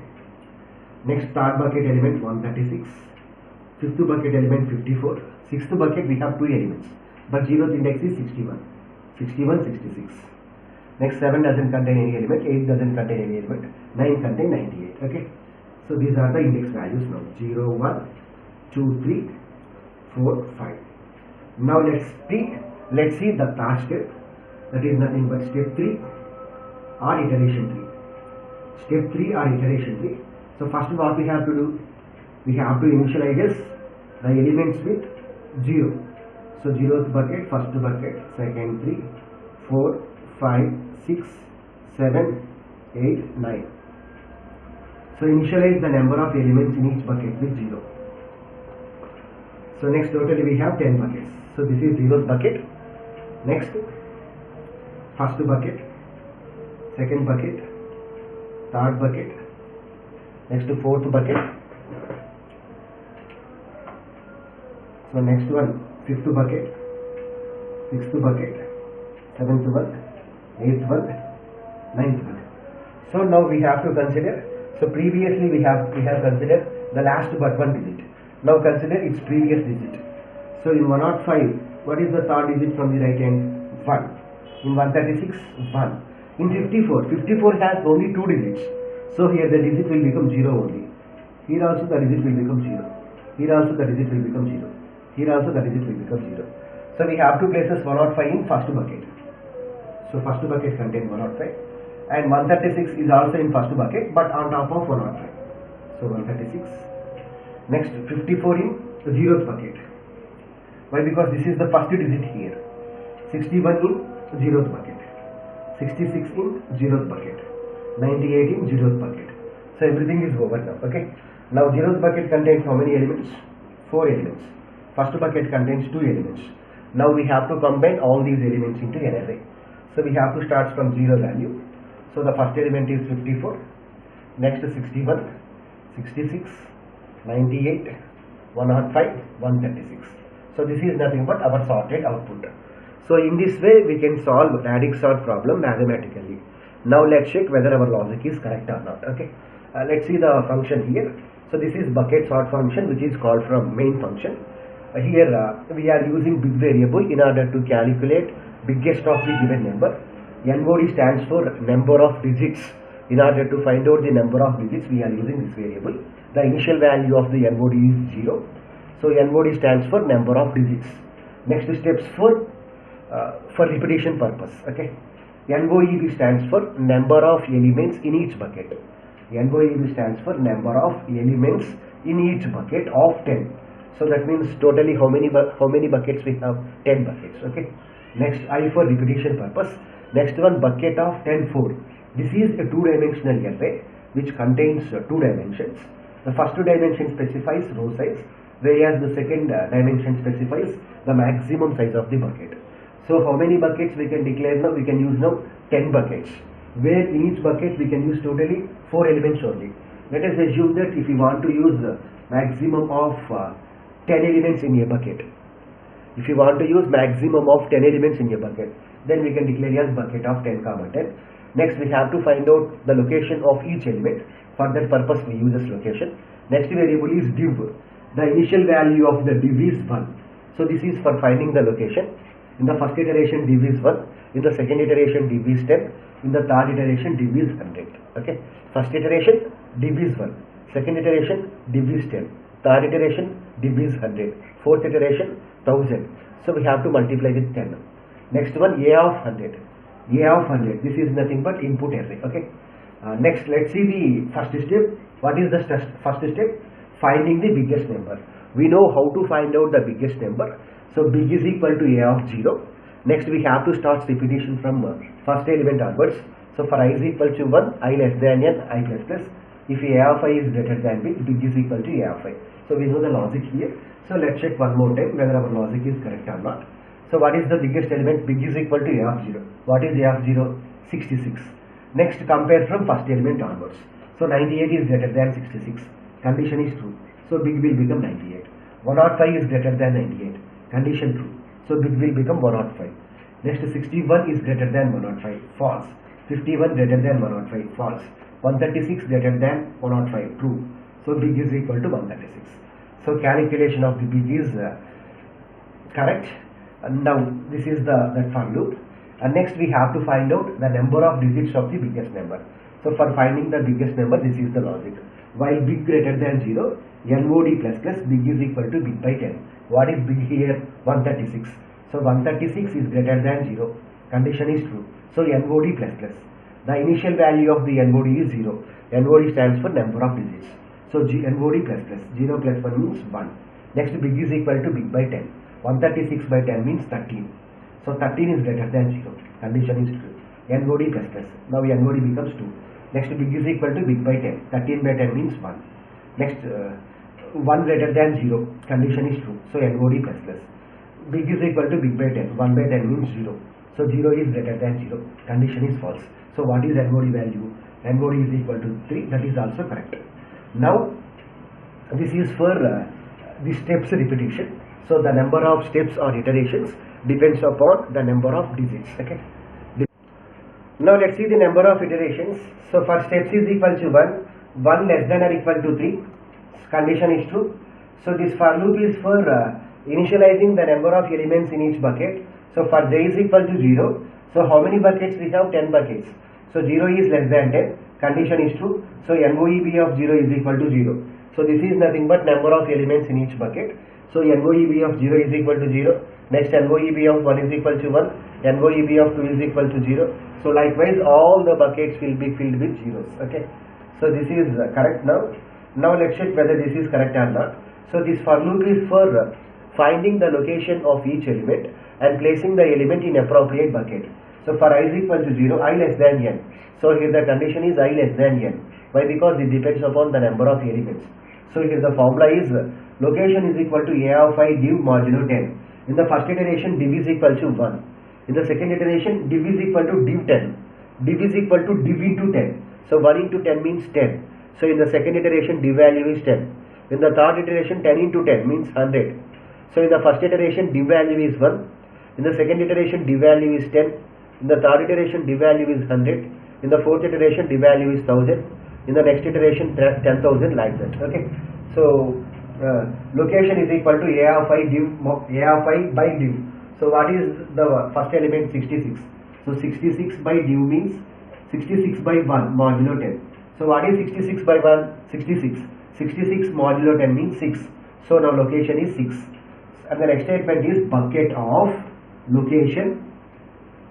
Next, 3rd bucket element 136. 5th bucket element 54. 6th bucket we have two elements, but 0th index is 61. 61, 66. Next, 7 doesn't contain any element, 8 doesn't contain any element, 9 contain 98. Okay. So these are the index values now. 0, 1, 2, 3, 4, 5. Now let's see the third step. That is nothing but step 3 or iteration 3. Step 3 or iteration 3. So first what we have to do? We have to initialize the elements with 0. So 0th bucket, first bucket, second 3, 4, 5, 6, 7, 8, 9. So initialize the number of elements in each bucket with 0. So next, totally we have 10 buckets. So this is 0th bucket. Next, first bucket, second bucket, third bucket, next to 4th bucket. So next one, 5th bucket, 6th bucket, 7th one, 8th one, 9th one. So now we have to consider. So previously we have considered the last but one digit. Now consider its previous digit. So in 105, what is the third digit from the right hand? 1. In 136, 1. In 54 has only two digits. So here the digit will become 0 only. Here also the digit will become 0. Here also the digit will become 0. Here also the digit will become 0. So we have to place this 105 in first bucket. So first bucket contains 105. And 136 is also in first bucket but on top of 105. So 136. Next, 54 in 0th bucket. Why? Because this is the first digit here. 61 in 0th bucket. 66 in 0th bucket. 98 in 0th bucket. So everything is over now. Okay. Now 0th bucket contains how many elements? 4 elements. First bucket contains 2 elements. Now we have to combine all these elements into an array. So we have to start from 0 value. So the first element is 54. Next 61, 66, 98, 105, 136. So this is nothing but our sorted output. So in this way we can solve Radix sort problem mathematically. Now let's check whether our logic is correct or not. Okay. Let's see the function here. So this is bucket sort function which is called from main function. Here we are using big variable in order to calculate biggest of the given number. NOD stands for number of digits In order to find out the number of digits, we are using this variable. The initial value of the NOD is 0. So NOD stands for number of digits. Next steps for repetition purpose. Okay. NOEB stands for number of elements in each bucket. NOEB stands for number of elements in each bucket of 10. So that means totally how many buckets we have? 10 buckets. Okay. Next, I for repetition purpose. Next one, bucket of 10 4. This is a two-dimensional array which contains two dimensions. The first dimension specifies row size, whereas the second dimension specifies the maximum size of the bucket. So how many buckets we can declare now? We can use now 10 buckets, where in each bucket we can use totally 4 elements only. Let us assume that if we want to use the maximum of 10 elements in a bucket, if you want to use maximum of 10 elements in a bucket, then we can declare as bucket of 10 comma 10. Next, we have to find out the location of each element. For that purpose, we use this location. Next variable is div. The initial value of the div is 1. So this is for finding the location. In the first iteration, div is 1. In the second iteration, div is 10. In the third iteration, div is 100. Okay. First iteration, div is 1. Second iteration, div is 10. Third iteration, div is 100. Fourth iteration, 1000. So we have to multiply with 10. Next one, a of 100. A of 100. This is nothing but input array. Okay. Next, let's see the first step. What is the first step? Finding the biggest number. We know how to find out the biggest number. So big is equal to a of 0. Next, we have to start repetition from first element onwards. So for I is equal to 1, I less than n, I plus plus. If a of I is greater than big is equal to a of I. So we know the logic here. So let's check one more time whether our logic is correct or not. So what is the biggest element? Big is equal to a of 0. What is a of 0? 66. Next, compare from first element onwards. So 98 is greater than 66. Condition is true. So big will become 98. 105 is greater than 98. Condition true. So big will become 105. Next, 61 is greater than 105. False. 51 greater than 105. False. 136 greater than 105. True. So big is equal to 136. So calculation of the big is correct. And now this is that for loop. And next we have to find out the number of digits of the biggest number. So for finding the biggest number, this is the logic. While big greater than 0, NOD plus plus big is equal to big by 10. What is big here? 136. So 136 is greater than 0. Condition is true. So NOD plus plus. The initial value of the NOD is 0. NOD stands for number of digits. So NOD plus plus. 0 plus 1 means 1. Next, big is equal to big by 10. 136 by 10 means 13. So 13 is greater than 0. Condition is true. NOD plus plus. Now NOD becomes 2. Next, big is equal to big by 10. 13 by 10 means 1. Next, 1 greater than 0. Condition is true. So NOD plus plus. Big is equal to big by 10. 1 by 10 means 0. So 0 is greater than 0. Condition is false. So what is NOD value? NOD is equal to 3. That is also correct. Now, this is for the steps repetition. So the number of steps or iterations depends upon the number of digits. Okay. Now let's see the number of iterations. So for steps is equal to 1, 1 less than or equal to 3. Condition is true. So this for loop is for initializing the number of elements in each bucket. So for j is equal to 0. So how many buckets we have? 10 buckets. So 0 is less than 10. Condition is true. So NOEB of 0 is equal to 0. So this is nothing but number of elements in each bucket. So NOEB of 0 is equal to 0. Next, NOEB of 1 is equal to 1. NOEB of 2 is equal to 0. So likewise, all the buckets will be filled with zeros. Okay. So this is correct now. Now let's check whether this is correct or not. So this for loop is for finding the location of each element and placing the element in appropriate bucket. So for I is equal to 0, I less than n. So here the condition is I less than n. Why? Because it depends upon the number of elements. So here the formula is location is equal to a of I div modulo 10. In the first iteration, div is equal to 1. In the second iteration, div is equal to div 10. Div is equal to div into 10. So 1 into 10 means 10. So in the second iteration, div value is 10. In the third iteration, 10 into 10 means 100. So in the first iteration, div value is 1. In the second iteration, div value is 10. In the third iteration, div value is 100. In the fourth iteration, div value is 1000. In the next iteration, 10,000 like that. Okay. So location is equal to a of I div a of I by div. So what is the first element? 66. So 66 by div means 66 by 1 modulo 10. So what is 66 by 1? 66. 66 modulo 10 means 6. So now location is 6. And the next statement is bucket of location.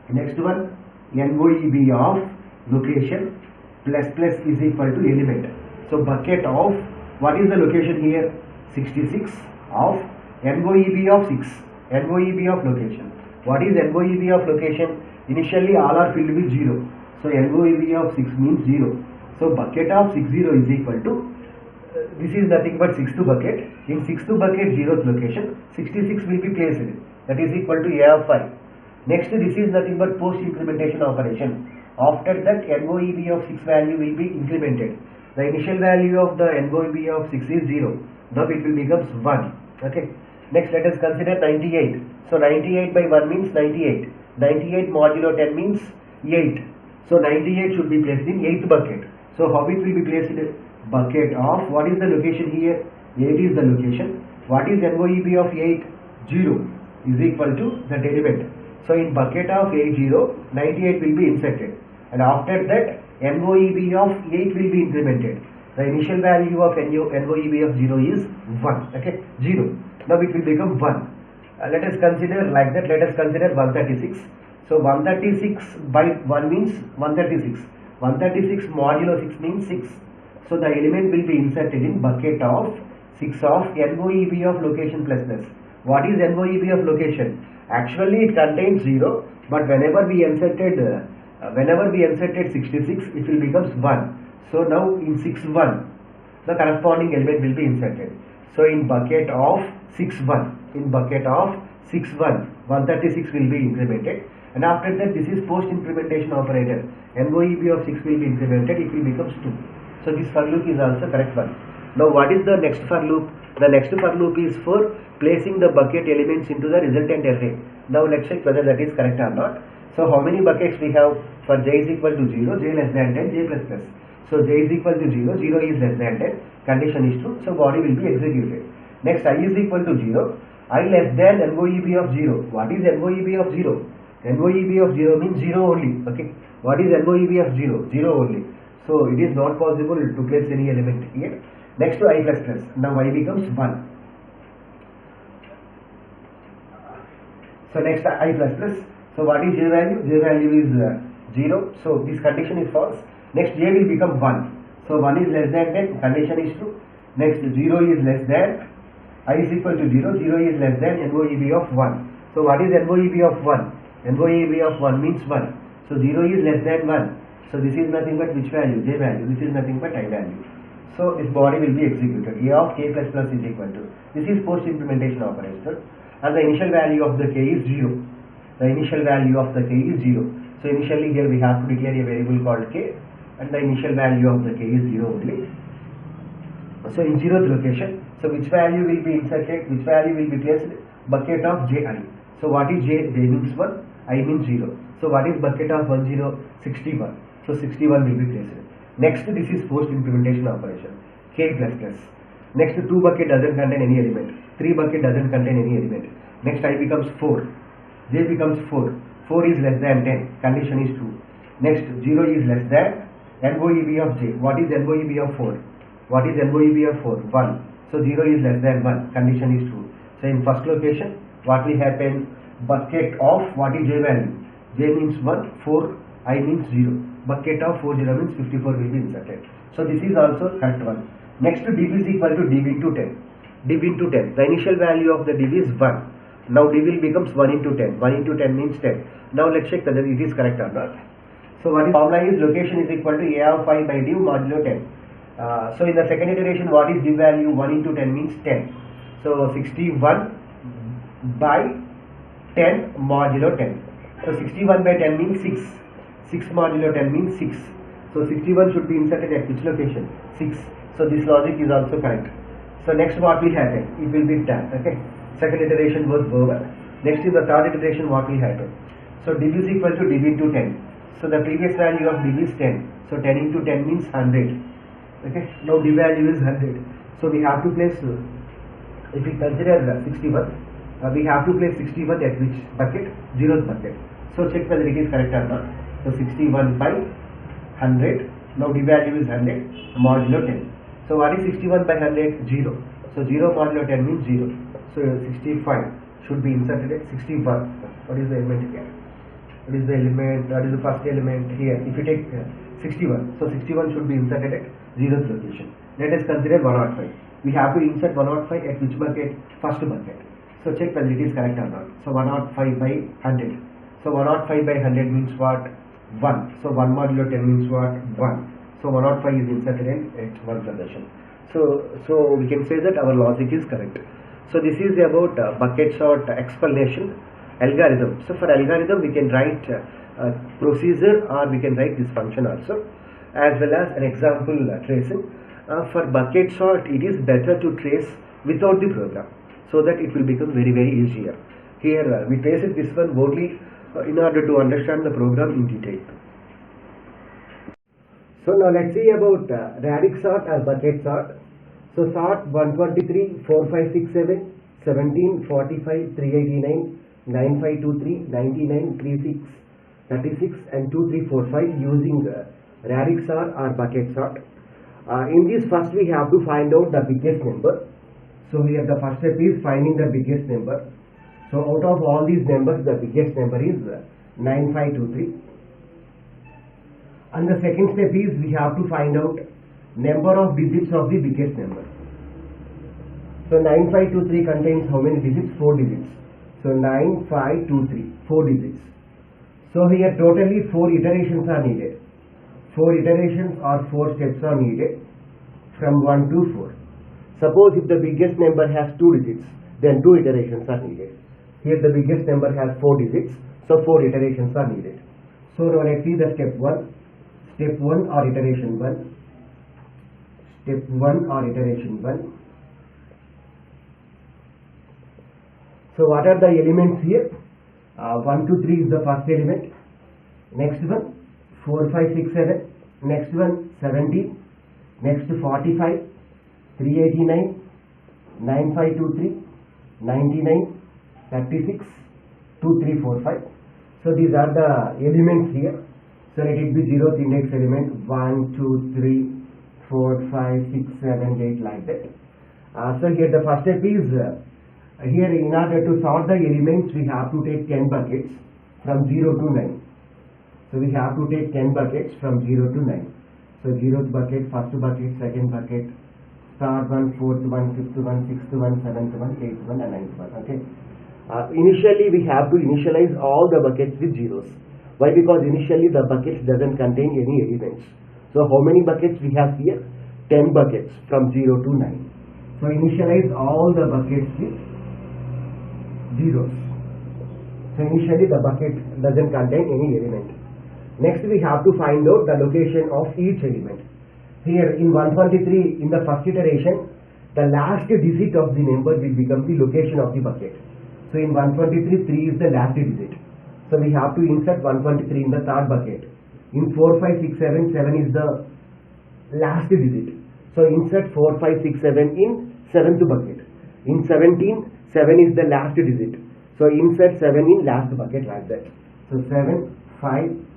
Next one, NOEB of location plus is equal to element. So bucket of, what is the location here? 66 of NOEB of 6. NOEB of location. What is NOEB of location? Initially all are filled with 0. So NOEB of 6 means 0. So bucket of 60 is equal to, this is nothing but 6th bucket. In 6th bucket 0th location, 66 will be placed. That is equal to A of 5. Next, this is nothing but post implementation operation. After that, NOEB of 6 value will be incremented. The initial value of the NOEB of 6 is 0. Now it will becomes 1. Okay. Next, let us consider 98. So 98 by 1 means 98. 98 modulo 10 means 8. So 98 should be placed in 8th bucket. So how it will be placed? Bucket of, what is the location here? 8 is the location. What is NOEB of 8? 0 is equal to that element. So in bucket of 80, 98 will be inserted. And after that, NOEB of 8 will be incremented. The initial value of NOEB of 0 is 1. Okay, 0. Now it will become 1. Let us consider like that. Let us consider 136. So 136 by 1 means 136. 136 modulo 6 means 6. So the element will be inserted in bucket of 6 of NOEB of location plus plus. What is NOEB of location? Actually it contains 0, but whenever we inserted 66, it will becomes 1. So now in 61, the corresponding element will be inserted. So in bucket of 61, 136 will be incremented. And after that, this is post implementation operator. NOEB of 6 will be incremented, it will becomes 2. So this for loop is also correct one. Now what is the next for loop? The next for loop is for placing the bucket elements into the resultant array. Now let's check whether that is correct or not. So how many buckets we have? For j is equal to 0, j less than 10, j plus plus. So j is equal to 0, 0 is less than 10, condition is true, so body will be executed. Next, I is equal to 0, I less than NOEB of 0. What is NOEB of 0? NOEB of 0 means 0 only. Okay. What is NOEB of 0? 0 only. So it is not possible to place any element here. Next to I plus plus. Now I becomes 1. So next I plus plus. So what is j value? J value is 0. So this condition is false. Next j will become 1. So 1 is less than 10. Condition is true. Next 0 is less than I is equal to 0. 0 is less than NOEB of 1. So what is NOEB of 1? NOEB of 1 means 1. So 0 is less than 1. So this is nothing but which value? J value. This is nothing but I value. So this body will be executed. A of k plus plus is equal to. This is post implementation operator. And the initial value of the k is 0. The initial value of the k is 0. So initially here we have to declare a variable called k. And the initial value of the k is 0 only. So in 0th location. So which value will be inserted? Which value will be placed? Bucket of ji. So what is j? J means 1. I means 0. So what is bucket of 10? 61. So 61 will be placed. Next, this is post implementation operation. K plus plus. Next, 2 bucket doesn't contain any element. 3 bucket doesn't contain any element. Next, I becomes 4. J becomes 4. 4 is less than 10. Condition is true. Next, 0 is less than NOEB of j. What is NOEB of 4? What is NOEB of 4? 1. So 0 is less than 1. Condition is true. So in first location, what will happen? Bucket of what is j value? J means 1, 4, I means 0. Bucket of 40 means 54 will be inserted. So this is also correct one. Next to div is equal to div into 10. Div into 10. The initial value of the div is 1. Now div will becomes 1 into 10. 1 into 10 means 10. Now let's check whether it is correct or not. So what is formula is location is equal to a of 5 by div modulo 10. So in the second iteration, what is div value? 1 into 10 means 10. So 61 by 10 modulo 10. So 61 by 10 means 6. 6 modulo 10 means 6. So 61 should be inserted at which location? 6. So this logic is also correct. So next what will happen? It will be done. Okay. Second iteration was over. Next in the third iteration what will happen? So div is equal to div into 10. So the previous value of div is 10. So 10 into 10 means 100. Okay. Now div value is 100. So we have to place, if we consider 61, we have to place 61 at which bucket? 0th bucket. So check whether it is correct or not. So 61 by 100. Now the value is 100, modulo 10. So what is 61 by 100? 0. So 0 modulo 10 means 0. So 65 should be inserted at 61. What is the element here? What is the element? What is the first element here? If you take 61, so 61 should be inserted at 0th location. Let us consider 105. We have to insert 105 at which bucket? First bucket. So check whether it is correct or not. So 105 by 100. So 105 by 100 means what? 1. So 1 modulo 10 means what? 1. So 105 is inserted at 1st location. So we can say that our logic is correct. So this is about bucket sort explanation algorithm. So for algorithm we can write procedure, or we can write this function also, as well as an example tracing. For bucket sort it is better to trace without the program, so that it will become very easier. Here we trace it this one only in order to understand the program in detail. So now let's see about Radix sort or bucket sort. So sort 123, 4, 5, 6, 7, 17, 45, 389, 9523, 99, 36, 36 and 2345 using Radix sort or bucket sort. In this first we have to find out the biggest number. So here the first step is finding the biggest number. So out of all these numbers the biggest number is 9523. And the second step is we have to find out number of digits of the biggest number. So 9523 contains how many digits? 4 digits. So 9523, 4 digits. So here totally 4 iterations are needed. 4 iterations or 4 steps are needed from 1 to 4. Suppose if the biggest number has 2 digits, then 2 iterations are needed. Here the biggest number has 4 digits, so 4 iterations are needed. So now let's see the step 1. Step 1 or iteration 1. Step 1 or iteration 1. So what are the elements here? 1, 2, 3 is the first element. Next one 4, 5, 6, 7. Next one 17. Next 45, 389, 9523, 99, 36, 2345. So these are the elements here. So let it be 0th index element 1, 2, 3, 4, 5, 6, 7, 8 like that. So here the first step is here in order to sort the elements we have to take 10 buckets from 0 to 9. So we have to take 10 buckets from 0 to 9. So 0th bucket, first bucket, second bucket, third one, fourth one, fifth one, sixth one, seventh one, eighth one and ninth one. Okay. Initially we have to initialize all the buckets with zeros. Why? Because initially the buckets doesn't contain any elements. So how many buckets we have here? 10 buckets from 0 to 9. So initialize all the buckets with zeros. So initially the bucket doesn't contain any element. Next we have to find out the location of each element. Here in 123 in the first iteration, the last digit of the number will become the location of the bucket. So in 123, 3 is the last digit. So we have to insert 123 in the third bucket. In 4, 5, 6, 7, 7 is the last digit. So insert 4, 5, 6, 7 in 7th bucket. In 17, 7 is the last digit. So insert 7 in last bucket like that. So 7, 5,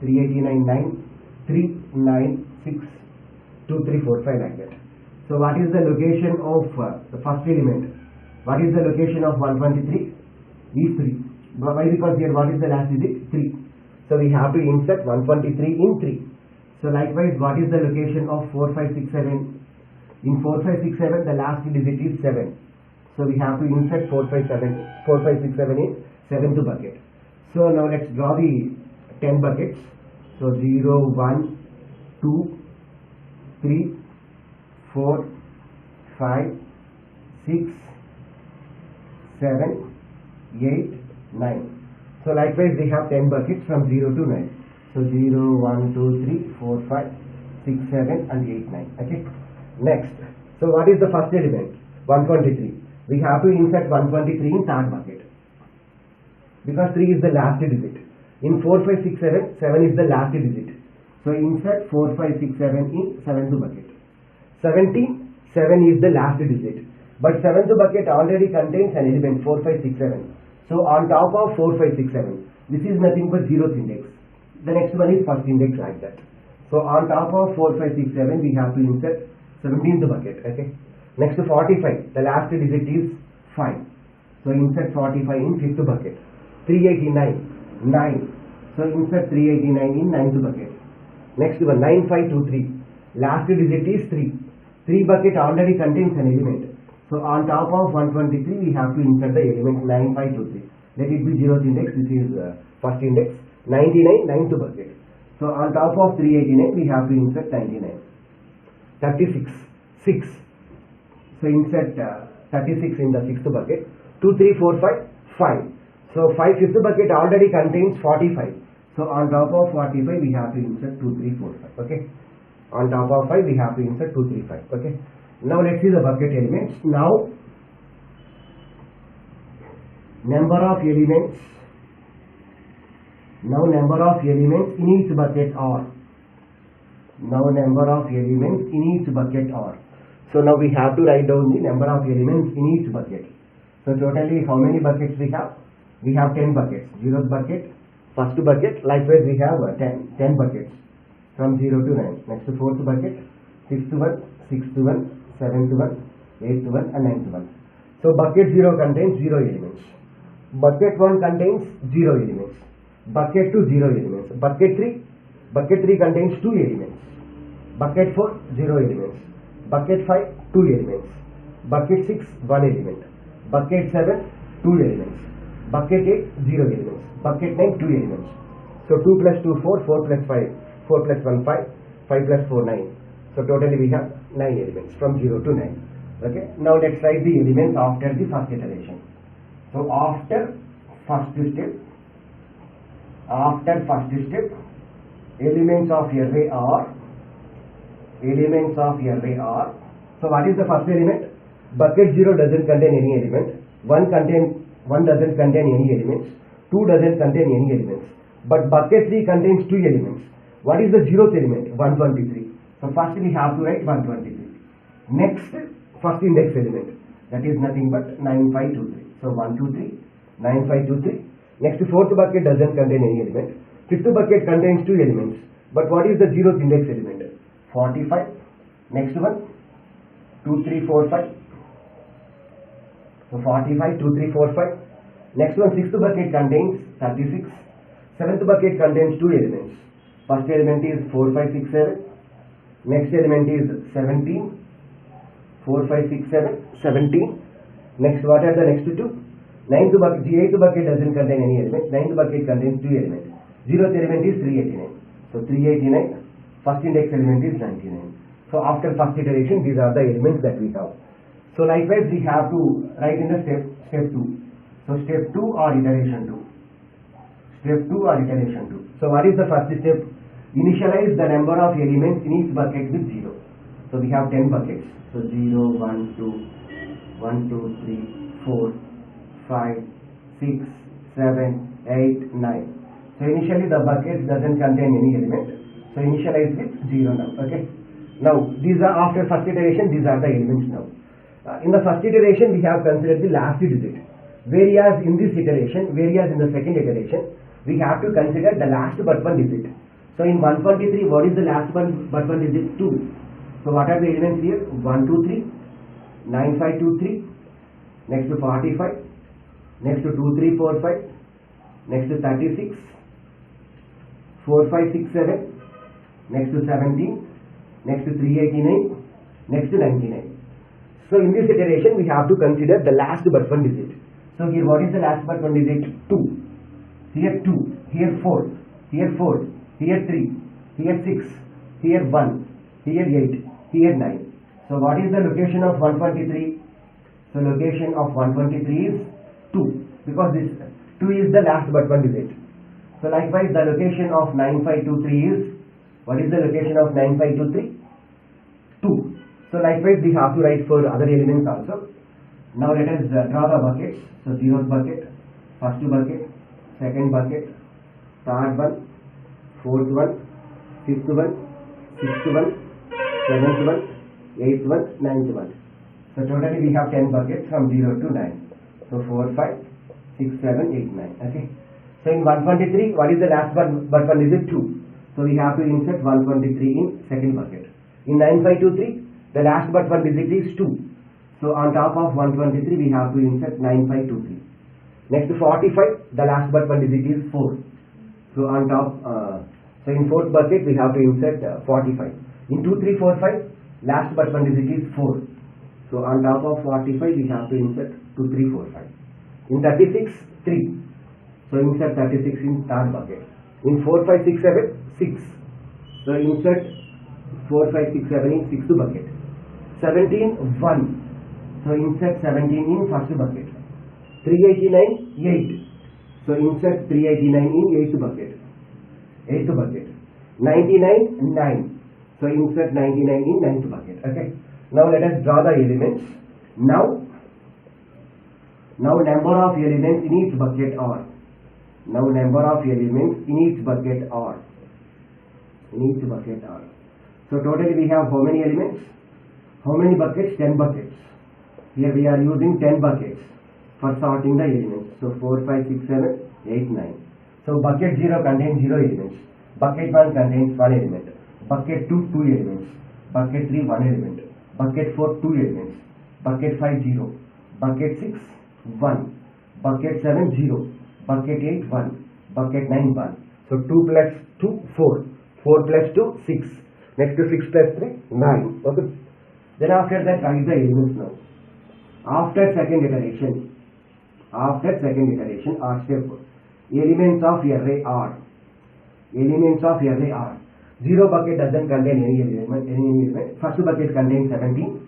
389, 9, 3, 9, 6, 2, 3, 4, 5 like that. So what is the location of the first element? What is the location of 123? Is 3. Why? Because here what is the last digit? 3. So we have to insert 123 in 3. So likewise, what is the location of 4, 5, 6, 7? In 4, 5, 6, 7 the last digit is 7. So we have to insert 4, 5, 6, 7 in 7th bucket. So now let's draw the 10 buckets. So 0, 1, 2, 3, 4, 5, 6, 7, 8, 9. So likewise we have 10 buckets from 0 to 9. So 0, 1, 2, 3, 4, 5, 6, 7 and 8, 9. Okay. Next. So what is the first element? 123. We have to insert 123 in third bucket. Because 3 is the last digit. In 4, 5, 6, 7, 7 is the last digit. So insert 4, 5, 6, 7 in 7th bucket. 17, 7 is the last digit. But 7th bucket already contains an element 4, 5, 6, 7. So on top of 4, 5, 6, 7, this is nothing but 0th index. The next one is first index like that. So on top of 4, 5, 6, 7, we have to insert 17th bucket. Okay. Next to 45, the last digit is 5. So insert 45 in 5th bucket. 389, 9. So insert 389 in 9th bucket. Next one, 9523. Last digit is 3. 3 bucket already contains an element. So on top of 123, we have to insert the element 9523. Let it be 0th index. This is first index. 99, 9th bucket. So on top of 389, we have to insert 99. 36, 6. So insert 36 in the 6th bucket. 2, 3, 4, 5, 5. So 5 fifth bucket already contains 45. So on top of 45, we have to insert 2, 3, 4, 5. Okay. On top of 5, we have to insert 2, 3, 5. Okay. Now let's see the bucket elements. Now number of elements. Now number of elements in each bucket are. Now number of elements in each bucket are. So now we have to write down the number of elements in each bucket. So totally how many buckets we have? We have 10 buckets. 0th bucket, first bucket, likewise we have 10 buckets from 0 to 9. Next 4th bucket, 5th one, 6th one, 7th one, 8th one and 9th one. So bucket 0 contains 0 elements. Bucket 1 contains 0 elements. Bucket 2 0 elements. Bucket 3 contains 2 elements. Bucket 4 0 elements. Bucket 5 2 elements. Bucket 6 1 element. Bucket 7 2 elements. Bucket 8 0 elements. Bucket 9 2 elements. So 2 plus 2 4, 4 plus 5, 4 plus 1 5, 5 plus 4 9. So totally we have 9 elements from 0 to 9. Okay. Now let's write the elements after the first iteration. So after first step, elements of array are. So what is the first element? Bucket 0 doesn't contain any element. 1 doesn't contain any elements. 2 doesn't contain any elements. But bucket 3 contains 2 elements. What is the 0th element? 123. So first we have to write 123. Next, first index element. That is nothing but 9523. So 123, 9523. Next, 4th bucket doesn't contain any element. 5th bucket contains 2 elements. But what is the 0th index element? 45. Next one, 2, 3, 4, 5. So 45, 2, 3, 4, 5. Next one, 6th bucket contains 36. 7th bucket contains 2 elements. First element is 4, 5, 6, 7. Next element is 17. 4, 5, 6, 7. 17. Next, what are the next two? 8th bucket doesn't contain any element. 9th bucket contains 2 elements. 0th element is 389. So 389. First index element is 99. So after first iteration, these are the elements that we have. So likewise, we have to write in the step 2. So step 2 or iteration 2. Step 2 or iteration 2. So what is the first step? Initialize the number of elements in each bucket with 0. So we have 10 buckets. So 0, 1, 2, 1, 2, 3, 4, 5, 6, 7, 8, 9. So initially the bucket doesn't contain any element. So initialize with 0 now. Okay. Now these are after first iteration. These are the elements now. In the first iteration, we have considered the last digit. Whereas in this iteration, whereas in the second iteration, we have to consider the last but one digit. So in 123, what is the last but one digit? 2. So what are the elements here? 1, 2, 3, 9, 5, 2, 3. Next to 45. Next to 2, 3, 4, 5. Next to 36. 4, 5, 6, 7. Next to 17. Next to 389. Next to 99. So in this iteration, we have to consider the last but one digit. So here, what is the last but one digit? 2. Here 2. Here 4. Here 4. Here 3. Here 6. Here 1. Here 8. Here 9. So what is the location of 123? So location of 123 is 2. Because this 2 is the last but one digit. So likewise, the location of 9523 is, what is the location of 9523? 2. So likewise, we have to write for other elements also. Now let us draw the buckets. So 0th bucket, first bucket, second bucket, third one, 4th one, 5th one, 6th one, 7th one, 8th one, 9th one. So totally we have 10 buckets from 0 to 9. So 4, 5, 6, 7, 8, 9. Okay. So in 123, what is the last but one digit? 2. So we have to insert 123 in second bucket. In 9523, the last but one digit is 2. So on top of 123, we have to insert 9523. Next 45, the last but one digit is 4. So on top, so in fourth bucket, we have to insert 45. In 2345, last but one digit is 4. So on top of 45, we have to insert 2345. In 36, 3. So insert 36 in third bucket. In 4, 5, 6, 7, 6. So insert 4, 5, 6, 7 in sixth bucket. 17, 1. So insert 17 in first bucket. 389, 8. So insert 389 in eighth bucket. Eighth bucket. 99, 9. So insert 99 in ninth bucket. Okay. Now let us draw the elements. Now number of elements in each bucket are. Now number of elements in each bucket are. In each bucket are. So totally we have how many elements? How many buckets? 10 buckets. Here we are using 10 buckets for sorting the elements. So 4, 5, 6, 7, 8, 9. So bucket 0 contains 0 elements. Bucket 1 contains 1 element. Bucket 2, 2 elements. Bucket 3, 1 element. Bucket 4, 2 elements. Bucket 5, 0. Bucket 6, 1. Bucket 7, 0. Bucket 8, 1. Bucket 9, 1. So 2 plus 2, 4. 4 plus 2, 6. Next to 6 plus 3, 9. Okay. Then after that, write the elements now. After second iteration or step, elements of array are. Elements of array are. 0 bucket doesn't contain any element. First bucket contains 17.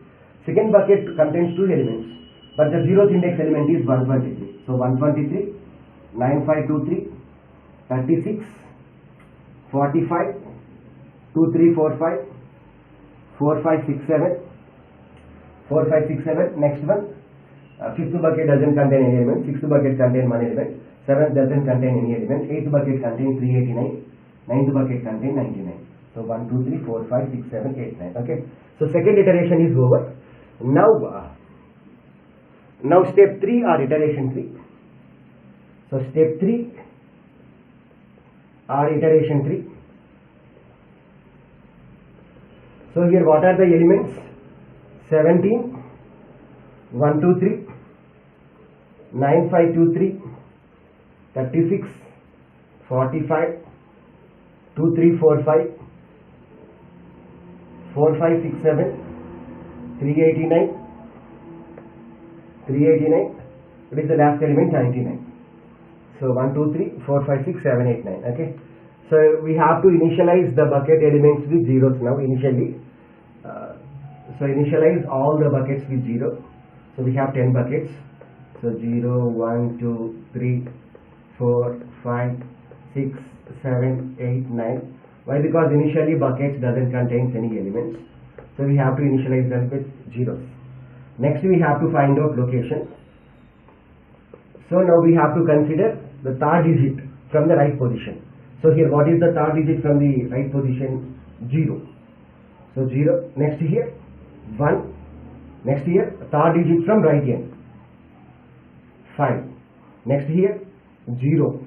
Second bucket contains 2 elements. But the 0th index element is 123. So 123, 9523, 36, 45, 2345, 4567, 4567. Next one. Fifth bucket doesn't contain any element. Sixth bucket contains 1 element. Seventh doesn't contain any element. Eighth bucket contains 389. Ninth bucket contains 99. So 1, 2, 3, 4, 5, 6, 7, 8, 9. Okay. So second iteration is over. Now step 3 or iteration 3. So step 3 or iteration 3. So here what are the elements? 17, 1, 2, 3, 9, 5, 2, 3, 36, 45, 2, 3, 4, 5, 4, 5, 6, 7, 389, 389. What is the last element? 99. So 1, 2, 3, 4, 5, 6, 7, 8, 9. Okay. So we have to initialize the bucket elements with zeros now initially. So initialize all the buckets with 0. So we have 10 buckets. So 0, 1, 2, 3, 4, 5, 6, 7, 8, 9. Why? Because initially buckets doesn't contain any elements. So we have to initialize them with zeros. Next we have to find out location. So now we have to consider the third digit from the right position. So here what is the third digit from the right position? 0. So 0. Next here 1. Next here third digit from right end 5. Next here 0.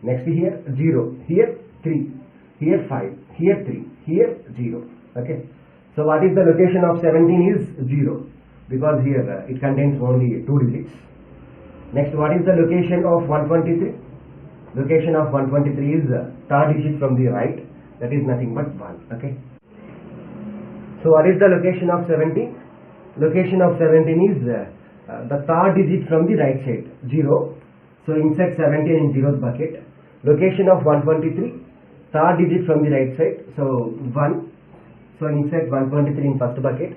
Next here 0. Here 3. Here 5. Here 3. Here 0. Okay. So what is the location of 17 is 0, because here it contains only 2 digits. Next, what is the location of 123? Location of 123 is third digit from the right, that is nothing but 1. Okay. So what is the location of 17? Location of 17 is the third digit from the right side, 0. So insert 17 in 0th bucket. Location of 123, third digit from the right side, so 1. So insert 123 in first bucket.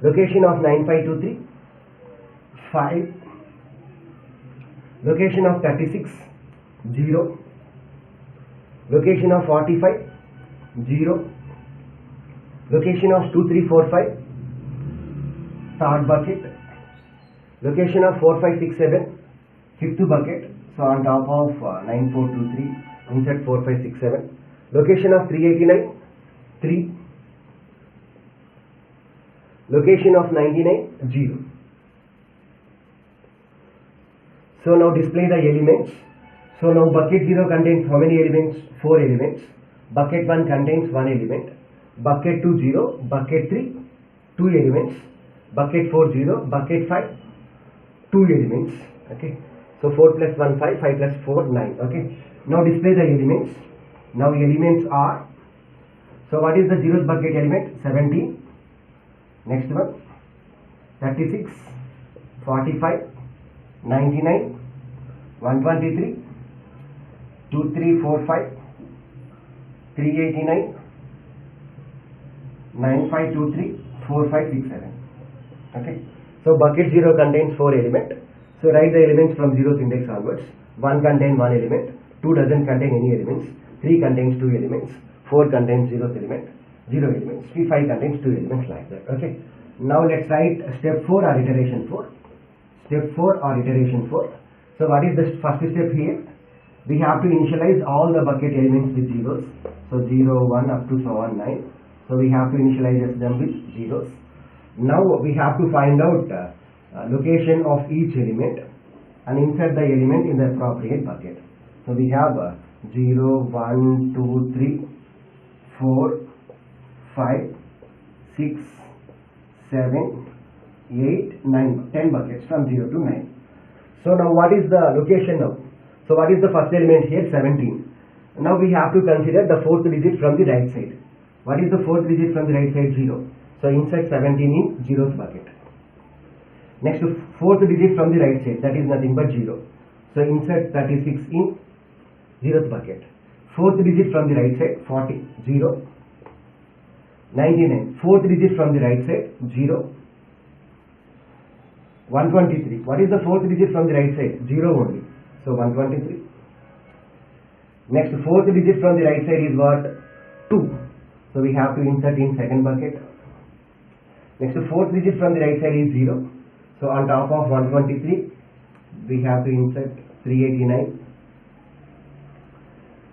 Location of 9523, 5. Location of 36, 0. Location of 45, 0. Location of 2345, third bucket. Location of 4567, fifth bucket. So on top of 9423, insert 4567. Location of 389, 3. Location of 99, 0. So now display the elements. So now bucket 0 contains how many elements? 4 elements. Bucket 1 contains 1 element. Bucket 2 0. Bucket 3 2 elements. Bucket 4 0. Bucket 5 2 elements. Okay. So 4 plus 1 5. 5 plus 4 9. Okay. Now display the elements. Now elements are. So what is the zeroth bucket element? 17. Next one. 36. 45. 99. 123. 2345. 389, 9523, 4567. Okay. So bucket 0 contains 4 elements. So write the elements from 0th index onwards. 1 contains 1 element, 2 doesn't contain any elements, 3 contains 2 elements, 4 contains 0th element, 0 elements, 5 contains 2 elements, like that. Okay. Now let's write step 4 or iteration 4. Step 4 or iteration 4. So what is the first step here? We have to initialize all the bucket elements with zeros. So 0, 1 up to so on 9. So we have to initialize them with zeros. Now we have to find out location of each element and insert the element in the appropriate bucket. So we have 0, 1, 2, 3, 4, 5, 6, 7, 8, 9, 10 buckets from 0 to 9. So now what is the location now? So what is the first element here? 17. Now we have to consider the fourth digit from the right side. What is the fourth digit from the right side? 0. So insert 17 in 0th bucket. Next, fourth digit from the right side, that is nothing but 0. So insert 36 in 0th bucket. Fourth digit from the right side, 40, 0. 99. Fourth digit from the right side, 0. 123. What is the fourth digit from the right side? 0 only. So 123. Next, fourth digit from the right side is what? 2. So we have to insert in second bucket. Next, fourth digit from the right side is 0. So on top of 123, we have to insert 389.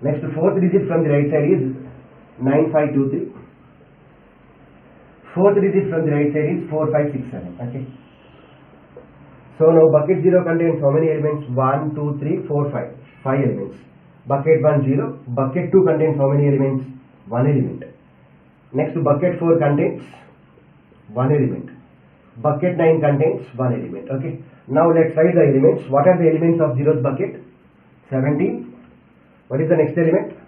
Next, fourth digit from the right side is 9523. Fourth digit from the right side is 4567. Okay. So now bucket 0 contains how many elements? 1, 2, 3, 4, 5. 5 elements. Bucket 1, 0. Bucket 2 contains how many elements? 1 element. Next, bucket 4 contains 1 element. Bucket 9 contains 1 element. Okay. Now let's write the elements. What are the elements of 0th bucket? 17. What is the next element?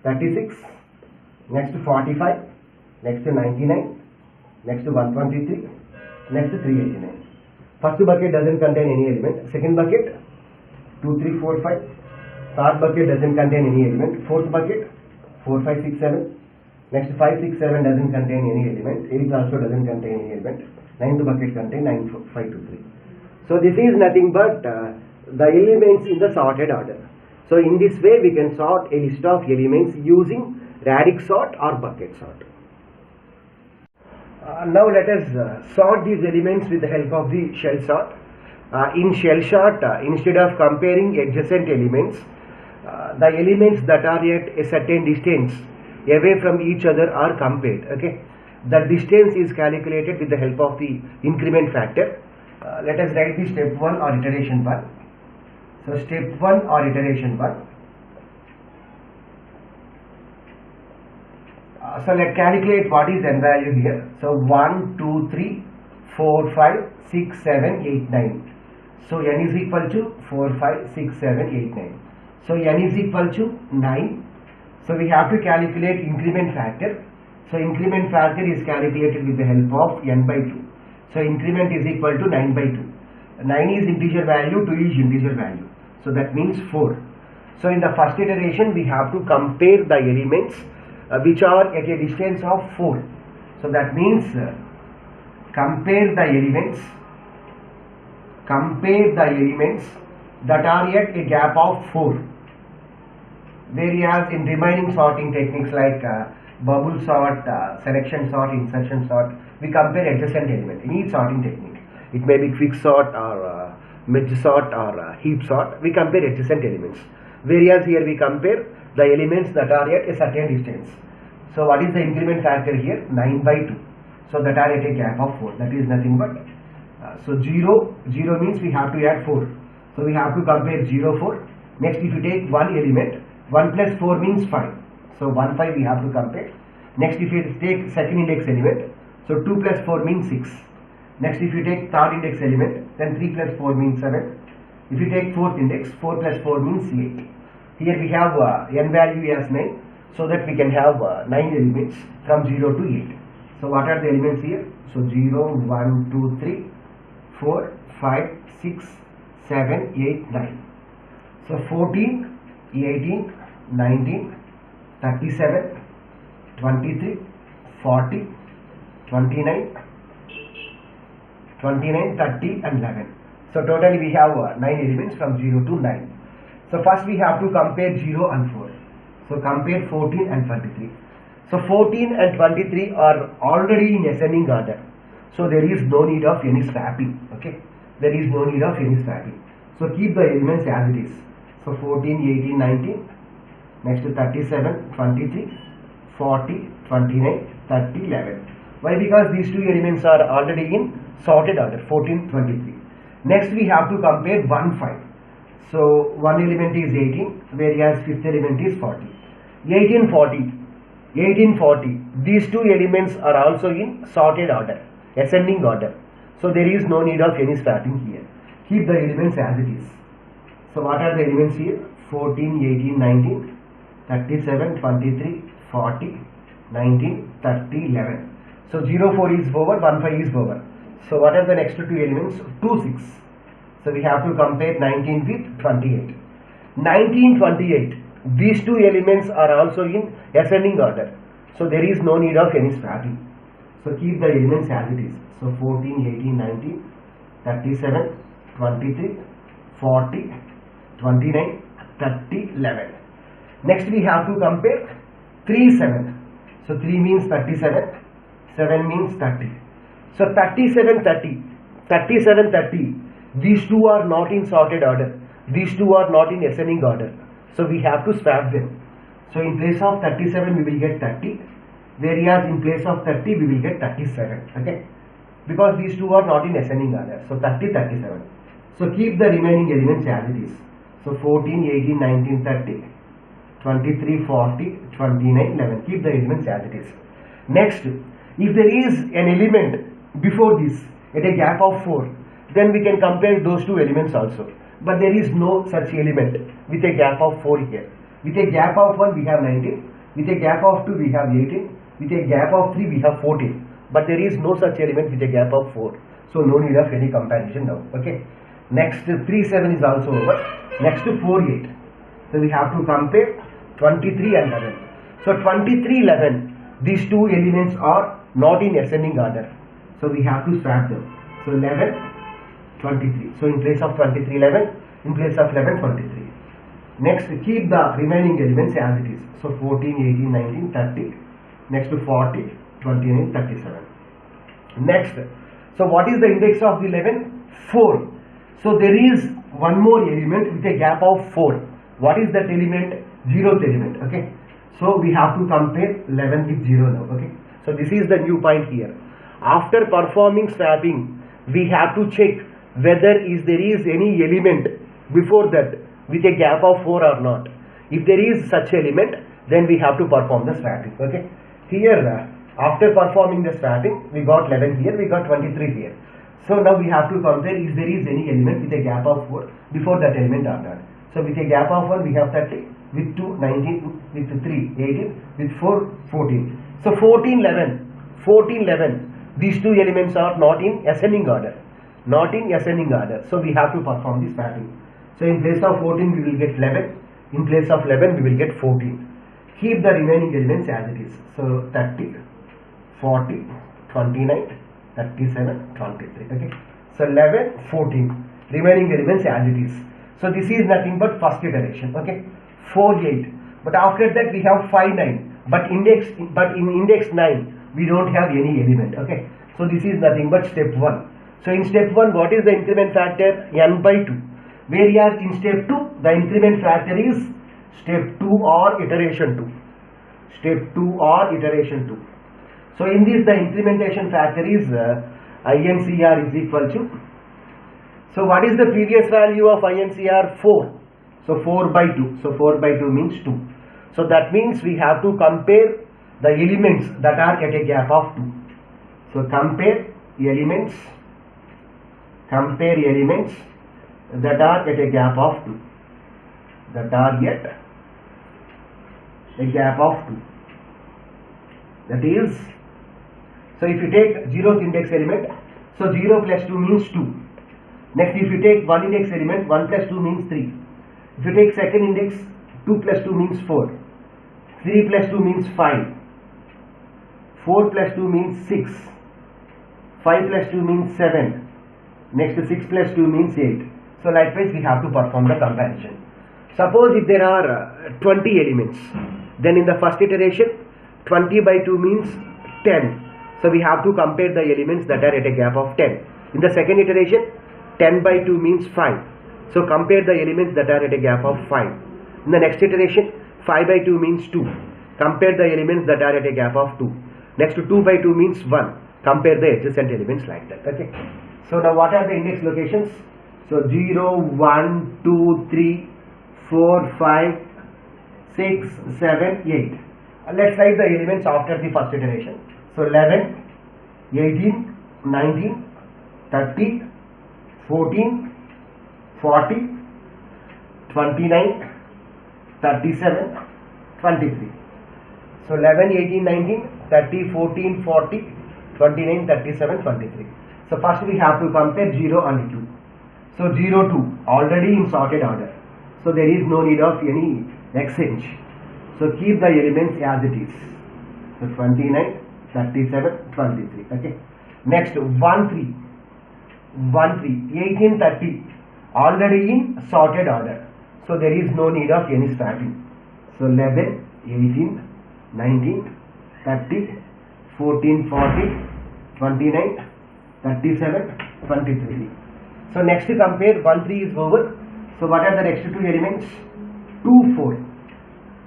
36. Next, 45. Next, 99. Next, 123. Next, 389. First bucket doesn't contain any element. Second bucket 2, 3, 4, 5. Third bucket doesn't contain any element. Fourth bucket 4, 5, 6, 7. Next 5, 6, 7 doesn't contain any element. 8 also doesn't contain any element. 9th bucket contain 9, 5, 2, 3. So this is nothing but the elements in the sorted order. So in this way we can sort a list of elements using Radix sort or bucket sort. Now let us sort these elements with the help of the shell sort. In shell sort, instead of comparing adjacent elements, the elements that are at a certain distance away from each other are compared. Okay, the distance is calculated with the help of the increment factor. Let us write the step 1 or iteration 1. So step 1 or iteration 1. So let's calculate what is n value here. So 1, 2, 3, 4, 5, 6, 7, 8, 9. So n is equal to 4, 5, 6, 7, 8, 9. So n is equal to 9. So we have to calculate increment factor. So increment factor is calculated with the help of n by 2. So increment is equal to 9 by 2. 9 is integer value, 2 is integer value. So that means 4. So in the first iteration we have to compare the elements which are at a distance of 4. So that means compare the elements that are at a gap of 4. Whereas in remaining sorting techniques like bubble sort, selection sort, insertion sort, we compare adjacent element in each sorting technique. It may be quick sort or merge sort or heap sort. We compare adjacent elements. Whereas here we compare the elements that are at a certain distance. So what is the increment factor here? 9 by 2. So that are at a gap of 4. That is nothing but so 0 means we have to add 4. So we have to compare 0, 4. Next, if you take one element, 1 plus 4 means 5. So 1 5 we have to compare. Next if you take second index element, so 2 plus 4 means 6. Next if you take third index element, then 3 plus 4 means 7. If you take fourth index, 4 plus 4 means 8. Here we have n value as 9, so that we can have 9 elements from 0 to 8. So what are the elements here? So 0, 1, 2, 3, 4, 5, 6, 7, 8, 9. So 14, 18, 19, 37, 23, 40, 29, 30 and 11. So totally we have 9 elements from 0 to 9. So first we have to compare 0 and 4. So compare 14 and 23. So 14 and 23 are already in ascending order. So there is no need of any swapping. Okay. There is no need of any swapping. So keep the elements as it is. So 14, 18, 19. Next to 37, 23, 40, 29, 30, 11. Why? Because these two elements are already in sorted order, 14, 23. Next we have to compare 1, 5. So one element is 18, whereas fifth element is 40. 18, 40. 18, 40. These two elements are also in sorted order, ascending order. So there is no need of any swapping here. Keep the elements as it is. So what are the elements here? 14, 18, 19, 37, 23, 40, 19, 30, 11. So 0, 4 is over, 1, 5 is over. So what are the next two elements? 2, 6. So we have to compare 19 with 28. 19, 28. These two elements are also in ascending order. So there is no need of any swapping. So keep the elements as it is. So 14, 18, 19, 37, 23, 40, 29, 30, 11. Next we have to compare 3, 7. So 3 means 37, 7 means 30. So 37, 30, 37, 30. These two are not in sorted order. These two are not in ascending order. So we have to swap them. So in place of 37 we will get 30. Whereas in place of 30 we will get 37. Okay. Because these two are not in ascending order. So 30, 37. So keep the remaining elements as it is. So 14, 18, 19, 30, 23, 40, 29, 11. Keep the elements as it is. Next, if there is an element before this at a gap of 4, then we can compare those two elements also. But there is no such element with a gap of 4 here. With a gap of 1 we have 19. With a gap of 2 we have 18. With a gap of 3 we have 14. But there is no such element with a gap of 4. So no need of any comparison now. Okay. Next 3, 7 is also over. Next 4, 8. So we have to compare 23 and 11. So 23, 11. These two elements are not in ascending order. So we have to swap them. So 11, 23. So in place of 23, 11. In place of 11, 23. Next, keep the remaining elements as it is. So 14, 18, 19, 30. Next to 40, 29, 37. Next, so what is the index of the 11? 4. So there is one more element with a gap of 4. What is that element? 0th element. Okay. So we have to compare 11 with 0 now. Okay. So this is the new point here. After performing swapping, we have to check whether there is any element before that with a gap of 4 or not. If there is such element, then we have to perform the swapping. Okay. Here, after performing the swapping, we got 11 here, we got 23 here. So now we have to compare if there is any element with a gap of 4 before that element or not. So with a gap of 1 we have 30, with 2 19, with 3 18, with 4 14. So 14 11, 14 11, these two elements are not in ascending order. Not in ascending order. So we have to perform this swapping. So in place of 14 we will get 11, in place of 11 we will get 14. Keep the remaining elements as it is. So 30, 40, 29, 37, 23. Okay. So 11, 14. Remaining elements as it is. So this is nothing but first iteration. Okay. 4, 8. But after that we have 5, 9. But in index 9 we don't have any element. Okay. So this is nothing but step 1. So in step 1 what is the increment factor? N by 2. Whereas in step 2 the increment factor is step 2 or iteration 2. Step 2 or iteration 2. So in this the incrementation factor is INCR is equal to, so what is the previous value of INCR? 4. So 4 by 2. So 4 by 2 means 2. So that means we have to compare the elements that are at a gap of 2. So compare elements that are at a gap of 2. That are at a gap of 2. That is, so if you take 0th index element, so 0 plus 2 means 2. Next, if you take 1 index element, 1 plus 2 means 3. If you take second index, 2 plus 2 means 4. 3 plus 2 means 5. 4 plus 2 means 6. 5 plus 2 means 7. Next, 6 plus 2 means 8. So likewise we have to perform the comparison. Suppose if there are 20 elements, then in the first iteration 20 by 2 means 10. So we have to compare the elements that are at a gap of 10. In the second iteration 10 by 2 means 5. So compare the elements that are at a gap of 5. In the next iteration 5 by 2 means 2. Compare the elements that are at a gap of 2. Next, 2 by 2 means 1. Compare the adjacent elements like that. Okay. So now what are the index locations? So 0, 1, 2, 3, 4, 5, 6, 7, 8. Let's write the elements after the first iteration. So 11, 18, 19, 30, 14, 40, 29, 37, 23. So 11, 18, 19, 30, 14, 40, 29, 37, 23. So first we have to compare 0 and 2. So 0, 2 already in sorted order. So there is no need of any exchange. So keep the elements as it is. So 29, 37, 23. Okay. Next 1, 3. 1, 3. 18, 30 already in sorted order. So there is no need of any swapping. So 11, 18, 19, 30, 14, 40, 29, 37, 23. So next to compare 1, 3 is over. So what are the next two elements? 2, 4.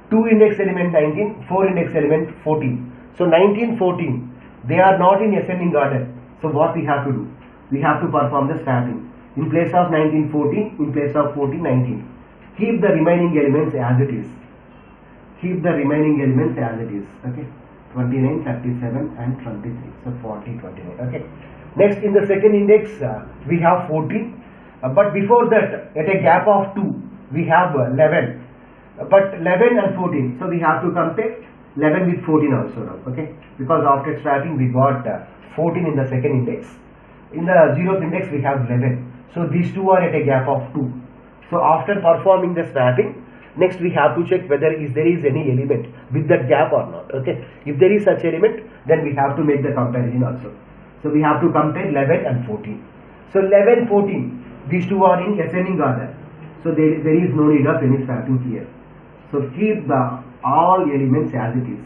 2 index element 19, 4 index element 14. So 19, 14. They are not in ascending order. So what we have to do? We have to perform the swapping. In place of 19, 14, in place of 14, 19. Keep the remaining elements as it is. Keep the remaining elements as it is. Okay. 29, 37 and 23. So 40, 29. Okay. Next in the second index we have 14. But before that at a gap of 2 we have 11. But 11 and 14. So we have to compare 11 with 14 also now. Okay. Because after swapping we got 14 in the second index. In the 0th index we have 11. So these two are at a gap of 2. So after performing the swapping, next we have to check whether there is any element with that gap or not. Okay. If there is such element, then we have to make the comparison also. So we have to compare 11 and 14. So 11, 14, these two are in ascending order. So there is no need of any swapping here. So keep the all elements as it is.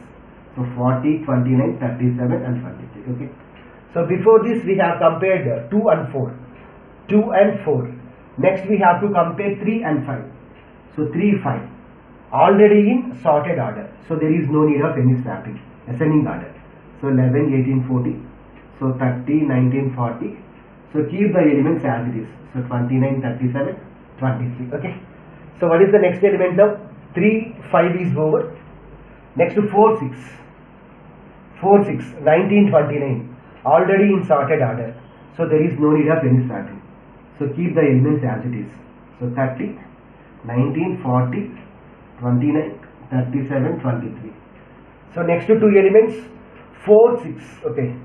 So 40, 29, 37 and 23. Okay. So before this we have compared 2 and 4. 2 and 4. Next we have to compare 3 and 5. So 3, 5. Already in sorted order. So there is no need of any swapping. Ascending order. So 11, 18, 40. So 30, 19, 40. So keep the elements as it is. So 29, 37, 23. Okay. So what is the next element now? 3, 5 is over. Next to 4, 6. 4, 6, 19, 29. Already in sorted order. So there is no need of any swapping. So keep the elements as it is. So 30, 19, 40, 29, 37, 23. So next to two elements, 4, 6. Okay.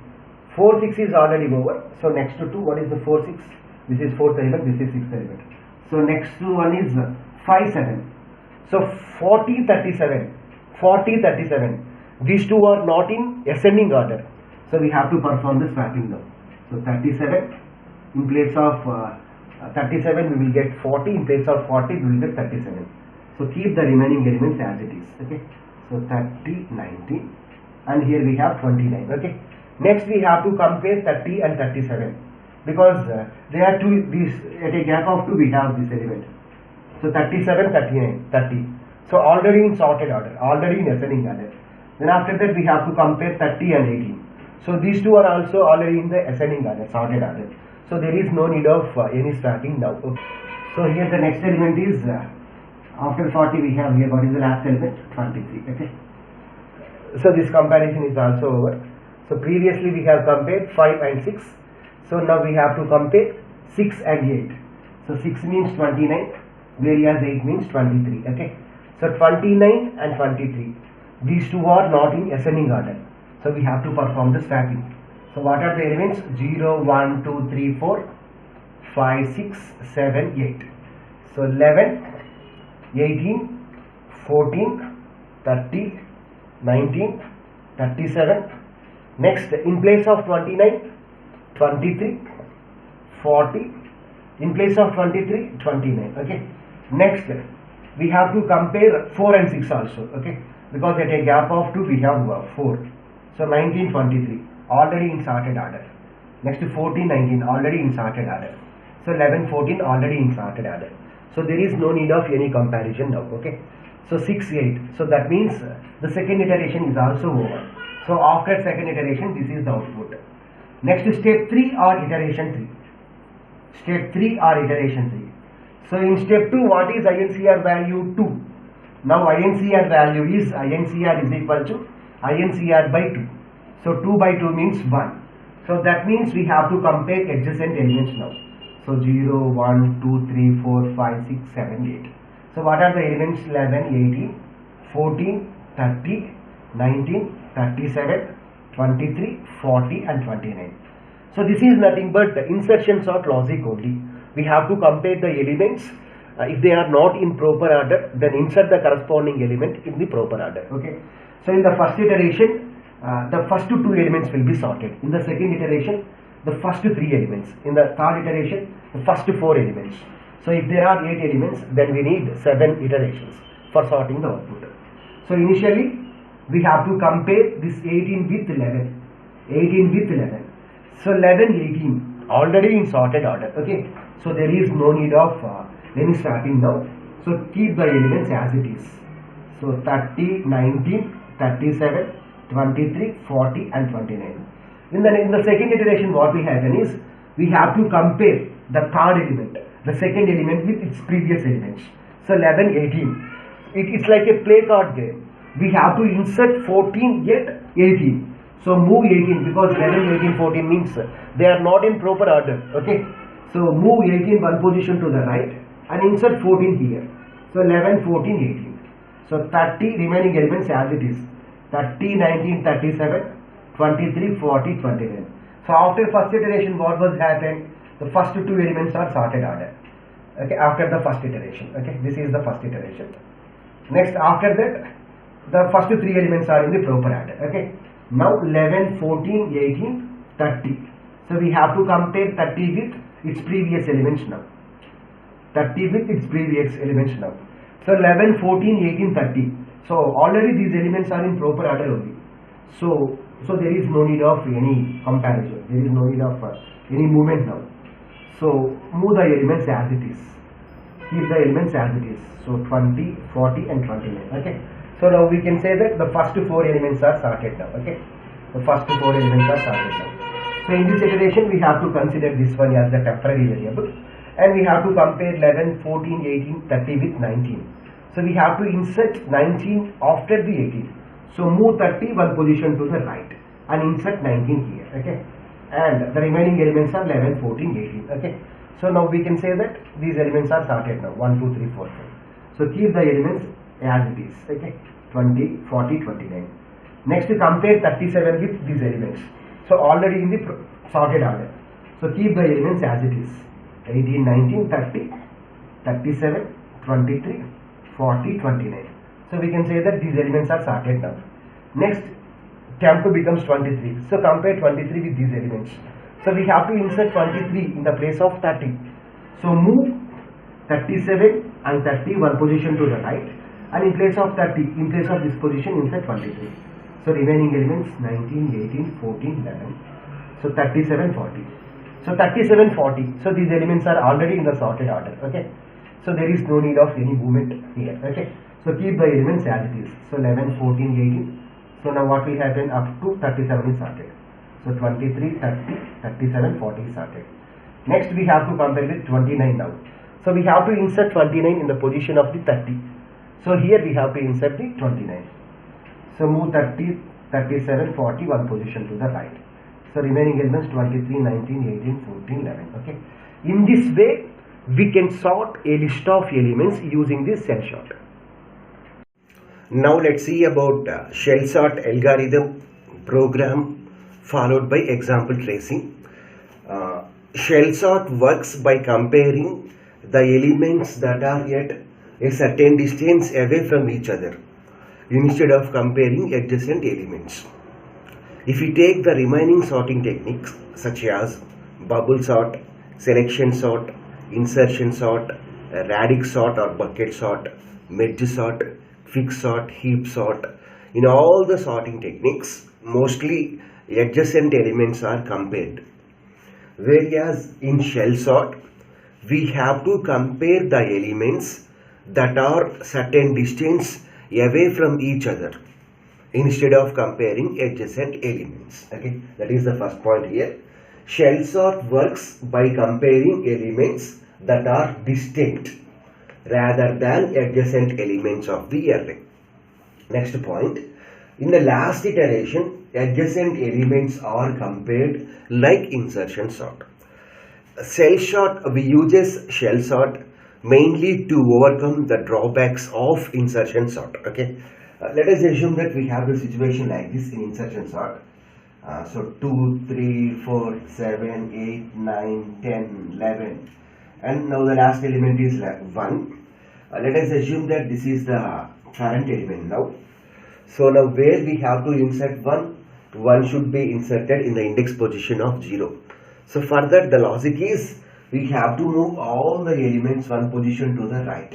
4, 6 is already over. So next to 2, what is the 4, 6? This is 4th element, this is 6th element. So next to one is 5, 7. So 40, 37. 40, 37. These two are not in ascending order. So we have to perform the swapping now. So 37, in place of 37 we will get 40, in place of 40 we will get 37. So keep the remaining elements as it is. Okay. So 30, 19 and here we have 29. Okay. Next we have to compare 30 and 37 because they are two, these at a gap of 2 we have this element. So 37, 39, 30. So already in sorted order, already in ascending order. Then after that we have to compare 30 and 18. So these two are also already in the ascending order, sorted order. So there is no need of any swapping now. Okay. So here the next element is After 40 we have here, what is the last element? 23. Okay. So this comparison is also over. So previously we have compared 5 and 6. So now we have to compare 6 and 8. So 6 means 29, whereas 8 means 23. Okay. So 29 and 23. These two are not in ascending order. So we have to perform the stacking. So what are the elements? 0, 1, 2, 3, 4, 5, 6, 7, 8. So 11, 18, 14, 30, 19, 37. Next, in place of 29, 23, 40. In place of 23, 29. Okay. Next, we have to compare 4 and 6 also. Okay. Because at a gap of 2, we have 4. So 19, 23. Already in sorted order. Next, 14, 19. Already in sorted order. So 11, 14. Already in sorted order. So there is no need of any comparison now. Okay. So 6, 8. So that means the second iteration is also over. So after second iteration, this is the output. Next, step 3 or iteration 3. Step 3 or iteration 3. So in step 2, what is INCR value? 2. Now INCR value is INCR is equal to INCR by 2. So 2 by 2 means 1. So that means we have to compare adjacent elements now. So 0, 1, 2, 3, 4, 5, 6, 7, 8. So what are the elements? 11, 18, 14, 30, 19, 37, 23, 40 and 29. So this is nothing but the insertion sort logic only. We have to compare the elements. If they are not in proper order, then insert the corresponding element in the proper order. Okay. So in the first iteration, the first 2 elements will be sorted. In the second iteration, the first 3 elements. In the third iteration, the first 4 elements. So if there are 8 elements, then we need 7 iterations for sorting the output. So initially, we have to compare this 18 with 11. 18 with 11. So 11, 18 already in sorted order. Okay. So there is no need of any stacking now. So keep the elements as it is. So 30, 19, 37, 23, 40 and 29. In the second iteration, what will happen is we have to compare the third element, the second element with its previous elements. So 11, 18. It's like a play card game. We have to insert 14 yet 18. So move 18 because 11, 18, 14 means they are not in proper order. Okay. So move 18 one position to the right and insert 14 here. So 11, 14, 18. So 30 remaining elements as it is. 30, 19, 37, 23, 40, 29. So after first iteration, what was happened? The first 2 elements are sorted order. Okay, after the first iteration. Okay, this is the first iteration. Next, after that, the first 3 elements are in the proper order. Okay, now 11, 14, 18, 30. So we have to compare 30 with its previous elements now. 30 with its previous elements now. So 11, 14, 18, 30. So already these elements are in proper order only. So there is no need of any comparison. There is no need of any movement now. So move the elements as it is. Keep the elements as it is. So 20, 40 and 29. Okay. So now we can say that the first 4 elements are sorted now. Okay. The first 4 elements are sorted now. So in this iteration we have to consider this one as the temporary variable. And we have to compare 11, 14, 18, 30 with 19. So we have to insert 19 after the 18. So move 30 one position to the right and insert 19 here. Okay. And the remaining elements are 11, 14, 18. Okay. So now we can say that these elements are sorted now. 1, 2, 3, 4, 5. So keep the elements as it is. Okay. 20, 40, 29. Next compare 37 with these elements. So already in the sorted order. So keep the elements as it is. 18, 19, 30, 37, 23, 40, 29. So we can say that these elements are sorted now. Next, temp2 becomes 23. So compare 23 with these elements. So we have to insert 23 in the place of 30. So move 37 and 30 one position to the right. And in place of 30, in place of this position, insert 23. So remaining elements 19, 18, 14, 11. So 37, 40. So 37, 40. So these elements are already in the sorted order. Okay. So there is no need of any movement here. Okay. So keep the elements as it is. So 11, 14, 18. So now what will happen up to 37 is sorted. So 23, 30, 37, 40 is sorted. Next we have to compare with 29 now. So we have to insert 29 in the position of the 30. So here we have to insert the 29. So move 30, 37, 40, one position to the right. So remaining elements 23, 19, 18, 14, 11. Okay. In this way, we can sort a list of elements using this shell sort. Now let's see about shell sort algorithm program followed by example tracing. Shell sort works by comparing the elements that are at a certain distance away from each other instead of comparing adjacent elements. If we take the remaining sorting techniques such as bubble sort, selection sort, insertion sort, radix sort or bucket sort, merge sort, fix sort, heap sort, in all the sorting techniques, mostly adjacent elements are compared. Whereas in shell sort, we have to compare the elements that are certain distance away from each other instead of comparing adjacent elements. Okay, that is the first point here. Shell sort works by comparing elements that are distinct rather than adjacent elements of the array. Next point, in the last iteration, adjacent elements are compared like insertion sort. Shell sort, we uses shell sort mainly to overcome the drawbacks of insertion sort. Okay, let us assume that we have the situation like this in insertion sort. So 2, 3, 4, 7, 8, 9, 10, 11, and now the last element is 1. Let us assume that this is the current element now. So now where we have to insert 1 should be inserted in the index position of 0. So further the logic is we have to move all the elements one position to the right.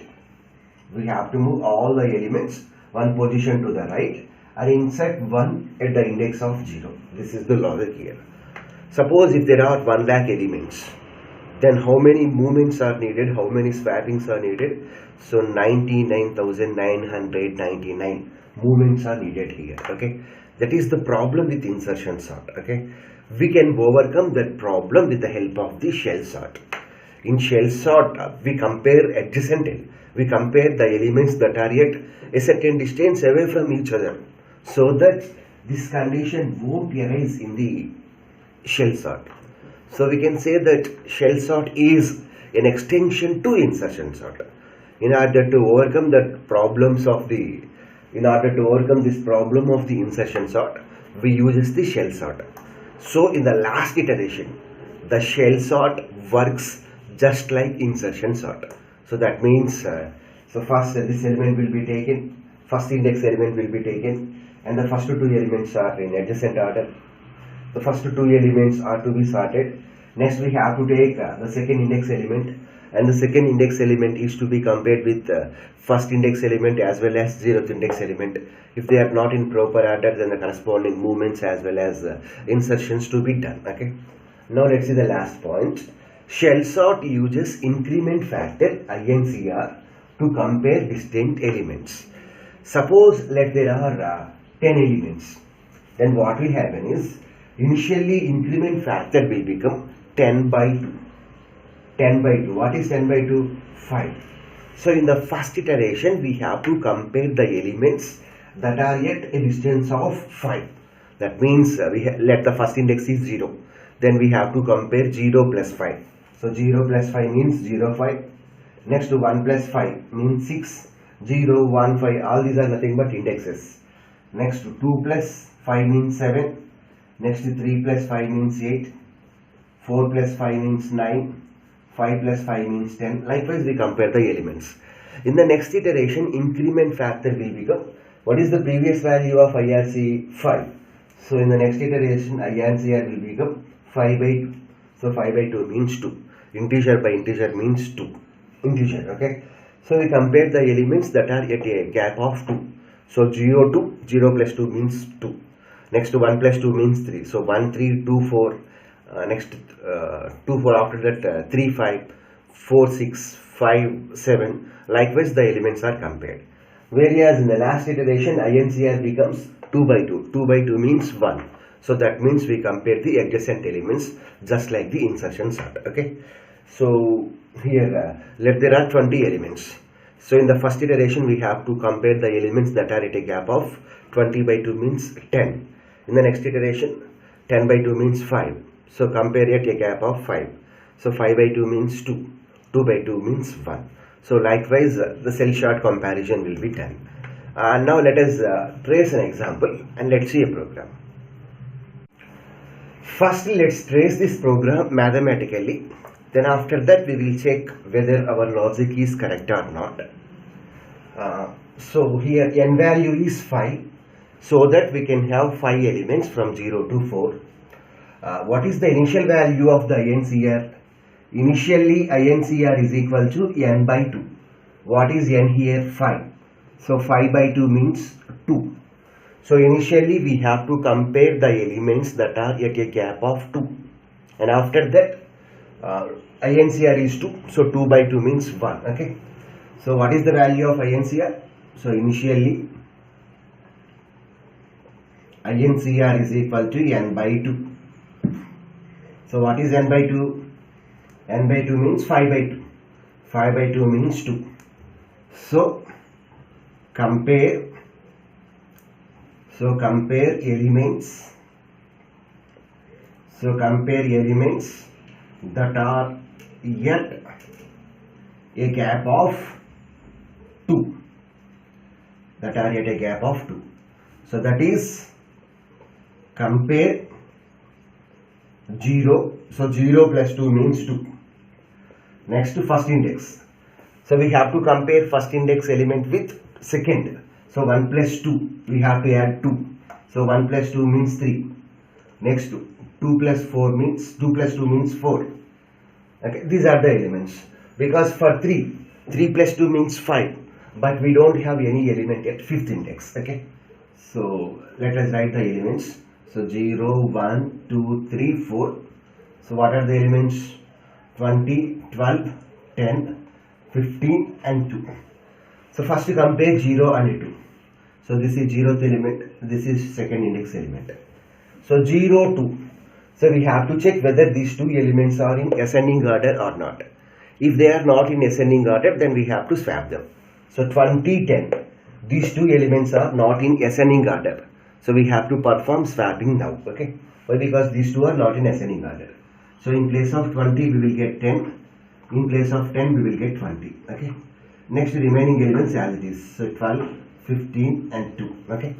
We have to move all the elements one position to the right and insert 1 at the index of 0. This is the logic here. Suppose if there are 1 lakh elements, then how many movements are needed, how many swappings are needed? So 99,999 movements are needed here. Okay, that is the problem with insertion sort. Okay, we can overcome that problem with the help of the shell sort. In shell sort, we compare we compare the elements that are at a certain distance away from each other, so that this condition won't arise in the shell sort. So we can say that shell sort is an extension to insertion sort. In order to overcome this problem of the insertion sort, we use the shell sort. So in the last iteration, the shell sort works just like insertion sort. So that means, so first this element will be taken, first index element will be taken, and the first 2 elements are in adjacent order. The first 2 elements are to be sorted. Next we have to take the second index element, and the second index element is to be compared with first index element as well as 0th index element. If they are not in proper order, then the corresponding movements as well as insertions to be done. Okay. Now let's see the last point. Shell sort uses increment factor INCR to compare distinct elements. Suppose there are 10 elements, then what will happen is initially increment factor will become 10 by 2. 10 by 2. What is 10 by 2? 5. So in the first iteration, we have to compare the elements that are at a distance of 5. That means let the first index is 0. Then we have to compare 0 plus 5. So 0 plus 5 means 0, 5. Next to 1 plus 5 means 6. 0, 1, 5. All these are nothing but indexes. Next to 2 plus 5 means 7. Next to 3 plus 5 means 8. 4 plus 5 means 9. 5 plus 5 means 10. Likewise, we compare the elements. In the next iteration, increment factor will become, what is the previous value of IRC? 5. So in the next iteration, IRCR will become 5 by 2. So 5 by 2 means 2. Integer by integer means 2. Integer, okay. So we compare the elements that are at a gap of 2. So 0, 2, 0 plus 2 means 2. Next to 1 plus 2 means 3. So 1, 3, 2, 4. Next 2, 4, after that 3, 5, 4, 6, 5, 7. Likewise, the elements are compared. Whereas in the last iteration, INCR becomes 2 by 2. 2 by 2 means 1. So that means we compare the adjacent elements just like the insertion sort. Okay. So here, there are 20 elements. So in the first iteration we have to compare the elements that are at a gap of 20 by 2 means 10. In the next iteration 10 by 2 means 5. So compare at a gap of 5. So 5 by 2 means 2. 2 by 2 means 1. So likewise the cell short comparison will be done. And now let us trace an example and let's see a program. First let's trace this program mathematically. Then after that we will check whether our logic is correct or not. So here n value is 5, so that we can have 5 elements from 0 to 4. What is the initial value of the INCR? Initially INCR is equal to n by 2. What is n here? 5. So 5 by 2 means 2. So initially we have to compare the elements that are at a gap of 2. And after that INCR is 2. So 2 by 2 means 1. Okay. So what is the value of INCR? So initially INCR is equal to n by 2. So what is n by 2? N by 2 means 5 by 2. 5 by 2 means 2. So compare elements. So compare elements that are at a gap of 2. That are at a gap of 2. So that is compare 0. So 0 plus 2 means 2. Next to first index. So we have to compare first index element with second. So 1 plus 2 we have to add 2. So 1 plus 2 means 3. Next to 2 plus 4 means 2 plus 2 means 4. Okay, these are the elements. Because for 3 plus 2 means 5, but we don't have any element at fifth index. Okay, so let us write the elements. So 0, 1, 2, 3, 4. So what are the elements? 20, 12, 10, 15 and 2. So first we compare 0 and 2. So this is 0th element, this is second index element. So 0, 2. So we have to check whether these two elements are in ascending order or not. If they are not in ascending order, then we have to swap them. So 20, 10. These two elements are not in ascending order. So we have to perform swapping now. Okay. Why? Because these two are not in ascending order. So in place of 20 we will get 10. In place of 10 we will get 20. Okay. Next remaining elements as it is. So 12, 15 and 2. Okay.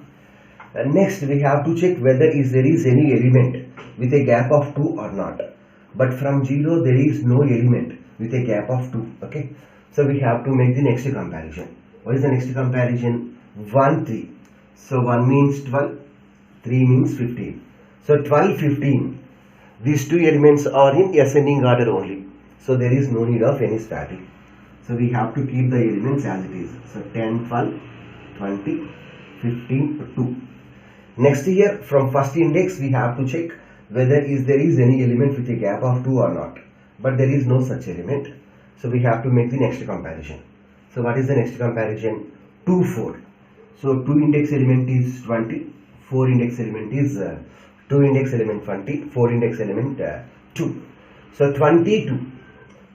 Next we have to check whether there is any element with a gap of 2 or not. But from 0 there is no element with a gap of 2. Okay. So we have to make the next comparison. What is the next comparison? 1, 3. So 1 means 12, 3 means 15. So 12, 15. These two elements are in ascending order only. So there is no need of any swapping. So we have to keep the elements as it is. So 10, 12, 20, 15, 2. Next here from first index we have to check whether there is any element with a gap of 2 or not. But there is no such element. So we have to make the next comparison. So what is the next comparison? 2, 4. So 2 index element is 20. 4 index element is 2 index element 20. 4 index element 2. So 22.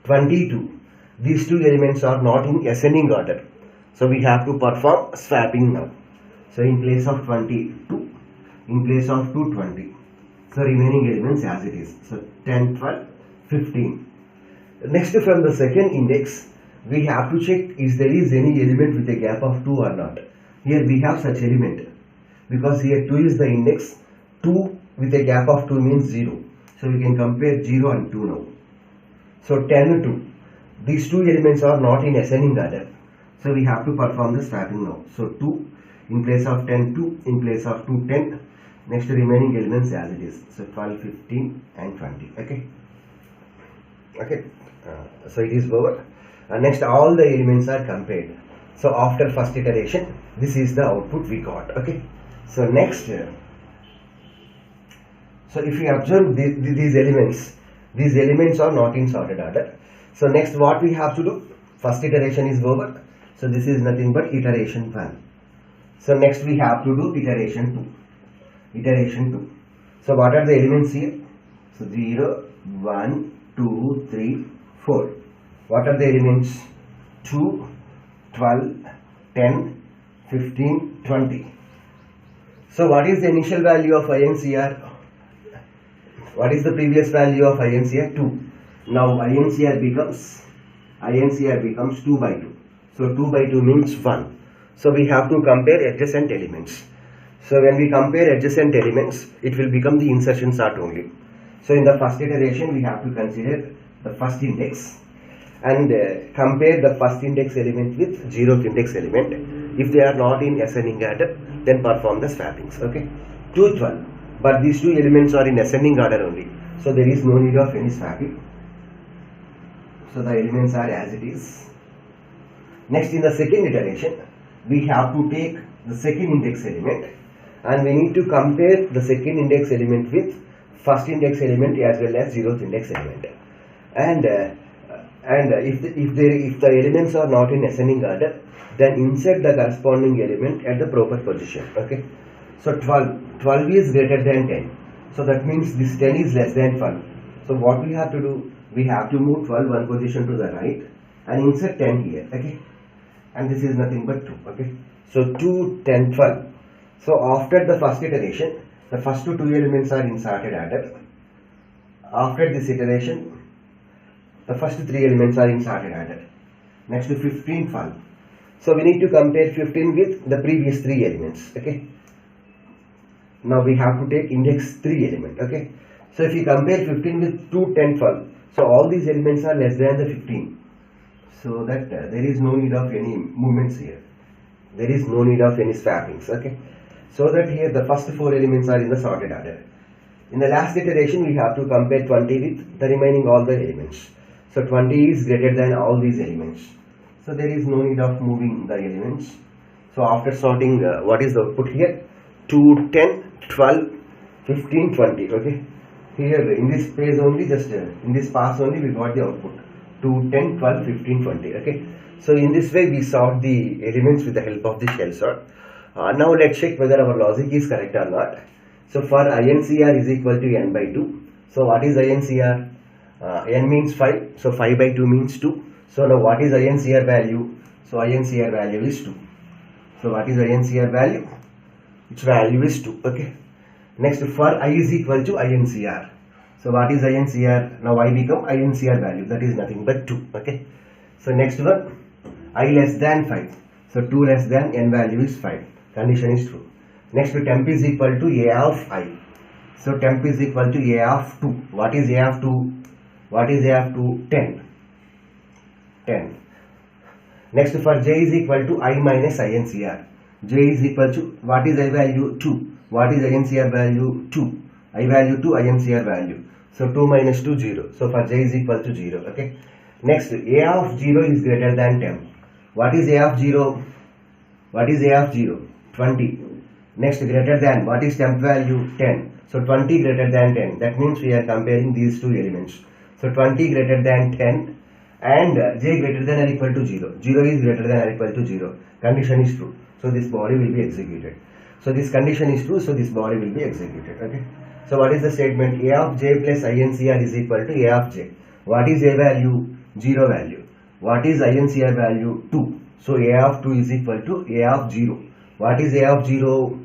22. These two elements are not in ascending order. So we have to perform swapping now. So in place of 22, in place of 2, 20. So remaining elements as it is. So 10, 12, 15. Next from the second index, we have to check if there is any element with a gap of 2 or not. Here we have such element. Because here 2 is the index. 2 with a gap of 2 means 0. So we can compare 0 and 2 now. So 10, 2. These two elements are not in ascending order. So we have to perform the swapping now. So 2 in place of 10, 2 in place of 2, 10. Next remaining elements as it is. So 12, 15 and 20. Okay. Okay. So it is over. Next all the elements are compared. So after first iteration, this is the output we got. Okay. So next, so if you observe these elements are not in sorted order. So next what we have to do? First iteration is over. So this is nothing but iteration 1. So next we have to do iteration 2. Iteration 2. So what are the elements here? So 0, 1, 2, 3, 4. What are the elements? 2, 12, 10, 15, 20. So what is the initial value of INCR? What is the previous value of INCR? 2. Now INCR becomes 2 by 2. So 2 by 2 means 1. So we have to compare adjacent elements. So when we compare adjacent elements, it will become the insertion sort only. So in the first iteration, we have to consider the first index and compare the first index element with 0th index element. If they are not in ascending order, then perform the swappings. Okay, 2, 12. But these two elements are in ascending order only. So there is no need of any swapping. So the elements are as it is. Next, in the second iteration, we have to take the second index element and we need to compare the second index element with first index element as well as 0th index element. And if the elements are not in ascending order, then insert the corresponding element at the proper position. Okay. So 12 is greater than 10. So that means this 10 is less than 12. So what we have to do? We have to move 12 one position to the right and insert 10 here. Okay. And this is nothing but 2. Okay. So 2, 10, 12. So after the first iteration, the first two elements are in sorted order. After this iteration, the first 3 elements are in sorted order. Next to 15, 12. So we need to compare 15 with the previous 3 elements. Okay. Now we have to take index 3 element. Okay. So if you compare 15 with 2, 10, 12, so all these elements are less than the 15. So that there is no need of any movements here. There is no need of any swappings. Okay. So that here the first 4 elements are in the sorted order. In the last iteration, we have to compare 20 with the remaining all the elements. So 20 is greater than all these elements. So there is no need of moving the elements. So after sorting, what is the output here? 2, 10, 12, 15, 20. Okay. Here in this page only, just in this pass only, we got the output. 2, 10, 12, 15, 20. Okay. So in this way, we sort the elements with the help of the shell sort. Now let's check whether our logic is correct or not. So for INCR is equal to n by 2. So what is INCR? N means 5. So 5 by 2 means 2. So now what is INCR value? So INCR value is 2. So what is INCR value? Its value is 2. Okay. Next, for I is equal to INCR. So what is INCR? Now I become INCR value. That is nothing but 2. Okay. So next one, I less than 5. So 2 less than n value is 5. Condition is true. Next, temp is equal to A of I. So temp is equal to A of 2. What is A of 2? What is A of 2? 10. 10. Next, for J is equal to I minus INCR. J is equal to, what is I value? 2. What is INCR value? 2. I value 2, INCR value. So 2 minus 2, 0. So for J is equal to 0. Okay. Next, A of 0 is greater than temp. What is A of 0? What is A of 0? 20. Next, greater than, what is temp value? 10. So 20 greater than 10. That means we are comparing these two elements. So 20 greater than 10 and J greater than or equal to 0. 0 is greater than or equal to 0. Condition is true. So this body will be executed. So this condition is true. So this body will be executed. Okay. So what is the statement? A of J plus INCR is equal to A of J. What is A value? 0 value. What is INCR value? 2. So A of 2 is equal to A of 0. What is A of 0?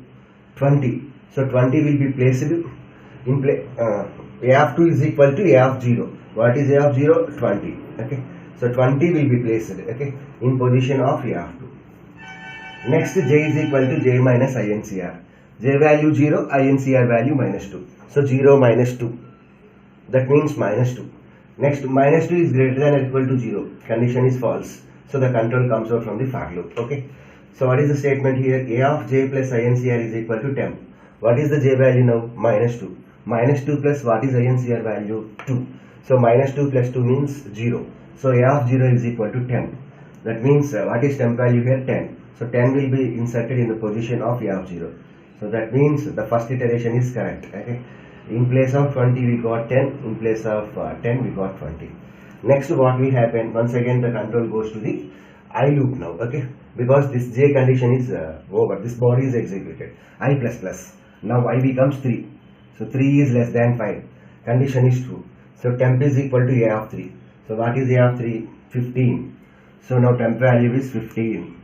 20. So 20 will be placed in place. A of 2 is equal to A of 0. What is A of 0? 20. Okay. So 20 will be placed, okay, in position of A of 2. Next, J is equal to J minus INCR. J value 0, INCR value minus 2. So 0 minus 2. That means minus 2. Next, minus 2 is greater than or equal to 0. Condition is false. So the control comes out from the for loop. Okay. So what is the statement here? A of J plus INCR is equal to temp. What is the J value now? Minus 2. Minus 2 plus what is INCR value? 2. So minus 2 plus 2 means 0. So A of 0 is equal to 10. That means what is temp value here? 10. So 10 will be inserted in the position of A of 0. So that means the first iteration is correct. Okay. In place of 20 we got 10. In place of 10 we got 20. Next, what will happen? Once again the control goes to the I loop now. Okay. Because this J condition is over. This body is executed. I plus plus. Now I becomes 3. So 3 is less than 5. Condition is true. So temp is equal to A of 3. So what is A of 3? 15. So now temp value is 15.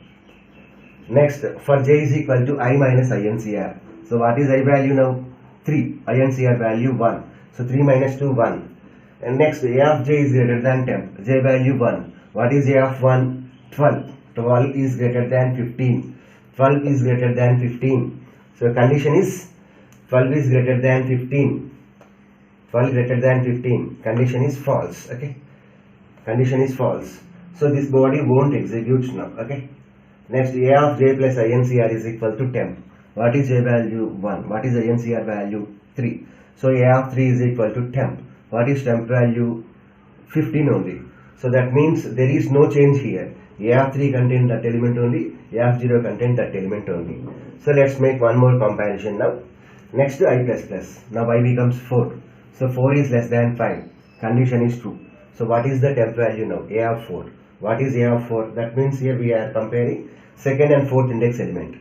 Next, for j is equal to I minus INCR. So what is I value now? 3. INCR value 1. So 3 minus 2, 1. And next, A of j is greater than temp. J value 1. What is A of 1? 12. 12 is greater than 15. 12 is greater than 15. So condition is 12 is greater than 15. 12 greater than 15. Condition is false. Okay. Condition is false. So this body won't execute now. Okay. Next, A of j plus INCR is equal to temp. What is j value? 1. What is INCR value? 3. So A of 3 is equal to temp. What is temp value? 15 only. So that means there is no change here. A of 3 contain that element only. A of 0 contain that element only. So let's make one more comparison now. Next, I plus plus. Now I becomes 4. So 4 is less than 5. Condition is true. So what is the temp value now? A of 4. What is A of 4? That means here we are comparing second and fourth index element.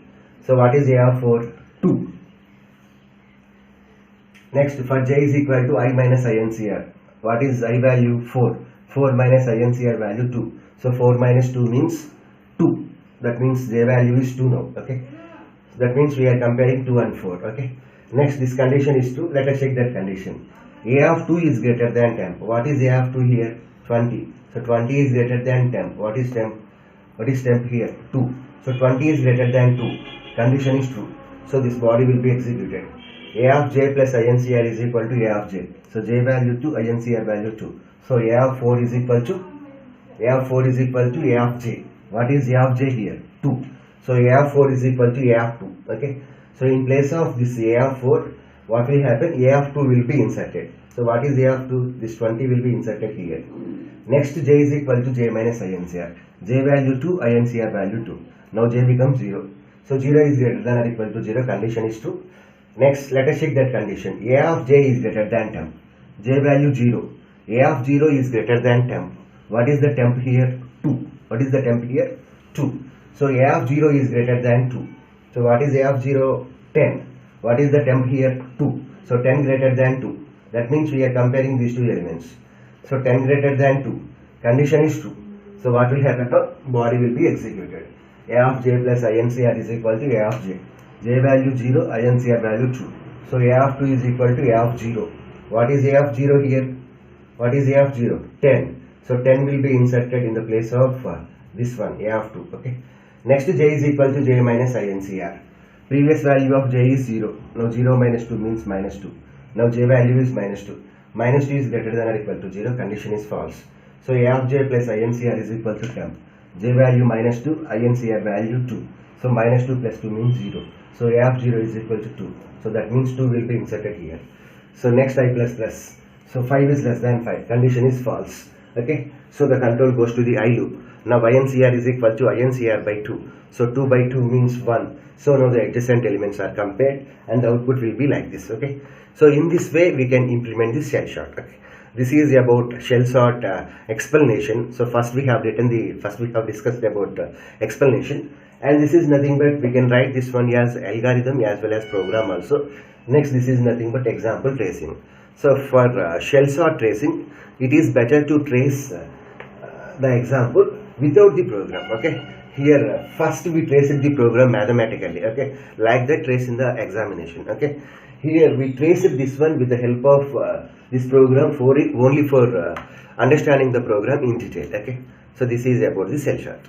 So what is A of 4? 2. Next, for j is equal to I minus INCR. What is I value? 4. 4 minus INCR value 2. So 4 minus 2 means 2. That means j value is 2 now. Okay. That means we are comparing 2 and 4. Okay. Next, this condition is true. Let us check that condition. A of 2 is greater than temp. What is A of 2 here? 20. So 20 is greater than temp. What is temp? What is temp here? 2. So 20 is greater than 2. Condition is true. So this body will be executed. A of j plus INCR is equal to A of j. So j value 2, INCR value 2. So A of 4 is equal to A of 4 is equal to A of j. What is A of j here? 2. So A of 4 is equal to A of 2. Okay. So in place of this A of 4, what will happen? A of 2 will be inserted. So what is A of 2? This 20 will be inserted here. Next, j is equal to j minus INCR. J value 2, INCR value 2. Now j becomes 0. So 0 is greater than or equal to 0. Condition is true. Next, let us check that condition. A of j is greater than temp. J value 0. A of 0 is greater than temp. What is the temp here? 2. What is the temp here? 2. So A of 0 is greater than 2. So what is A of 0? 10. What is the temp here? 2. So 10 greater than 2. That means we are comparing these two elements. So 10 greater than 2. Condition is true. So what will happen? Body will be executed. A of j plus INCR is equal to A of j. J value 0, INCR value 2. So A of 2 is equal to A of 0. What is A of 0 here? What is A of 0? 10. So 10 will be inserted in the place of this one, A of 2. Okay. Next, j is equal to j minus INCR. Previous value of j is 0. Now 0 minus 2 means minus 2. Now j value is minus 2. Minus 2 is greater than or equal to 0. Condition is false. So A of j plus INCR is equal to temp. J value minus 2, INCR value 2. So minus 2 plus 2 means 0. So A of 0 is equal to 2. So that means 2 will be inserted here. So next, I plus plus. So 5 is less than 5. Condition is false. Okay. So the control goes to the I loop. Now INCR is equal to INCR by 2. So 2 by 2 means 1. So now the adjacent elements are compared and the output will be like this. Okay. So in this way we can implement this shell sort. Okay. This is about shell sort explanation. So first we have discussed about explanation, and this is nothing but we can write this one as algorithm as well as program also. Next, this is nothing but example tracing. So for shell sort tracing, it is better to trace the example without the program. Okay. Here first we trace the program mathematically. Okay, like that trace in the examination. Okay. Here we trace this one with the help of this program only for understanding the program in detail. Okay. So this is about the shell sort.